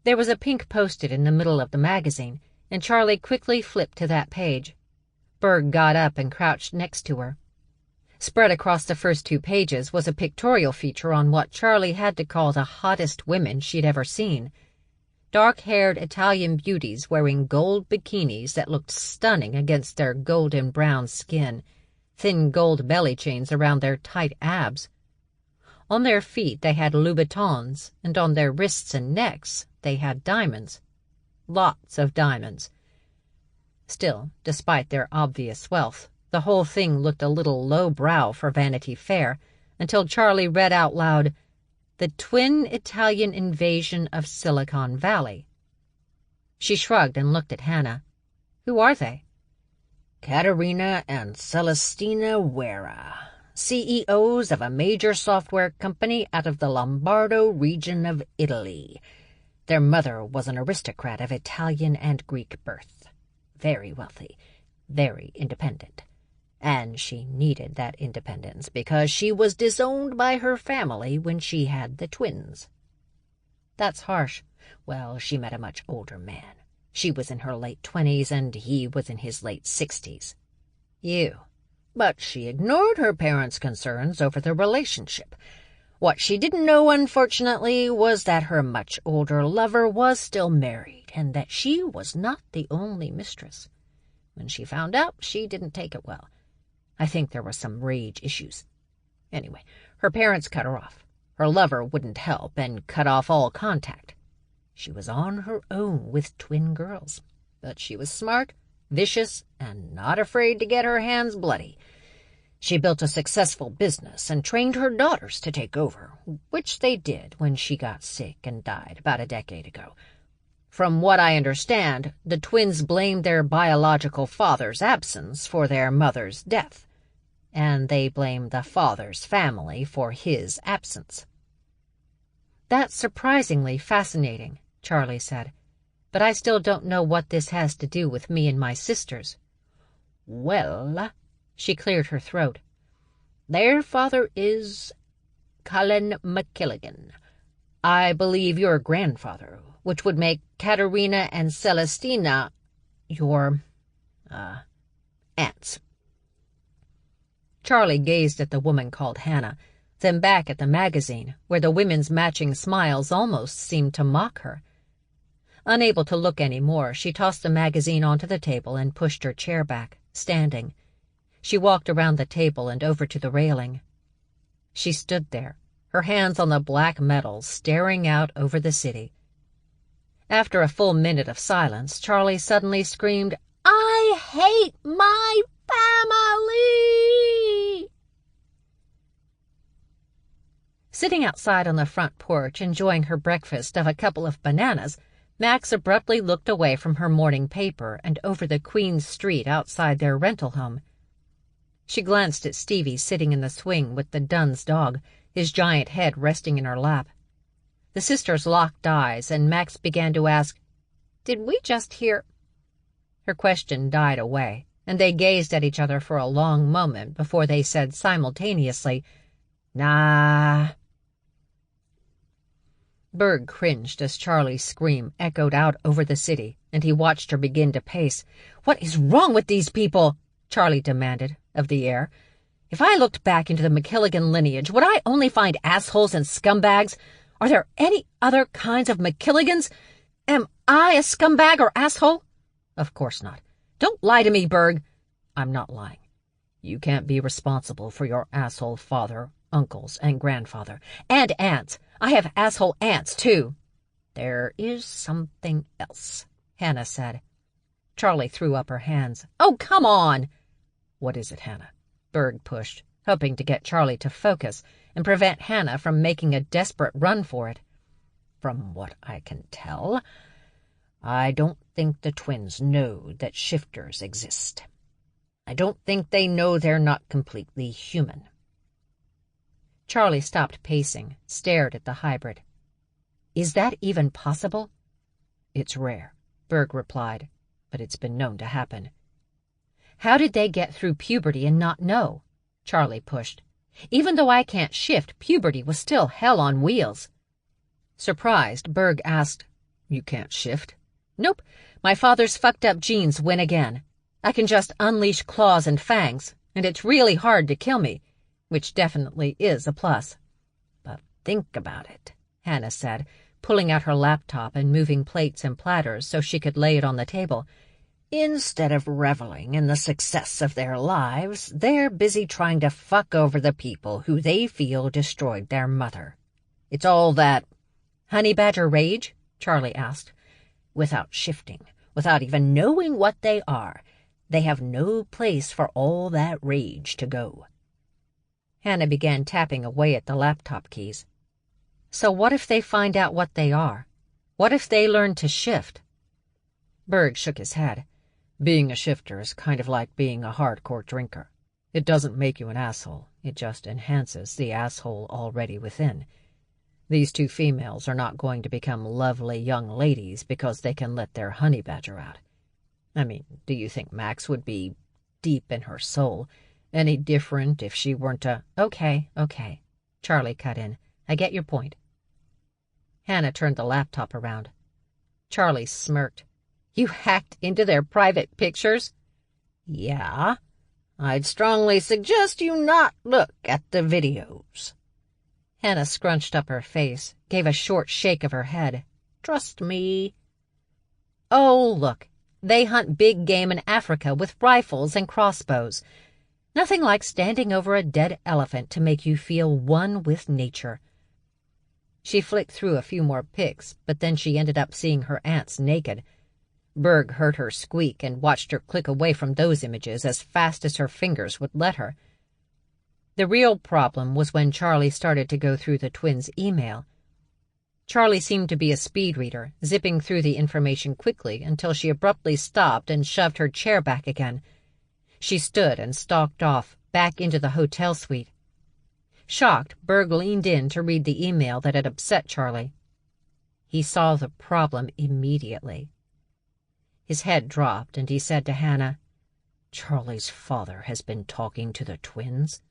There was a pink post-it in the middle of the magazine, and Charlie quickly flipped to that page. Berg got up and crouched next to her. Spread across the first 2 pages was a pictorial feature on what Charlie had to call the hottest women she'd ever seen. Dark-haired Italian beauties wearing gold bikinis that looked stunning against their golden brown skin, thin gold belly chains around their tight abs. On their feet they had Louboutins, and on their wrists and necks they had diamonds. Lots of diamonds. Still, despite their obvious wealth, the whole thing looked a little low-brow for Vanity Fair, until Charlie read out loud, "The twin Italian invasion of Silicon Valley." She shrugged and looked at Hannah. "Who are they?" "Caterina and Celestina Guerra, CEOs of a major software company out of the Lombardo region of Italy. Their mother was an aristocrat of Italian and Greek birth. Very wealthy, very independent. And she needed that independence because she was disowned by her family when she had the twins." "That's harsh." "Well, she met a much older man. She was in her late 20s and he was in his late 60s. But she ignored her parents' concerns over the relationship. What she didn't know, unfortunately, was that her much older lover was still married and that she was not the only mistress. When she found out, she didn't take it well. I think there were some rage issues. Anyway, her parents cut her off. Her lover wouldn't help and cut off all contact. She was on her own with twin girls, but she was smart, vicious, and not afraid to get her hands bloody. She built a successful business and trained her daughters to take over, which they did when she got sick and died about a decade ago. From what I understand, the twins blamed their biological father's absence for their mother's death, and they blamed the father's family for his absence." "That's surprisingly fascinating," Charlie said, "but I still don't know what this has to do with me and my sisters." "Well," she cleared her throat, "their father is Colin MacKilligan. I believe your grandfather, which would make Caterina and Celestina your, aunts." Charlie gazed at the woman called Hannah, then back at the magazine, where the women's matching smiles almost seemed to mock her. Unable to look any more, she tossed the magazine onto the table and pushed her chair back, standing. She walked around the table and over to the railing. She stood there, her hands on the black metal, staring out over the city. After a full minute of silence, Charlie suddenly screamed, "I hate my family!" Sitting outside on the front porch, enjoying her breakfast of a couple of bananas, Max abruptly looked away from her morning paper and over the Queen's Street outside their rental home. She glanced at Stevie sitting in the swing with the Dunn's dog, his giant head resting in her lap. The sisters locked eyes, and Max began to ask, "Did we just hear—" Her question died away, and they gazed at each other for a long moment before they said simultaneously, "Nah." Berg cringed as Charlie's scream echoed out over the city, and he watched her begin to pace. "What is wrong with these people?" Charlie demanded of the air. "If I looked back into the MacKilligan lineage, would I only find assholes and scumbags? Are there any other kinds of MacKilligans? Am I a scumbag or asshole? Of course not. Don't lie to me, Berg." "I'm not lying. You can't be responsible for your asshole father, uncles, and grandfather. And aunts. I have asshole aunts, too." "There is something else," Hannah said. Charlie threw up her hands. "Oh, come on!" "What is it, Hannah?" Berg pushed, hoping to get Charlie to focus and prevent Hannah from making a desperate run for it. "From what I can tell, I don't think the twins know that shifters exist. I don't think they know they're not completely human." Charlie stopped pacing, stared at the hybrid. "Is that even possible?" "It's rare," Berg replied, "but it's been known to happen." "How did they get through puberty and not know?" Charlie pushed. "Even though I can't shift, puberty was still hell on wheels." Surprised, Berg asked, "You can't shift?" "Nope. My father's fucked up genes win again. I can just unleash claws and fangs, and it's really hard to kill me, which definitely is a plus." "But think about it," Hannah said, pulling out her laptop and moving plates and platters so she could lay it on the table. "Instead of reveling in the success of their lives, they're busy trying to fuck over the people who they feel destroyed their mother. It's all that—" "Honey badger rage?" Charlie asked. "Without shifting, without even knowing what they are, they have no place for all that rage to go." Hannah began tapping away at the laptop keys. "So what if they find out what they are? What if they learn to shift?" Berg shook his head. "Being a shifter is kind of like being a hardcore drinker. It doesn't make you an asshole. It just enhances the asshole already within. These two females are not going to become lovely young ladies because they can let their honey badger out. I mean, do you think Max would be, deep in her soul, any different if she weren't a—" Okay, Charlie cut in. "I get your point." Hannah turned the laptop around. Charlie smirked. "You hacked into their private pictures?" "Yeah. I'd strongly suggest you not look at the videos." Hannah scrunched up her face, gave a short shake of her head. "Trust me." "Oh, look. They hunt big game in Africa with rifles and crossbows. Nothing like standing over a dead elephant to make you feel one with nature." She flicked through a few more pics, but then she ended up seeing her aunts naked. Berg heard her squeak and watched her click away from those images as fast as her fingers would let her. The real problem was when Charlie started to go through the twins' email. Charlie seemed to be a speed reader, zipping through the information quickly until she abruptly stopped and shoved her chair back again. She stood and stalked off, back into the hotel suite. Shocked, Berg leaned in to read the email that had upset Charlie. He saw the problem immediately. His head dropped, and he said to Hannah, "Charlie's father has been talking to the twins?"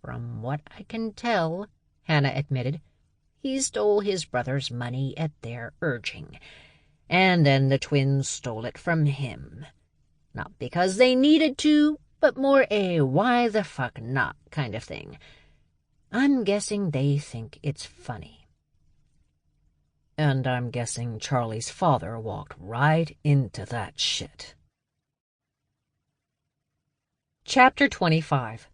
"From what I can tell," Hannah admitted, "he stole his brother's money at their urging, and then the twins stole it from him. Not because they needed to, but more a why the fuck not kind of thing. I'm guessing they think it's funny. And I'm guessing Charlie's father walked right into that shit. Chapter 25.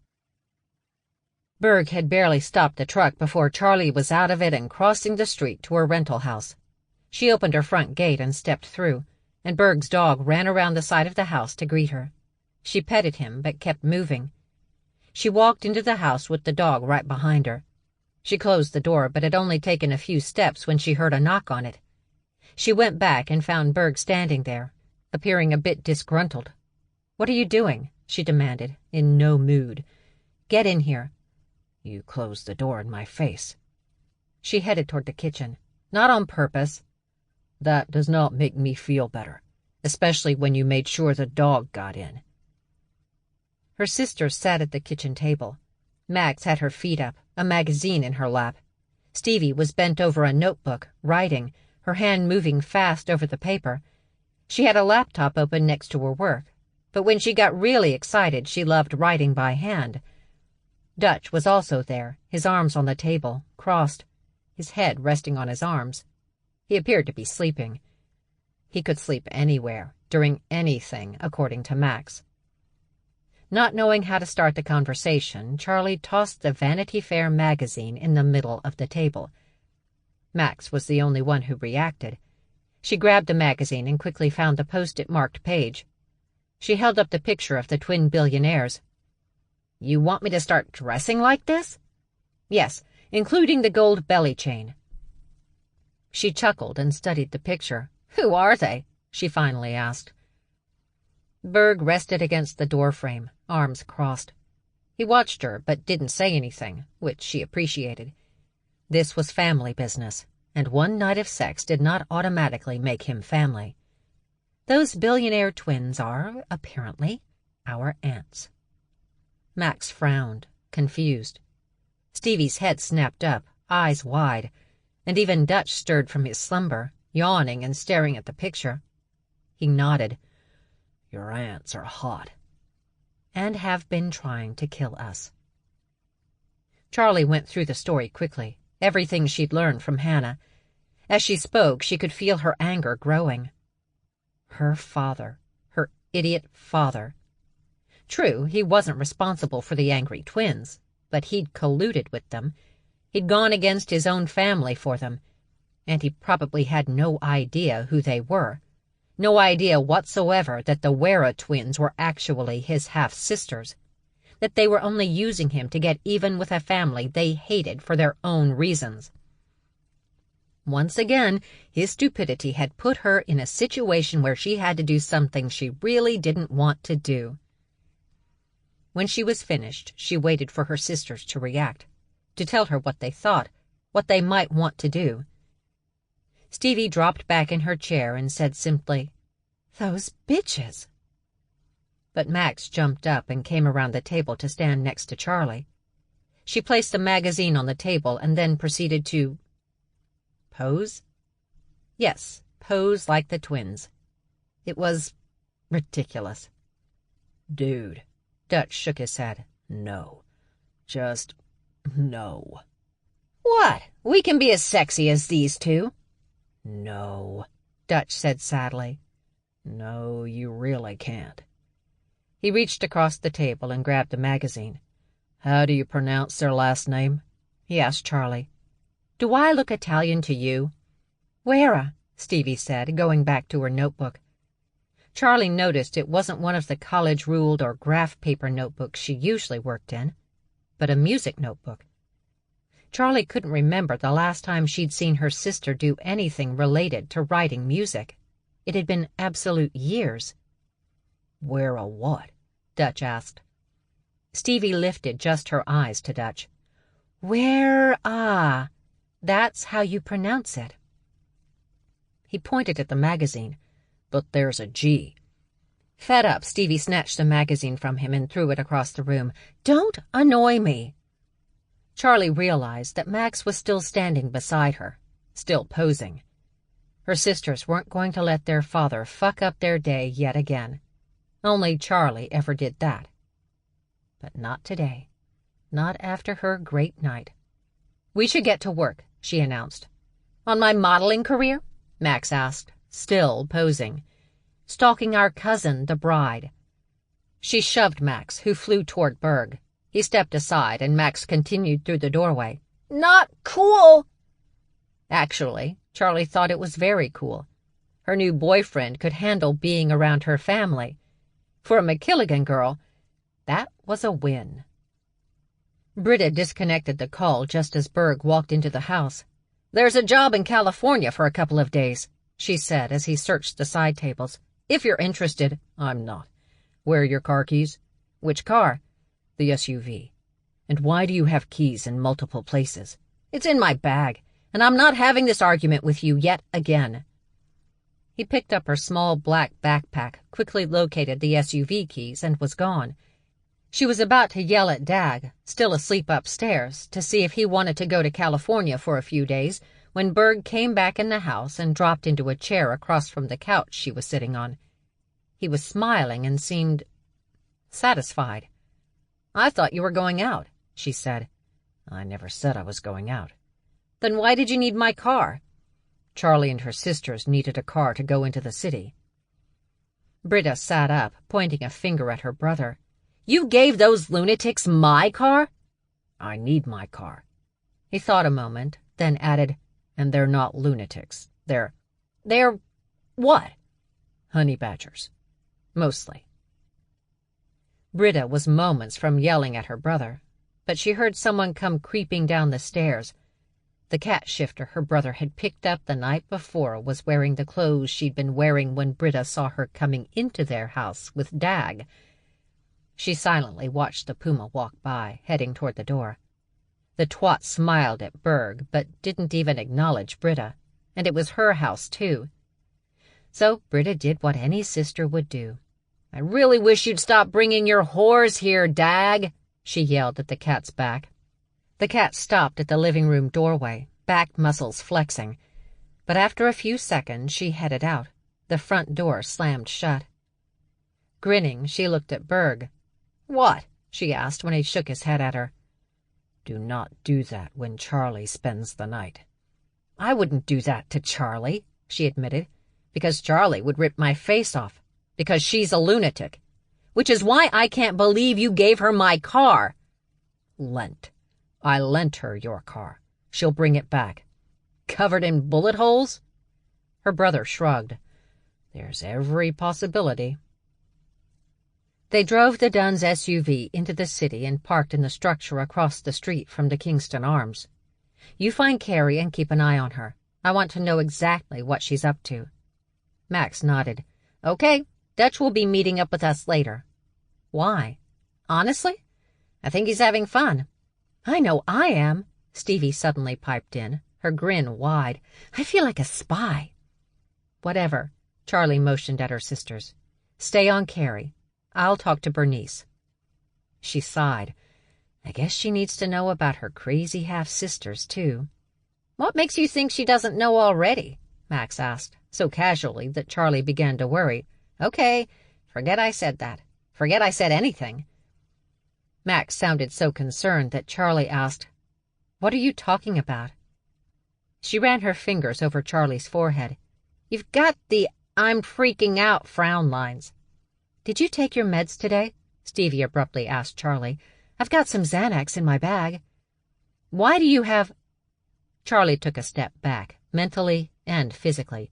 Berg had barely stopped the truck before Charlie was out of it and crossing the street to her rental house. She opened her front gate and stepped through, and Berg's dog ran around the side of the house to greet her. She petted him, but kept moving. She walked into the house with the dog right behind her. She closed the door, but had only taken a few steps when she heard a knock on it. She went back and found Berg standing there, appearing a bit disgruntled. "What are you doing?" she demanded, in no mood. "Get in here." "You closed the door in my face." She headed toward the kitchen. "Not on purpose." "That does not make me feel better, especially when you made sure the dog got in." Her sister sat at the kitchen table. Max had her feet up, a magazine in her lap. Stevie was bent over a notebook, writing, her hand moving fast over the paper. She had a laptop open next to her work, but when she got really excited, she loved writing by hand. Dutch was also there, his arms on the table, crossed, his head resting on his arms. He appeared to be sleeping. He could sleep anywhere, during anything, according to Max. Not knowing how to start the conversation, Charlie tossed the Vanity Fair magazine in the middle of the table. Max was the only one who reacted. She grabbed the magazine and quickly found the post-it marked page. She held up the picture of the twin billionaires. "You want me to start dressing like this?" "Yes, including the gold belly chain." She chuckled and studied the picture. "Who are they?" she finally asked. Berg rested against the doorframe, arms crossed. He watched her, but didn't say anything, which she appreciated. This was family business, and one night of sex did not automatically make him family. Those billionaire twins are, apparently, our aunts. Max frowned, confused. Stevie's head snapped up, eyes wide, and even Dutch stirred from his slumber, yawning and staring at the picture. He nodded. "Your aunts are hot." "And have been trying to kill us." Charlie went through the story quickly, everything she'd learned from Hannah. As she spoke, she could feel her anger growing. Her father, her idiot father. True, he wasn't responsible for the angry twins, but he'd colluded with them. He'd gone against his own family for them, and he probably had no idea who they were. No idea whatsoever that the Wera twins were actually his half-sisters, that they were only using him to get even with a family they hated for their own reasons. Once again, his stupidity had put her in a situation where she had to do something she really didn't want to do. When she was finished, she waited for her sisters to react, to tell her what they thought, what they might want to do. Stevie dropped back in her chair and said simply, "Those bitches." But Max jumped up and came around the table to stand next to Charlie. She placed the magazine on the table and then proceeded to pose? Yes, pose like the twins. It was ridiculous. "Dude," Dutch shook his head. "No. Just no." "What? We can be as sexy as these two." "No," Dutch said sadly. "No, you really can't." He reached across the table and grabbed the magazine. "How do you pronounce their last name?" he asked Charlie. "Do I look Italian to you?" "Wera," Stevie said, going back to her notebook. Charlie noticed it wasn't one of the college-ruled or graph paper notebooks she usually worked in, but a music notebook. Charlie couldn't remember the last time she'd seen her sister do anything related to writing music. It had been absolute years. "Wera what?" Dutch asked. Stevie lifted just her eyes to Dutch. "Where-ah. That's how you pronounce it." He pointed at the magazine. "But there's a G." Fed up, Stevie snatched the magazine from him and threw it across the room. "Don't annoy me." Charlie realized that Max was still standing beside her, still posing. Her sisters weren't going to let their father fuck up their day yet again. Only Charlie ever did that. But not today. Not after her great night. "We should get to work," she announced. "On my modeling career?" Max asked, still posing. "Stalking our cousin, the bride." She shoved Max, who flew toward Berg. He stepped aside, and Max continued through the doorway. "Not cool!" Actually, Charlie thought it was very cool. Her new boyfriend could handle being around her family. For a MacKilligan girl, that was a win. Britta disconnected the call just as Berg walked into the house. "There's a job in California for a couple of days," she said as he searched the side tables. "If you're interested." "I'm not. Where are your car keys?" "Which car?" "The SUV. And why do you have keys in multiple places?" "It's in my bag, and I'm not having this argument with you yet again." He picked up her small black backpack, quickly located the SUV keys, and was gone. She was about to yell at Dag, still asleep upstairs, to see if he wanted to go to California for a few days, when Berg came back in the house and dropped into a chair across from the couch she was sitting on. He was smiling and seemed satisfied. "I thought you were going out," she said. "I never said I was going out." "Then why did you need my car?" "Charlie and her sisters needed a car to go into the city." Britta sat up, pointing a finger at her brother. "You gave those lunatics my car?" "I need my car." He thought a moment, then added, "And they're not lunatics. They're what?" "Honey badgers. Mostly." Britta was moments from yelling at her brother, but she heard someone come creeping down the stairs. The cat shifter her brother had picked up the night before was wearing the clothes she'd been wearing when Britta saw her coming into their house with Dag. She silently watched the puma walk by, heading toward the door. The twat smiled at Berg, but didn't even acknowledge Britta, and it was her house, too. So Britta did what any sister would do. "I really wish you'd stop bringing your whores here, Dag," she yelled at the cat's back. The cat stopped at the living room doorway, back muscles flexing, but after a few seconds she headed out. The front door slammed shut. Grinning, she looked at Berg. "What?" she asked when he shook his head at her. "Do not do that when Charlie spends the night." "I wouldn't do that to Charlie," she admitted, "because Charlie would rip my face off, because she's a lunatic. Which is why I can't believe you gave her my car." "Lent. I lent her your car. She'll bring it back." "Covered in bullet holes?" Her brother shrugged. "There's every possibility." They drove the Dunn's SUV into the city and parked in the structure across the street from the Kingston Arms. "You find Carrie and keep an eye on her. I want to know exactly what she's up to." Max nodded. "Okay, Dutch will be meeting up with us later." "Why?" "Honestly, I think he's having fun." "I know I am," Stevie suddenly piped in, her grin wide. "I feel like a spy." "Whatever," Charlie motioned at her sisters. "Stay on Carrie. I'll talk to Bernice." She sighed. I guess she needs to know about her crazy half-sisters, too. "What makes you think she doesn't know already?" Max asked, so casually that Charlie began to worry. "Okay, forget I said that. Forget I said anything." Max sounded so concerned that Charlie asked, "What are you talking about?" She ran her fingers over Charlie's forehead. "You've got the I'm freaking out frown lines." "Did you take your meds today?" Stevie abruptly asked Charlie. "I've got some Xanax in my bag." "Why do you have—" Charlie took a step back, mentally and physically.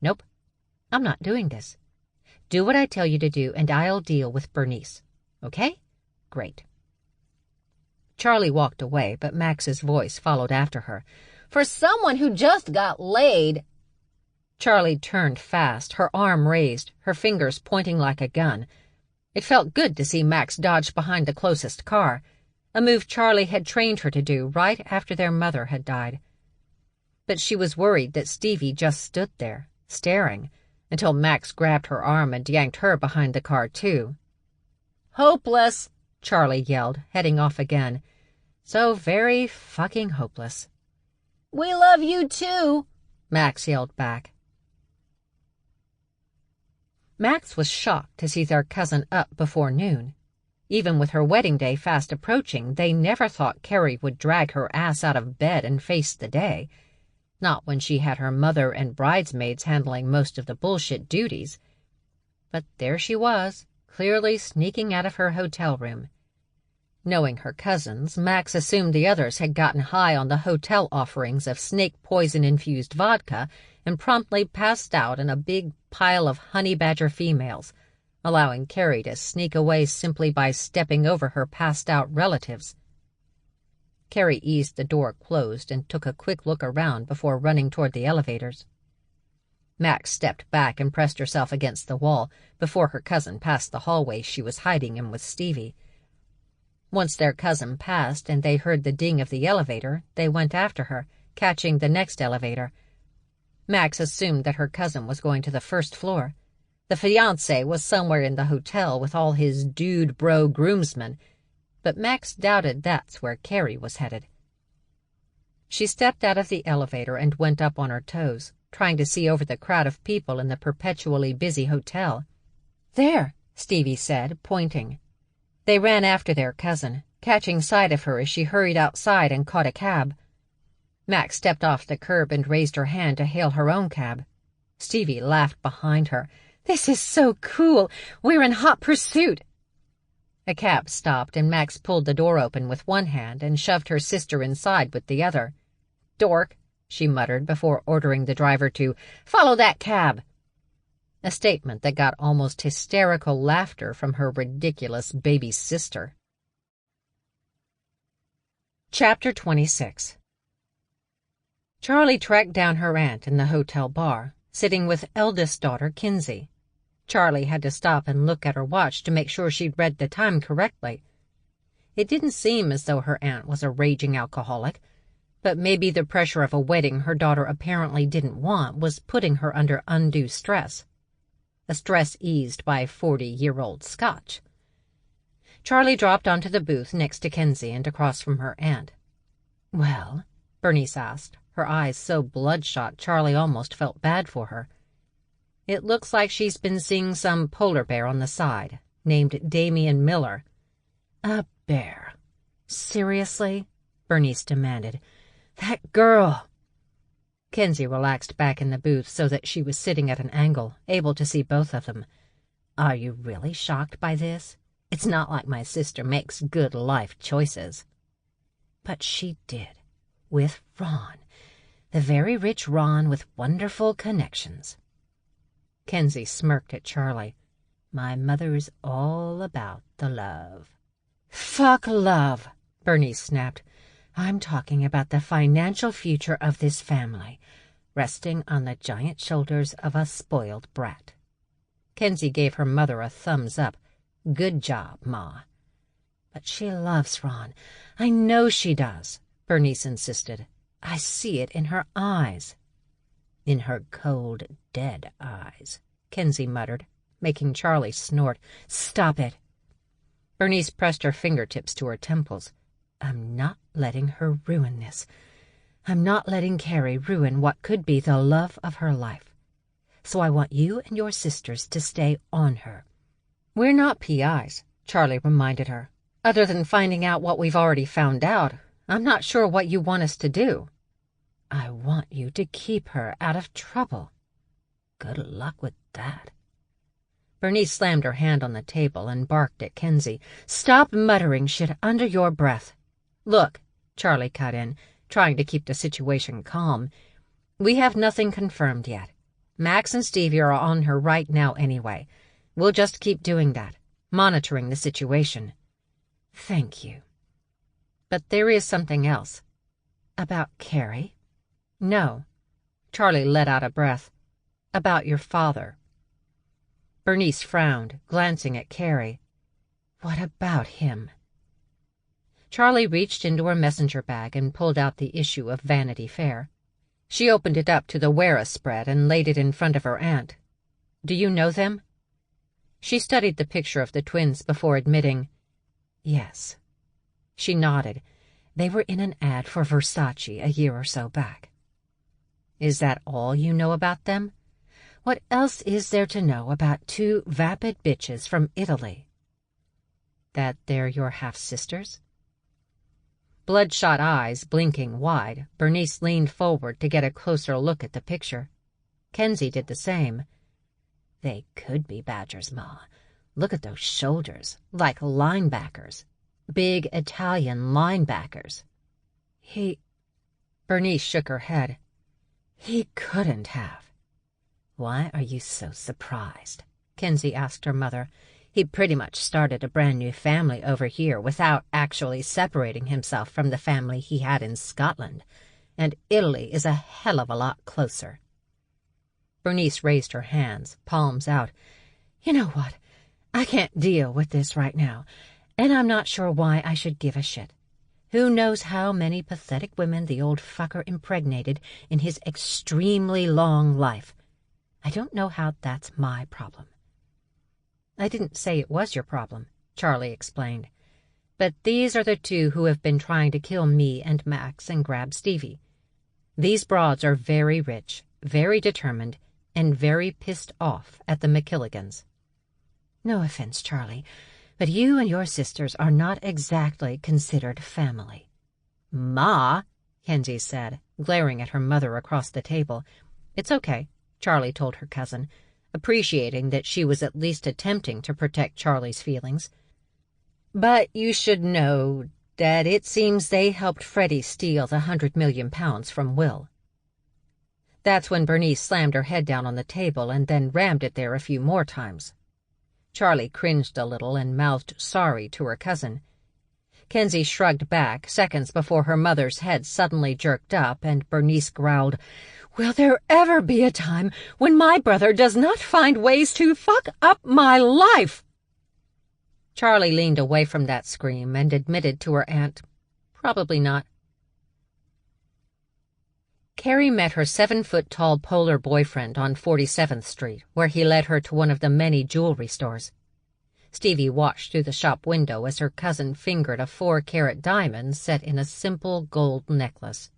"Nope, I'm not doing this. Do what I tell you to do, and I'll deal with Bernice. Okay? Great." Charlie walked away, but Max's voice followed after her. "For someone who just got laid—" Charlie turned fast, her arm raised, her fingers pointing like a gun. It felt good to see Max dodge behind the closest car, a move Charlie had trained her to do right after their mother had died. But she was worried that Stevie just stood there, staring, until Max grabbed her arm and yanked her behind the car, too. "Hopeless!" Charlie yelled, heading off again. So very fucking hopeless. "We love you, too!" Max yelled back. Max was shocked to see their cousin up before noon. Even with her wedding day fast approaching, they never thought Carrie would drag her ass out of bed and face the day. Not when she had her mother and bridesmaids handling most of the bullshit duties. But there she was, clearly sneaking out of her hotel room. Knowing her cousins, Max assumed the others had gotten high on the hotel offerings of snake poison-infused vodka and promptly passed out in a big pile of honey badger females, allowing Carrie to sneak away simply by stepping over her passed-out relatives. Carrie eased the door closed and took a quick look around before running toward the elevators. Max stepped back and pressed herself against the wall before her cousin passed the hallway she was hiding in with Stevie. Once their cousin passed and they heard the ding of the elevator, they went after her, catching the next elevator. Max assumed that her cousin was going to the first floor. The fiancé was somewhere in the hotel with all his dude bro groomsmen, but Max doubted that's where Carrie was headed. She stepped out of the elevator and went up on her toes, trying to see over the crowd of people in the perpetually busy hotel. "There," Stevie said, pointing. They ran after their cousin, catching sight of her as she hurried outside and caught a cab. Max stepped off the curb and raised her hand to hail her own cab. Stevie laughed behind her. "This is so cool! We're in hot pursuit!" A cab stopped and Max pulled the door open with one hand and shoved her sister inside with the other. "Dork," she muttered before ordering the driver to follow that cab. A statement that got almost hysterical laughter from her ridiculous baby sister. Chapter 26. Charlie tracked down her aunt in the hotel bar, sitting with eldest daughter Kinsey. Charlie had to stop and look at her watch to make sure she'd read the time correctly. It didn't seem as though her aunt was a raging alcoholic, but maybe the pressure of a wedding her daughter apparently didn't want was putting her under undue stress. A stress eased by 40-year-old scotch. Charlie dropped onto the booth next to Kinsey and across from her aunt. "Well?" Bernice asked, her eyes so bloodshot Charlie almost felt bad for her. "It looks like she's been seeing some polar bear on the side, named Damian Miller." "A bear? Seriously?" Bernice demanded. "That girl—" Kinsey relaxed back in the booth so that she was sitting at an angle, able to see both of them. "Are you really shocked by this? It's not like my sister makes good life choices." "But she did. With Ron. The very rich Ron with wonderful connections." Kinsey smirked at Charlie. "My mother's all about the love." "Fuck love," Bernice snapped. "I'm talking about the financial future of this family, resting on the giant shoulders of a spoiled brat." Kinsey gave her mother a thumbs up. "Good job, Ma." "But she loves Ron. I know she does," Bernice insisted. "I see it in her eyes." "In her cold, dead eyes," Kinsey muttered, making Charlie snort. "Stop it." Bernice pressed her fingertips to her temples. "I'm not letting her ruin this. I'm not letting Carrie ruin what could be the love of her life. So I want you and your sisters to stay on her." "We're not PIs," Charlie reminded her. "Other than finding out what we've already found out, I'm not sure what you want us to do." "I want you to keep her out of trouble." "Good luck with that." Bernice slammed her hand on the table and barked at Kinsey. "Stop muttering shit under your breath." "Look," Charlie cut in, trying to keep the situation calm, "we have nothing confirmed yet. Max and Stevie are on her right now anyway. We'll just keep doing that, monitoring the situation." "Thank you." "But there is something else." "About Carrie?" "No." Charlie let out a breath. "About your father." Bernice frowned, glancing at Carrie. "What about him?" Charlie reached into her messenger bag and pulled out the issue of Vanity Fair. She opened it up to the Wera spread and laid it in front of her aunt. "Do you know them?" She studied the picture of the twins before admitting, "Yes." She nodded. "They were in an ad for Versace a year or so back." "Is that all you know about them?" "What else is there to know about two vapid bitches from Italy?" That they're your half-sisters? Bloodshot eyes blinking wide, Bernice leaned forward to get a closer look at the picture. Kenzie did the same. They could be Badgers, Ma. Look at those shoulders, like linebackers. Big Italian linebackers. Bernice shook her head. He couldn't have. Why are you so surprised? Kenzie asked her mother. He pretty much started a brand new family over here without actually separating himself from the family he had in Scotland, and Italy is a hell of a lot closer. Bernice raised her hands, palms out. You know what? I can't deal with this right now, and I'm not sure why I should give a shit. Who knows how many pathetic women the old fucker impregnated in his extremely long life. I don't know how that's my problem. I didn't say it was your problem, Charlie explained. But these are the two who have been trying to kill me and Max and grab Stevie. These broads are very rich, very determined, and very pissed off at the MacKilligans. No offense, Charlie, but you and your sisters are not exactly considered family. Ma, Kenzie said, glaring at her mother across the table. It's okay, Charlie told her cousin, appreciating that she was at least attempting to protect Charlie's feelings. But you should know that it seems they helped Freddie steal the £100 million from Will. That's when Bernice slammed her head down on the table and then rammed it there a few more times. Charlie cringed a little and mouthed sorry to her cousin. Kenzie shrugged back seconds before her mother's head suddenly jerked up and Bernice growled, Will there ever be a time when my brother does not find ways to fuck up my life? Charlie leaned away from that scream and admitted to her aunt, Probably not. Carrie met her 7-foot-tall polar boyfriend on 47th Street, where he led her to one of the many jewelry stores. Stevie watched through the shop window as her cousin fingered a 4-carat diamond set in a simple gold necklace.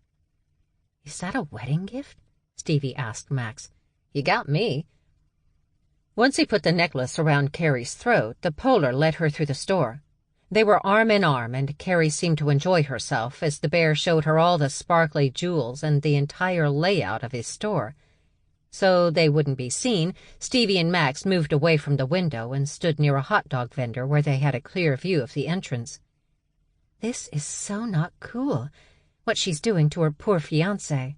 Is that a wedding gift? Stevie asked Max. You got me. Once he put the necklace around Carrie's throat, the polar led her through the store. They were arm in arm, and Carrie seemed to enjoy herself as the bear showed her all the sparkly jewels and the entire layout of his store. So they wouldn't be seen, Stevie and Max moved away from the window and stood near a hot dog vendor where they had a clear view of the entrance. This is so not cool, what she's doing to her poor fiancé.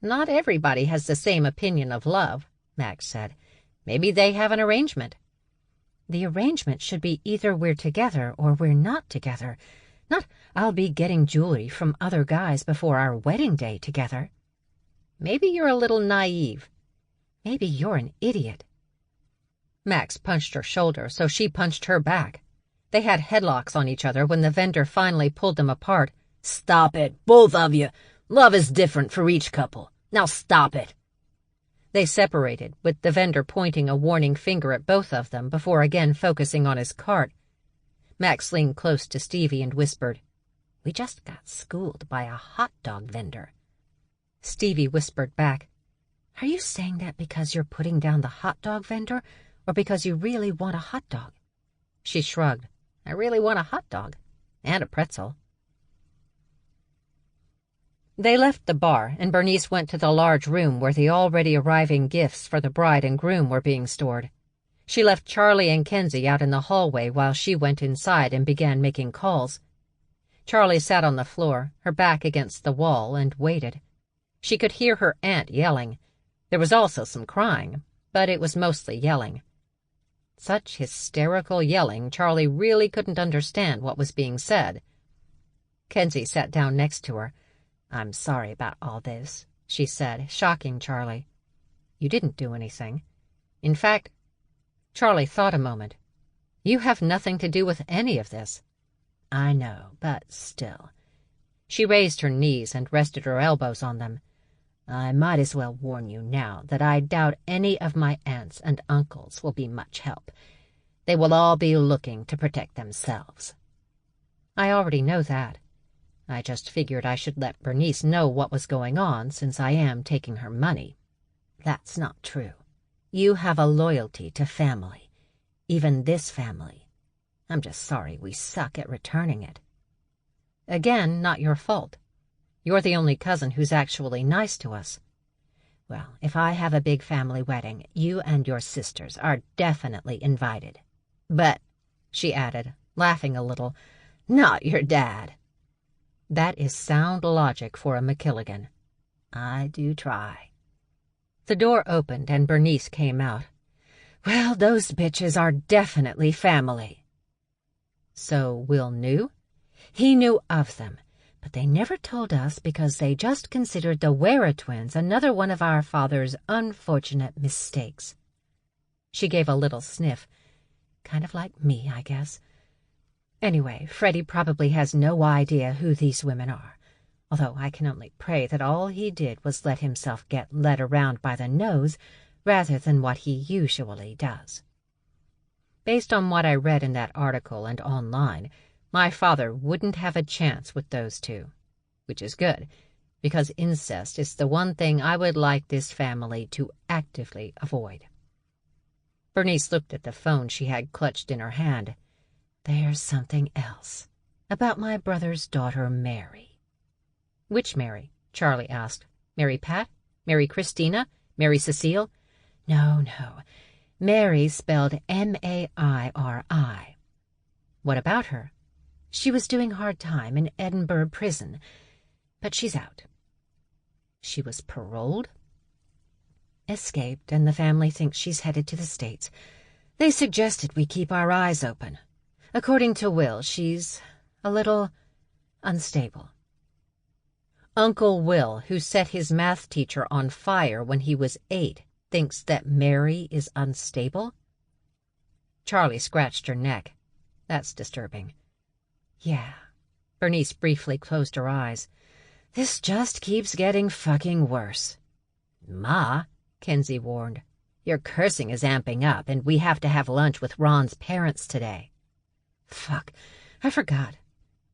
Not everybody has the same opinion of love, Max said. Maybe they have an arrangement. The arrangement should be either we're together or we're not together, not I'll be getting jewelry from other guys before our wedding day together. Maybe you're a little naive. Maybe you're an idiot. Max punched her shoulder, so she punched her back. They had headlocks on each other when the vendor finally pulled them apart. Stop it, both of you. Love is different for each couple. Now stop it. They separated, with the vendor pointing a warning finger at both of them before again focusing on his cart. Max leaned close to Stevie and whispered, We just got schooled by a hot dog vendor. Stevie whispered back, Are you saying that because you're putting down the hot dog vendor, or because you really want a hot dog? She shrugged. I really want a hot dog. And a pretzel. They left the bar, and Bernice went to the large room where the already arriving gifts for the bride and groom were being stored. She left Charlie and Kenzie out in the hallway while she went inside and began making calls. Charlie sat on the floor, her back against the wall, and waited. She could hear her aunt yelling. There was also some crying, but it was mostly yelling. Such hysterical yelling, Charlie really couldn't understand what was being said. Kenzie sat down next to her. I'm sorry about all this, she said, shocking Charlie. You didn't do anything. In fact, Charlie thought a moment. You have nothing to do with any of this. I know, but still. She raised her knees and rested her elbows on them. I might as well warn you now that I doubt any of my aunts and uncles will be much help. They will all be looking to protect themselves. I already know that. I just figured I should let Bernice know what was going on since I am taking her money. That's not true. You have a loyalty to family, even this family. I'm just sorry we suck at returning it. Again, not your fault. You're the only cousin who's actually nice to us. Well, if I have a big family wedding, you and your sisters are definitely invited. But, she added, laughing a little, not your dad. That is sound logic for a MacKilligan. I do try. The door opened and Bernice came out. Well, those bitches are definitely family. So Will knew? He knew of them, but they never told us because they just considered the Wera twins another one of our father's unfortunate mistakes. She gave a little sniff. Kind of like me, I guess. Anyway, Freddie probably has no idea who these women are, although I can only pray that all he did was let himself get led around by the nose rather than what he usually does. Based on what I read in that article and online, my father wouldn't have a chance with those two, which is good, because incest is the one thing I would like this family to actively avoid. Bernice looked at the phone she had clutched in her hand. There's something else about my brother's daughter, Mary. Which Mary? Charlie asked. Mary Pat? Mary Christina? Mary Cecile? No. Mary spelled M-A-I-R-I. What about her? She was doing hard time in Edinburgh prison, but she's out. She was paroled? Escaped, and the family thinks she's headed to the States. They suggested we keep our eyes open. According to Will, she's a little unstable. Uncle Will, who set his math teacher on fire when he was 8, thinks that Mary is unstable? Charlie scratched her neck. That's disturbing. Yeah. Bernice briefly closed her eyes. This just keeps getting fucking worse. Ma, Kenzie warned, your cursing is amping up, and we have to have lunch with Ron's parents today. Fuck, I forgot.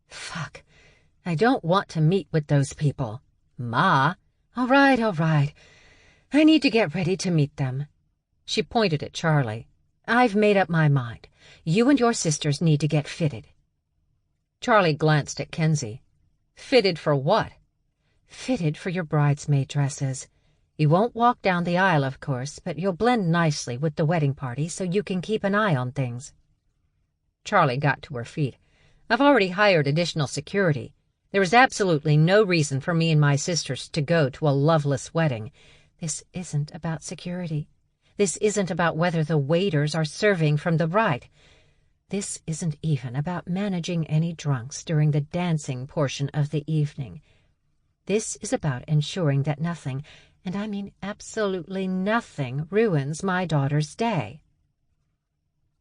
Fuck, I don't want to meet with those people. Ma. All right. I need to get ready to meet them. She pointed at Charlie. I've made up my mind. You and your sisters need to get fitted. Charlie glanced at Kenzie. Fitted for what? Fitted for your bridesmaid dresses. You won't walk down the aisle, of course, but you'll blend nicely with the wedding party so you can keep an eye on things. Charlie got to her feet. I've already hired additional security. There is absolutely no reason for me and my sisters to go to a loveless wedding. This isn't about security. This isn't about whether the waiters are serving from the right. This isn't even about managing any drunks during the dancing portion of the evening. This is about ensuring that nothing, and I mean absolutely nothing, ruins my daughter's day.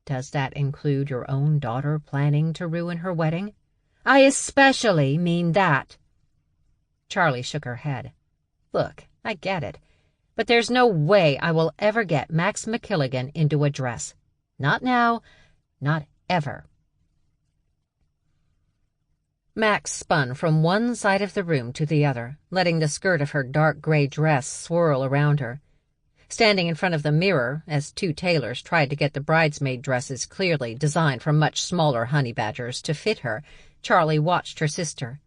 Does that include your own daughter planning to ruin her wedding? I especially mean that. Charlie shook her head. Look, I get it, but there's no way I will ever get Max MacKilligan into a dress. Not now, not ever. Max spun from one side of the room to the other, letting the skirt of her dark gray dress swirl around her. Standing in front of the mirror, as two tailors tried to get the bridesmaid dresses clearly designed for much smaller honey badgers to fit her, Charlie watched her sister.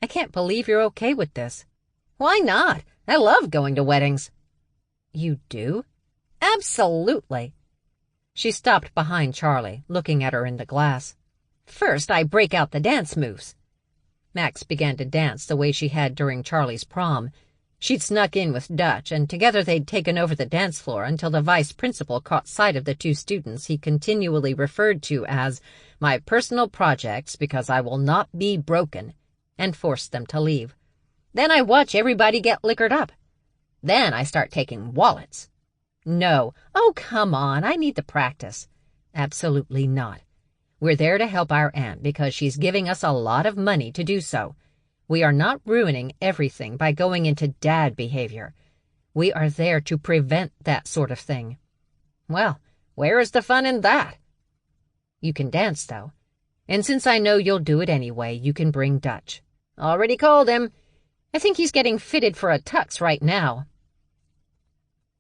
I can't believe you're okay with this. Why not? I love going to weddings. You do? Absolutely. She stopped behind Charlie, looking at her in the glass. First, I break out the dance moves. Max began to dance the way she had during Charlie's prom. She'd snuck in with Dutch, and together they'd taken over the dance floor until the vice principal caught sight of the two students he continually referred to as my personal projects because I will not be broken, and forced them to leave. Then I watch everybody get liquored up. Then I start taking wallets. No. Oh, come on, I need the practice. Absolutely not. We're there to help our aunt because she's giving us a lot of money to do so. We are not ruining everything by going into dad behavior. We are there to prevent that sort of thing. Well, where is the fun in that? You can dance, though. And since I know you'll do it anyway, you can bring Dutch. Already called him. I think he's getting fitted for a tux right now.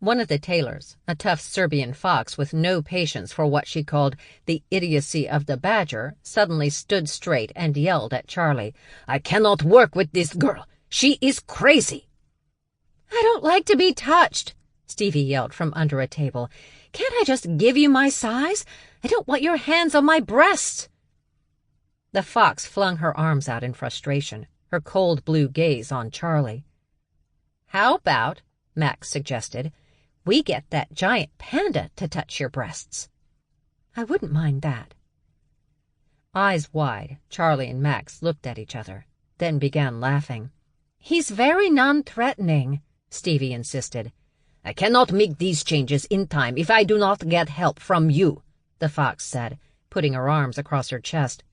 One of the Taylors, a tough Serbian fox with no patience for what she called the idiocy of the badger, suddenly stood straight and yelled at Charlie, "I cannot work with this girl. She is crazy." "I don't like to be touched," Stevie yelled from under a table. "Can't I just give you my size? I don't want your hands on my breasts." The fox flung her arms out in frustration, her cold blue gaze on Charlie. "How about," Max suggested, "we get that giant panda to touch your breasts?" "I wouldn't mind that." Eyes wide, Charlie and Max looked at each other, then began laughing. "He's very non-threatening," Stevie insisted. "I cannot make these changes in time if I do not get help from you," the fox said, putting her arms across her chest.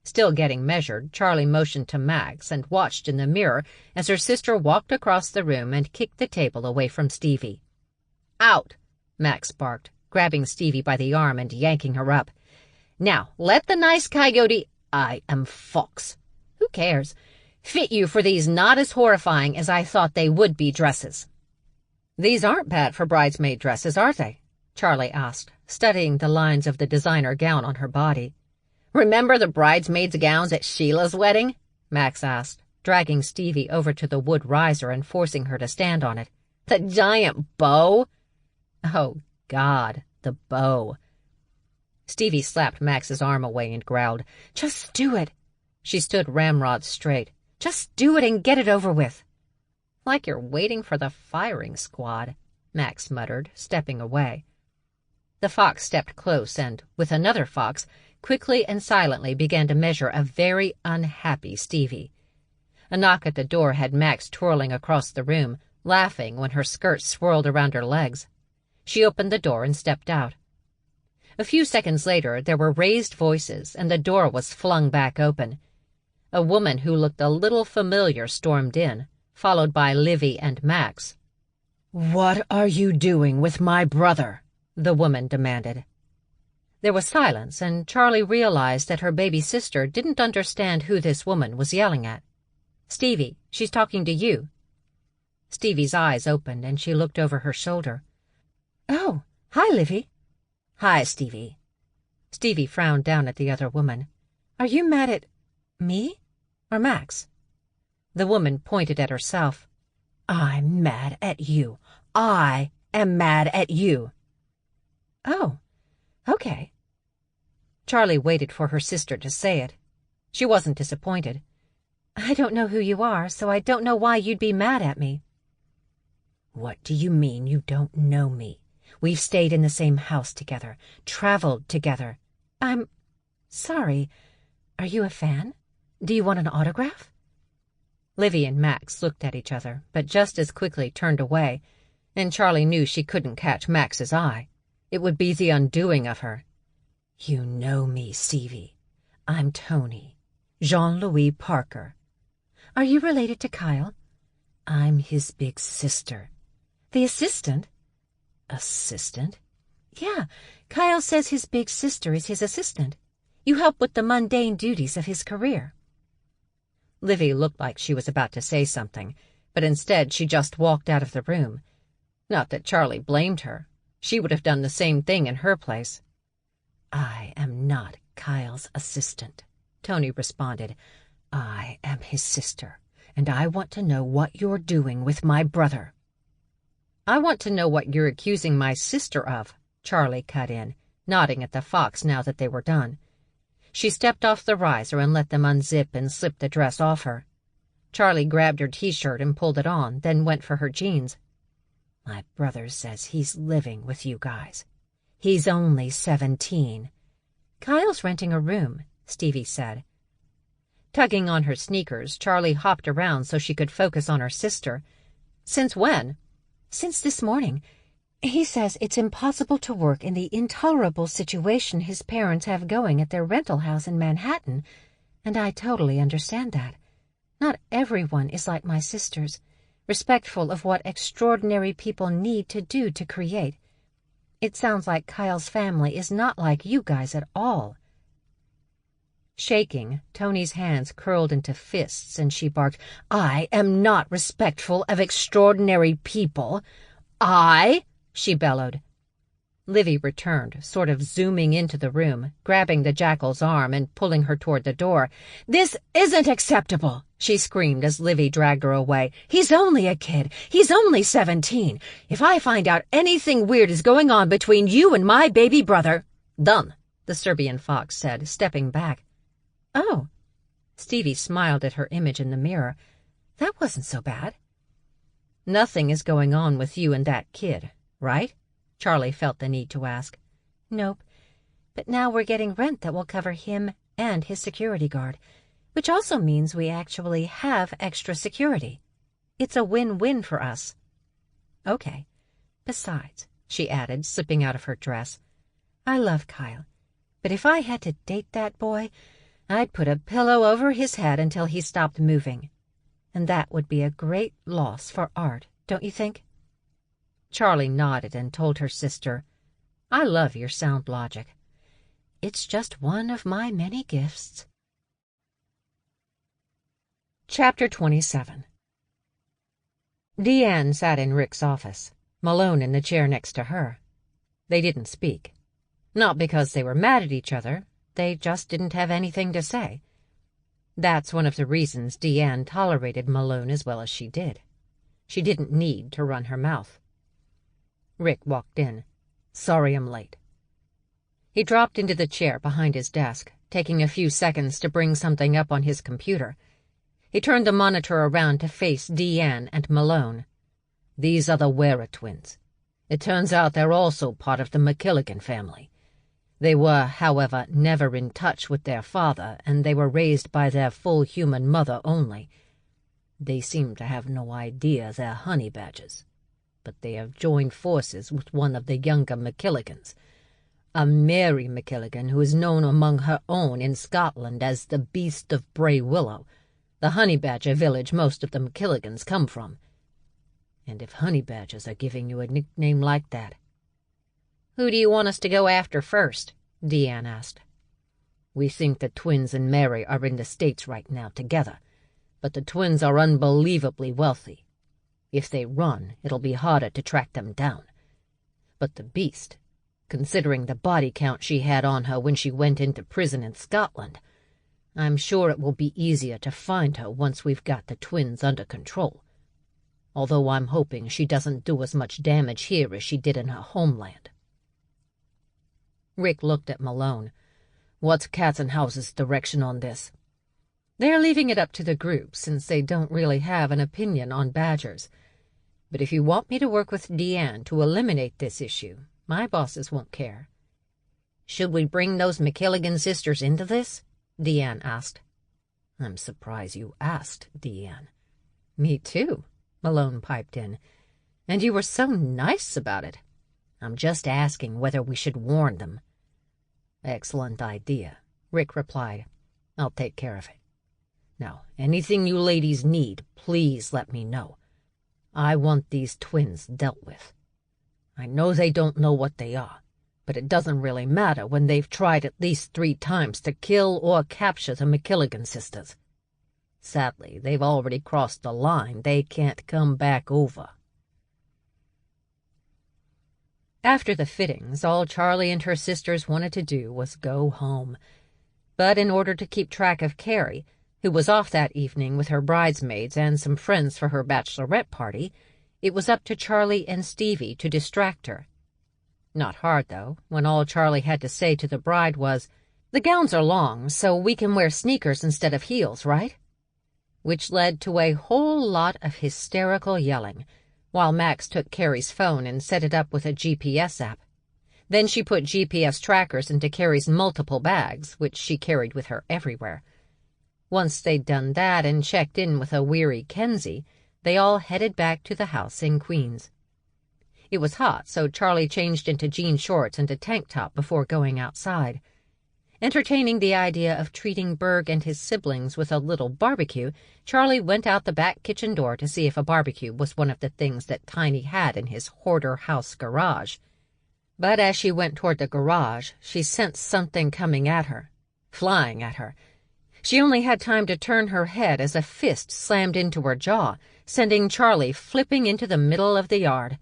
Still getting measured, Charlie motioned to Max and watched in the mirror as her sister walked across the room and kicked the table away from Stevie. "Out!" Max barked, grabbing Stevie by the arm and yanking her up. "Now, let the nice coyote—" "I am fox." "Who cares? Fit you for these not as horrifying as I thought they would be dresses." "These aren't bad for bridesmaid dresses, are they?" Charlie asked, studying the lines of the designer gown on her body. "Remember the bridesmaids' gowns at Sheila's wedding?" Max asked, dragging Stevie over to the wood riser and forcing her to stand on it. "The giant bow?" "Oh, God, the bow." Stevie slapped Max's arm away and growled, "Just do it." She stood ramrod straight. "Just do it and get it over with." "Like you're waiting for the firing squad," Max muttered, stepping away. The fox stepped close and, with another fox, quickly and silently began to measure a very unhappy Stevie. A knock at the door had Max twirling across the room, laughing when her skirt swirled around her legs. She opened the door and stepped out. A few seconds later, there were raised voices, and the door was flung back open. A woman who looked a little familiar stormed in, followed by Livy and Max. "What are you doing with my brother?" the woman demanded. There was silence, and Charlie realized that her baby sister didn't understand who this woman was yelling at. "Stevie, she's talking to you." Stevie's eyes opened, and she looked over her shoulder. "Oh, hi, Livy." "Hi, Stevie." Stevie frowned down at the other woman. "Are you mad at me or Max?" The woman pointed at herself. "I'm mad at you. I am mad at you." "Oh, okay." Charlie waited for her sister to say it. She wasn't disappointed. "I don't know who you are, so I don't know why you'd be mad at me." "What do you mean you don't know me? We've stayed in the same house together, traveled together." "I'm sorry. Are you a fan? Do you want an autograph?" Livy and Max looked at each other, but just as quickly turned away, and Charlie knew she couldn't catch Max's eye. It would be the undoing of her. "You know me, Stevie. I'm Tony. Jean-Louis Parker." "Are you related to Kyle?" "I'm his big sister." "The assistant?" "Assistant?" "Yeah, Kyle says his big sister is his assistant. You help with the mundane duties of his career." Livy looked like she was about to say something, but instead she just walked out of the room. Not that Charlie blamed her. She would have done the same thing in her place. "I am not Kyle's assistant," Tony responded. "I am his sister, and I want to know what you're doing with my brother." "I want to know what you're accusing my sister of," Charlie cut in, nodding at the fox now that they were done. She stepped off the riser and let them unzip and slip the dress off her. Charlie grabbed her t-shirt and pulled it on, then went for her jeans. "My brother says he's living with you guys. He's only 17. "Kyle's renting a room," Stevie said. Tugging on her sneakers, Charlie hopped around so she could focus on her sister. "Since when?" "Since this morning. He says it's impossible to work in the intolerable situation his parents have going at their rental house in Manhattan, and I totally understand that. Not everyone is like my sisters, respectful of what extraordinary people need to do to create. It sounds like Kyle's family is not like you guys at all." Shaking, Tony's hands curled into fists, and she barked, "I am not respectful of extraordinary people. she bellowed. Livy returned, sort of zooming into the room, grabbing the jackal's arm and pulling her toward the door. "This isn't acceptable," she screamed as Livy dragged her away. "He's only a kid. He's only 17. If I find out anything weird is going on between you and my baby brother—" "Done," the Serbian fox said, stepping back. "Oh." Stevie smiled at her image in the mirror. "That wasn't so bad." "Nothing is going on with you and that kid, right?" Charlie felt the need to ask. "Nope. But now we're getting rent that will cover him and his security guard, which also means we actually have extra security. It's a win-win for us." "Okay. Besides," she added, slipping out of her dress, "I love Kyle, but if I had to date that boy, I'd put a pillow over his head until he stopped moving. And that would be a great loss for art, don't you think?" Charlie nodded and told her sister, "I love your sound logic. It's just one of my many gifts." Chapter 27. Deanne sat in Rick's office, Malone in the chair next to her. They didn't speak. Not because they were mad at each other, they just didn't have anything to say. That's one of the reasons Deanne tolerated Malone as well as she did. She didn't need to run her mouth. Rick walked in. "Sorry I'm late." He dropped into the chair behind his desk, taking a few seconds to bring something up on his computer. He turned the monitor around to face Deanne and Malone. "These are the Wera twins. It turns out they're also part of the MacKilligan family. They were, however, never in touch with their father, and they were raised by their full human mother only. They seem to have no idea they're honey badgers, but they have joined forces with one of the younger MacKilligans, a Mary MacKilligan who is known among her own in Scotland as the Beast of Bray Willow, the honey badger village most of the MacKilligans come from. And if honey badgers are giving you a nickname like that—" "Who do you want us to go after first?" Deanne asked. "We think the twins and Mary are in the States right now together, but the twins are unbelievably wealthy. If they run, it'll be harder to track them down. But the Beast, considering the body count she had on her when she went into prison in Scotland, I'm sure it will be easier to find her once we've got the twins under control. Although I'm hoping she doesn't do as much damage here as she did in her homeland." Rick looked at Malone. "What's Katzenhauser's direction on this?" "They're leaving it up to the group, since they don't really have an opinion on badgers. But if you want me to work with Deanne to eliminate this issue, my bosses won't care." "Should we bring those MacKilligan sisters into this?" Deanne asked. "I'm surprised you asked, Deanne." "Me too," Malone piped in. "And you were so nice about it." "I'm just asking whether we should warn them." "Excellent idea," Rick replied. "I'll take care of it. Now, anything you ladies need, please let me know. I want these twins dealt with. I know they don't know what they are, but it doesn't really matter when they've tried at least 3 times to kill or capture the MacKilligan sisters. Sadly, they've already crossed the line. They can't come back over." After the fittings, all Charlie and her sisters wanted to do was go home. But in order to keep track of Carrie, who was off that evening with her bridesmaids and some friends for her bachelorette party, it was up to Charlie and Stevie to distract her. Not hard, though, when all Charlie had to say to the bride was, "The gowns are long, so we can wear sneakers instead of heels, right?" Which led to a whole lot of hysterical yelling, while Max took Carrie's phone and set it up with a GPS app. Then she put GPS trackers into Carrie's multiple bags, which she carried with her everywhere. Once they'd done that and checked in with a weary Kenzie, they all headed back to the house in Queens. It was hot, so Charlie changed into jean shorts and a tank top before going outside. Entertaining the idea of treating Berg and his siblings with a little barbecue, Charlie went out the back kitchen door to see if a barbecue was one of the things that Tiny had in his hoarder house garage. But as she went toward the garage, she sensed something coming at her, flying at her. She only had time to turn her head as a fist slammed into her jaw, sending Charlie flipping into the middle of the yard.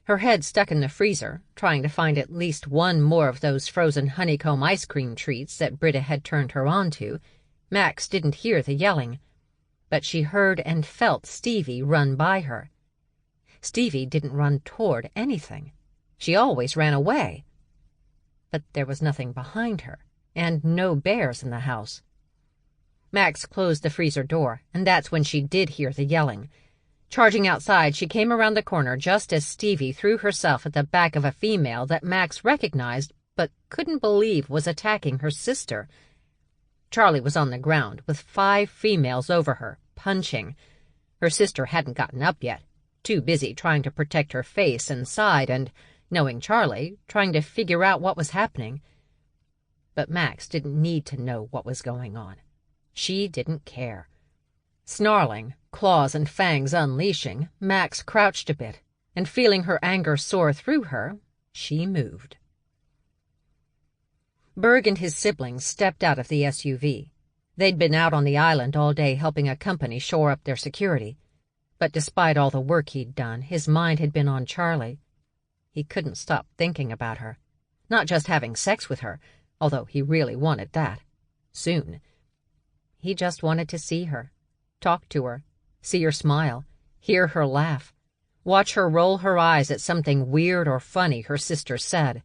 Her head stuck in the freezer, trying to find at least one more of those frozen honeycomb ice cream treats that Britta had turned her on to, Max didn't hear the yelling. But she heard and felt Stevie run by her. Stevie didn't run toward anything. She always ran away. But there was nothing behind her, and no bears in the house. Max closed the freezer door, and that's when she did hear the yelling. Charging outside, she came around the corner just as Stevie threw herself at the back of a female that Max recognized but couldn't believe was attacking her sister. Charlie was on the ground with 5 females over her, punching. Her sister hadn't gotten up yet, too busy trying to protect her face and side and, knowing Charlie, trying to figure out what was happening. But Max didn't need to know what was going on. She didn't care. Snarling, claws and fangs unleashing, Max crouched a bit, and feeling her anger soar through her, she moved. Berg and his siblings stepped out of the SUV. They'd been out on the island all day helping a company shore up their security. But despite all the work he'd done, his mind had been on Charlie. He couldn't stop thinking about her. Not just having sex with her, although he really wanted that. Soon. He just wanted to see her. Talk to her, see her smile, hear her laugh, watch her roll her eyes at something weird or funny her sister said.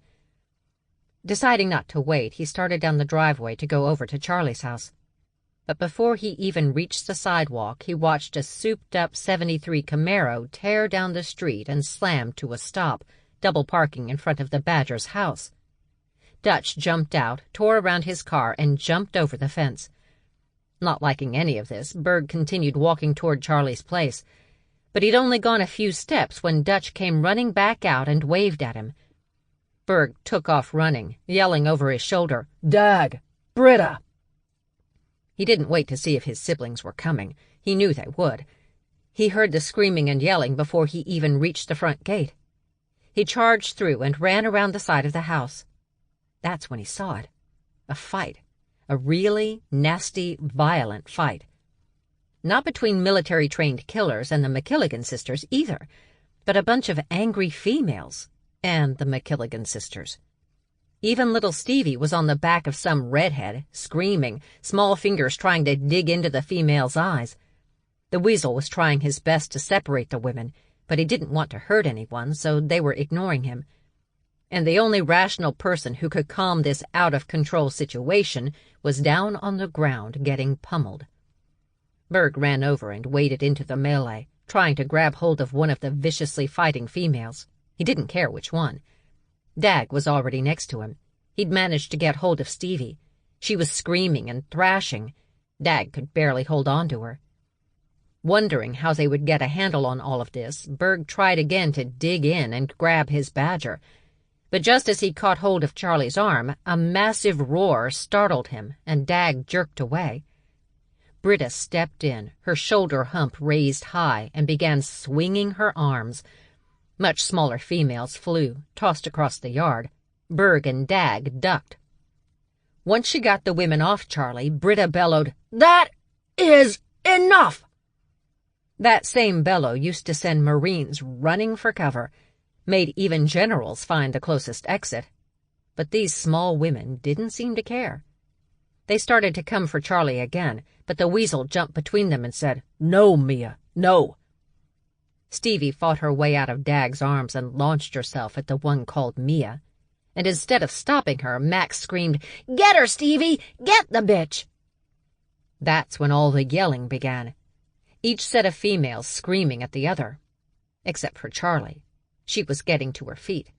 Deciding not to wait, he started down the driveway to go over to Charlie's house. But before he even reached the sidewalk, he watched a souped-up '73 Camaro tear down the street and slam to a stop, double parking in front of the Badger's house. Dutch jumped out, tore around his car, and jumped over the fence. Not liking any of this, Berg continued walking toward Charlie's place. But he'd only gone a few steps when Dutch came running back out and waved at him. Berg took off running, yelling over his shoulder, "Dag! Britta!" He didn't wait to see if his siblings were coming. He knew they would. He heard the screaming and yelling before he even reached the front gate. He charged through and ran around the side of the house. That's when he saw it. A fight. A really nasty, violent fight. Not between military-trained killers and the MacKilligan sisters either, but a bunch of angry females and the MacKilligan sisters. Even little Stevie was on the back of some redhead, screaming, small fingers trying to dig into the female's eyes. The weasel was trying his best to separate the women, but he didn't want to hurt anyone, so they were ignoring him. And the only rational person who could calm this out-of-control situation was down on the ground getting pummeled. Berg ran over and waded into the melee, trying to grab hold of one of the viciously fighting females. He didn't care which one. Dag was already next to him. He'd managed to get hold of Stevie. She was screaming and thrashing. Dag could barely hold on to her. Wondering how they would get a handle on all of this, Berg tried again to dig in and grab his Badger. But just as he caught hold of Charlie's arm, a massive roar startled him, and Dag jerked away. Britta stepped in, her shoulder hump raised high, and began swinging her arms. Much smaller females flew, tossed across the yard. Berg and Dag ducked. Once she got the women off Charlie, Britta bellowed, "That is enough!" That same bellow used to send Marines running for cover, made even generals find the closest exit. But these small women didn't seem to care. They started to come for Charlie again, but the weasel jumped between them and said, "No, Mia, no." Stevie fought her way out of Dag's arms and launched herself at the one called Mia. And instead of stopping her, Max screamed, "Get her, Stevie! Get the bitch!" That's when all the yelling began. Each set of females screaming at the other. Except for Charlie. She was getting to her feet.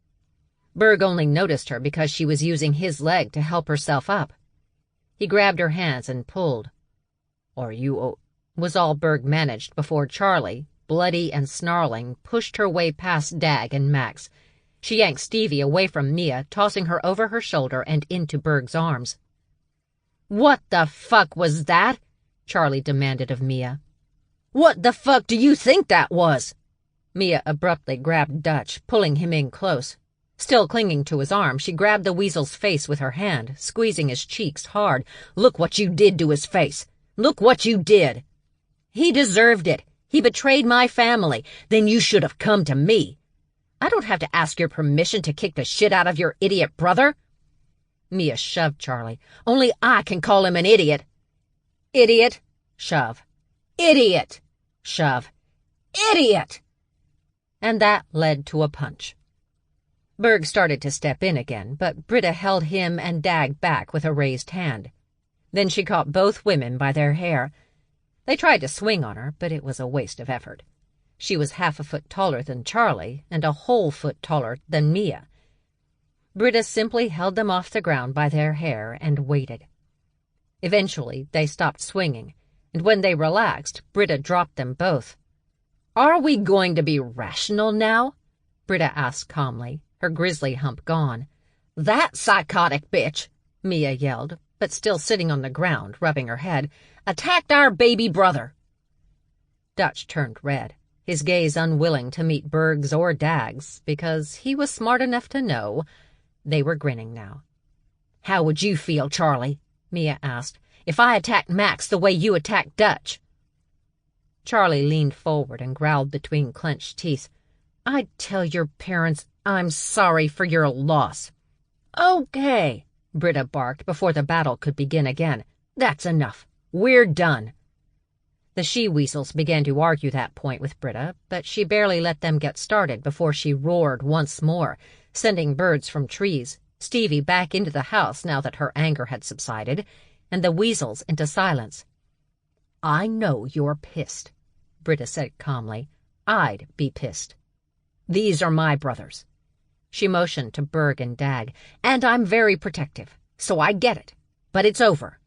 Berg only noticed her because she was using his leg to help herself up. He grabbed her hands and pulled. Was all Berg managed before Charlie, bloody and snarling, pushed her way past Dag and Max. She yanked Stevie away from Mia, tossing her over her shoulder and into Berg's arms. "What the fuck was that?" Charlie demanded of Mia. "What the fuck do you think that was?" Mia abruptly grabbed Dutch, pulling him in close. Still clinging to his arm, she grabbed the weasel's face with her hand, squeezing his cheeks hard. "Look what you did to his face! Look what you did! He deserved it! He betrayed my family! Then you should have come to me! I don't have to ask your permission to kick the shit out of your idiot brother." Mia shoved Charlie. "Only I can call him an idiot." "Idiot." Shove. "Idiot." Shove. "Idiot." And that led to a punch. Berg started to step in again, but Britta held him and Dag back with a raised hand. Then she caught both women by their hair. They tried to swing on her, but it was a waste of effort. She was half a foot taller than Charlie and a whole foot taller than Mia. Britta simply held them off the ground by their hair and waited. Eventually, they stopped swinging, and when they relaxed, Britta dropped them both. "Are we going to be rational now?" Britta asked calmly, her grizzly hump gone. "That psychotic bitch," Mia yelled, but still sitting on the ground, rubbing her head, "attacked our baby brother." Dutch turned red, his gaze unwilling to meet Berg's or Dag's, because he was smart enough to know they were grinning now. "How would you feel, Charlie," Mia asked, "if I attacked Max the way you attacked Dutch?" Charlie leaned forward and growled between clenched teeth, "I'd tell your parents I'm sorry for your loss." "Okay," Britta barked before the battle could begin again. "That's enough. We're done." The she-weasels began to argue that point with Britta, but she barely let them get started before she roared once more, sending birds from trees, Stevie back into the house now that her anger had subsided, and the weasels into silence. "I know you're pissed," Britta said calmly. "I'd be pissed. These are my brothers." She motioned to Berg and Dag, "and I'm very protective, so I get it. But it's over.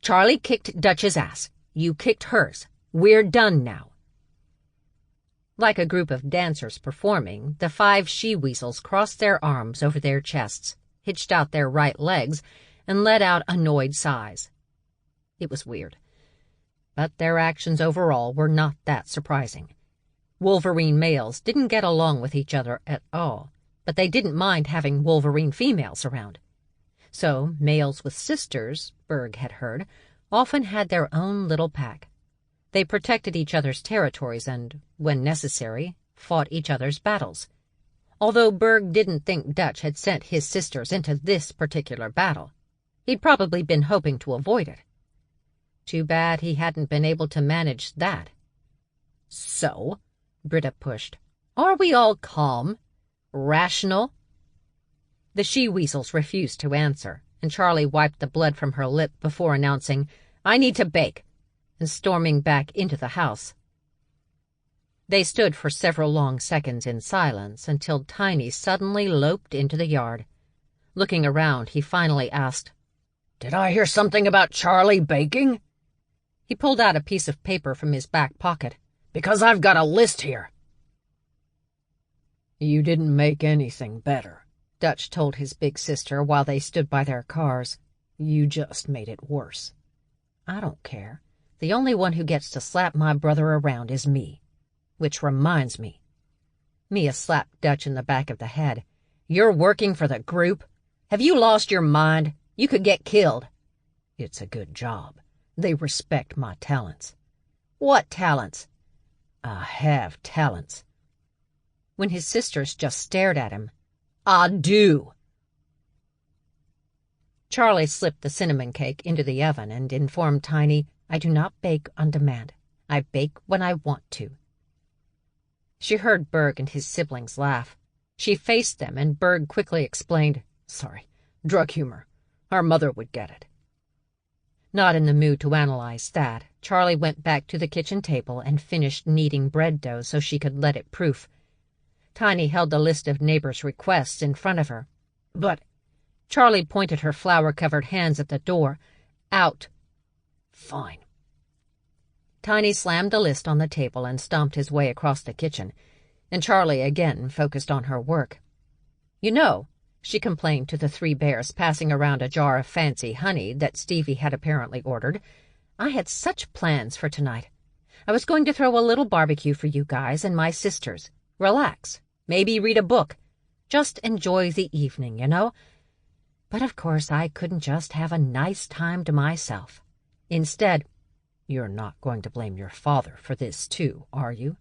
Charlie kicked Dutch's ass. You kicked hers. We're done now." Like a group of dancers performing, the 5 she-weasels crossed their arms over their chests, hitched out their right legs, and let out annoyed sighs. It was weird. But their actions overall were not that surprising. Wolverine males didn't get along with each other at all, but they didn't mind having Wolverine females around. So males with sisters, Berg had heard, often had their own little pack. They protected each other's territories and, when necessary, fought each other's battles. Although Berg didn't think Dutch had sent his sisters into this particular battle, he'd probably been hoping to avoid it. Too bad he hadn't been able to manage that. "So," Britta pushed, "are we all calm? Rational?" The she-weasels refused to answer, and Charlie wiped the blood from her lip before announcing, "I need to bake," and storming back into the house. They stood for several long seconds in silence until Tiny suddenly loped into the yard. Looking around, he finally asked, "Did I hear something about Charlie baking?" He pulled out a piece of paper from his back pocket. "Because I've got a list here." "You didn't make anything better," Dutch told his big sister while they stood by their cars. "You just made it worse." "I don't care. The only one who gets to slap my brother around is me. Which reminds me." Mia slapped Dutch in the back of the head. "You're working for the group? Have you lost your mind? You could get killed." "It's a good job. They respect my talents." "What talents?" "I have talents." When his sisters just stared at him, "I do." Charlie slipped the cinnamon cake into the oven and informed Tiny, "I do not bake on demand. I bake when I want to." She heard Berg and his siblings laugh. She faced them, and Berg quickly explained, "Sorry, drug humor. Our mother would get it." Not in the mood to analyze that, Charlie went back to the kitchen table and finished kneading bread dough so she could let it proof. Tiny held the list of neighbors' requests in front of her. "But—" Charlie pointed her flour-covered hands at the door. "Out." "Fine." Tiny slammed the list on the table and stomped his way across the kitchen, and Charlie again focused on her work. "You know," she complained to the 3 bears passing around a jar of fancy honey that Stevie had apparently ordered, "I had such plans for tonight. I was going to throw a little barbecue for you guys and my sisters. Relax. Maybe read a book. Just enjoy the evening, you know. But of course I couldn't just have a nice time to myself. Instead—" "You're not going to blame your father for this, too, are you?"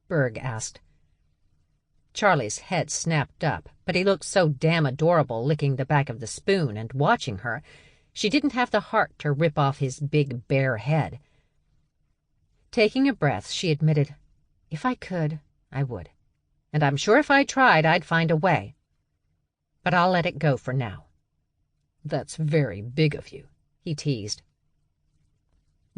Berg asked. Charlie's head snapped up, but he looked so damn adorable licking the back of the spoon and watching her, she didn't have the heart to rip off his big bare head. Taking a breath, she admitted, "If I could, I would. And I'm sure if I tried, I'd find a way. But I'll let it go for now." "That's very big of you," he teased.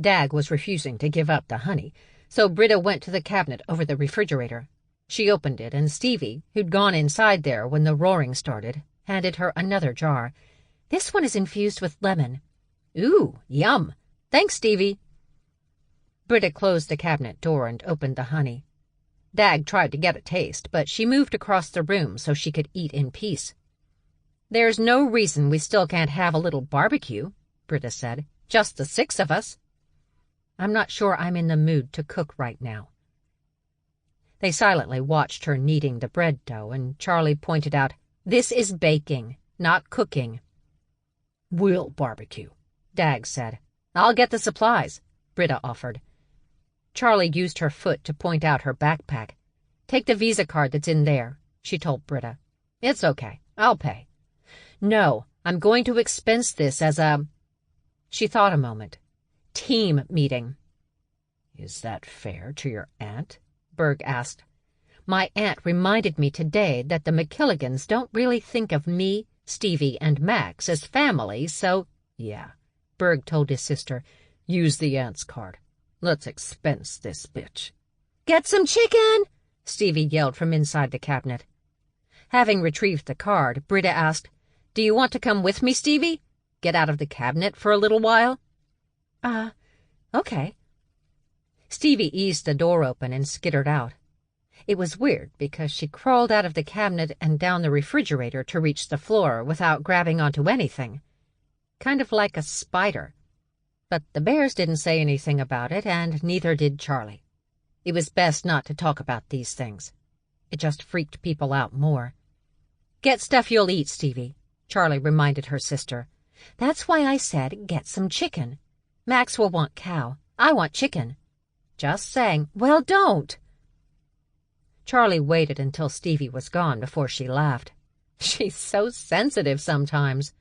Dag was refusing to give up the honey, so Britta went to the cabinet over the refrigerator. She opened it, and Stevie, who'd gone inside there when the roaring started, handed her another jar. "This one is infused with lemon." "Ooh, yum. Thanks, Stevie." Britta closed the cabinet door and opened the honey. Dag tried to get a taste, but she moved across the room so she could eat in peace. "There's no reason we still can't have a little barbecue," Britta said. "Just the 6 of us." "I'm not sure I'm in the mood to cook right now." They silently watched her kneading the bread dough, and Charlie pointed out, "This is baking, not cooking." "We'll barbecue," Dag said. "I'll get the supplies," Britta offered. Charlie used her foot to point out her backpack. "Take the Visa card that's in there," she told Britta. "It's okay. I'll pay." "No, I'm going to expense this as a—" She thought a moment. "Team meeting." "Is that fair to your aunt?" Berg asked. "My aunt reminded me today that the MacKilligans don't really think of me, Stevie, and Max as family, so—" "Yeah," Berg told his sister. "Use the aunt's card. Let's expense this bitch." "Get some chicken!" Stevie yelled from inside the cabinet. Having retrieved the card, Britta asked, "Do you want to come with me, Stevie? Get out of the cabinet for a little while?" Okay." Stevie eased the door open and skittered out. It was weird because she crawled out of the cabinet and down the refrigerator to reach the floor without grabbing onto anything. Kind of like a spider. But the bears didn't say anything about it, and neither did Charlie. It was best not to talk about these things. It just freaked people out more. "Get stuff you'll eat, Stevie," Charlie reminded her sister. "That's why I said get some chicken. Max will want cow. I want chicken." "Just saying." "Well, don't." Charlie waited until Stevie was gone before she laughed. "She's so sensitive sometimes."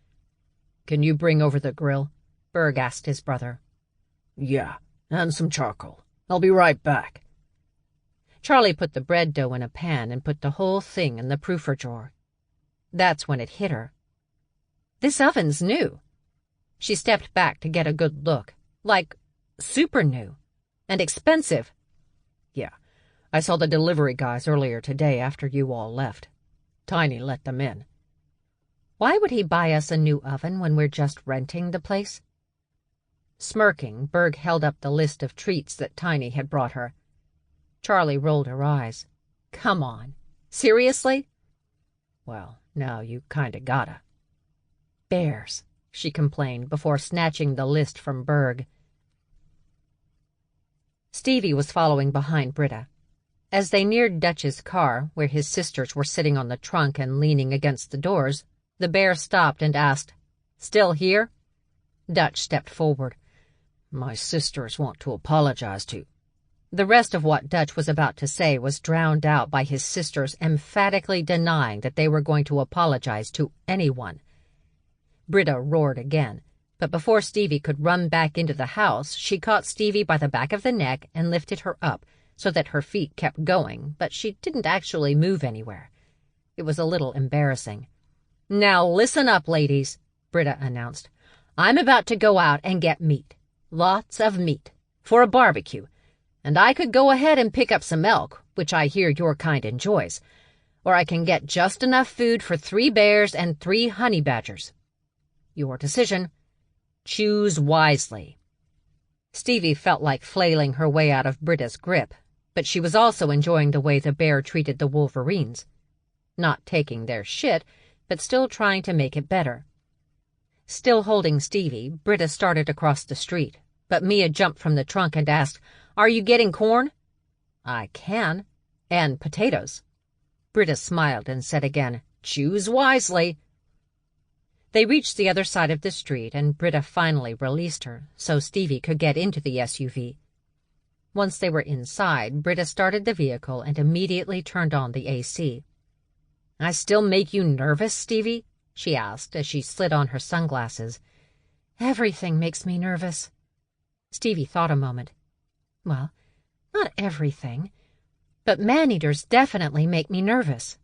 "Can you bring over the grill?" Berg asked his brother. "Yeah, and some charcoal. I'll be right back." Charlie put the bread dough in a pan and put the whole thing in the proofer drawer. That's when it hit her. This oven's new. She stepped back to get a good look. Like, super new. And expensive. "Yeah, I saw the delivery guys earlier today after you all left. Tiny let them in." "Why would he buy us a new oven when we're just renting the place?" Smirking, Berg held up the list of treats that Tiny had brought her. Charlie rolled her eyes. "Come on. Seriously?" "Well, now you kinda gotta." "Bears," she complained before snatching the list from Berg. Stevie was following behind Britta. As they neared Dutch's car, where his sisters were sitting on the trunk and leaning against the doors, the bear stopped and asked, "Still here?" Dutch stepped forward. "My sisters want to apologize to—" The rest of what Dutch was about to say was drowned out by his sisters emphatically denying that they were going to apologize to anyone. Britta roared again, but before Stevie could run back into the house, she caught Stevie by the back of the neck and lifted her up so that her feet kept going, but she didn't actually move anywhere. It was a little embarrassing. "Now listen up, ladies," Britta announced. "I'm about to go out and get meat. Lots of meat. For a barbecue. And I could go ahead and pick up some elk, which I hear your kind enjoys. Or I can get just enough food for 3 bears and 3 honey badgers. Your decision. Choose wisely." Stevie felt like flailing her way out of Britta's grip, but she was also enjoying the way the bear treated the wolverines. Not taking their shit, but still trying to make it better. Still holding Stevie, Britta started across the street, but Mia jumped from the trunk and asked, "Are you getting corn?" "I can. And potatoes." Britta smiled and said again, "Choose wisely." They reached the other side of the street, and Britta finally released her, so Stevie could get into the SUV. Once they were inside, Britta started the vehicle and immediately turned on the AC. "I still make you nervous, Stevie?" she asked as she slid on her sunglasses. "Everything makes me nervous." Stevie thought a moment. "Well, not everything, but man-eaters definitely make me nervous."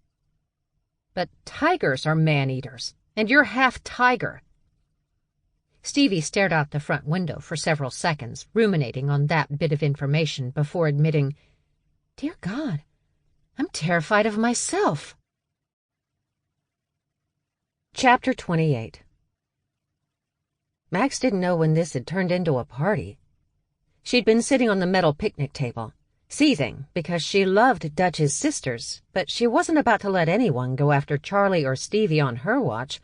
"But tigers are man-eaters, and you're half tiger." Stevie stared out the front window for several seconds, ruminating on that bit of information before admitting, "Dear God, I'm terrified of myself." Chapter 28. Max didn't know when this had turned into a party. She'd been sitting on the metal picnic table, seething because she loved Dutch's sisters, but she wasn't about to let anyone go after Charlie or Stevie on her watch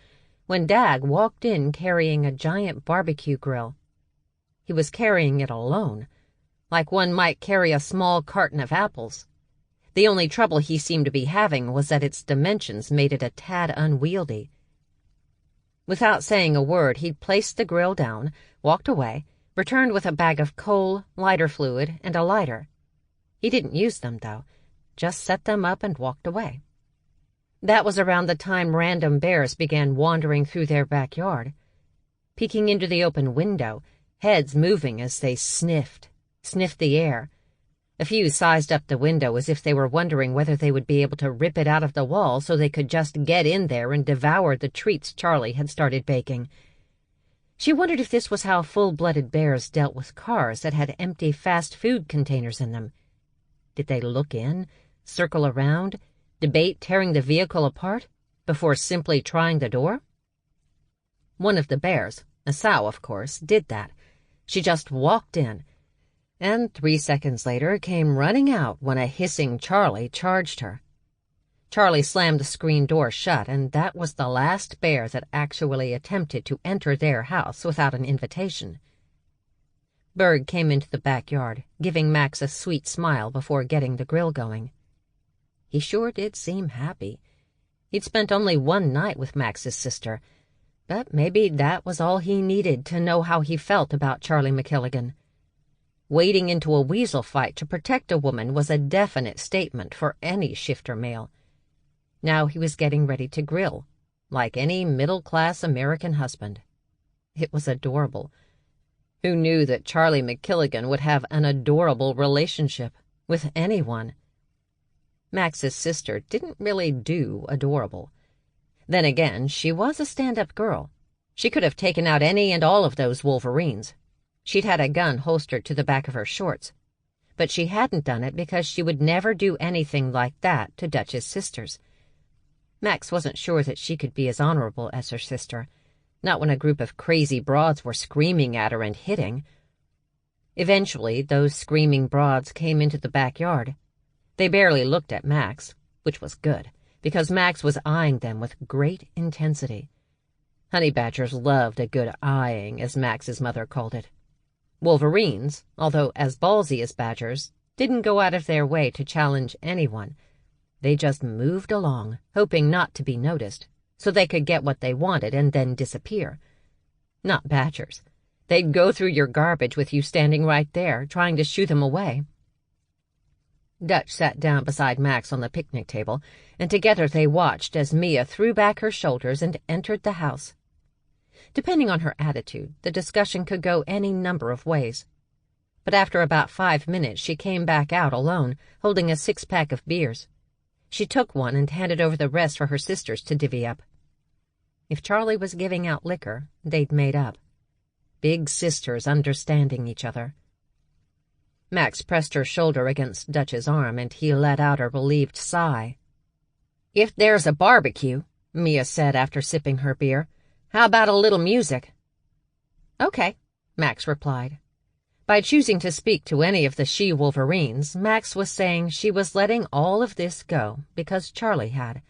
when Dag walked in carrying a giant barbecue grill. He was carrying it alone, like one might carry a small carton of apples. The only trouble he seemed to be having was that its dimensions made it a tad unwieldy. Without saying a word, he'd placed the grill down, walked away, returned with a bag of coal, lighter fluid, and a lighter. He didn't use them, though, just set them up and walked away. That was around the time random bears began wandering through their backyard, peeking into the open window, heads moving as they sniffed the air. A few sized up the window as if they were wondering whether they would be able to rip it out of the wall so they could just get in there and devour the treats Charlie had started baking. She wondered if this was how full-blooded bears dealt with cars that had empty fast food containers in them. Did they look in, circle around, debate tearing the vehicle apart, before simply trying the door? One of the bears, a sow of course, did that. She just walked in, and 3 seconds later came running out when a hissing Charlie charged her. Charlie slammed the screen door shut, and that was the last bear that actually attempted to enter their house without an invitation. Berg came into the backyard, giving Max a sweet smile before getting the grill going. He sure did seem happy. He'd spent only one night with Max's sister, but maybe that was all he needed to know how he felt about Charlie MacKilligan. Wading into a weasel fight to protect a woman was a definite statement for any shifter male. Now he was getting ready to grill, like any middle-class American husband. It was adorable. Who knew that Charlie MacKilligan would have an adorable relationship with anyone? Max's sister didn't really do adorable. Then again, she was a stand-up girl. She could have taken out any and all of those wolverines. She'd had a gun holstered to the back of her shorts. But she hadn't done it because she would never do anything like that to Dutch's sisters. Max wasn't sure that she could be as honorable as her sister, not when a group of crazy broads were screaming at her and hitting. Eventually, those screaming broads came into the backyard. They barely looked at Max, which was good, because Max was eyeing them with great intensity. Honey badgers loved a good eyeing, as Max's mother called it. Wolverines, although as ballsy as badgers, didn't go out of their way to challenge anyone. They just moved along, hoping not to be noticed, so they could get what they wanted and then disappear. Not badgers. They'd go through your garbage with you standing right there, trying to shoo them away. Dutch sat down beside Max on the picnic table, and together they watched as Mia threw back her shoulders and entered the house. Depending on her attitude, the discussion could go any number of ways. But after about 5 minutes, she came back out alone, holding a 6-pack of beers. She took one and handed over the rest for her sisters to divvy up. If Charlie was giving out liquor, they'd made up. Big sisters understanding each other. Max pressed her shoulder against Dutch's arm, and he let out a relieved sigh. "If there's a barbecue," Mia said after sipping her beer, "how about a little music?" "Okay," Max replied. By choosing to speak to any of the she-wolverines, Max was saying she was letting all of this go because Charlie had.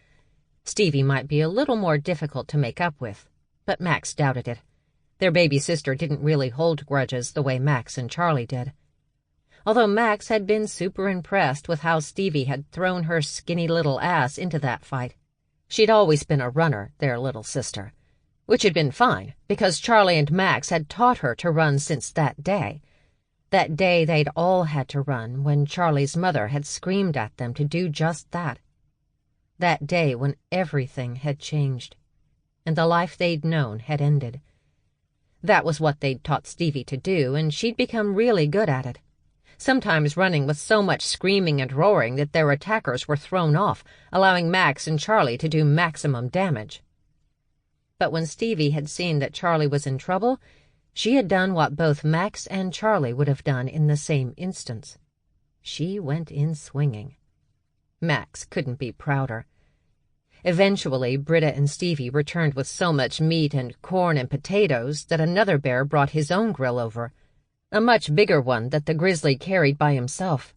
Stevie might be a little more difficult to make up with, but Max doubted it. Their baby sister didn't really hold grudges the way Max and Charlie did. Although Max had been super impressed with how Stevie had thrown her skinny little ass into that fight. She'd always been a runner, their little sister, which had been fine because Charlie and Max had taught her to run since that day. That day they'd all had to run when Charlie's mother had screamed at them to do just that. That day when everything had changed, and the life they'd known had ended. That was what they'd taught Stevie to do, and she'd become really good at it, sometimes running with so much screaming and roaring that their attackers were thrown off, allowing Max and Charlie to do maximum damage. But when Stevie had seen that Charlie was in trouble, she had done what both Max and Charlie would have done in the same instance. She went in swinging. Max couldn't be prouder. Eventually, Britta and Stevie returned with so much meat and corn and potatoes that another bear brought his own grill over, a much bigger one that the grizzly carried by himself.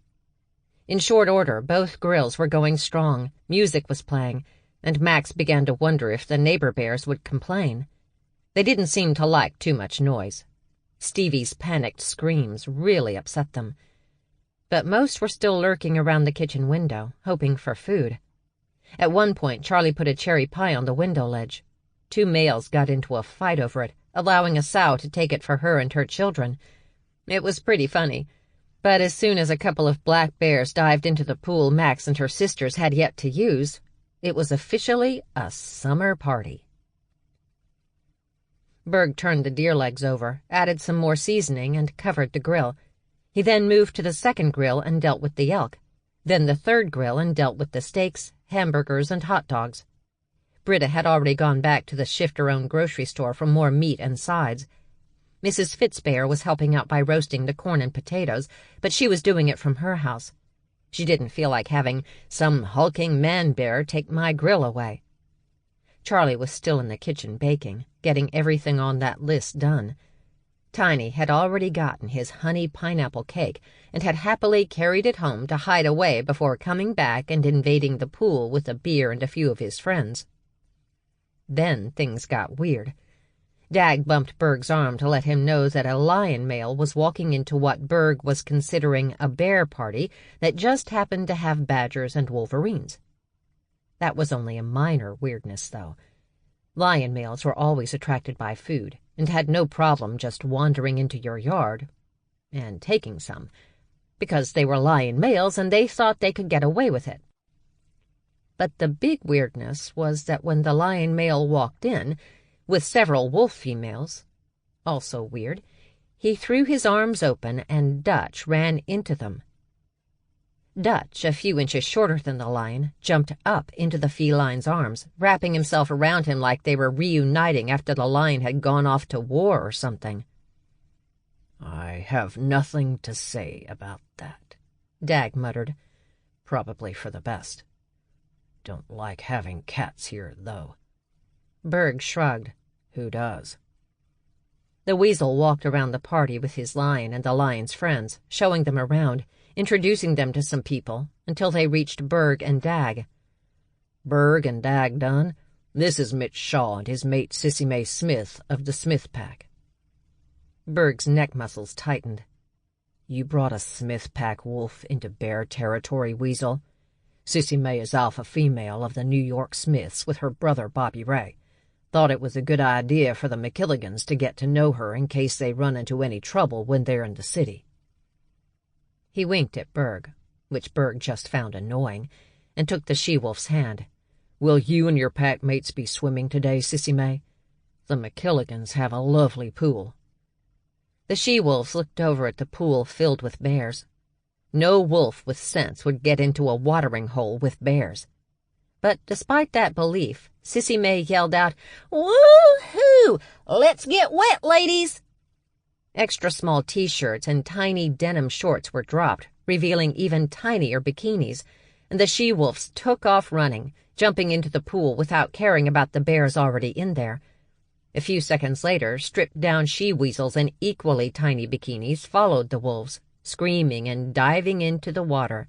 In short order, both grills were going strong, music was playing, and Max began to wonder if the neighbor bears would complain. They didn't seem to like too much noise. Stevie's panicked screams really upset them. But most were still lurking around the kitchen window, hoping for food. At one point, Charlie put a cherry pie on the window ledge. 2 males got into a fight over it, allowing a sow to take it for her and her children. It was pretty funny, but as soon as a couple of black bears dived into the pool Max and her sisters had yet to use, it was officially a summer party. Berg turned the deer legs over, added some more seasoning, and covered the grill. He then moved to the second grill and dealt with the elk, then the third grill and dealt with the steaks, hamburgers, and hot dogs. Britta had already gone back to the shift-her-own grocery store for more meat and sides. Mrs. Fitzbear was helping out by roasting the corn and potatoes, but she was doing it from her house. She didn't feel like having some hulking man-bear take my grill away. Charlie was still in the kitchen baking, getting everything on that list done. Tiny had already gotten his honey pineapple cake and had happily carried it home to hide away before coming back and invading the pool with a beer and a few of his friends. Then things got weird. Dag bumped Berg's arm to let him know that a lion male was walking into what Berg was considering a bear party that just happened to have badgers and wolverines. That was only a minor weirdness, though. Lion males were always attracted by food and had no problem just wandering into your yard and taking some, because they were lion males and they thought they could get away with it. But the big weirdness was that when the lion male walked in, with several wolf females, also weird, he threw his arms open and Dutch ran into them. Dutch, a few inches shorter than the lion, jumped up into the feline's arms, wrapping himself around him like they were reuniting after the lion had gone off to war or something. "I have nothing to say about that," Dag muttered. "Probably for the best. Don't like having cats here, though." Berg shrugged. "Who does?" The weasel walked around the party with his lion and the lion's friends, showing them around, introducing them to some people, until they reached Berg and Dag. "Berg and Dag Dunn, this is Mitch Shaw and his mate Sissy Mae Smith of the Smith Pack." Berg's neck muscles tightened. "You brought a Smith Pack wolf into bear territory, Weasel. Sissy Mae is alpha female of the New York Smiths with her brother Bobby Ray. Thought it was a good idea for the MacKilligans to get to know her in case they run into any trouble when they're in the city." He winked at Berg, which Berg just found annoying, and took the she-wolf's hand. "Will you and your pack mates be swimming today, Sissy Mae? The MacKilligans have a lovely pool." The she-wolves looked over at the pool filled with bears. No wolf with sense would get into a watering hole with bears. But despite that belief, Sissy Mae yelled out, "Woo-hoo! Let's get wet, ladies!" Extra small t-shirts and tiny denim shorts were dropped, revealing even tinier bikinis, and the she-wolves took off running, jumping into the pool without caring about the bears already in there. A few seconds later, stripped-down she-weasels in equally tiny bikinis followed the wolves, screaming and diving into the water.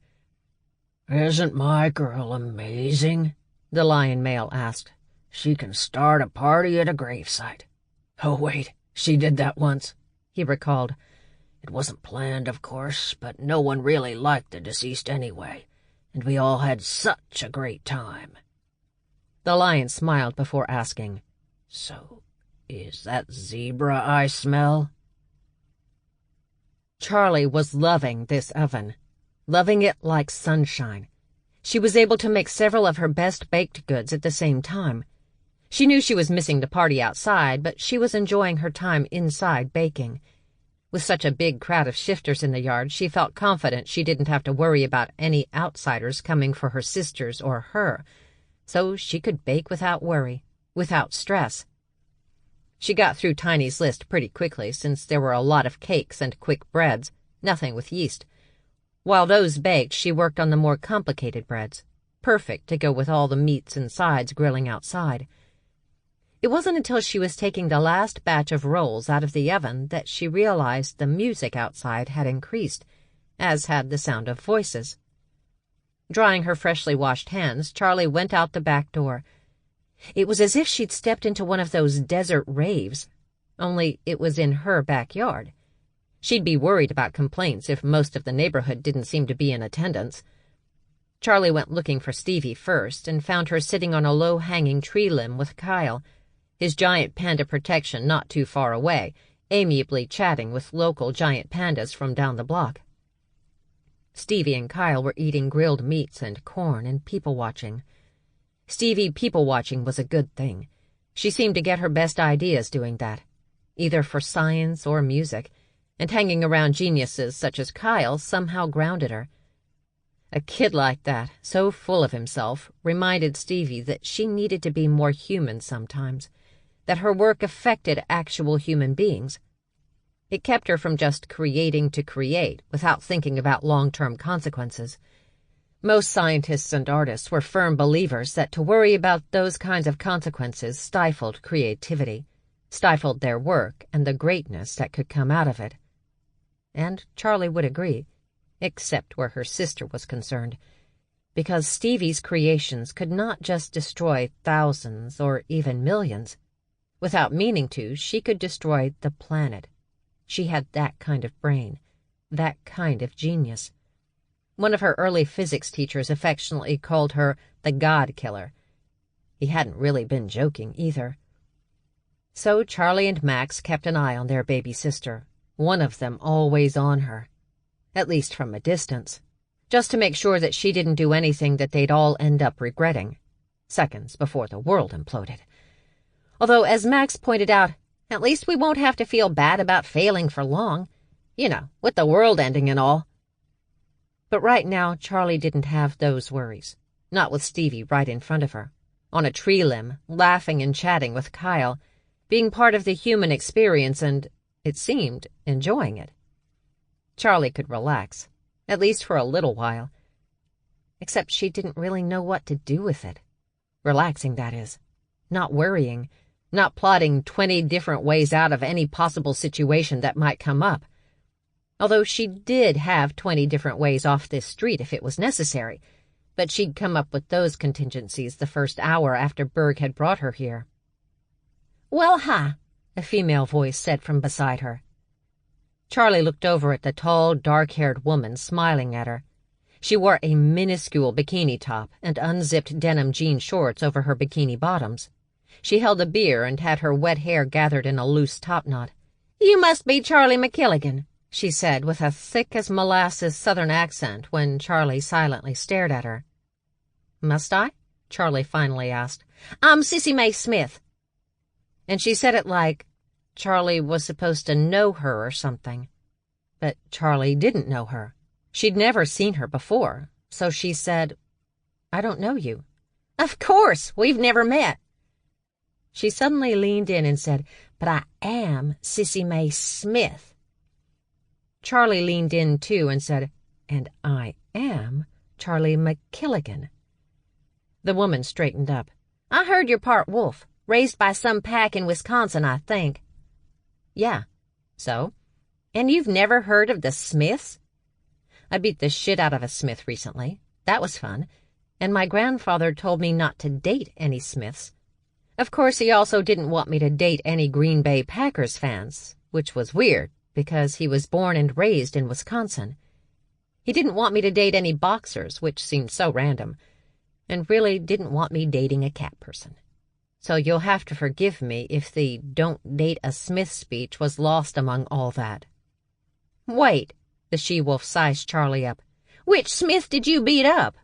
"Isn't my girl amazing?" the lion male asked. "She can start a party at a gravesite. Oh, wait, she did that once," he recalled. "It wasn't planned, of course, but no one really liked the deceased anyway, and we all had such a great time." The lion smiled before asking, "So, is that zebra I smell?" Charlie was loving this oven, loving it like sunshine. She was able to make several of her best baked goods at the same time. She knew she was missing the party outside, but she was enjoying her time inside baking. With such a big crowd of shifters in the yard, she felt confident she didn't have to worry about any outsiders coming for her sisters or her, so she could bake without worry, without stress. She got through Tiny's list pretty quickly, since there were a lot of cakes and quick breads, nothing with yeast. While those baked, she worked on the more complicated breads, perfect to go with all the meats and sides grilling outside. It wasn't until she was taking the last batch of rolls out of the oven that she realized the music outside had increased, as had the sound of voices. Drying her freshly washed hands, Charlie went out the back door. It was as if she'd stepped into one of those desert raves, only it was in her backyard. She'd be worried about complaints if most of the neighborhood didn't seem to be in attendance. Charlie went looking for Stevie first and found her sitting on a low-hanging tree limb with Kyle, his giant panda protection not too far away, amiably chatting with local giant pandas from down the block. Stevie and Kyle were eating grilled meats and corn and people-watching. Stevie people-watching was a good thing. She seemed to get her best ideas doing that, either for science or music, and hanging around geniuses such as Kyle somehow grounded her. A kid like that, so full of himself, reminded Stevie that she needed to be more human sometimes, that her work affected actual human beings. It kept her from just creating to create without thinking about long-term consequences. Most scientists and artists were firm believers that to worry about those kinds of consequences stifled creativity, stifled their work and the greatness that could come out of it. And Charlie would agree, except where her sister was concerned, because Stevie's creations could not just destroy thousands or even millions. Without meaning to, she could destroy the planet. She had that kind of brain, that kind of genius. One of her early physics teachers affectionately called her the God Killer. He hadn't really been joking either. So Charlie and Max kept an eye on their baby sister, one of them always on her, at least from a distance, just to make sure that she didn't do anything that they'd all end up regretting, seconds before the world imploded. Although, as Max pointed out, at least we won't have to feel bad about failing for long, with the world ending and all. But right now, Charlie didn't have those worries, not with Stevie right in front of her, on a tree limb, laughing and chatting with Kyle, being part of the human experience and, it seemed, enjoying it. Charlie could relax, at least for a little while. Except she didn't really know what to do with it. Relaxing, that is. Not worrying. Not plotting 20 different ways out of any possible situation that might come up. Although she did have 20 different ways off this street if it was necessary, but she'd come up with those contingencies the first hour after Berg had brought her here. "Well, hi," a female voice said from beside her. Charlie looked over at the tall, dark-haired woman smiling at her. She wore a minuscule bikini top and unzipped denim jean shorts over her bikini bottoms. She held a beer and had her wet hair gathered in a loose topknot. "You must be Charlie MacKilligan," she said with a thick-as-molasses southern accent when Charlie silently stared at her. "Must I?" Charlie finally asked. "I'm Sissy Mae Smith." And she said it like Charlie was supposed to know her or something. But Charlie didn't know her. She'd never seen her before, so she said, "I don't know you." "Of course, we've never met." She suddenly leaned in and said, "But I am Sissy Mae Smith." Charlie leaned in, too, and said, "And I am Charlie MacKilligan." The woman straightened up. "I heard you're part wolf, raised by some pack in Wisconsin, I think." "Yeah. So? And you've never heard of the Smiths?" "I beat the shit out of a Smith recently. That was fun. And my grandfather told me not to date any Smiths. Of course, he also didn't want me to date any Green Bay Packers fans, which was weird, because he was born and raised in Wisconsin. He didn't want me to date any boxers, which seemed so random, and really didn't want me dating a cat person. So you'll have to forgive me if the 'don't date a Smith' speech was lost among all that." Wait, the she-wolf sized Charlie up. Which Smith did you beat up?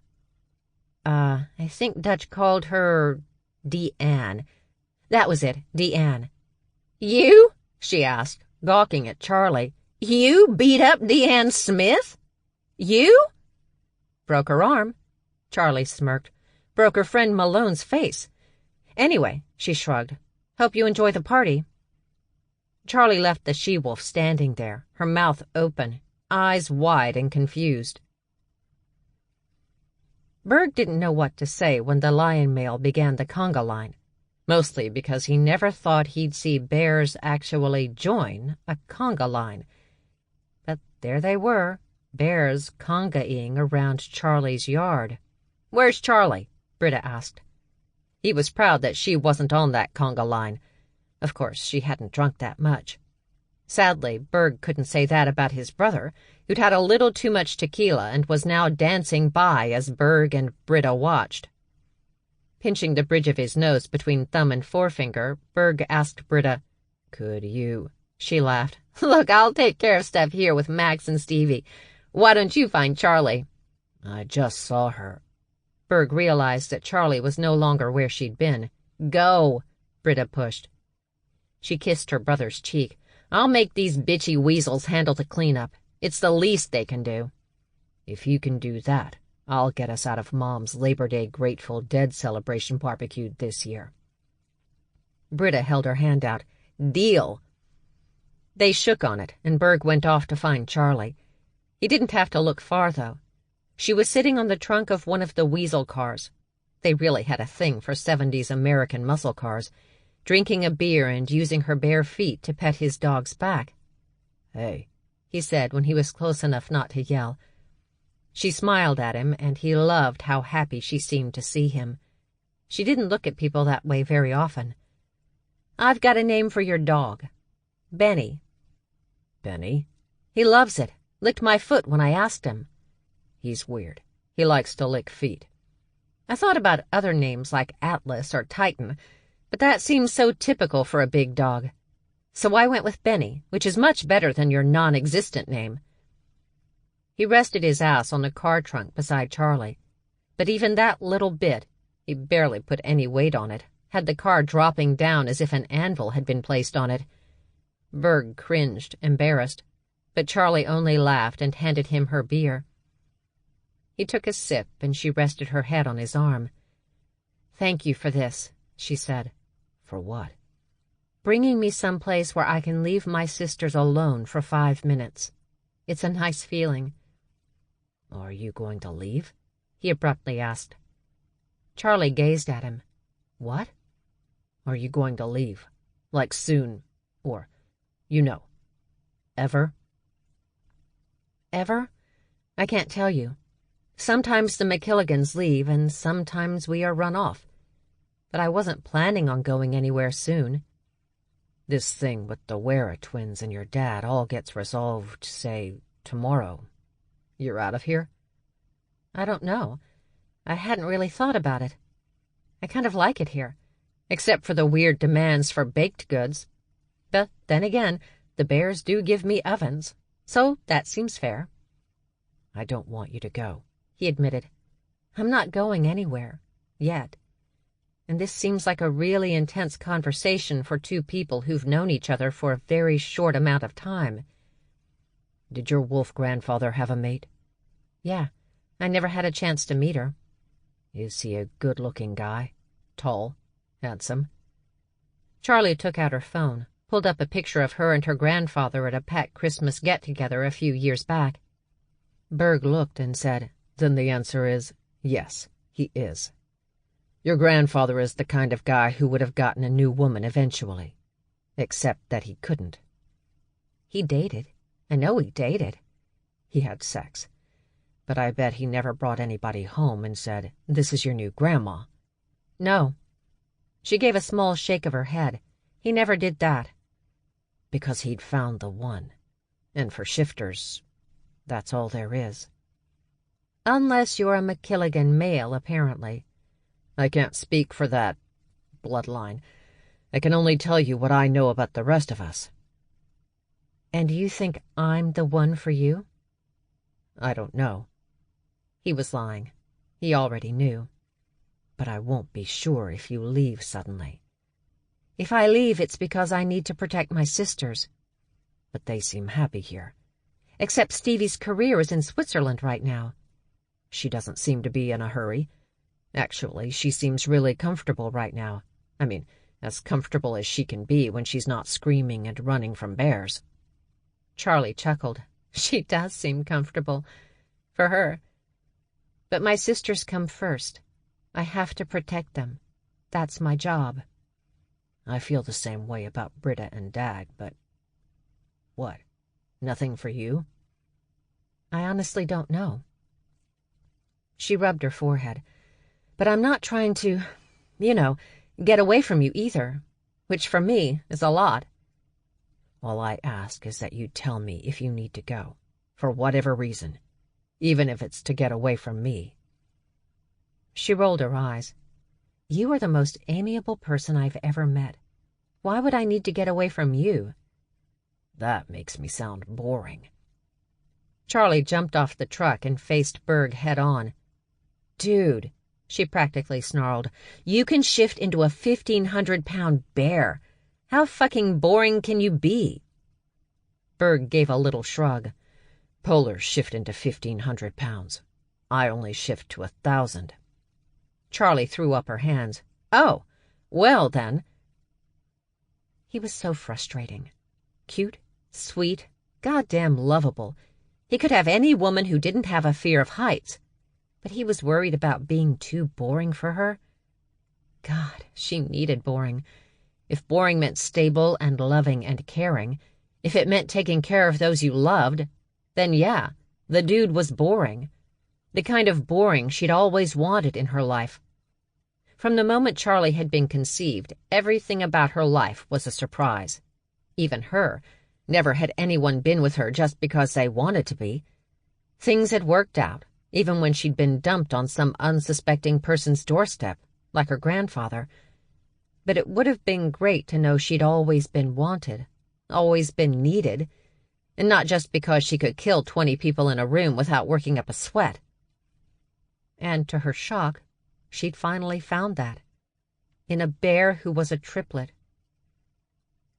I think Dutch called her Deanne. That was it, Deanne. You? She asked, gawking at Charlie. You beat up Deanne Smith? You? Broke her arm. Charlie smirked. Broke her friend Malone's face. Anyway, she shrugged. Hope you enjoy the party. Charlie left the she-wolf standing there, her mouth open, eyes wide and confused. Berg didn't know what to say when the lion male began the conga line, mostly because he never thought he'd see bears actually join a conga line. But there they were, bears conga-ing around Charlie's yard. "Where's Charlie?" Britta asked. He was proud that she wasn't on that conga line. Of course, she hadn't drunk that much. Sadly, Berg couldn't say that about his brother, who'd had a little too much tequila and was now dancing by as Berg and Britta watched. Pinching the bridge of his nose between thumb and forefinger, Berg asked Britta, "Could you?" She laughed. "Look, I'll take care of stuff here with Max and Stevie. Why don't you find Charlie?" "I just saw her." Berg realized that Charlie was no longer where she'd been. "Go," Britta pushed. She kissed her brother's cheek. "I'll make these bitchy weasels handle the cleanup. It's the least they can do." "If you can do that, I'll get us out of Mom's Labor Day Grateful Dead celebration barbecue this year." Britta held her hand out. "Deal." They shook on it, and Berg went off to find Charlie. He didn't have to look far, though. She was sitting on the trunk of one of the weasel cars. They really had a thing for 70s American muscle cars, drinking a beer and using her bare feet to pet his dog's back. "Hey," he said when he was close enough not to yell. She smiled at him, and he loved how happy she seemed to see him. She didn't look at people that way very often. "I've got a name for your dog. Benny." "Benny?" "He loves it. Licked my foot when I asked him." "He's weird. He likes to lick feet." I thought about other names like Atlas or Titan, but that seems so typical for a big dog. So I went with Benny, which is much better than your non-existent name. He rested his ass on the car trunk beside Charlie. But even that little bit, he barely put any weight on it, had the car dropping down as if an anvil had been placed on it. Berg cringed, embarrassed, but Charlie only laughed and handed him her beer. He took a sip, and she rested her head on his arm. "Thank you for this," she said. "For what?" "Bringing me someplace where I can leave my sisters alone for 5 minutes. It's a nice feeling." "Are you going to leave?" he abruptly asked. Charlie gazed at him. "What?" "Are you going to leave? Like soon, or, you know, ever?" "Ever? I can't tell you. Sometimes the MacKilligans leave, and sometimes we are run off. But I wasn't planning on going anywhere soon." "This thing with the Wera twins and your dad all gets resolved, say, tomorrow. You're out of here?" "I don't know. I hadn't really thought about it. I kind of like it here, except for the weird demands for baked goods. But then again, the bears do give me ovens, so that seems fair." "I don't want you to go," he admitted. "I'm not going anywhere. Yet. And this seems like a really intense conversation for two people who've known each other for a very short amount of time." "Did your wolf grandfather have a mate?" "Yeah. I never had a chance to meet her." "Is he a good-looking guy? Tall? Handsome?" Charlie took out her phone, pulled up a picture of her and her grandfather at a pet Christmas get-together a few years back. Berg looked and said, "Then the answer is, yes, he is. Your grandfather is the kind of guy who would have gotten a new woman eventually. Except that he couldn't." "He dated. I know he dated." "He had sex. But I bet he never brought anybody home and said, 'This is your new grandma.'" "No." She gave a small shake of her head. "He never did that." "Because he'd found the one. And for shifters, that's all there is." "Unless you're a MacKilligan male, apparently." "I can't speak for that bloodline. I can only tell you what I know about the rest of us." And you think I'm the one for you? I don't know. He was lying. He already knew. But I won't be sure if you leave suddenly. If I leave, it's because I need to protect my sisters. But they seem happy here. Except Stevie's career is in Switzerland right now. She doesn't seem to be in a hurry. Actually, she seems really comfortable right now. I mean, as comfortable as she can be when she's not screaming and running from bears. Charlie chuckled. She does seem comfortable. For her. But my sisters come first. I have to protect them. That's my job. I feel the same way about Britta and Dag, but... What? Nothing for you? I honestly don't know. She rubbed her forehead. But I'm not trying to, get away from you either, which for me is a lot. All I ask is that you tell me if you need to go, for whatever reason, even if it's to get away from me. She rolled her eyes. You are the most amiable person I've ever met. Why would I need to get away from you? That makes me sound boring. Charlie jumped off the truck and faced Berg head-on. Dude, she practically snarled, you can shift into a 1,500-pound bear. How fucking boring can you be? Berg gave a little shrug. Polars shift into 1,500 pounds. I only shift to 1,000. Charlie threw up her hands. Oh, well then. He was so frustrating. Cute, sweet, goddamn lovable. He could have any woman who didn't have a fear of heights. But he was worried about being too boring for her. God, she needed boring. If boring meant stable and loving and caring, if it meant taking care of those you loved, then yeah, the dude was boring. The kind of boring she'd always wanted in her life. From the moment Charlie had been conceived, everything about her life was a surprise. Even her. Never had anyone been with her just because they wanted to be. Things had worked out, even when she'd been dumped on some unsuspecting person's doorstep, like her grandfather. But it would have been great to know she'd always been wanted, always been needed, and not just because she could kill 20 people in a room without working up a sweat. And to her shock, she'd finally found that, in a bear who was a triplet.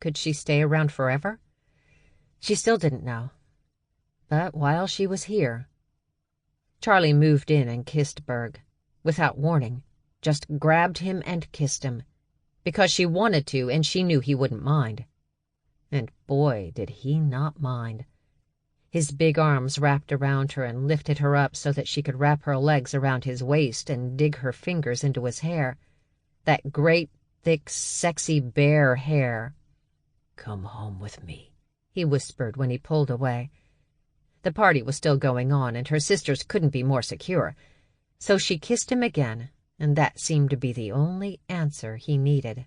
Could she stay around forever? She still didn't know. But while she was here... Charlie moved in and kissed Berg, without warning, just grabbed him and kissed him, because she wanted to and she knew he wouldn't mind. And boy, did he not mind. His big arms wrapped around her and lifted her up so that she could wrap her legs around his waist and dig her fingers into his hair. That great, thick, sexy bear hair. Come home with me, he whispered when he pulled away. The party was still going on, and her sisters couldn't be more secure. So she kissed him again, and that seemed to be the only answer he needed.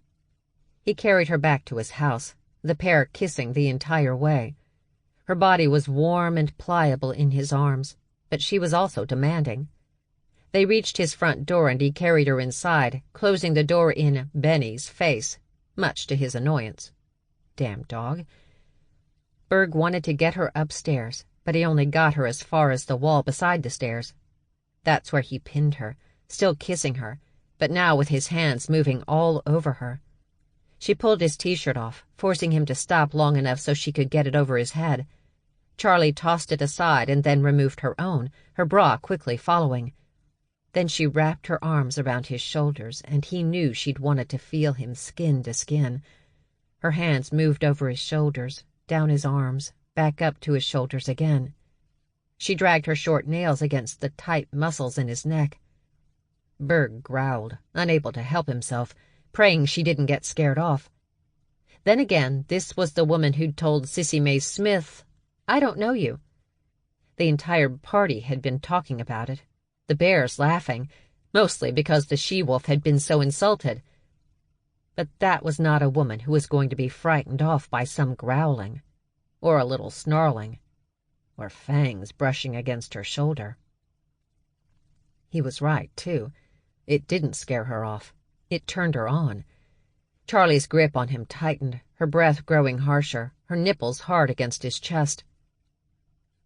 He carried her back to his house, the pair kissing the entire way. Her body was warm and pliable in his arms, but she was also demanding. They reached his front door, and he carried her inside, closing the door in Benny's face, much to his annoyance. Damn dog. Berg wanted to get her upstairs, but he only got her as far as the wall beside the stairs. That's where he pinned her, still kissing her, but now with his hands moving all over her. She pulled his t-shirt off, forcing him to stop long enough so she could get it over his head. Charlie tossed it aside and then removed her own, her bra quickly following. Then she wrapped her arms around his shoulders, and he knew she'd wanted to feel him skin to skin. Her hands moved over his shoulders, down his arms, back up to his shoulders again. She dragged her short nails against the tight muscles in his neck. Berg growled, unable to help himself, praying she didn't get scared off. Then again, this was the woman who'd told Sissy Mae Smith, "I don't know you." The entire party had been talking about it, the bears laughing, mostly because the she-wolf had been so insulted. But that was not a woman who was going to be frightened off by some growling, or a little snarling, or fangs brushing against her shoulder. He was right, too. It didn't scare her off. It turned her on. Charlie's grip on him tightened, her breath growing harsher, her nipples hard against his chest.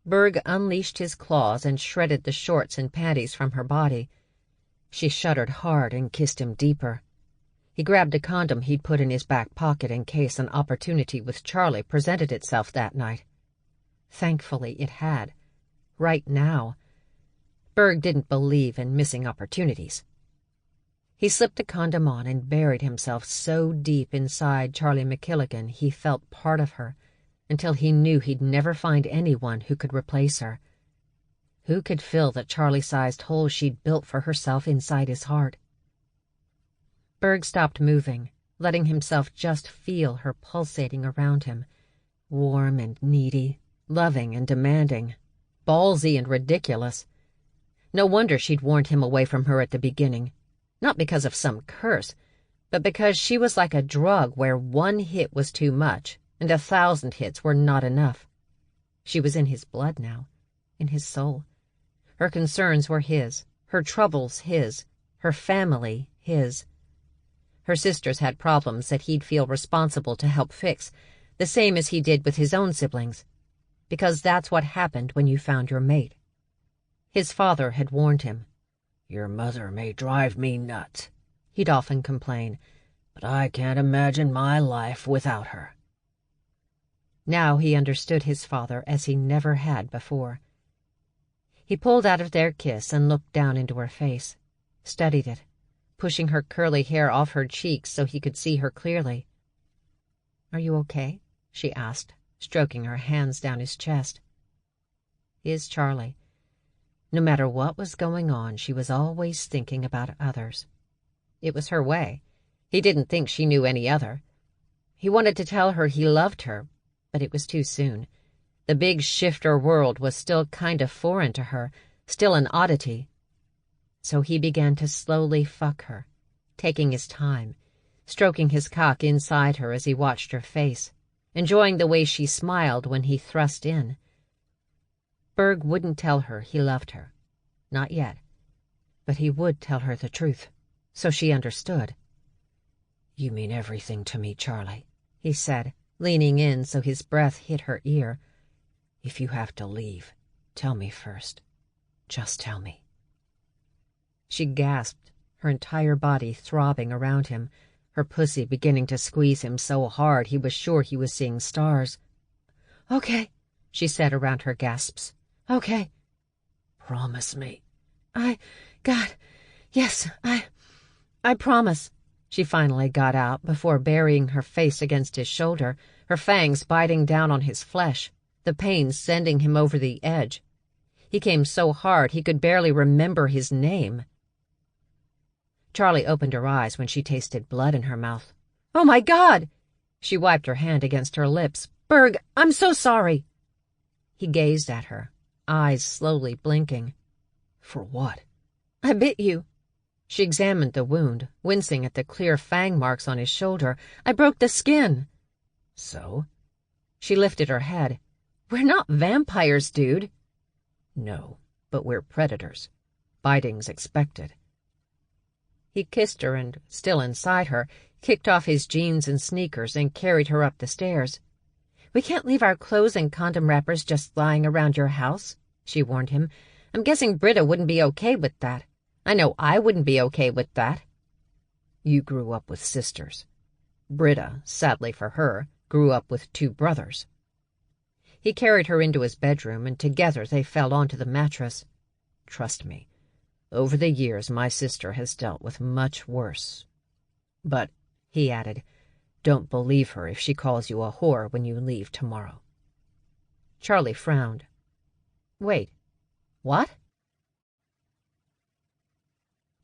Berg unleashed his claws and shredded the shorts and panties from her body. She shuddered hard and kissed him deeper. He grabbed a condom he'd put in his back pocket in case an opportunity with Charlie presented itself that night. Thankfully it had. Right now. Berg didn't believe in missing opportunities. He slipped the condom on and buried himself so deep inside Charlie MacKilligan he felt part of her, until he knew he'd never find anyone who could replace her. Who could fill the Charlie-sized hole she'd built for herself inside his heart? Berg stopped moving, letting himself just feel her pulsating around him, warm and needy, loving and demanding, ballsy and ridiculous. No wonder she'd warned him away from her at the beginning, not because of some curse, but because she was like a drug where one hit was too much and 1,000 hits were not enough. She was in his blood now, in his soul. Her concerns were his, her troubles his, her family his. Her sisters had problems that he'd feel responsible to help fix, the same as he did with his own siblings, because that's what happened when you found your mate. His father had warned him. "Your mother may drive me nuts," he'd often complain, "but I can't imagine my life without her." Now he understood his father as he never had before. He pulled out of their kiss and looked down into her face, studied it, pushing her curly hair off her cheeks so he could see her clearly. "Are you okay?" she asked, stroking her hands down his chest. His Charlie. No matter what was going on, she was always thinking about others. It was her way. He didn't think she knew any other. He wanted to tell her he loved her, but it was too soon. The big shifter world was still kind of foreign to her, still an oddity. So he began to slowly fuck her, taking his time, stroking his cock inside her as he watched her face, enjoying the way she smiled when he thrust in. Berg wouldn't tell her he loved her. Not yet. But he would tell her the truth, so she understood. "You mean everything to me, Charlie," he said, leaning in so his breath hit her ear. "If you have to leave, tell me first. Just tell me." She gasped, her entire body throbbing around him, her pussy beginning to squeeze him so hard he was sure he was seeing stars. "Okay," she said around her gasps. "Okay." "Promise me." Yes, I promise," she finally got out before burying her face against his shoulder, her fangs biting down on his flesh, the pain sending him over the edge. He came so hard he could barely remember his name. Charlie opened her eyes when she tasted blood in her mouth. "Oh, my God!" She wiped her hand against her lips. "Berg, I'm so sorry." He gazed at her, eyes slowly blinking. "For what?" "I bit you." She examined the wound, wincing at the clear fang marks on his shoulder. "I broke the skin." "So?" She lifted her head. "We're not vampires, dude." "No, but we're predators. Biting's expected." He kissed her and, still inside her, kicked off his jeans and sneakers and carried her up the stairs. "We can't leave our clothes and condom wrappers just lying around your house," she warned him. "I'm guessing Britta wouldn't be okay with that. I know I wouldn't be okay with that." "You grew up with sisters. Britta, sadly for her, grew up with 2 brothers. He carried her into his bedroom, and together they fell onto the mattress. "Trust me, over the years my sister has dealt with much worse. But," he added, "don't believe her if she calls you a whore when you leave tomorrow." Charlie frowned. "Wait, what?"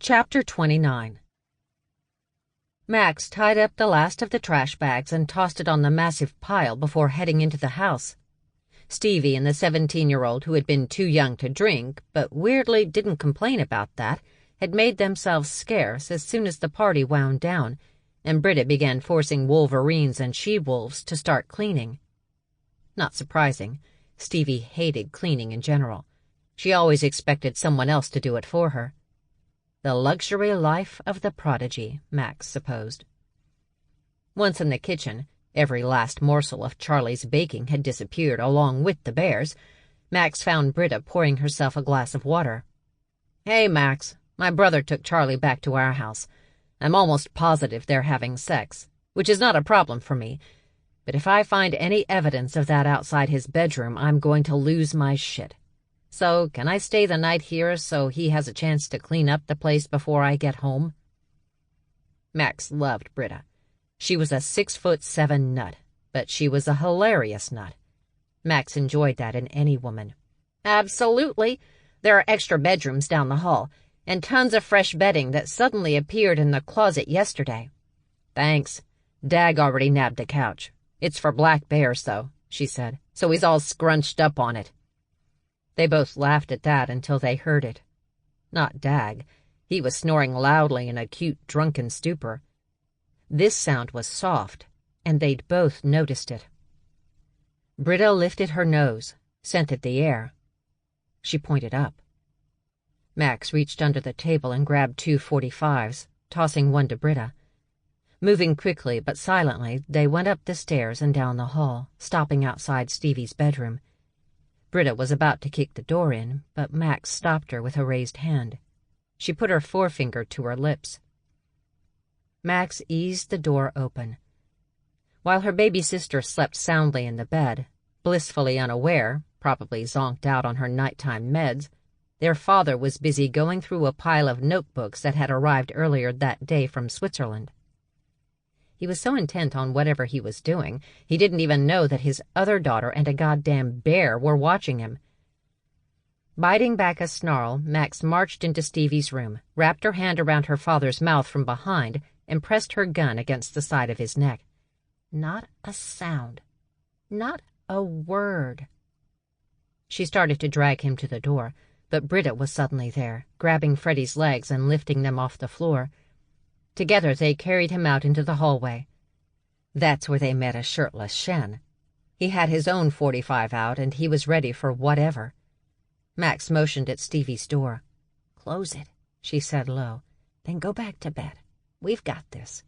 Chapter 29. Max tied up the last of the trash bags and tossed it on the massive pile before heading into the house. Stevie and the 17-year-old, who had been too young to drink, but weirdly didn't complain about that, had made themselves scarce as soon as the party wound down, and Britta began forcing wolverines and she-wolves to start cleaning. Not surprising. Stevie hated cleaning in general. She always expected someone else to do it for her. The luxury life of the prodigy, Max supposed. Once in the kitchen, every last morsel of Charlie's baking had disappeared along with the bears. Max found Britta pouring herself a glass of water. "Hey, Max, my brother took Charlie back to our house. I'm almost positive they're having sex, which is not a problem for me. But if I find any evidence of that outside his bedroom, I'm going to lose my shit. So can I stay the night here so he has a chance to clean up the place before I get home?" Max loved Britta. She was a 6'7" nut, but she was a hilarious nut. Max enjoyed that in any woman. "Absolutely. There are extra bedrooms down the hall, and tons of fresh bedding that suddenly appeared in the closet yesterday." "Thanks. Dag already nabbed the couch. It's for Black Bears, though," she said, "so he's all scrunched up on it." They both laughed at that until they heard it. Not Dag. He was snoring loudly in a cute drunken stupor. This sound was soft, and they'd both noticed it. Britta lifted her nose, scented the air. She pointed up. Max reached under the table and grabbed 2 .45s, tossing one to Britta. Moving quickly but silently, they went up the stairs and down the hall, stopping outside Stevie's bedroom. Britta was about to kick the door in, but Max stopped her with a raised hand. She put her forefinger to her lips. Max eased the door open. While her baby sister slept soundly in the bed, blissfully unaware, probably zonked out on her nighttime meds, their father was busy going through a pile of notebooks that had arrived earlier that day from Switzerland. He was so intent on whatever he was doing, he didn't even know that his other daughter and a goddamn bear were watching him. Biting back a snarl, Max marched into Stevie's room, wrapped her hand around her father's mouth from behind, and pressed her gun against the side of his neck. Not a sound. Not a word. She started to drag him to the door, but Britta was suddenly there, grabbing Freddie's legs and lifting them off the floor. Together they carried him out into the hallway. That's where they met a shirtless Shen. He had his own .45 out, and he was ready for whatever. Max motioned at Stevie's door. "Close it," she said low. "Then go back to bed. We've got this."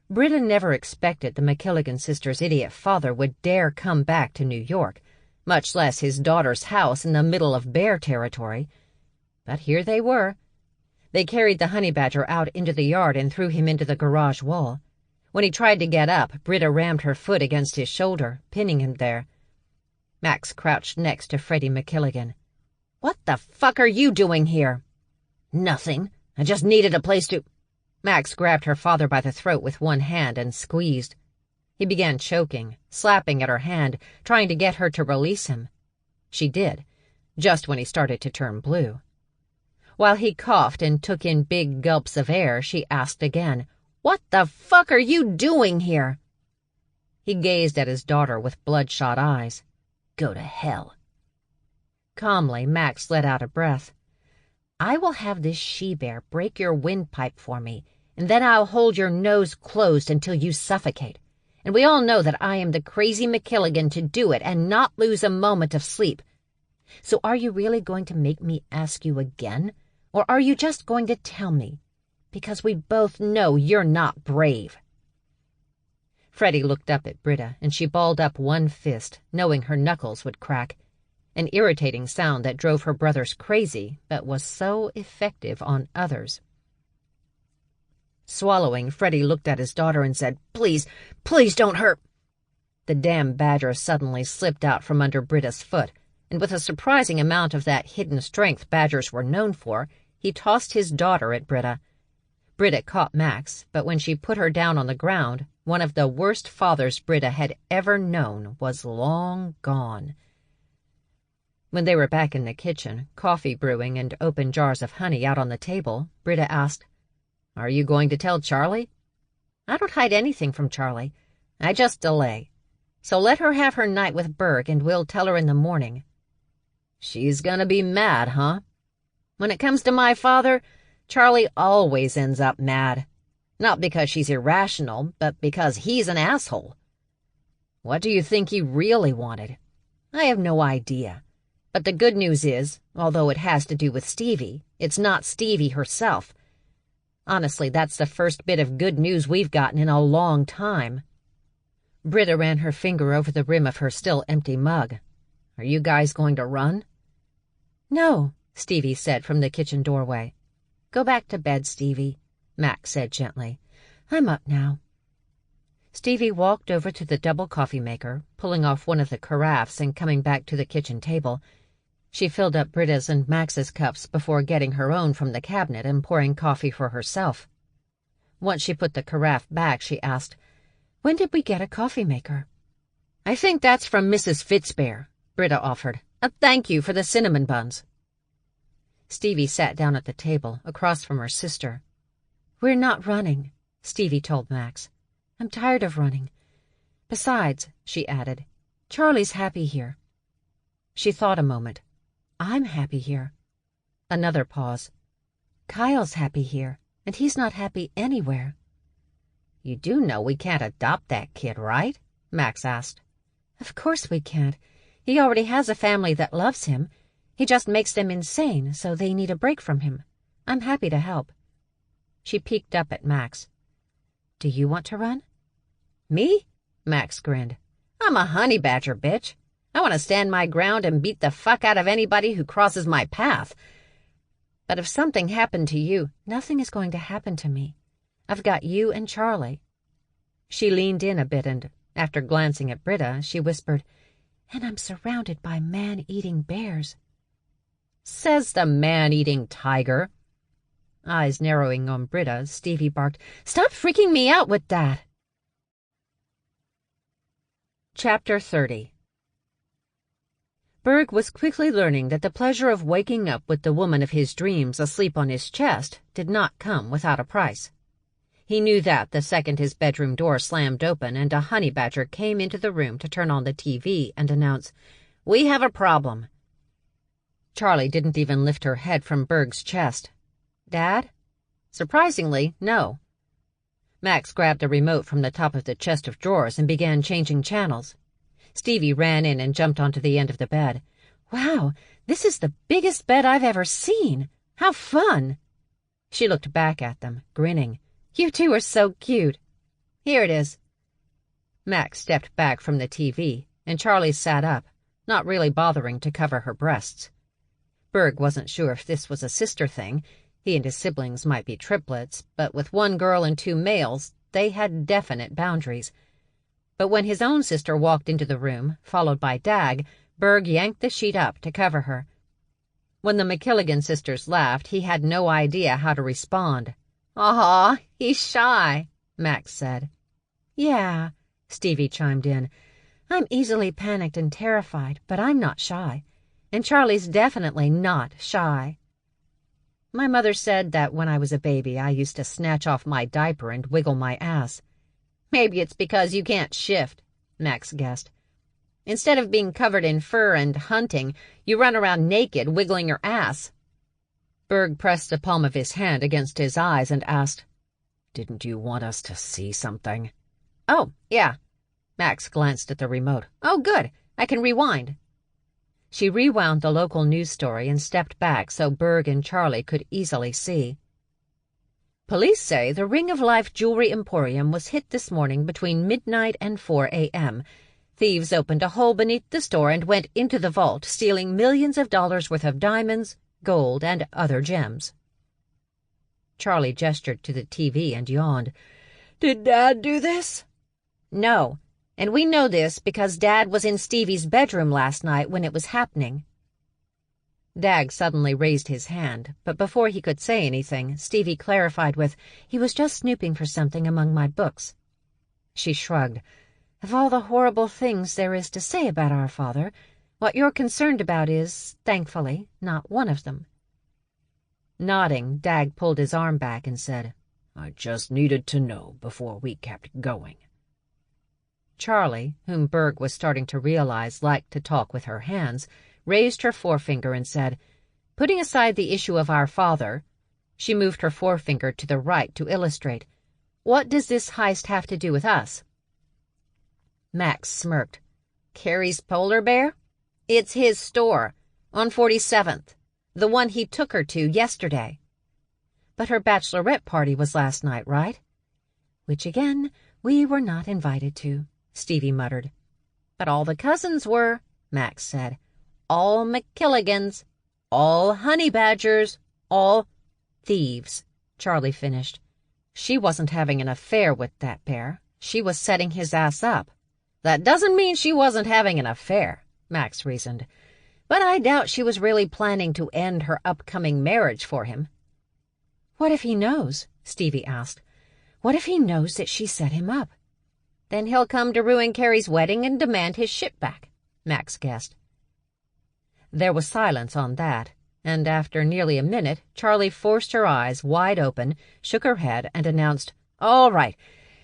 Britta never expected the MacKilligan sisters' idiot father would dare come back to New York, much less his daughter's house in the middle of bear territory. But here they were. They carried the honey badger out into the yard and threw him into the garage wall. When he tried to get up, Britta rammed her foot against his shoulder, pinning him there. Max crouched next to Freddie MacKilligan. "What the fuck are you doing here?" "Nothing. I just needed a place to—" Max grabbed her father by the throat with one hand and squeezed. He began choking, slapping at her hand, trying to get her to release him. She did, just when he started to turn blue. While he coughed and took in big gulps of air, she asked again, "What the fuck are you doing here?" He gazed at his daughter with bloodshot eyes. "Go to hell." Calmly, Max let out a breath. "I will have this she-bear break your windpipe for me, and then I'll hold your nose closed until you suffocate. And we all know that I am the crazy MacKilligan to do it and not lose a moment of sleep. So are you really going to make me ask you again? Or are you just going to tell me? Because we both know you're not brave." Freddie looked up at Britta, and she balled up one fist, knowing her knuckles would crack. An irritating sound that drove her brothers crazy, but was so effective on others. Swallowing, Freddie looked at his daughter and said, "Please, please don't hurt." The damn badger suddenly slipped out from under Britta's foot, and with a surprising amount of that hidden strength badgers were known for, he tossed his daughter at Britta. Britta caught Max, but when she put her down on the ground, one of the worst fathers Britta had ever known was long gone. When they were back in the kitchen, coffee brewing and open jars of honey out on the table, Britta asked, "Are you going to tell Charlie?" "I don't hide anything from Charlie. I just delay. So let her have her night with Berg, and we'll tell her in the morning." "She's gonna be mad, huh?" "When it comes to my father, Charlie always ends up mad. Not because she's irrational, but because he's an asshole." "What do you think he really wanted?" "I have no idea. But the good news is, although it has to do with Stevie, it's not Stevie herself. Honestly, that's the first bit of good news we've gotten in a long time." Britta ran her finger over the rim of her still empty mug. "Are you guys going to run?" "No," Stevie said from the kitchen doorway. "Go back to bed, Stevie," Max said gently. "I'm up now." Stevie walked over to the double coffee maker, pulling off one of the carafes and coming back to the kitchen table. She filled up Britta's and Max's cups before getting her own from the cabinet and pouring coffee for herself. Once she put the carafe back, she asked, "When did we get a coffee maker?" "I think that's from Mrs. Fitzbear," Britta offered. "A thank you for the cinnamon buns." Stevie sat down at the table, across from her sister. "We're not running," Stevie told Max. "I'm tired of running. Besides," she added, "Charlie's happy here." She thought a moment. "I'm happy here." Another pause. "Kyle's happy here, and he's not happy anywhere." "You do know we can't adopt that kid, right?" Max asked. "Of course we can't. He already has a family that loves him. He just makes them insane, so they need a break from him. I'm happy to help." She peeked up at Max. "Do you want to run?" "Me?" Max grinned. "I'm a honey badger, bitch. I want to stand my ground and beat the fuck out of anybody who crosses my path. But if something happened to you..." "Nothing is going to happen to me. I've got you and Charlie." She leaned in a bit and, after glancing at Britta, she whispered, "And I'm surrounded by man-eating bears." "Says the man-eating tiger." Eyes narrowing on Britta, Stevie barked, "Stop freaking me out with that!" Chapter 30. Berg was quickly learning that the pleasure of waking up with the woman of his dreams asleep on his chest did not come without a price. He knew that the second his bedroom door slammed open and a honey badger came into the room to turn on the TV and announce, "We have a problem." Charlie didn't even lift her head from Berg's chest. "Dad?" Surprisingly, no. Max grabbed a remote from the top of the chest of drawers and began changing channels. Stevie ran in and jumped onto the end of the bed. "Wow, this is the biggest bed I've ever seen. How fun!" She looked back at them, grinning. "You two are so cute." "Here it is." Max stepped back from the TV, and Charlie sat up, not really bothering to cover her breasts. Berg wasn't sure if this was a sister thing. He and his siblings might be triplets, but with one girl and two males, they had definite boundaries. But when his own sister walked into the room, followed by Dag, Berg yanked the sheet up to cover her. When the MacKilligan sisters laughed, he had no idea how to respond. "Aw, he's shy," Max said. "Yeah," Stevie chimed in. "I'm easily panicked and terrified, but I'm not shy. And Charlie's definitely not shy." "My mother said that when I was a baby, I used to snatch off my diaper and wiggle my ass." "Maybe it's because you can't shift," Max guessed. "Instead of being covered in fur and hunting, you run around naked, wiggling your ass." Berg pressed the palm of his hand against his eyes and asked, "Didn't you want us to see something?" "Oh, yeah." Max glanced at the remote. "Oh, good. I can rewind." She rewound the local news story and stepped back so Berg and Charlie could easily see. "Police say the Ring of Life Jewelry Emporium was hit this morning between midnight and 4 a.m. Thieves opened a hole beneath the store and went into the vault, stealing millions of dollars worth of diamonds, gold, and other gems." Charlie gestured to the TV and yawned. "Did Dad do this?" "No, and we know this because Dad was in Stevie's bedroom last night when it was happening." Dag suddenly raised his hand, but before he could say anything, Stevie clarified with, "He was just snooping for something among my books." She shrugged. "Of all the horrible things there is to say about our father, what you're concerned about is, thankfully, not one of them." Nodding, Dag pulled his arm back and said, "I just needed to know before we kept going." Charlie, whom Berg was starting to realize liked to talk with her hands, raised her forefinger and said, "Putting aside the issue of our father," she moved her forefinger to the right to illustrate, "what does this heist have to do with us?" Max smirked. "Carrie's polar bear? It's his store, on 47th, the one he took her to yesterday." But her bachelorette party was last night, right? Which, again, we were not invited to, Stevie muttered. But all the cousins were, Max said. All MacKilligans, all honey badgers, all thieves, Charlie finished. She wasn't having an affair with that bear. She was setting his ass up. That doesn't mean she wasn't having an affair, Max reasoned. But I doubt she was really planning to end her upcoming marriage for him. What if he knows? Stevie asked. What if he knows that she set him up? Then he'll come to ruin Carrie's wedding and demand his ship back, Max guessed. There was silence on that, and after nearly a minute, Charlie forced her eyes wide open, shook her head, and announced, "All right,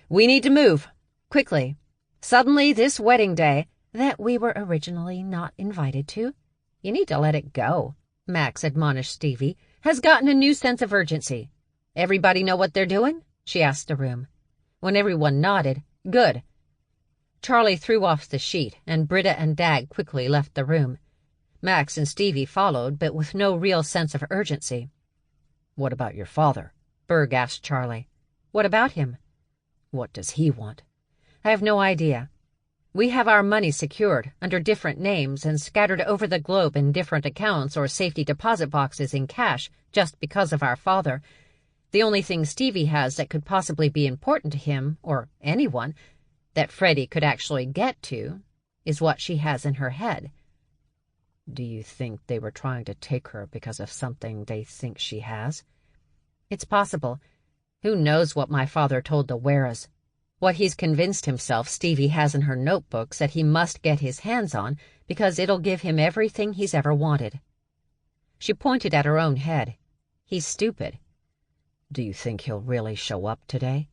we need to move. Quickly. Suddenly, this wedding day that we were originally not invited to. You need to let it go," Max admonished Stevie, "has gotten a new sense of urgency. Everybody know what they're doing?" she asked the room. When everyone nodded, "Good." Charlie threw off the sheet, and Britta and Dag quickly left the room. Max and Stevie followed, but with no real sense of urgency. "What about your father?" Berg asked Charlie. "What about him?" "What does he want?" "I have no idea. We have our money secured, under different names, and scattered over the globe in different accounts or safety deposit boxes in cash, just because of our father. The only thing Stevie has that could possibly be important to him, or anyone, that Freddie could actually get to, is what she has in her head." "Do you think they were trying to take her because of something they think she has?" "It's possible. Who knows what my father told the Weras? What he's convinced himself Stevie has in her notebooks that he must get his hands on because it'll give him everything he's ever wanted." She pointed at her own head. "He's stupid." "Do you think he'll really show up today?"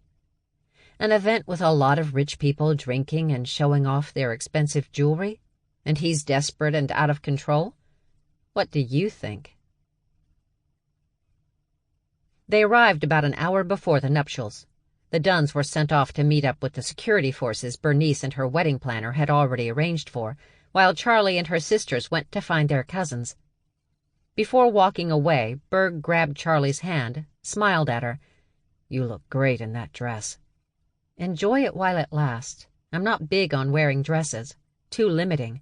"An event with a lot of rich people drinking and showing off their expensive jewelry? And he's desperate and out of control? What do you think?" They arrived about an hour before the nuptials. The Dunns were sent off to meet up with the security forces Bernice and her wedding planner had already arranged for, while Charlie and her sisters went to find their cousins. Before walking away, Berg grabbed Charlie's hand, smiled at her. "You look great in that dress." "Enjoy it while it lasts. I'm not big on wearing dresses. Too limiting.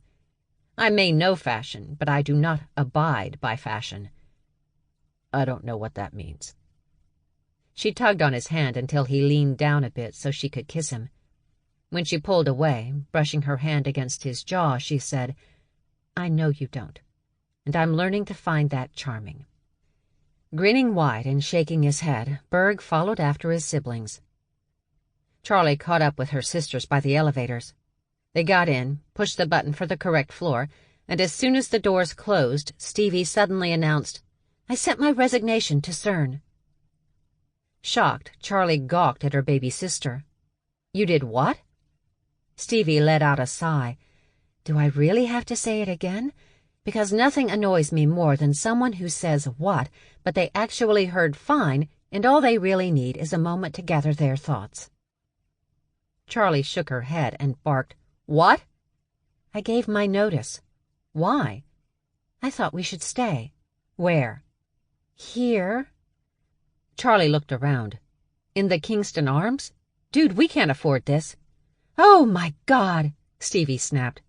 I may know fashion, but I do not abide by fashion." "I don't know what that means." She tugged on his hand until he leaned down a bit so she could kiss him. When she pulled away, brushing her hand against his jaw, she said, "I know you don't, and I'm learning to find that charming." Grinning wide and shaking his head, Berg followed after his siblings. Charlie caught up with her sisters by the elevators. They got in, pushed the button for the correct floor, and as soon as the doors closed, Stevie suddenly announced, "I sent my resignation to CERN." Shocked, Charlie gawked at her baby sister. "You did what?" Stevie let out a sigh. "Do I really have to say it again? Because nothing annoys me more than someone who says what, but they actually heard fine, and all they really need is a moment to gather their thoughts." Charlie shook her head and barked, "What?" "I gave my notice." "Why?" "I thought we should stay." "Where?" "Here." Charlie looked around. "In the Kingston Arms? Dude, we can't afford this." "Oh, my God!" Stevie snapped.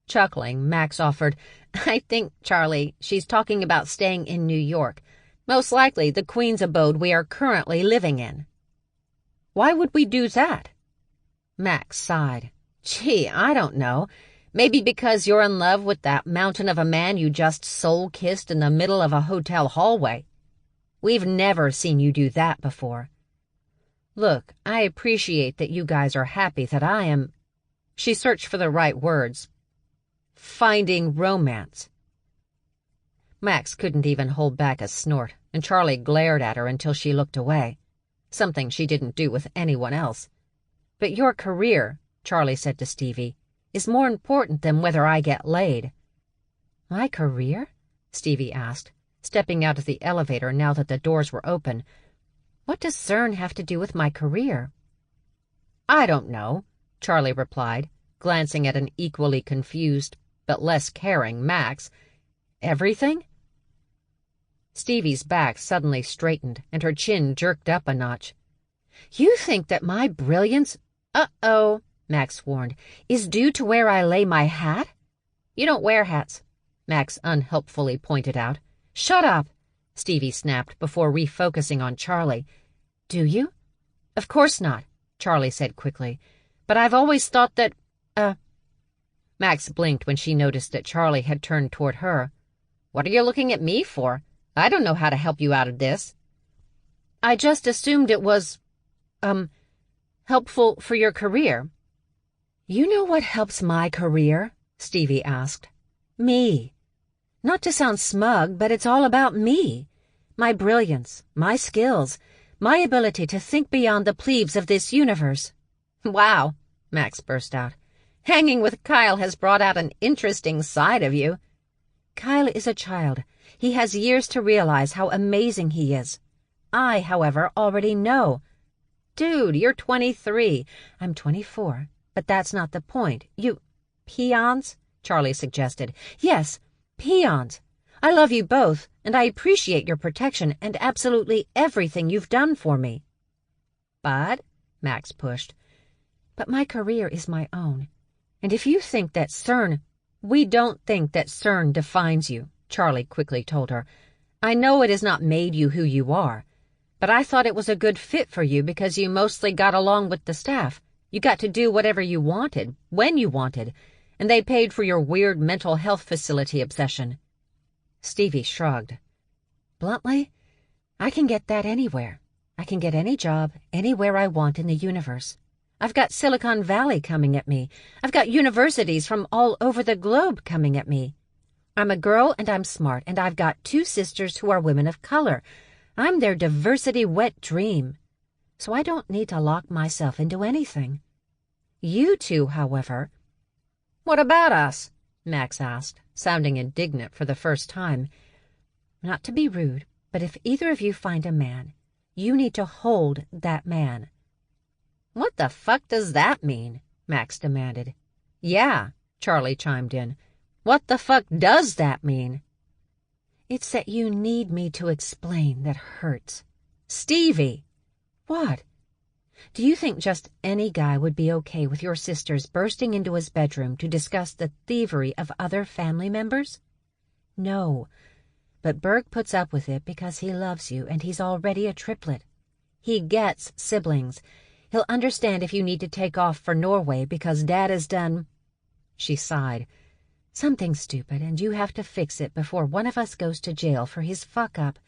Chuckling, Max offered, "I think, Charlie, she's talking about staying in New York. Most likely the Queen's abode we are currently living in." "Why would we do that?" Max sighed. "Gee, I don't know. Maybe because you're in love with that mountain of a man you just soul-kissed in the middle of a hotel hallway. We've never seen you do that before. Look, I appreciate that you guys are happy that I am—" She searched for the right words. "Finding romance." Max couldn't even hold back a snort, and Charlie glared at her until she looked away, something she didn't do with anyone else. "But your career," Charlie said to Stevie, "is more important than whether I get laid." "My career?" Stevie asked, stepping out of the elevator now that the doors were open. "What does CERN have to do with my career?" "I don't know," Charlie replied, glancing at an equally confused, but less caring, Max. "Everything?" Stevie's back suddenly straightened, and her chin jerked up a notch. You think that my brilliance, uh-oh, Max warned, is due to where I lay my hat? You don't wear hats, Max unhelpfully pointed out. Shut up, Stevie snapped before refocusing on Charlie. Do you? Of course not, Charlie said quickly. But I've always thought that, Max blinked when she noticed that Charlie had turned toward her. What are you looking at me for? I don't know how to help you out of this. I just assumed it was, helpful for your career. You know what helps my career? Stevie asked. Me. Not to sound smug, but it's all about me. My brilliance, my skills, my ability to think beyond the plebes of this universe. Wow, Max burst out. Hanging with Kyle has brought out an interesting side of you. Kyle is a child. He has years to realize how amazing he is. I, however, already know. Dude, you're 23. I'm 24, but that's not the point. You... Peons? Charlie suggested. Yes, peons. I love you both, and I appreciate your protection and absolutely everything you've done for me. But, Max pushed, but my career is my own. And if you think that CERN... We don't think that CERN defines you, Charlie quickly told her. I know it has not made you who you are, but I thought it was a good fit for you because you mostly got along with the staff. You got to do whatever you wanted, when you wanted, and they paid for your weird mental health facility obsession. Stevie shrugged. Bluntly, I can get that anywhere. I can get any job, anywhere I want in the universe. I've got Silicon Valley coming at me. I've got universities from all over the globe coming at me. I'm a girl and I'm smart, and I've got 2 sisters who are women of color. I'm their diversity wet dream. So I don't need to lock myself into anything. You two, however... What about us? Max asked, sounding indignant for the first time. Not to be rude, but if either of you find a man, you need to hold that man. What the fuck does that mean? Max demanded. Yeah, Charlie chimed in. What the fuck does that mean? It's that you need me to explain that hurts. Stevie! What? Do you think just any guy would be okay with your sisters bursting into his bedroom to discuss the thievery of other family members? No, but Berg puts up with it because he loves you and he's already a triplet. He gets siblings. He'll understand if you need to take off for Norway because Dad has done... She sighed. Something stupid, and you have to fix it before one of us goes to jail for his fuck-up.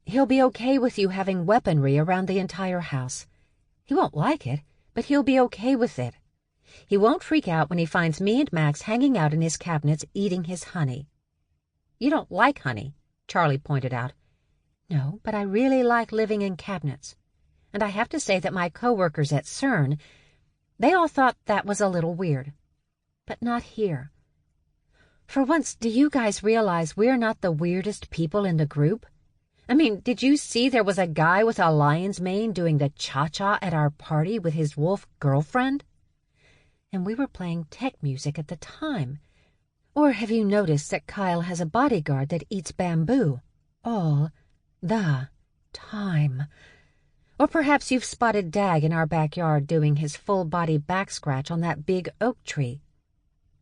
He'll be okay with you having weaponry around the entire house. He won't like it, but he'll be okay with it. He won't freak out when he finds me and Max hanging out in his cabinets eating his honey. You don't like honey, Charlie pointed out. No, but I really like living in cabinets. And I have to say that my co-workers at CERN, they all thought that was a little weird. But not here. For once, do you guys realize we're not the weirdest people in the group? I mean, did you see there was a guy with a lion's mane doing the cha-cha at our party with his wolf girlfriend? And we were playing tech music at the time. Or have you noticed that Kyle has a bodyguard that eats bamboo all the time? Or perhaps you've spotted Dag in our backyard doing his full-body back scratch on that big oak tree.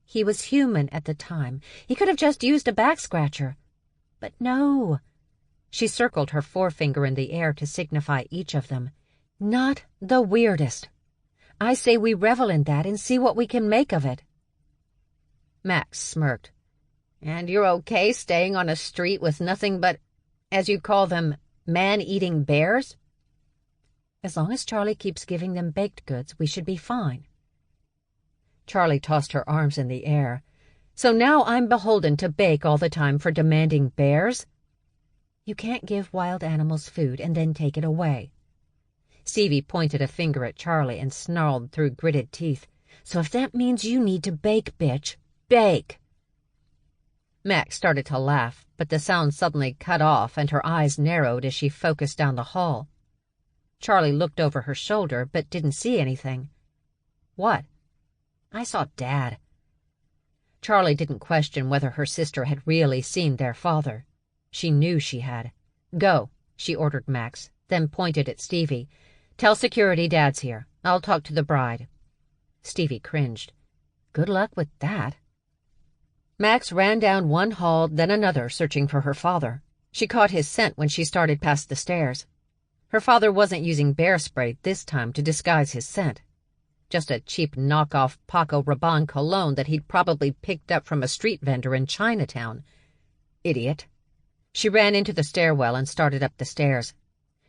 He was human at the time. He could have just used a back scratcher. But no. She circled her forefinger in the air to signify each of them. Not the weirdest. I say we revel in that and see what we can make of it. Max smirked. And you're okay staying on a street with nothing but, as you call them, man-eating bears? As long as Charlie keeps giving them baked goods, we should be fine. Charlie tossed her arms in the air. So now I'm beholden to bake all the time for demanding bears? You can't give wild animals food and then take it away. Stevie pointed a finger at Charlie and snarled through gritted teeth. So if that means you need to bake, bitch, bake. Max started to laugh, but the sound suddenly cut off and her eyes narrowed as she focused down the hall. Charlie looked over her shoulder but didn't see anything. What? I saw Dad. Charlie didn't question whether her sister had really seen their father. She knew she had. "Go," she ordered Max, then pointed at Stevie. "Tell security Dad's here. I'll talk to the bride." Stevie cringed. Good luck with that. Max ran down one hall, then another, searching for her father. She caught his scent when she started past the stairs. Her father wasn't using bear spray this time to disguise his scent. Just a cheap knockoff Paco Rabanne cologne that he'd probably picked up from a street vendor in Chinatown. Idiot. She ran into the stairwell and started up the stairs.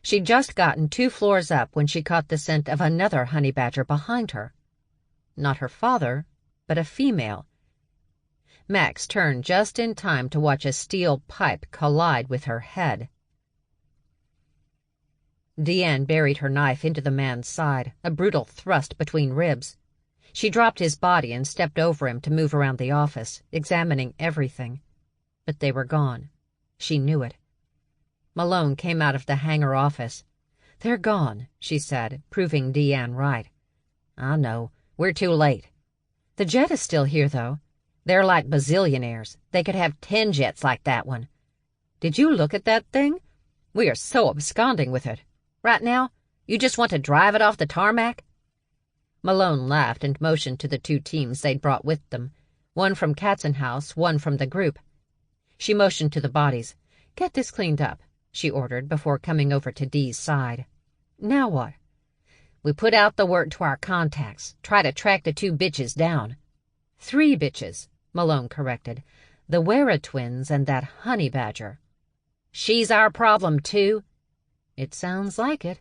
She'd just gotten 2 floors up when she caught the scent of another honey badger behind her. Not her father, but a female. Max turned just in time to watch a steel pipe collide with her head. Deanne buried her knife into the man's side, a brutal thrust between ribs. She dropped his body and stepped over him to move around the office, examining everything. But they were gone. She knew it. Malone came out of the hangar office. "They're gone," she said, proving Deanne right. "I know. We're too late." "The jet is still here, though. They're like bazillionaires. They could have 10 jets like that one. Did you look at that thing? We are so absconding with it. Right now, you just want to drive it off the tarmac?" Malone laughed and motioned to the 2 teams they'd brought with them, one from Katzenhaus, one from the group. She motioned to the bodies. "Get this cleaned up," she ordered before coming over to Dee's side. "Now what?" "We put out the word to our contacts. Try to track the 2 bitches down." 3 bitches, Malone corrected. "The Wera twins and that honey badger." "She's our problem, too?" "It sounds like it.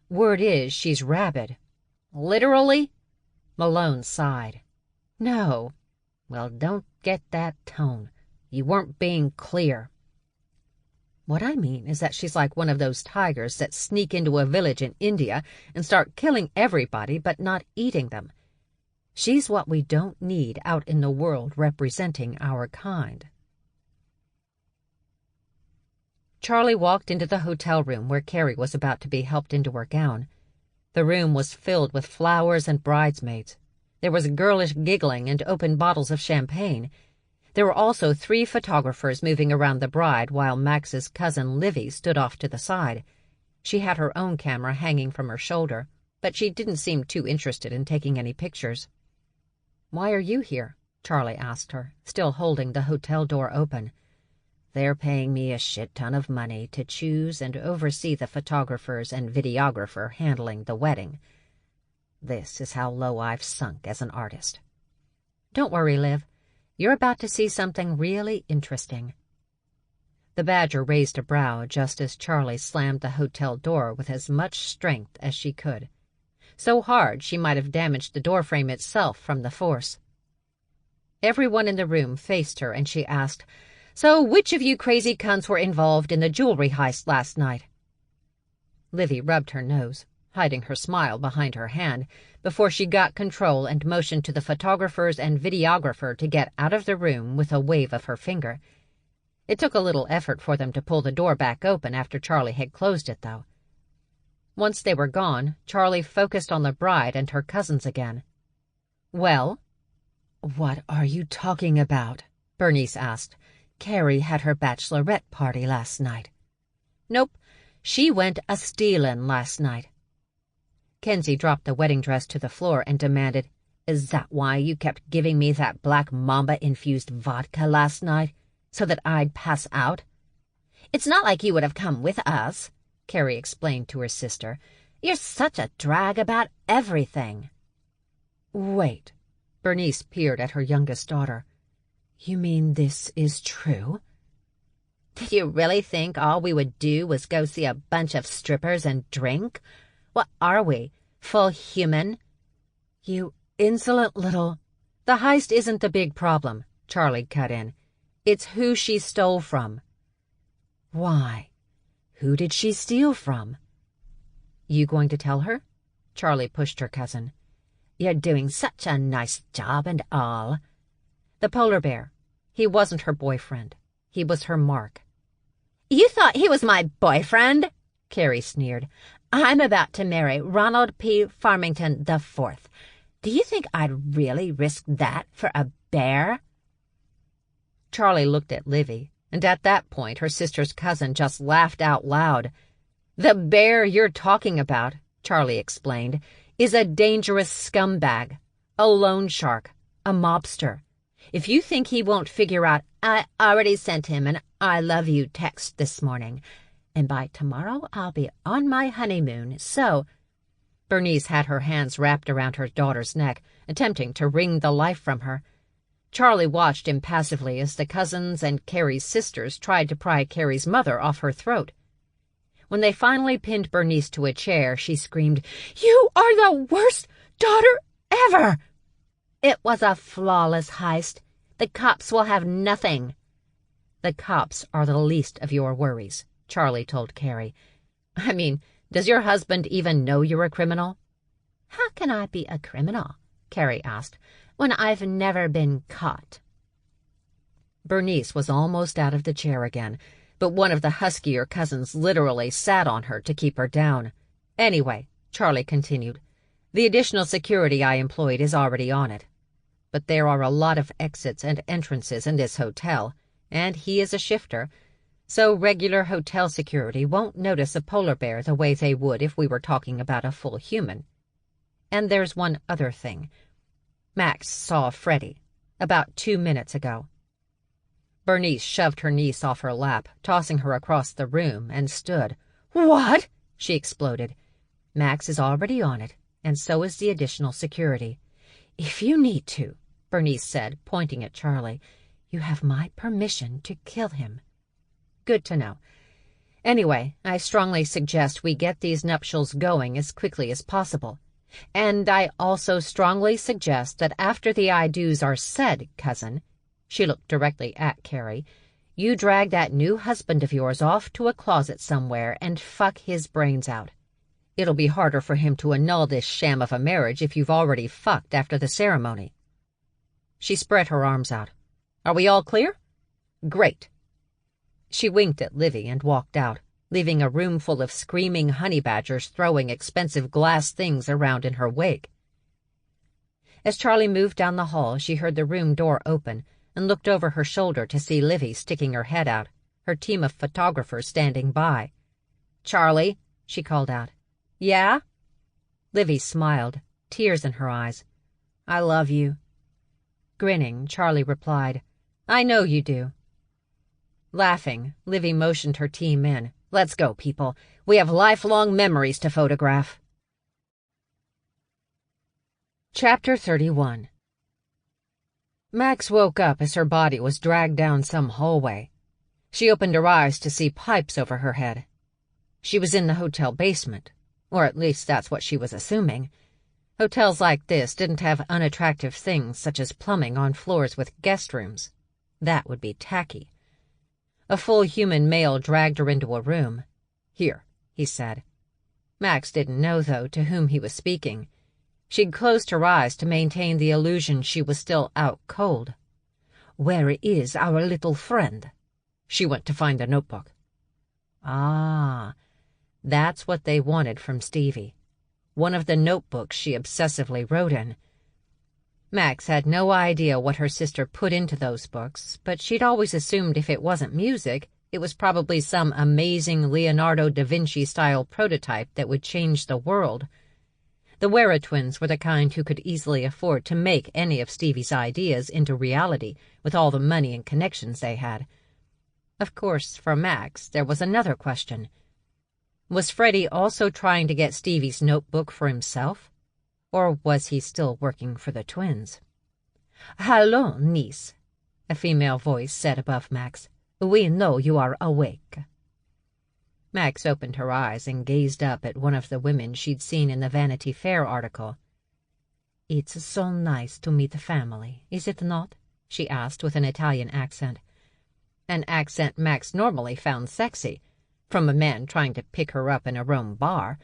Word is she's rabid." "Literally?" Malone sighed. "No." "Well, don't get that tone. You weren't being clear." "What I mean is that she's like one of those tigers that sneak into a village in India and start killing everybody but not eating them. She's what we don't need out in the world representing our kind." Charlie walked into the hotel room where Carrie was about to be helped into her gown. The room was filled with flowers and bridesmaids. There was girlish giggling and open bottles of champagne. There were also 3 photographers moving around the bride while Max's cousin Livy stood off to the side. She had her own camera hanging from her shoulder, but she didn't seem too interested in taking any pictures. "Why are you here?" Charlie asked her, still holding the hotel door open. "They're paying me a shit ton of money to choose and oversee the photographers and videographer handling the wedding. This is how low I've sunk as an artist." "Don't worry, Liv. You're about to see something really interesting." The badger raised a brow just as Charlie slammed the hotel door with as much strength as she could. So hard she might have damaged the doorframe itself from the force. Everyone in the room faced her and she asked, "So which of you crazy cunts were involved in the jewelry heist last night?" Livy rubbed her nose, hiding her smile behind her hand, before she got control and motioned to the photographers and videographer to get out of the room with a wave of her finger. It took a little effort for them to pull the door back open after Charlie had closed it, though. Once they were gone, Charlie focused on the bride and her cousins again. "Well?" "What are you talking about?" Bernice asked. "Carrie had her bachelorette party last night." "Nope. She went a-stealin' last night." Kenzie dropped the wedding dress to the floor and demanded, "Is that why you kept giving me that black mamba-infused vodka last night? So that I'd pass out?" "It's not like you would have come with us," Carrie explained to her sister. "You're such a drag about everything." "Wait." Bernice peered at her youngest daughter. "You mean this is true?" "Did you really think all we would do was go see a bunch of strippers and drink? What are we, full human?" "You insolent little—" "The heist isn't the big problem," Charlie cut in. "It's who she stole from." "Why? Who did she steal from?" "You going to tell her?" Charlie pushed her cousin. "You're doing such a nice job and all." "The polar bear. He wasn't her boyfriend. He was her mark." "You thought he was my boyfriend?" Carrie sneered. "I'm about to marry Ronald P. Farmington IV. Do you think I'd really risk that for a bear?" Charlie looked at Livy, and at that point her sister's cousin just laughed out loud. "The bear you're talking about," Charlie explained, "is a dangerous scumbag, a loan shark, a mobster. If you think he won't figure out, I already sent him an I love you text this morning, and by tomorrow I'll be on my honeymoon, so—" Bernice had her hands wrapped around her daughter's neck, attempting to wring the life from her. Charlie watched impassively as the cousins and Carrie's sisters tried to pry Carrie's mother off her throat. When they finally pinned Bernice to a chair, she screamed, "You are the worst daughter ever!" "It was a flawless heist. The cops will have nothing." "The cops are the least of your worries," Charlie told Carrie. "I mean, does your husband even know you're a criminal?" "How can I be a criminal," Carrie asked, "when I've never been caught?" Bernice was almost out of the chair again, but one of the huskier cousins literally sat on her to keep her down. "Anyway," Charlie continued, "the additional security I employed is already on it. But there are a lot of exits and entrances in this hotel, and he is a shifter, so regular hotel security won't notice a polar bear the way they would if we were talking about a full human. And there's one other thing. Max saw Freddie about 2 minutes ago." Bernice shoved her niece off her lap, tossing her across the room, and stood. "What?" she exploded. "Max is already on it, and so is the additional security. If you need to," Bernice said, pointing at Charlie, "you have my permission to kill him." "Good to know. Anyway, I strongly suggest we get these nuptials going as quickly as possible. And I also strongly suggest that after the I-do's are said, cousin," she looked directly at Carrie, "you drag that new husband of yours off to a closet somewhere and fuck his brains out. It'll be harder for him to annul this sham of a marriage if you've already fucked after the ceremony." She spread her arms out. "Are we all clear? Great." She winked at Livy and walked out, leaving a room full of screaming honey badgers throwing expensive glass things around in her wake. As Charlie moved down the hall, she heard the room door open and looked over her shoulder to see Livy sticking her head out, her team of photographers standing by. "Charlie," she called out. "Yeah?" Livy smiled, tears in her eyes. "I love you." Grinning, Charlie replied, "I know you do." Laughing, Livy motioned her team in. "Let's go, people. We have lifelong memories to photograph." Chapter 31. Max woke up as her body was dragged down some hallway. She opened her eyes to see pipes over her head. She was in the hotel basement, or at least that's what she was assuming. Hotels like this didn't have unattractive things such as plumbing on floors with guest rooms. That would be tacky. A full human male dragged her into a room. "Here," he said. Max didn't know, though, to whom he was speaking. She'd closed her eyes to maintain the illusion she was still out cold. "Where is our little friend?" She went to find the notebook. Ah, that's what they wanted from Stevie. One of the notebooks she obsessively wrote in. Max had no idea what her sister put into those books, but she'd always assumed if it wasn't music, it was probably some amazing Leonardo da Vinci-style prototype that would change the world. The Wera twins were the kind who could easily afford to make any of Stevie's ideas into reality with all the money and connections they had. Of course, for Max, there was another question. Was Freddie also trying to get Stevie's notebook for himself? Or was he still working for the twins? "Hello, niece," a female voice said above Max. "We know you are awake." Max opened her eyes and gazed up at one of the women she'd seen in the Vanity Fair article. "It's so nice to meet family, is it not?" she asked with an Italian accent. An accent Max normally found sexy, from a man trying to pick her up in a Rome bar,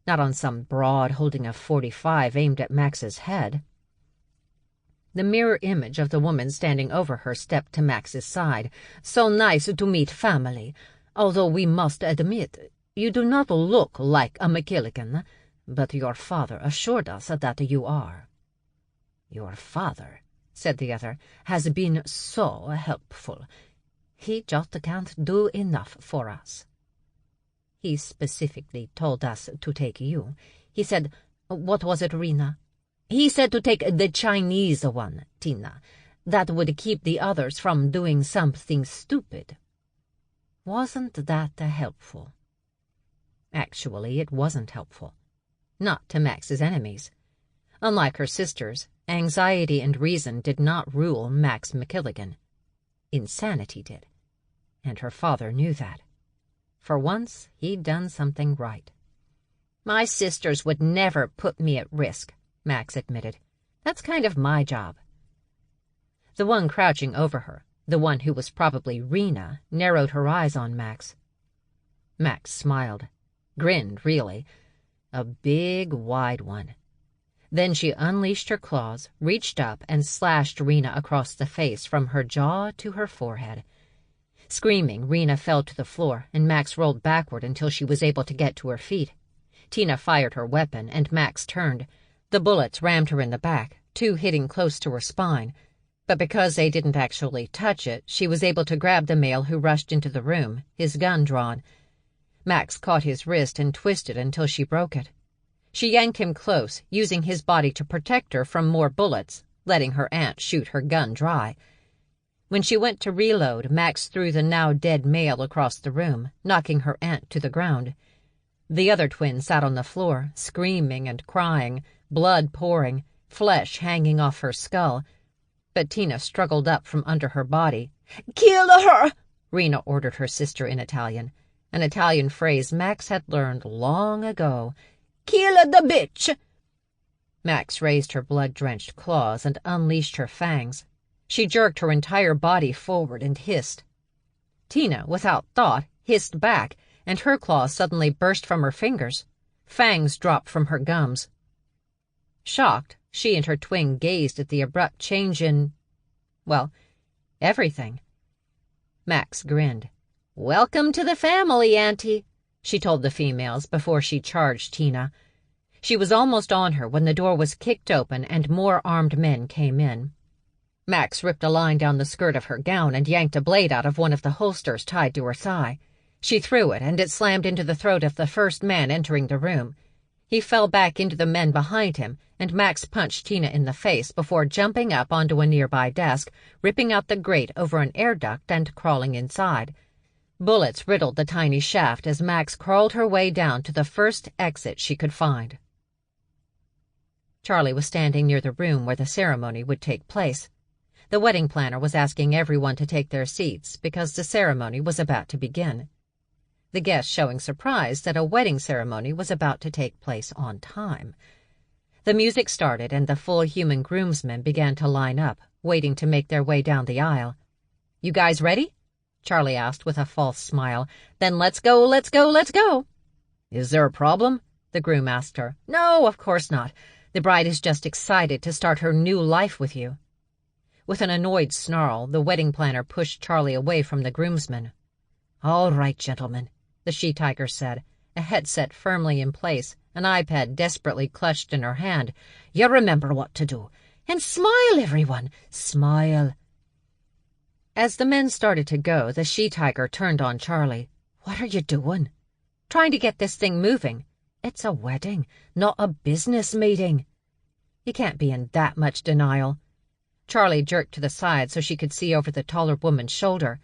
not on some broad holding a .45 aimed at Max's head. The mirror image of the woman standing over her stepped to Max's side. "So nice to meet family, although we must admit, you do not look like a MacKilligan, but your father assured us that you are." "Your father," said the other, "has been so helpful. He just can't do enough for us. He specifically told us to take you. He said, what was it, Rena? He said to take the Chinese one, Tina. That would keep the others from doing something stupid. Wasn't that helpful? Actually, it wasn't helpful. Not to Max's enemies. Unlike her sisters, anxiety and reason did not rule Max MacKilligan. Insanity did. And her father knew that. For once, he'd done something right. My sisters would never put me at risk, Max admitted. That's kind of my job. The one crouching over her, the one who was probably Rena, narrowed her eyes on Max. Max smiled. Grinned, really. A big, wide one. Then she unleashed her claws, reached up, and slashed Rena across the face from her jaw to her forehead. Screaming, Rena fell to the floor, and Max rolled backward until she was able to get to her feet. Tina fired her weapon, and Max turned. The bullets rammed her in the back, 2 hitting close to her spine. But because they didn't actually touch it, she was able to grab the male who rushed into the room, his gun drawn. Max caught his wrist and twisted until she broke it. She yanked him close, using his body to protect her from more bullets, letting her aunt shoot her gun dry. When she went to reload, Max threw the now-dead male across the room, knocking her aunt to the ground. The other twin sat on the floor, screaming and crying, blood pouring, flesh hanging off her skull. But Tina struggled up from under her body. "Kill her!" Rena ordered her sister in Italian, an Italian phrase Max had learned long ago. "Kill the bitch!" Max raised her blood-drenched claws and unleashed her fangs. She jerked her entire body forward and hissed. Tina, without thought, hissed back, and her claws suddenly burst from her fingers. Fangs dropped from her gums. Shocked, she and her twin gazed at the abrupt change in, well, everything. Max grinned. "Welcome to the family, Auntie," she told the females before she charged Tina. She was almost on her when the door was kicked open and more armed men came in. Max ripped a line down the skirt of her gown and yanked a blade out of one of the holsters tied to her thigh. She threw it, and it slammed into the throat of the first man entering the room. He fell back into the men behind him, and Max punched Tina in the face before jumping up onto a nearby desk, ripping out the grate over an air duct and crawling inside. Bullets riddled the tiny shaft as Max crawled her way down to the first exit she could find. Charlie was standing near the room where the ceremony would take place. The wedding planner was asking everyone to take their seats because the ceremony was about to begin. The guests showing surprise that a wedding ceremony was about to take place on time. The music started and the full human groomsmen began to line up, waiting to make their way down the aisle. "You guys ready?" Charlie asked with a false smile. "Then let's go, let's go, let's go." "Is there a problem?" the groom asked her. "No, of course not. The bride is just excited to start her new life with you." With an annoyed snarl, the wedding planner pushed Charlie away from the groomsmen. "All right, gentlemen," the she-tiger said, a headset firmly in place, an iPad desperately clutched in her hand. "You remember what to do. And smile, everyone. Smile." As the men started to go, the she-tiger turned on Charlie. "What are you doing?" "Trying to get this thing moving. It's a wedding, not a business meeting." "You can't be in that much denial." Charlie jerked to the side so she could see over the taller woman's shoulder.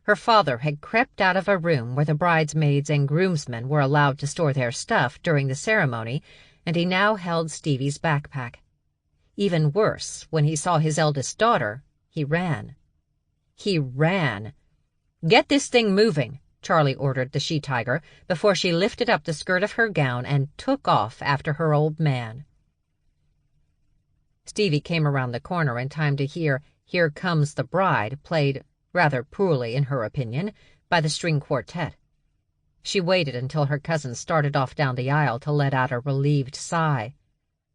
Her father had crept out of a room where the bridesmaids and groomsmen were allowed to store their stuff during the ceremony, and he now held Stevie's backpack. Even worse, when he saw his eldest daughter, he ran. He ran. "Get this thing moving," Charlie ordered the she-tiger before she lifted up the skirt of her gown and took off after her old man. Stevie came around the corner in time to hear "Here Comes the Bride" played, rather poorly in her opinion, by the string quartet. She waited until her cousin started off down the aisle to let out a relieved sigh.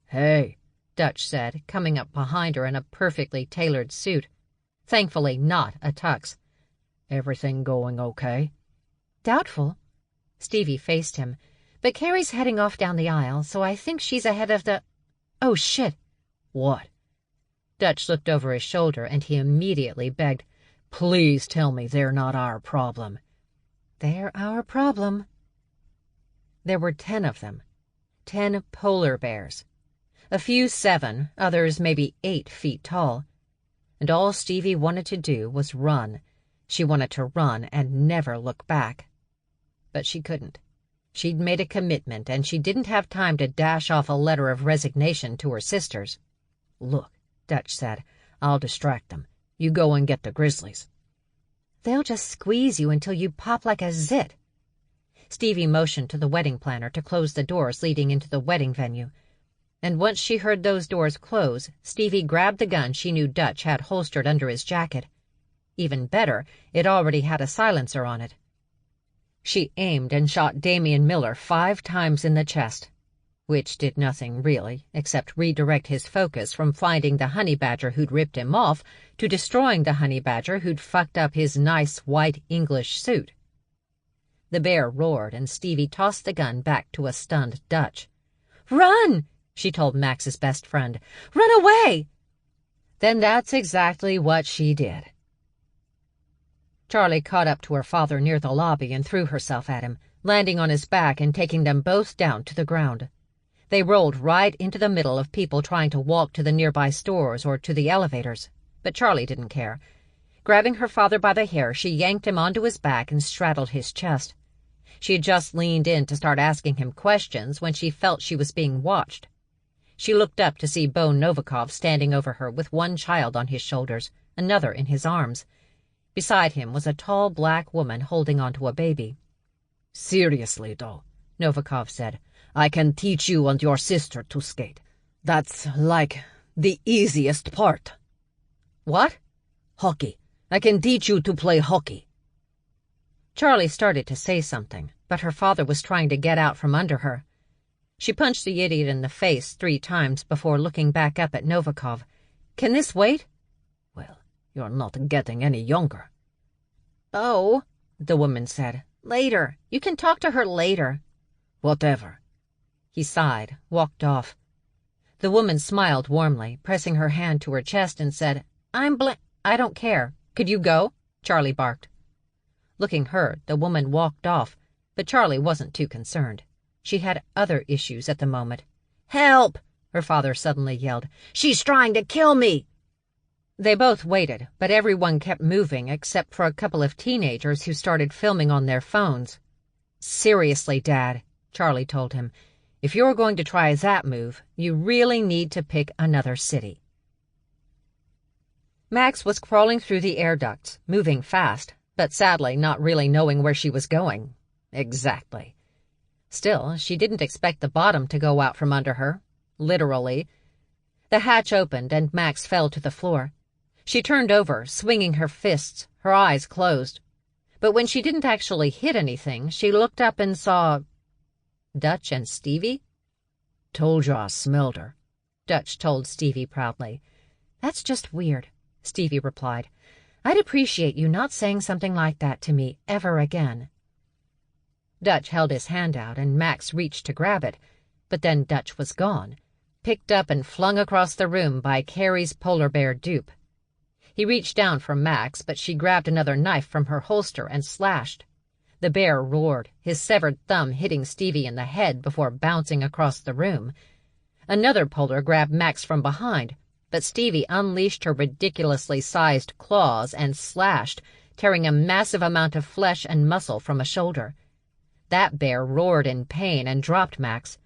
"Hey," Dutch said, coming up behind her in a perfectly tailored suit. Thankfully not a tux. "Everything going okay?" "Doubtful." Stevie faced him. "But Carrie's heading off down the aisle, so I think she's ahead of the—" "Oh, shit." "What?" Dutch looked over his shoulder, and he immediately begged, Please tell me they're not our problem. They're our problem. There were 10 of them. 10 polar bears. A few 7, others maybe 8 feet tall. And all Stevie wanted to do was run. She wanted to run and never look back. But she couldn't. She'd made a commitment, and she didn't have time to dash off a letter of resignation to her sisters. Look, Dutch said, I'll distract them. You go and get the grizzlies. They'll just squeeze you until you pop like a zit. Stevie motioned to the wedding planner to close the doors leading into the wedding venue. And once she heard those doors close, Stevie grabbed the gun she knew Dutch had holstered under his jacket. Even better, it already had a silencer on it. She aimed and shot Damian Miller 5 times in the chest, which did nothing really, except redirect his focus from finding the honey badger who'd ripped him off to destroying the honey badger who'd fucked up his nice white English suit. The bear roared, and Stevie tossed the gun back to a stunned Dutch. "Run!" she told Max's best friend. "Run away!" Then that's exactly what she did. Charlie caught up to her father near the lobby and threw herself at him, landing on his back and taking them both down to the ground. They rolled right into the middle of people trying to walk to the nearby stores or to the elevators, but Charlie didn't care. Grabbing her father by the hair, she yanked him onto his back and straddled his chest. She had just leaned in to start asking him questions when she felt she was being watched. She looked up to see Bo Novikov standing over her with one child on his shoulders, another in his arms. Beside him was a tall black woman holding onto a baby. "Seriously, though," Novikov said, "I can teach you and your sister to skate. That's, like, the easiest part." "What?" "Hockey. I can teach you to play hockey." Charlie started to say something, but her father was trying to get out from under her. She punched the idiot in the face 3 times before looking back up at Novikov. "Can this wait?" "Well, you're not getting any younger." "Oh," the woman said. "Later. You can talk to her later." "Whatever." He sighed, walked off. The woman smiled warmly, pressing her hand to her chest, and said, I don't care. Could you go?" Charlie barked. Looking hurt, the woman walked off, but Charlie wasn't too concerned. She had other issues at the moment. "Help!" her father suddenly yelled. "She's trying to kill me!" They both waited, but everyone kept moving except for a couple of teenagers who started filming on their phones. "Seriously, Dad," Charlie told him, "if you're going to try that move, you really need to pick another city." Max was crawling through the air ducts, moving fast, but sadly not really knowing where she was going. Exactly. Still, she didn't expect the bottom to go out from under her. Literally. The hatch opened and Max fell to the floor. She turned over, swinging her fists, her eyes closed. But when she didn't actually hit anything, she looked up and saw Dutch and Stevie. "Told you I smelled her," Dutch told Stevie proudly. "That's just weird," Stevie replied. "I'd appreciate you not saying something like that to me ever again." Dutch held his hand out, and Max reached to grab it, but then Dutch was gone, picked up and flung across the room by Carrie's polar bear dupe. He reached down for Max, but she grabbed another knife from her holster and slashed. The bear roared, his severed thumb hitting Stevie in the head before bouncing across the room. Another polar grabbed Max from behind, but Stevie unleashed her ridiculously sized claws and slashed, tearing a massive amount of flesh and muscle from a shoulder. That bear roared in pain and dropped Max.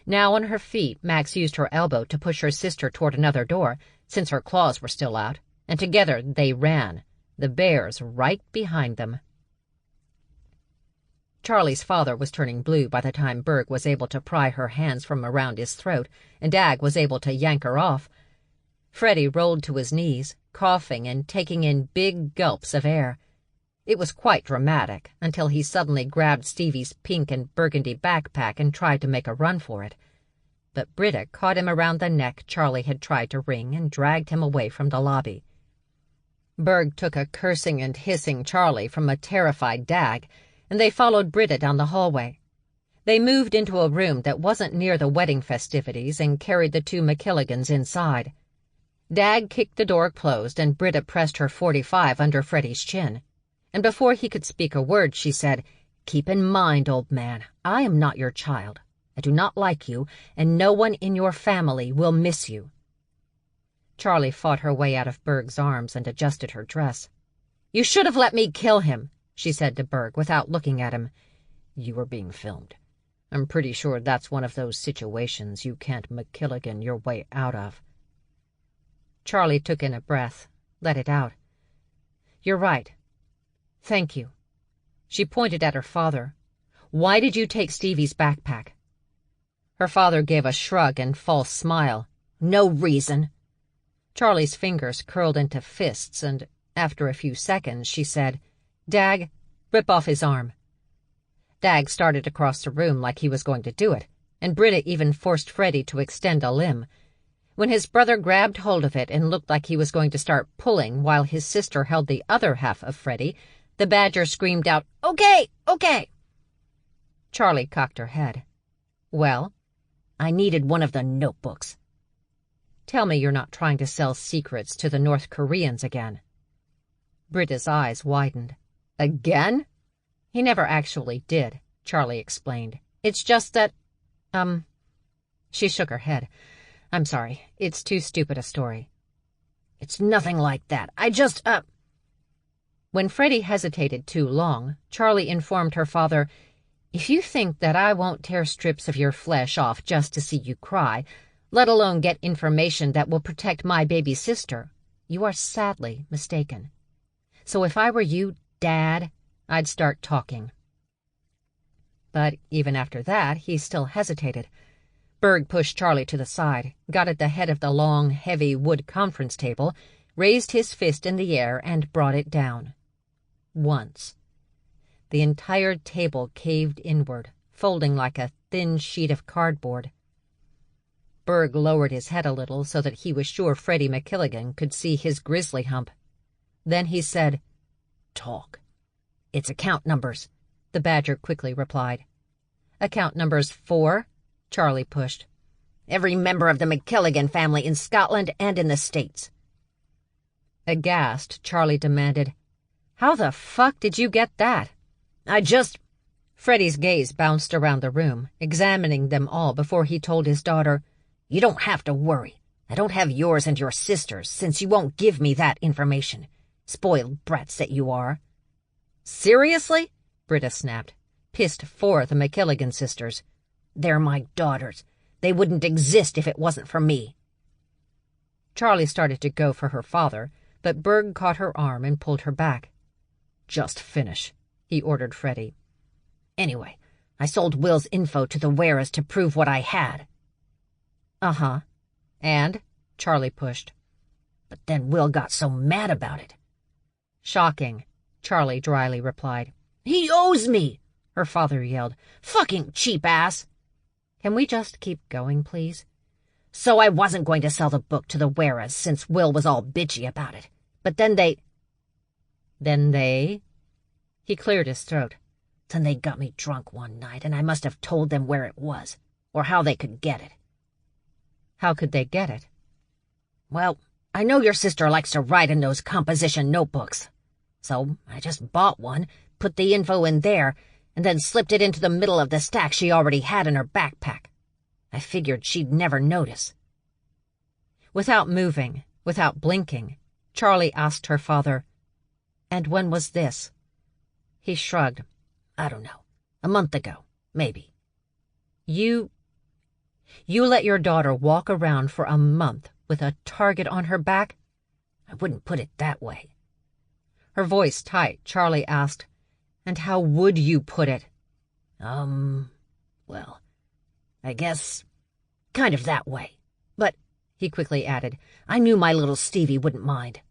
Now on her feet, Max used her elbow to push her sister toward another door, since her claws were still out, and together they ran, the bears right behind them. Charlie's father was turning blue by the time Berg was able to pry her hands from around his throat, and Dag was able to yank her off. Freddie rolled to his knees, coughing and taking in big gulps of air. It was quite dramatic, until he suddenly grabbed Stevie's pink and burgundy backpack and tried to make a run for it. But Britta caught him around the neck Charlie had tried to wring and dragged him away from the lobby. Berg took a cursing and hissing Charlie from a terrified Dag, and they followed Britta down the hallway. They moved into a room that wasn't near the wedding festivities and carried the 2 MacKilligans inside. Dag kicked the door closed, and Britta pressed her .45 under Freddie's chin. And before he could speak a word, she said, "Keep in mind, old man, I am not your child. I do not like you, and no one in your family will miss you." Charlie fought her way out of Berg's arms and adjusted her dress. "You should have let me kill him," she said to Berg without looking at him. "You were being filmed. I'm pretty sure that's one of those situations you can't MacKilligan your way out of." Charlie took in a breath, let it out. "You're right. Thank you." She pointed at her father. "Why did you take Stevie's backpack?" Her father gave a shrug and false smile. "No reason." Charlie's fingers curled into fists, and after a few seconds she said, "Dag, rip off his arm." Dag started across the room like he was going to do it, and Britta even forced Freddie to extend a limb. When his brother grabbed hold of it and looked like he was going to start pulling while his sister held the other half of Freddie, the badger screamed out, "Okay, okay." Charlie cocked her head. "Well?" "I needed one of the notebooks." "Tell me you're not trying to sell secrets to the North Koreans again." Britta's eyes widened. "Again?" "He never actually did," Charlie explained. "It's just that, She shook her head. "I'm sorry. It's too stupid a story." "It's nothing like that. I just, When Freddie hesitated too long, Charlie informed her father, "If you think that I won't tear strips of your flesh off just to see you cry, let alone get information that will protect my baby sister, you are sadly mistaken. So if I were you, Dad, I'd start talking." But even after that, he still hesitated. Berg pushed Charlie to the side, got at the head of the long, heavy wood conference table, raised his fist in the air, and brought it down. Once. The entire table caved inward, folding like a thin sheet of cardboard. Berg lowered his head a little so that he was sure Freddie MacKilligan could see his grizzly hump. Then he said, "Talk." "It's account numbers," the badger quickly replied. "Account numbers 4? Charlie pushed. "Every member of the MacKilligan family in Scotland and in the States." Aghast, Charlie demanded, "How the fuck did you get that?" Freddie's gaze bounced around the room, examining them all before he told his daughter, "You don't have to worry. I don't have yours and your sister's, since you won't give me that information. Spoiled brats that you are." "Seriously?" Britta snapped, pissed for the MacKilligan sisters. "They're my daughters. They wouldn't exist if it wasn't for me." Charlie started to go for her father, but Berg caught her arm and pulled her back. "Just finish," he ordered Freddie. "Anyway, I sold Will's info to the wearers to prove what I had." "Uh-huh. And?" Charlie pushed. "But then Will got so mad about it." "Shocking," Charlie dryly replied. "He owes me!" her father yelled. "Fucking cheap ass!" "Can we just keep going, please?" "So I wasn't going to sell the book to the wearers since Will was all bitchy about it. But then they—" "Then they?" He cleared his throat. "Then they got me drunk one night, and I must have told them where it was, or how they could get it." "How could they get it?" "Well, I know your sister likes to write in those composition notebooks. So I just bought one, put the info in there, and then slipped it into the middle of the stack she already had in her backpack. I figured she'd never notice." Without moving, without blinking, Charlie asked her father, "And when was this?" He shrugged. "I don't know. A month ago, maybe." You let your daughter walk around for a month with a target on her back?" "I wouldn't put it that way." Her voice tight, Charlie asked, "And how would you put it?" Well, I guess kind of that way. But," he quickly added, "I knew my little Stevie wouldn't mind."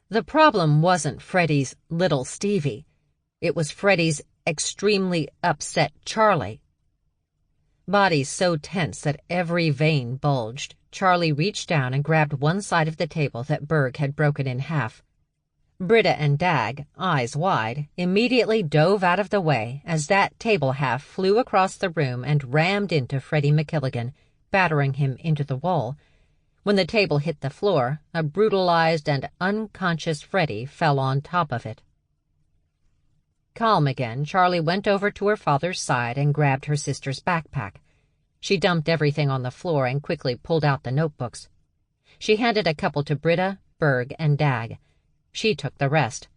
The problem wasn't Freddie's little Stevie. It was Freddie's extremely upset Charlie. Body so tense that every vein bulged, Charlie reached down and grabbed one side of the table that Berg had broken in half. Britta and Dag, eyes wide, immediately dove out of the way as that table half flew across the room and rammed into Freddie MacKilligan, battering him into the wall, When the table hit the floor, a brutalized and unconscious Freddie fell on top of it. Calm again, Charlie went over to her father's side and grabbed her sister's backpack. She dumped everything on the floor and quickly pulled out the notebooks. She handed a couple to Britta, Berg, and Dag. She took the rest.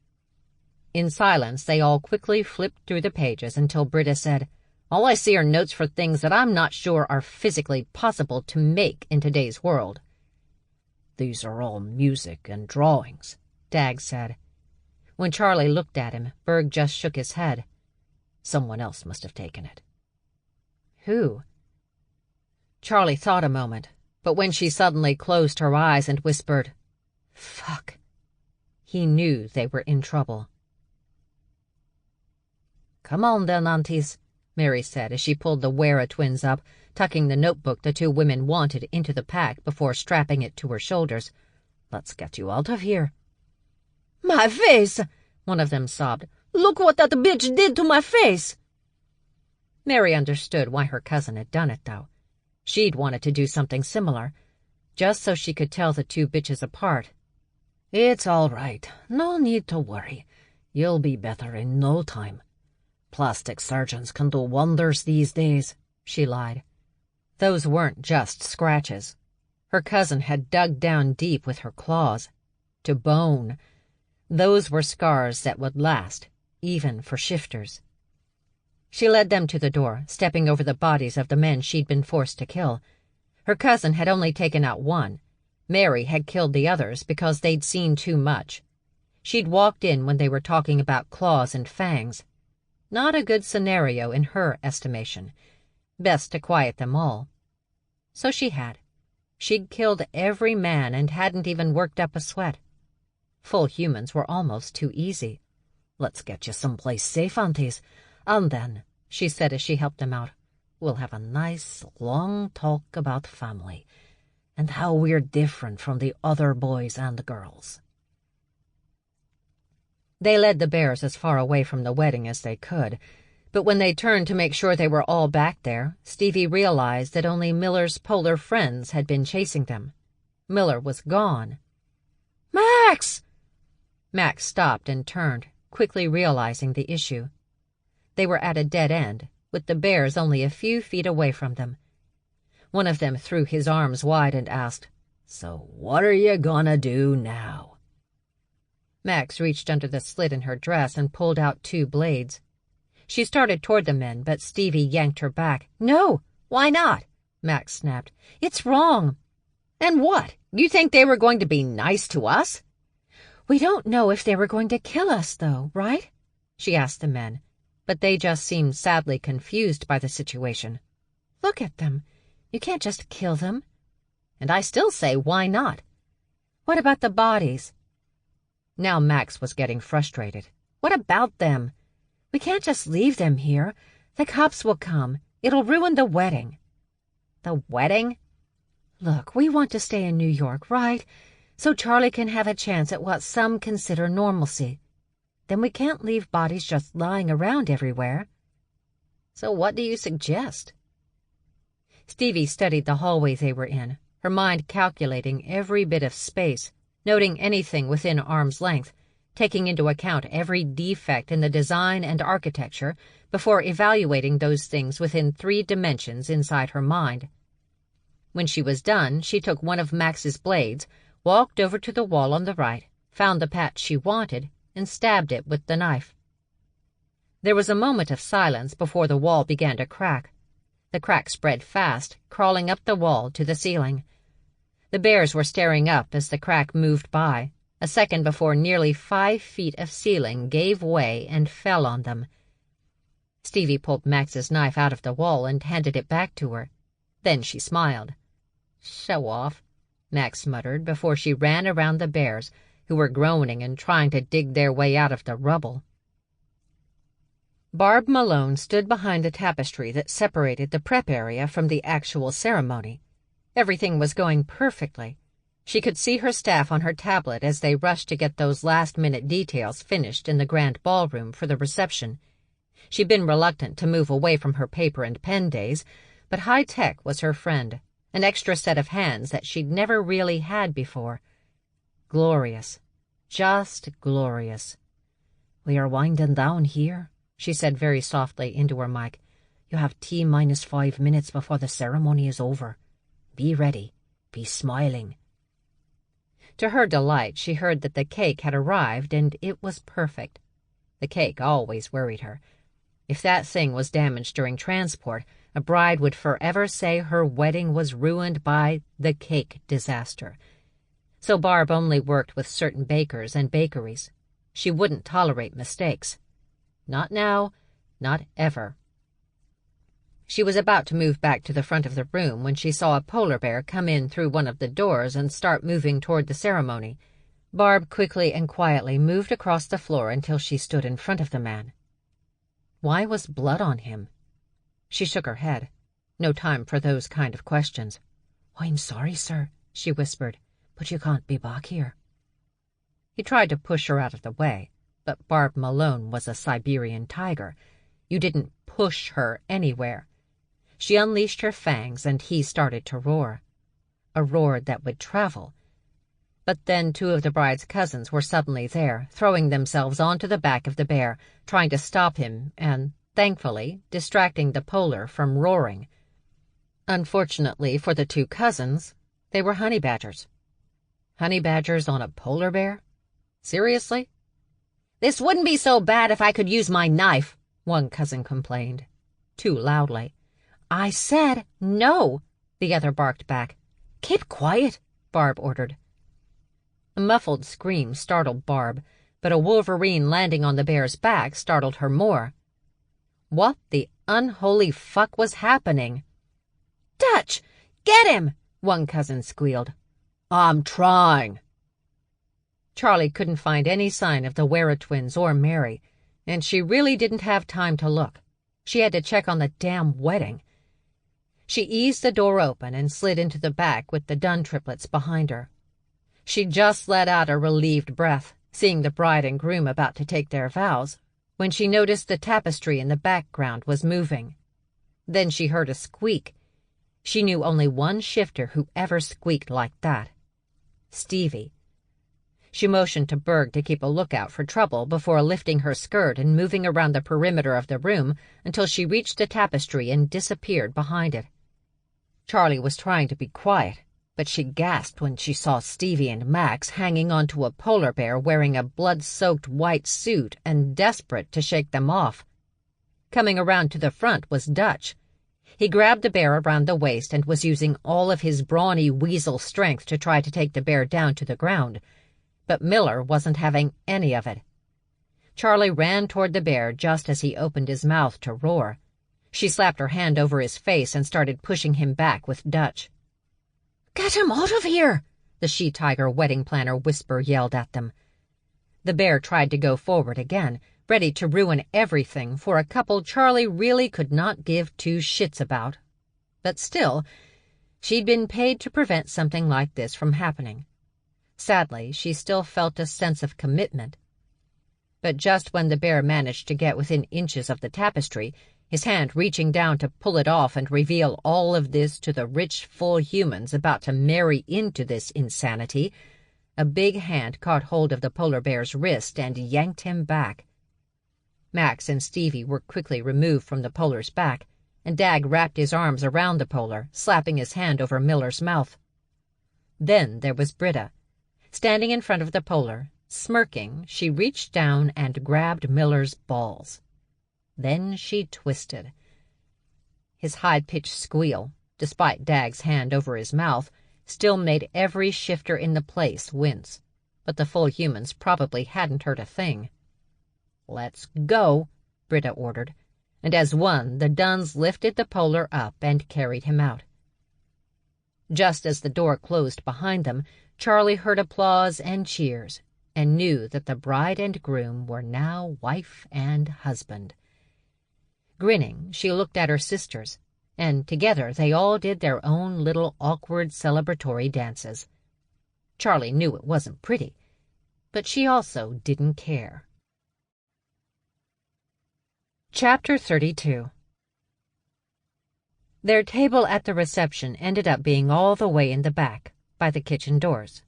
In silence, they all quickly flipped through the pages until Britta said, "All I see are notes for things that I'm not sure are physically possible to make in today's world." "These are all music and drawings," Dag said. When Charlie looked at him, Berg just shook his head. "Someone else must have taken it." "Who?" Charlie thought a moment, but when she suddenly closed her eyes and whispered, "Fuck," he knew they were in trouble. "Come on then, aunties," Mary said as she pulled the Wera twins up, tucking the notebook the two women wanted into the pack before strapping it to her shoulders. "Let's get you out of here." "My face!" one of them sobbed. "Look what that bitch did to my face!" Mary understood why her cousin had done it, though. She'd wanted to do something similar, just so she could tell the two bitches apart. "It's all right. No need to worry. You'll be better in no time. Plastic surgeons can do wonders these days," she lied. Those weren't just scratches. Her cousin had dug down deep with her claws. To bone. Those were scars that would last, even for shifters. She led them to the door, stepping over the bodies of the men she'd been forced to kill. Her cousin had only taken out one. Mary had killed the others because they'd seen too much. She'd walked in when they were talking about claws and fangs. Not a good scenario in her estimation. Best to quiet them all. So she had. She'd killed every man and hadn't even worked up a sweat. Full humans were almost too easy. "Let's get you someplace safe, aunties. And then," she said as she helped them out, "we'll have a nice, long talk about family and how we're different from the other boys and girls." They led the bears as far away from the wedding as they could, but when they turned to make sure they were all back there, Stevie realized that only Miller's polar friends had been chasing them. Miller was gone. "Max!" Max stopped and turned, quickly realizing the issue. They were at a dead end, with the bears only a few feet away from them. One of them threw his arms wide and asked, "So what are you gonna do now?" Max reached under the slit in her dress and pulled out 2 blades. She started toward the men, but Stevie yanked her back. "No, why not?" Max snapped. "It's wrong." "And what? You think they were going to be nice to us?" "We don't know if they were going to kill us, though, right?" she asked the men, but they just seemed sadly confused by the situation. "Look at them. You can't just kill them." "And I still say, why not?" "What about the bodies?" Now Max was getting frustrated. "What about them?" "We can't just leave them here. The cops will come. It'll ruin the wedding." "The wedding?" "Look, we want to stay in New York, right? So Charlie can have a chance at what some consider normalcy. Then we can't leave bodies just lying around everywhere." "So what do you suggest?" Stevie studied the hallway they were in, her mind calculating every bit of space, noting anything within arm's length, taking into account every defect in the design and architecture before evaluating those things within 3 dimensions inside her mind. When she was done, she took one of Max's blades, walked over to the wall on the right, found the patch she wanted, and stabbed it with the knife. There was a moment of silence before the wall began to crack. The crack spread fast, crawling up the wall to the ceiling. The bears were staring up as the crack moved by, a second before nearly 5 feet of ceiling gave way and fell on them. Stevie pulled Max's knife out of the wall and handed it back to her. Then she smiled. "Show off," Max muttered before she ran around the bears, who were groaning and trying to dig their way out of the rubble. Barb Malone stood behind the tapestry that separated the prep area from the actual ceremony. Everything was going perfectly. She could see her staff on her tablet as they rushed to get those last-minute details finished in the grand ballroom for the reception. She'd been reluctant to move away from her paper and pen days, but high-tech was her friend. an extra set of hands that she'd never really had before. Glorious. Just glorious. "We are winding down here," she said very softly into her mic. "You have T minus 5 minutes before the ceremony is over. Be ready. Be smiling." To her delight, she heard that the cake had arrived, and it was perfect. The cake always worried her. If that thing was damaged during transport, a bride would forever say her wedding was ruined by the cake disaster. So Barb only worked with certain bakers and bakeries. She wouldn't tolerate mistakes. Not now, not ever. She was about to move back to the front of the room when she saw a polar bear come in through one of the doors and start moving toward the ceremony. Barb quickly and quietly moved across the floor until she stood in front of the man. Why was blood on him? She shook her head. No time for those kind of questions. "I'm sorry, sir," she whispered, "but you can't be back here." He tried to push her out of the way, but Barb Malone was a Siberian tiger. You didn't push her anywhere. She unleashed her fangs, and he started to roar. A roar that would travel. But then 2 of the bride's cousins were suddenly there, throwing themselves onto the back of the bear, trying to stop him and, thankfully, distracting the polar from roaring. Unfortunately for the 2 cousins, they were honey badgers. Honey badgers on a polar bear? Seriously? "This wouldn't be so bad if I could use my knife," one cousin complained. Too loudly. "I said no," the other barked back. "Keep quiet," Barb ordered. A muffled scream startled Barb, but a wolverine landing on the bear's back startled her more. What the unholy fuck was happening? "Dutch, get him!" one cousin squealed. "I'm trying." Charlie couldn't find any sign of the Wera twins or Mary, and she really didn't have time to look. She had to check on the damn wedding. She eased the door open and slid into the back with the Dunn triplets behind her. She just let out a relieved breath, seeing the bride and groom about to take their vows, when she noticed the tapestry in the background was moving. Then she heard a squeak. She knew only one shifter who ever squeaked like that. Stevie. She motioned to Berg to keep a lookout for trouble before lifting her skirt and moving around the perimeter of the room until she reached the tapestry and disappeared behind it. Charlie was trying to be quiet, but she gasped when she saw Stevie and Max hanging onto a polar bear wearing a blood-soaked white suit and desperate to shake them off. Coming around to the front was Dutch. He grabbed the bear around the waist and was using all of his brawny weasel strength to try to take the bear down to the ground. But Miller wasn't having any of it. Charlie ran toward the bear just as he opened his mouth to roar. She slapped her hand over his face and started pushing him back with Dutch. "Get him out of here!" the she-tiger wedding planner whisper yelled at them. The bear tried to go forward again, ready to ruin everything for a couple Charlie really could not give 2 shits about. But still, she'd been paid to prevent something like this from happening. Sadly, she still felt a sense of commitment. But just when the bear managed to get within inches of the tapestry, his hand reaching down to pull it off and reveal all of this to the rich, full humans about to marry into this insanity, a big hand caught hold of the polar bear's wrist and yanked him back. Max and Stevie were quickly removed from the polar's back, and Dag wrapped his arms around the polar, slapping his hand over Miller's mouth. Then there was Britta. Standing in front of the polar, smirking, she reached down and grabbed Miller's balls. Then she twisted. His high-pitched squeal, despite Dag's hand over his mouth, still made every shifter in the place wince, but the full humans probably hadn't heard a thing. "Let's go," Britta ordered, and as one, the Dunns lifted the polar up and carried him out. Just as the door closed behind them, Charlie heard applause and cheers, and knew that the bride and groom were now wife and husband. Grinning, she looked at her sisters, and together they all did their own little awkward celebratory dances. Charlie knew it wasn't pretty, but she also didn't care. Chapter 32. Their table at the reception ended up being all the way in the back, by the kitchen doors.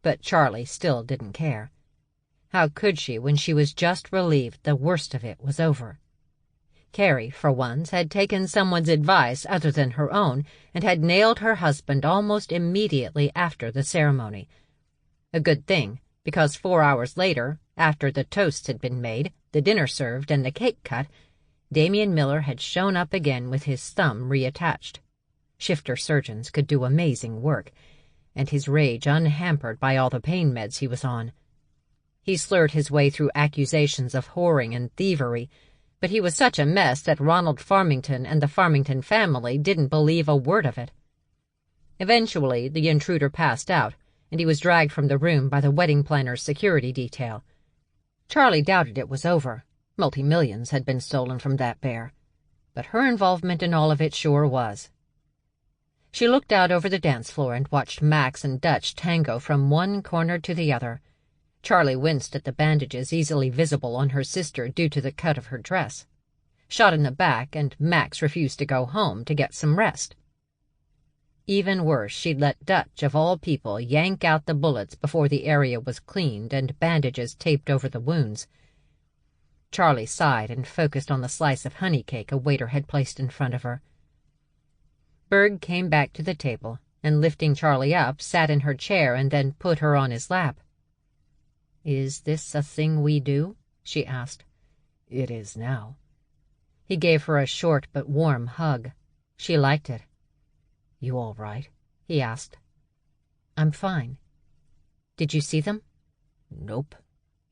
But Charlie still didn't care. How could she when she was just relieved the worst of it was over? Carrie, for once, had taken someone's advice other than her own and had nailed her husband almost immediately after the ceremony. A good thing, because 4 hours later, after the toasts had been made, the dinner served, and the cake cut, Damian Miller had shown up again with his thumb reattached. Shifter surgeons could do amazing work, and his rage unhampered by all the pain meds he was on. He slurred his way through accusations of whoring and thievery, but he was such a mess that Ronald Farmington and the Farmington family didn't believe a word of it. Eventually, the intruder passed out, and he was dragged from the room by the wedding planner's security detail. Charlie doubted it was over. Multi-millions had been stolen from that bear, but her involvement in all of it sure was. She looked out over the dance floor and watched Max and Dutch tango from one corner to the other. Charlie winced at the bandages easily visible on her sister due to the cut of her dress. Shot in the back, and Max refused to go home to get some rest. Even worse, she'd let Dutch, of all people, yank out the bullets before the area was cleaned and bandages taped over the wounds. Charlie sighed and focused on the slice of honey cake a waiter had placed in front of her. Berg came back to the table, and lifting Charlie up, sat in her chair and then put her on his lap. "Is this a thing we do?" she asked. "It is now." He gave her a short but warm hug. She liked it. "You all right?" he asked. "I'm fine. Did you see them?" "Nope.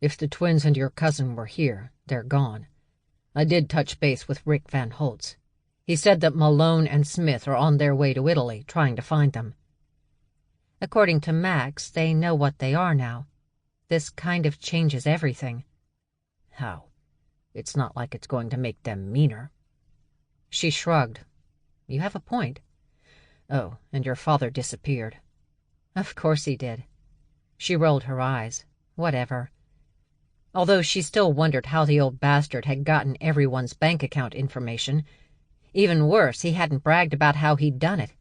If the twins and your cousin were here, they're gone. I did touch base with Rick Van Holtz. He said that Malone and Smith are on their way to Italy, trying to find them." "According to Max, they know what they are now. This kind of changes everything." "How? It's not like it's going to make them meaner." She shrugged. "You have a point." "Oh, and your father disappeared." "Of course he did." She rolled her eyes. Whatever. Although she still wondered how the old bastard had gotten everyone's bank account information. Even worse, he hadn't bragged about how he'd done it.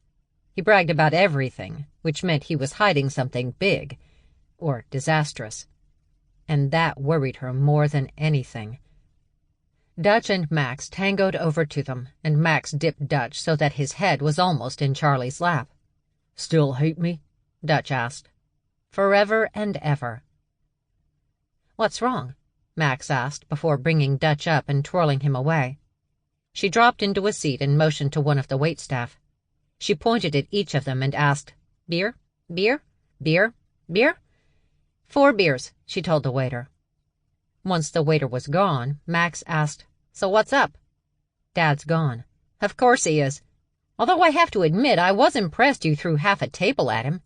He bragged about everything, which meant he was hiding something big, or disastrous. And that worried her more than anything. Dutch and Max tangoed over to them, and Max dipped Dutch so that his head was almost in Charlie's lap. "Still hate me?" Dutch asked. "Forever and ever." "What's wrong?" Max asked before bringing Dutch up and twirling him away. She dropped into a seat and motioned to one of the waitstaff. She pointed at each of them and asked, "Beer? Beer? Beer? Beer?" "4 beers," she told the waiter. Once the waiter was gone, Max asked, "So what's up?" "Dad's gone." "Of course he is. Although I have to admit I was impressed you threw half a table at him."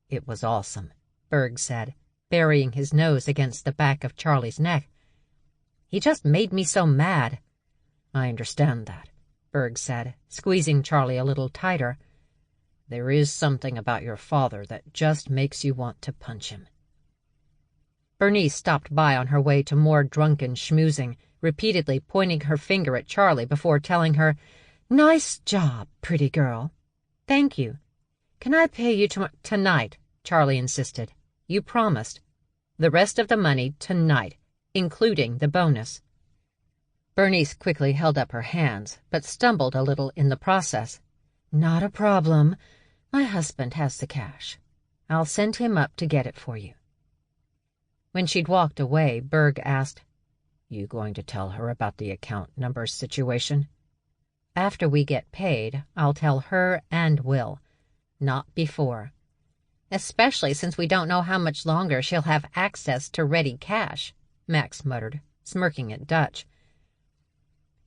"It was awesome," Berg said, burying his nose against the back of Charlie's neck. "He just made me so mad." "I understand that," Berg said, squeezing Charlie a little tighter. "There is something about your father that just makes you want to punch him." Bernice stopped by on her way to more drunken schmoozing, repeatedly pointing her finger at Charlie before telling her, "Nice job, pretty girl." "Thank you. Can I pay you tonight?" Charlie insisted. "You promised. The rest of the money tonight, including the bonus." Bernice quickly held up her hands, but stumbled a little in the process. "Not a problem. My husband has the cash. I'll send him up to get it for you." When she'd walked away, Berg asked, "You going to tell her about the account numbers situation?" "After we get paid, I'll tell her and Will. Not before. Especially since we don't know how much longer she'll have access to ready cash," Max muttered, smirking at Dutch.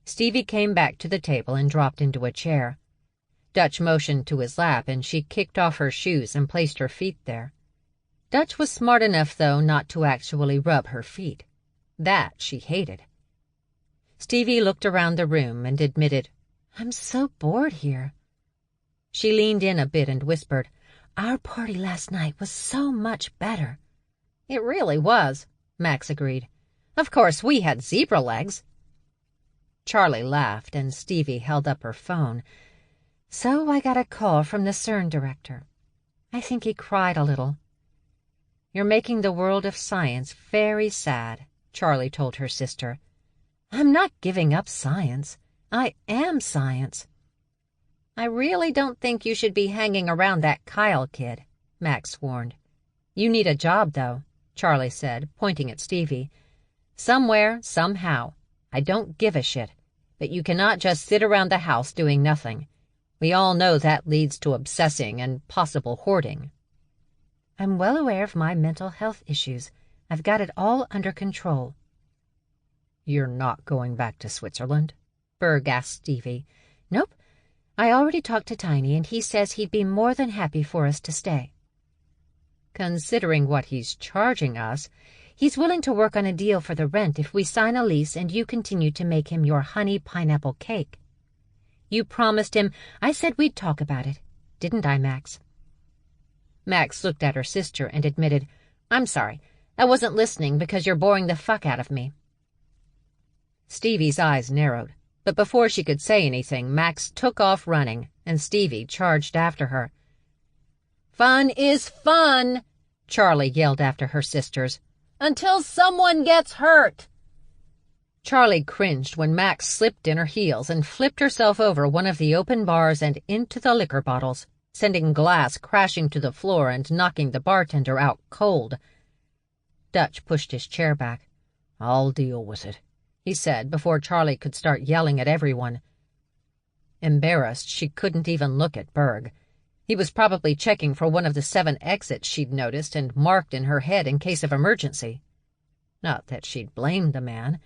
Stevie came back to the table and dropped into a chair. Dutch motioned to his lap, and she kicked off her shoes and placed her feet there. Dutch was smart enough, though, not to actually rub her feet. That she hated. Stevie looked around the room and admitted, "I'm so bored here." She leaned in a bit and whispered, "Our party last night was so much better." "It really was," Max agreed. "Of course, we had zebra legs." Charlie laughed, and Stevie held up her phone. So I got a call from the CERN director. I think he cried a little. "You're making the world of science very sad," Charlie told her sister. I'm not giving up science. I am science. "I really don't think you should be hanging around that Kyle kid," Max warned. "You need a job, though," Charlie said, pointing at Stevie. "Somewhere, somehow. I don't give a shit. But you cannot just sit around the house doing nothing. We all know that leads to obsessing and possible hoarding." I'm well aware of my mental health issues. I've got it all under control. "You're not going back to Switzerland?" Berg asked Stevie. Nope. I already talked to Tiny, and he says he'd be more than happy for us to stay. "Considering what he's charging us..." "He's willing to work on a deal for the rent if we sign a lease and you continue to make him your honey pineapple cake." "You promised him..." "I said we'd talk about it. Didn't I, Max?" Max looked at her sister and admitted, "I'm sorry. I wasn't listening because you're boring the fuck out of me." Stevie's eyes narrowed, but before she could say anything, Max took off running, and Stevie charged after her. "Fun is fun," Charlie yelled after her sisters, "until someone gets hurt." Charlie cringed when Max slipped in her heels and flipped herself over one of the open bars and into the liquor bottles, sending glass crashing to the floor and knocking the bartender out cold. Dutch pushed his chair back. "I'll deal with it," he said before Charlie could start yelling at everyone. Embarrassed, she couldn't even look at Berg. He was probably checking for one of the 7 exits she'd noticed and marked in her head in case of emergency. Not that she'd blamed the man.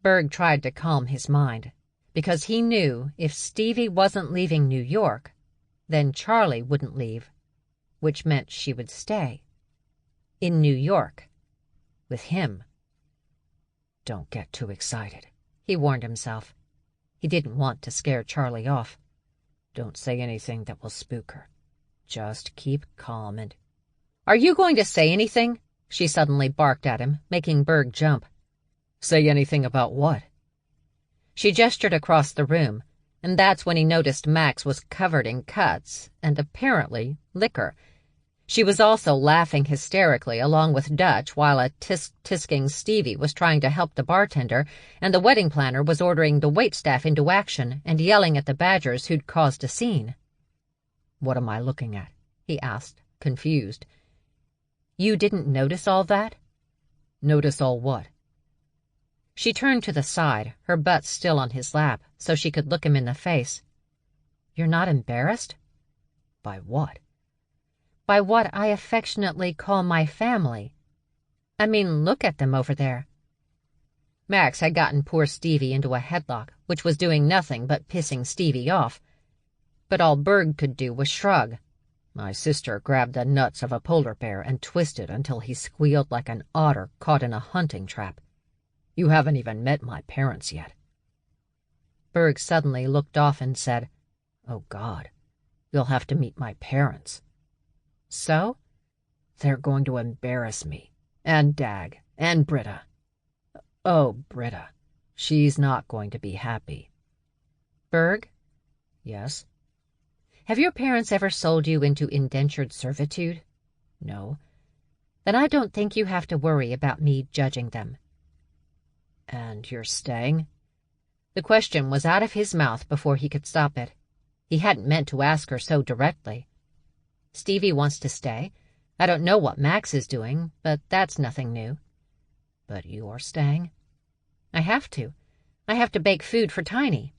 Berg tried to calm his mind, because he knew if Stevie wasn't leaving New York, then Charlie wouldn't leave, which meant she would stay. In New York. With him. "Don't get too excited," he warned himself. He didn't want to scare Charlie off. "Don't say anything that will spook her. Just keep calm and—" "Are you going to say anything?" she suddenly barked at him, making Berg jump. "Say anything about what?" She gestured across the room, and that's when he noticed Max was covered in cuts and apparently liquor. She was also laughing hysterically along with Dutch while a tisk-tisking Stevie was trying to help the bartender, and the wedding planner was ordering the waitstaff into action and yelling at the Badgers who'd caused a scene. "What am I looking at?" he asked, confused. "You didn't notice all that?" "Notice all what?" She turned to the side, her butt still on his lap, so she could look him in the face. "You're not embarrassed?" "By what?" "By what I affectionately call my family. I mean, look at them over there." Max had gotten poor Stevie into a headlock, which was doing nothing but pissing Stevie off. But all Berg could do was shrug. "My sister grabbed the nuts of a polar bear and twisted until he squealed like an otter caught in a hunting trap. You haven't even met my parents yet." Berg suddenly looked off and said, "Oh, God, you'll have to meet my parents." "So?" "They're going to embarrass me, and Dag, and Britta. Oh, Britta, she's not going to be happy." "Berg?" "Yes?" "Have your parents ever sold you into indentured servitude?" "No." "Then I don't think you have to worry about me judging them." "And you're staying?" The question was out of his mouth before he could stop it. He hadn't meant to ask her so directly. "Stevie wants to stay. I don't know what Max is doing, but that's nothing new." "But you're staying?" "I have to. I have to bake food for Tiny."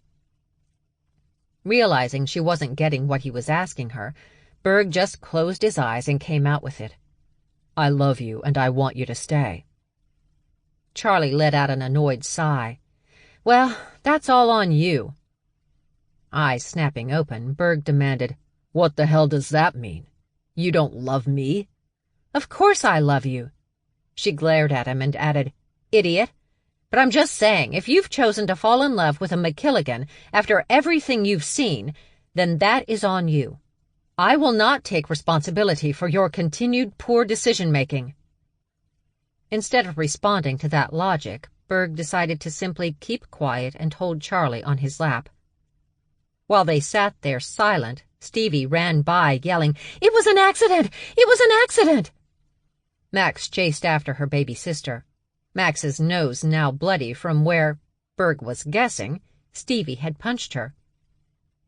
Realizing she wasn't getting what he was asking her, Berg just closed his eyes and came out with it. "I love you and I want you to stay." Charlie let out an annoyed sigh. "Well, that's all on you." Eyes snapping open, Berg demanded, "What the hell does that mean? You don't love me?" "Of course I love you." She glared at him and added, "Idiot. But I'm just saying, if you've chosen to fall in love with a MacKilligan after everything you've seen, then that is on you. I will not take responsibility for your continued poor decision-making." Instead of responding to that logic, Berg decided to simply keep quiet and hold Charlie on his lap. While they sat there silent, Stevie ran by, yelling, "It was an accident! It was an accident!" Max chased after her baby sister. Max's nose now bloody from where, Berg was guessing, Stevie had punched her.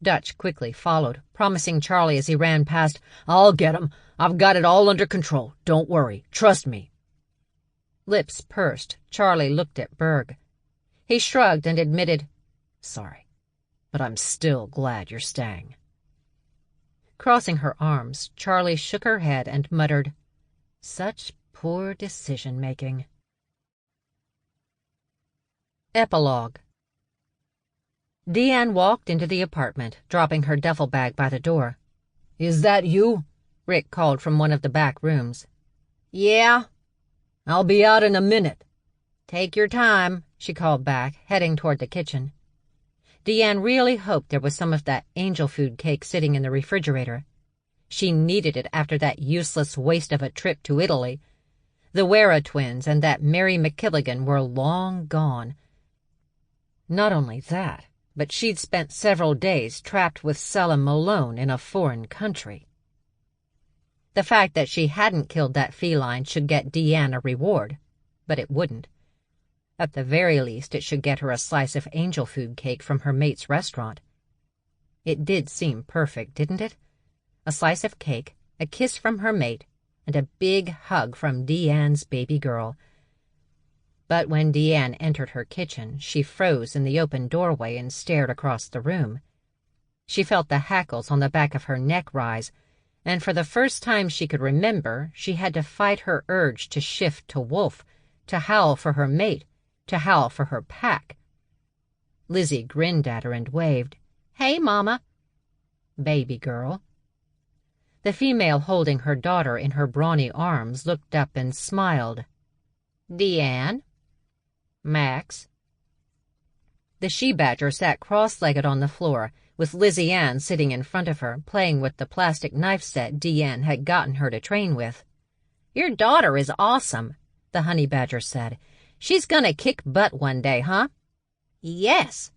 Dutch quickly followed, promising Charlie as he ran past, "I'll get him. I've got it all under control. Don't worry. Trust me." Lips pursed, Charlie looked at Berg. He shrugged and admitted, "Sorry, but I'm still glad you're staying." Crossing her arms, Charlie shook her head and muttered, "Such poor decision-making." Epilogue. Deanne walked into the apartment, dropping her duffel bag by the door. "Is that you?" Rick called from one of the back rooms. "Yeah." "I'll be out in a minute." "Take your time," she called back, heading toward the kitchen. Deanne really hoped there was some of that angel food cake sitting in the refrigerator. She needed it after that useless waste of a trip to Italy. The Wera twins and that Mary MacKilligan were long gone. Not only that, but she'd spent several days trapped with Selim Malone in a foreign country. The fact that she hadn't killed that feline should get Deanne a reward, but it wouldn't. At the very least, it should get her a slice of angel food cake from her mate's restaurant. It did seem perfect, didn't it? A slice of cake, a kiss from her mate, and a big hug from Deanne's baby girl. But when Deanne entered her kitchen, she froze in the open doorway and stared across the room. She felt the hackles on the back of her neck rise, and for the first time she could remember, she had to fight her urge to shift to wolf, to howl for her mate, to howl for her pack. Lizzie grinned at her and waved, "Hey, Mama." "Baby girl." The female holding her daughter in her brawny arms looked up and smiled. "Deanne?" "Max." The she-badger sat cross-legged on the floor, with Lizzie Ann sitting in front of her, playing with the plastic knife set Deanne had gotten her to train with. "Your daughter is awesome," the honey badger said. "She's gonna kick butt one day, huh?" "Yes,"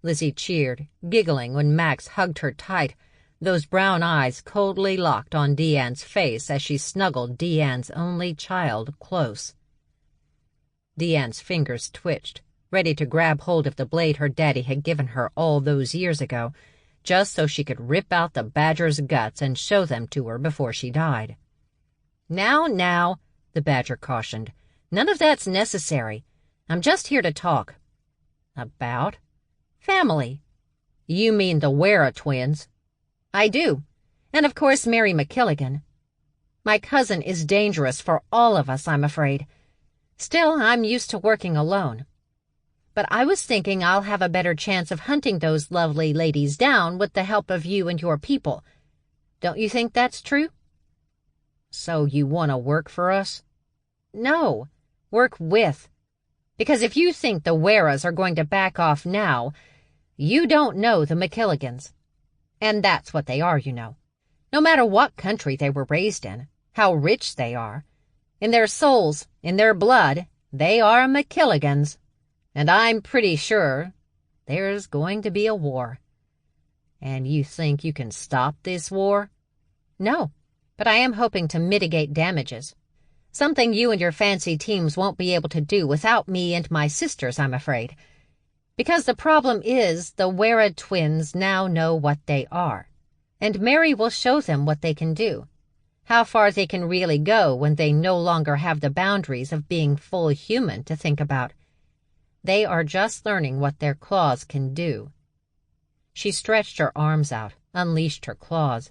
Lizzie cheered, giggling when Max hugged her tight, those brown eyes coldly locked on Deanne's face as she snuggled Deanne's only child close. Deanne's fingers twitched, ready to grab hold of the blade her daddy had given her all those years ago, just so she could rip out the badger's guts and show them to her before she died. Now, the badger cautioned. "None of that's necessary. I'm just here to talk." "About?" "Family." "You mean the Wera twins?" "I do. And of course Mary MacKilligan. My cousin is dangerous for all of us, I'm afraid. Still, I'm used to working alone. But I was thinking I'll have a better chance of hunting those lovely ladies down with the help of you and your people. Don't you think that's true?" "So you want to work for us?" "No, work with. Because if you think the Weras are going to back off now, you don't know the MacKilligans. And that's what they are, you know. No matter what country they were raised in, how rich they are, in their souls, in their blood, they are MacKilligans. And I'm pretty sure there's going to be a war." "And you think you can stop this war?" "No, but I am hoping to mitigate damages. Something you and your fancy teams won't be able to do without me and my sisters, I'm afraid. Because the problem is the Wera twins now know what they are, and Mary will show them what they can do, how far they can really go when they no longer have the boundaries of being full human to think about. They are just learning what their claws can do." She stretched her arms out, unleashed her claws.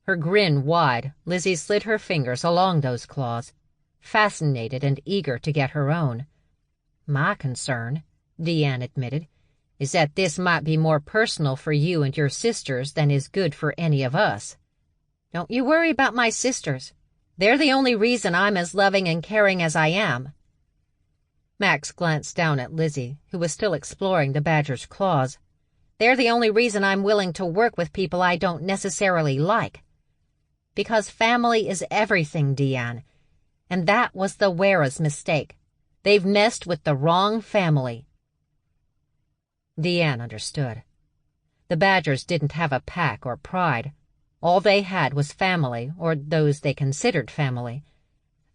Her grin wide, Lizzie slid her fingers along those claws, fascinated and eager to get her own. "My concern," Deanne admitted, "is that this might be more personal for you and your sisters than is good for any of us." "Don't you worry about my sisters. They're the only reason I'm as loving and caring as I am." Max glanced down at Lizzie, who was still exploring the badger's claws. "They're the only reason I'm willing to work with people I don't necessarily like. Because family is everything, Deanne. And that was the Wera's mistake. They've messed with the wrong family." Deanne understood. The Badgers didn't have a pack or pride. All they had was family, or those they considered family.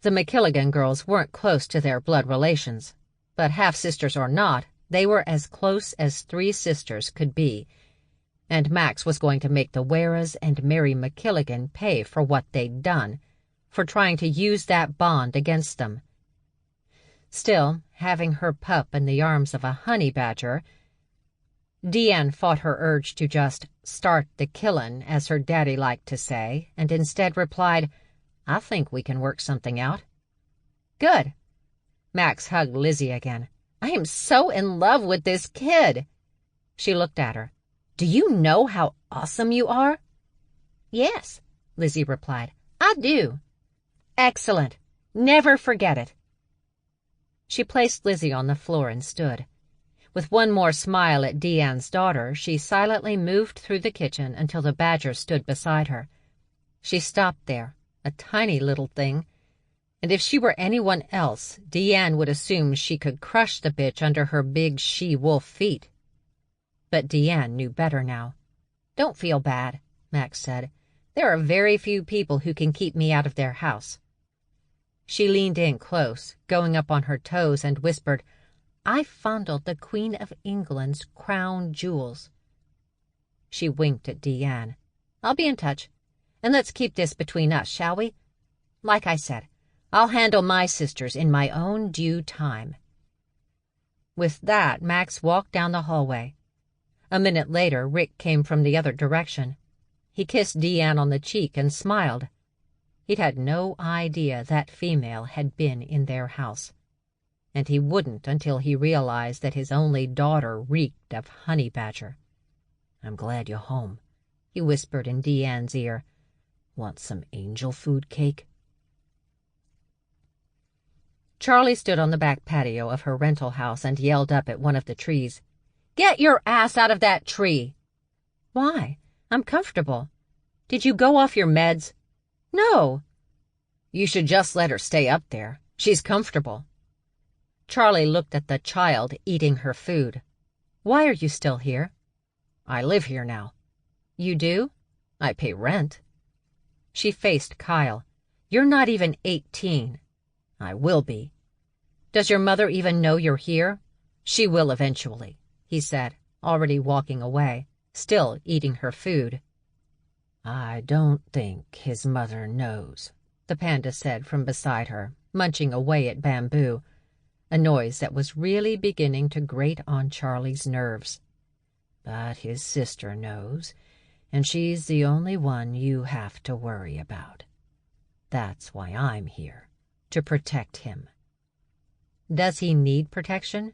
The MacKilligan girls weren't close to their blood relations, but half-sisters or not, they were as close as three sisters could be, and Max was going to make the Waras and Mary MacKilligan pay for what they'd done, for trying to use that bond against them. Still, having her pup in the arms of a honey badger, Deanne fought her urge to just start the killin', as her daddy liked to say, and instead replied, "I think we can work something out." "Good." Max hugged Lizzie again. "I am so in love with this kid." She looked at her. "Do you know how awesome you are?" "Yes," Lizzie replied. "I do." "Excellent. Never forget it." She placed Lizzie on the floor and stood. With one more smile at Deanne's daughter, she silently moved through the kitchen until the badger stood beside her. She stopped there, a tiny little thing, and if she were anyone else, Deanne would assume she could crush the bitch under her big she-wolf feet. But Deanne knew better now. "Don't feel bad," Max said. "There are very few people who can keep me out of their house." She leaned in close, going up on her toes, and whispered, "I fondled the Queen of England's crown jewels." She winked at Deanne. "I'll be in touch, and let's keep this between us, shall we? Like I said, I'll handle my sisters in my own due time." With that, Max walked down the hallway. A minute later, Rick came from the other direction. He kissed Deanne on the cheek and smiled. He'd had no idea that female had been in their house, and he wouldn't until he realized that his only daughter reeked of honey badger. "I'm glad you're home," he whispered in Deanne's ear. "Want some angel food cake?" Charlie stood on the back patio of her rental house and yelled up at one of the trees. "Get your ass out of that tree!" "Why? I'm comfortable." "Did you go off your meds?" "No." "You should just let her stay up there. She's comfortable." Charlie looked at the child eating her food. "Why are you still here?" "I live here now." "You do?" "I pay rent." She faced Kyle. "You're not even 18. "I will be." "Does your mother even know you're here?" "She will eventually," he said, already walking away, still eating her food. "I don't think his mother knows," the panda said from beside her, munching away at bamboo, a noise that was really beginning to grate on Charlie's nerves. "But his sister knows, and she's the only one you have to worry about. That's why I'm here, to protect him." "Does he need protection?"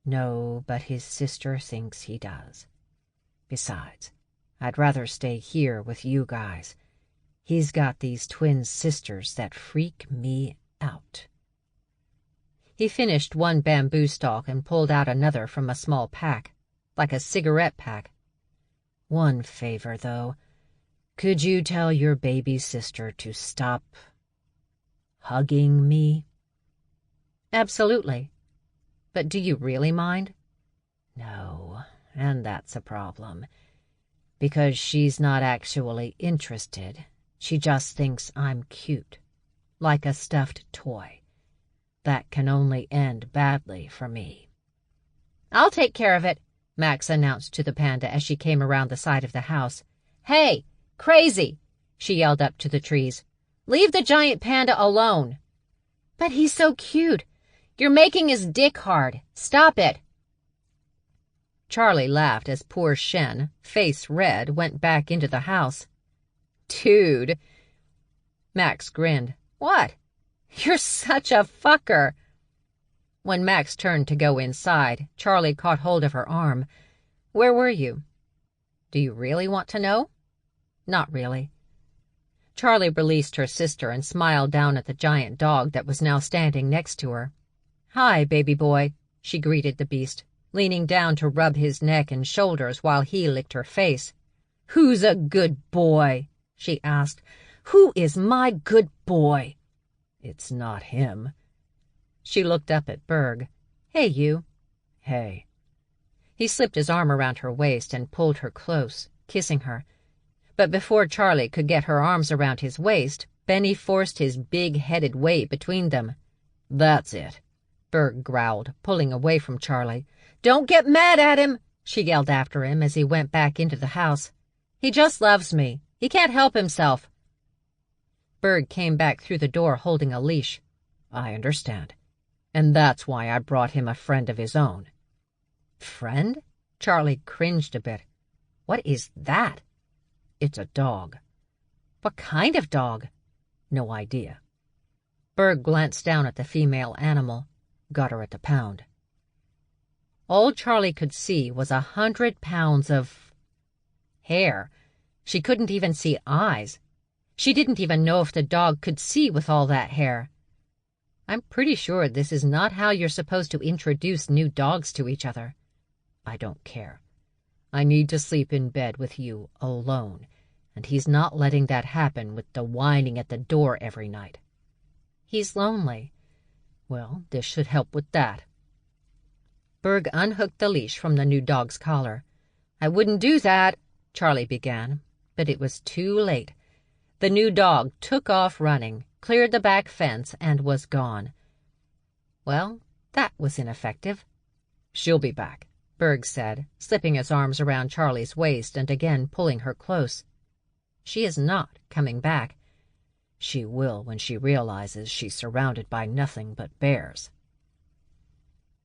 "No, but his sister thinks he does. Besides, I'd rather stay here with you guys. He's got these twin sisters that freak me out." He finished one bamboo stalk and pulled out another from a small pack, like a cigarette pack. "One favor, though. Could you tell your baby sister to stop hugging me?" "Absolutely. But do you really mind?" "No, and that's a problem. Because she's not actually interested. She just thinks I'm cute, like a stuffed toy. That can only end badly for me." "I'll take care of it," Max announced to the panda as she came around the side of the house. "Hey, crazy!" she yelled up to the trees. "Leave the giant panda alone." "But he's so cute. You're making his dick hard. Stop it." Charlie laughed as poor Shen, face red, went back into the house. "Dude." Max grinned. "What? You're such a fucker." When Max turned to go inside, Charlie caught hold of her arm. "Where were you?" "Do you really want to know?" "Not really." Charlie released her sister and smiled down at the giant dog that was now standing next to her. "Hi, baby boy," she greeted the beast, leaning down to rub his neck and shoulders while he licked her face. "Who's a good boy?" she asked. "Who is my good boy?" "It's not him." She looked up at Berg. "Hey, you." "Hey." He slipped his arm around her waist and pulled her close, kissing her. But before Charlie could get her arms around his waist, Benny forced his big-headed way between them. "That's it," Berg growled, pulling away from Charlie. "Don't get mad at him," she yelled after him as he went back into the house. "He just loves me. He can't help himself." Berg came back through the door holding a leash. "I understand. And that's why I brought him a friend of his own." "Friend?" Charlie cringed a bit. "What is that?" "It's a dog." "What kind of dog?" "No idea." Berg glanced down at the female animal. "Got her at the pound." All Charlie could see was 100 pounds of hair. She couldn't even see eyes. She didn't even know if the dog could see with all that hair. "I'm pretty sure this is not how you're supposed to introduce new dogs to each other." "I don't care. I need to sleep in bed with you alone, and he's not letting that happen with the whining at the door every night." "He's lonely." "Well, this should help with that." Berg unhooked the leash from the new dog's collar. "I wouldn't do that," Charlie began, but it was too late. The new dog took off running, cleared the back fence, and was gone. Well, that was ineffective. "She'll be back," Berg said, slipping his arms around Charlie's waist and again pulling her close. "She is not coming back." "She will when she realizes she's surrounded by nothing but bears."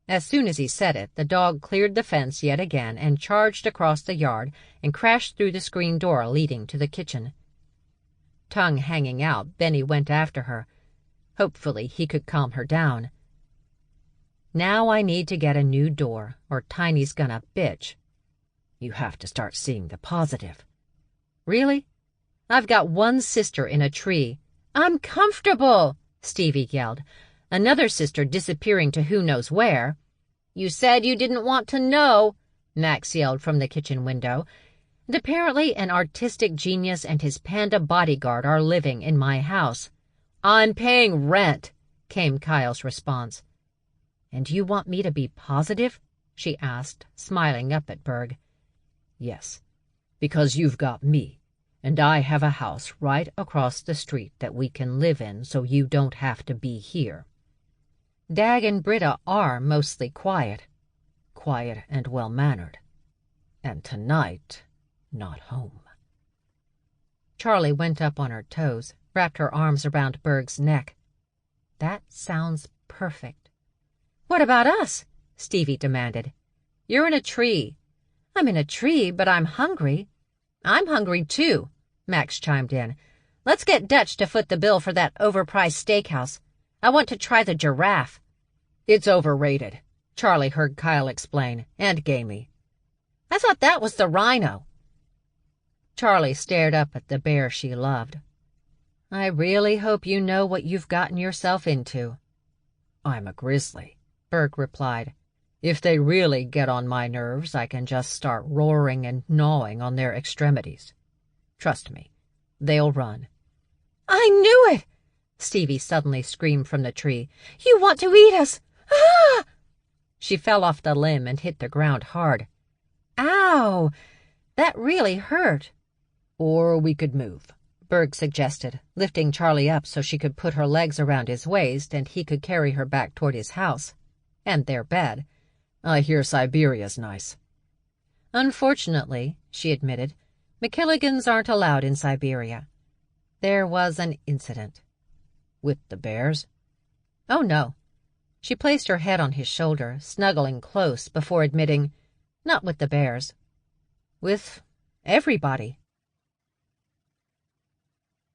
As soon as he said it, the dog cleared the fence yet again and charged across the yard and crashed through the screen door leading to the kitchen. Tongue hanging out, Benny went after her. Hopefully he could calm her down. "Now I need to get a new door, or Tiny's gonna bitch." "You have to start seeing the positive." "Really? I've got one sister in a tree." "I'm comfortable," Stevie yelled. Another sister disappearing to who knows where. "You said you didn't want to know," Max yelled from the kitchen window. "And apparently an artistic genius and his panda bodyguard are living in my house." "I'm paying rent," came Kyle's response. "And you want me to be positive?" she asked, smiling up at Berg. "Yes, because you've got me, and I have a house right across the street that we can live in so you don't have to be here." Dag and Britta are mostly quiet and well-mannered. And tonight, not home. Charlie went up on her toes, wrapped her arms around Berg's neck. "That sounds perfect." "What about us?" Stevie demanded. "You're in a tree." "I'm in a tree, but I'm hungry." "I'm hungry, too," Max chimed in. "Let's get Dutch to foot the bill for that overpriced steakhouse. I want to try the giraffe." "It's overrated," Charlie heard Kyle explain, "and gamey." "I thought that was the rhino." Charlie stared up at the bear she loved. "I really hope you know what you've gotten yourself into." "I'm a grizzly," Berg replied. "If they really get on my nerves, I can just start roaring and gnawing on their extremities. Trust me, they'll run." "I knew it!" Stevie suddenly screamed from the tree. "You want to eat us! Ah!" She fell off the limb and hit the ground hard. "Ow! That really hurt." "Or we could move," Berg suggested, lifting Charlie up so she could put her legs around his waist and he could carry her back toward his house and their bed. "I hear Siberia's nice." "Unfortunately," she admitted, "MacKilligans aren't allowed in Siberia. There was an incident." "With the bears?" "Oh, no." She placed her head on his shoulder, snuggling close before admitting, "Not with the bears. With everybody."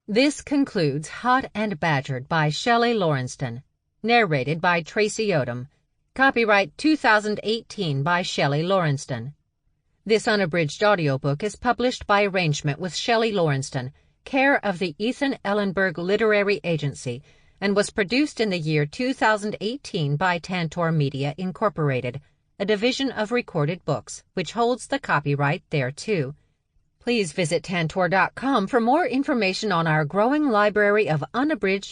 This concludes Hot and Badgered by Shelly Laurenston. Narrated by Traci Odom. Copyright 2018 by Shelly Laurenston. This unabridged audiobook is published by arrangement with Shelly Laurenston, care of the Ethan Ellenberg Literary Agency, and was produced in the year 2018 by Tantor Media, Incorporated, a division of Recorded Books, which holds the copyright thereto. Please visit Tantor.com for more information on our growing library of unabridged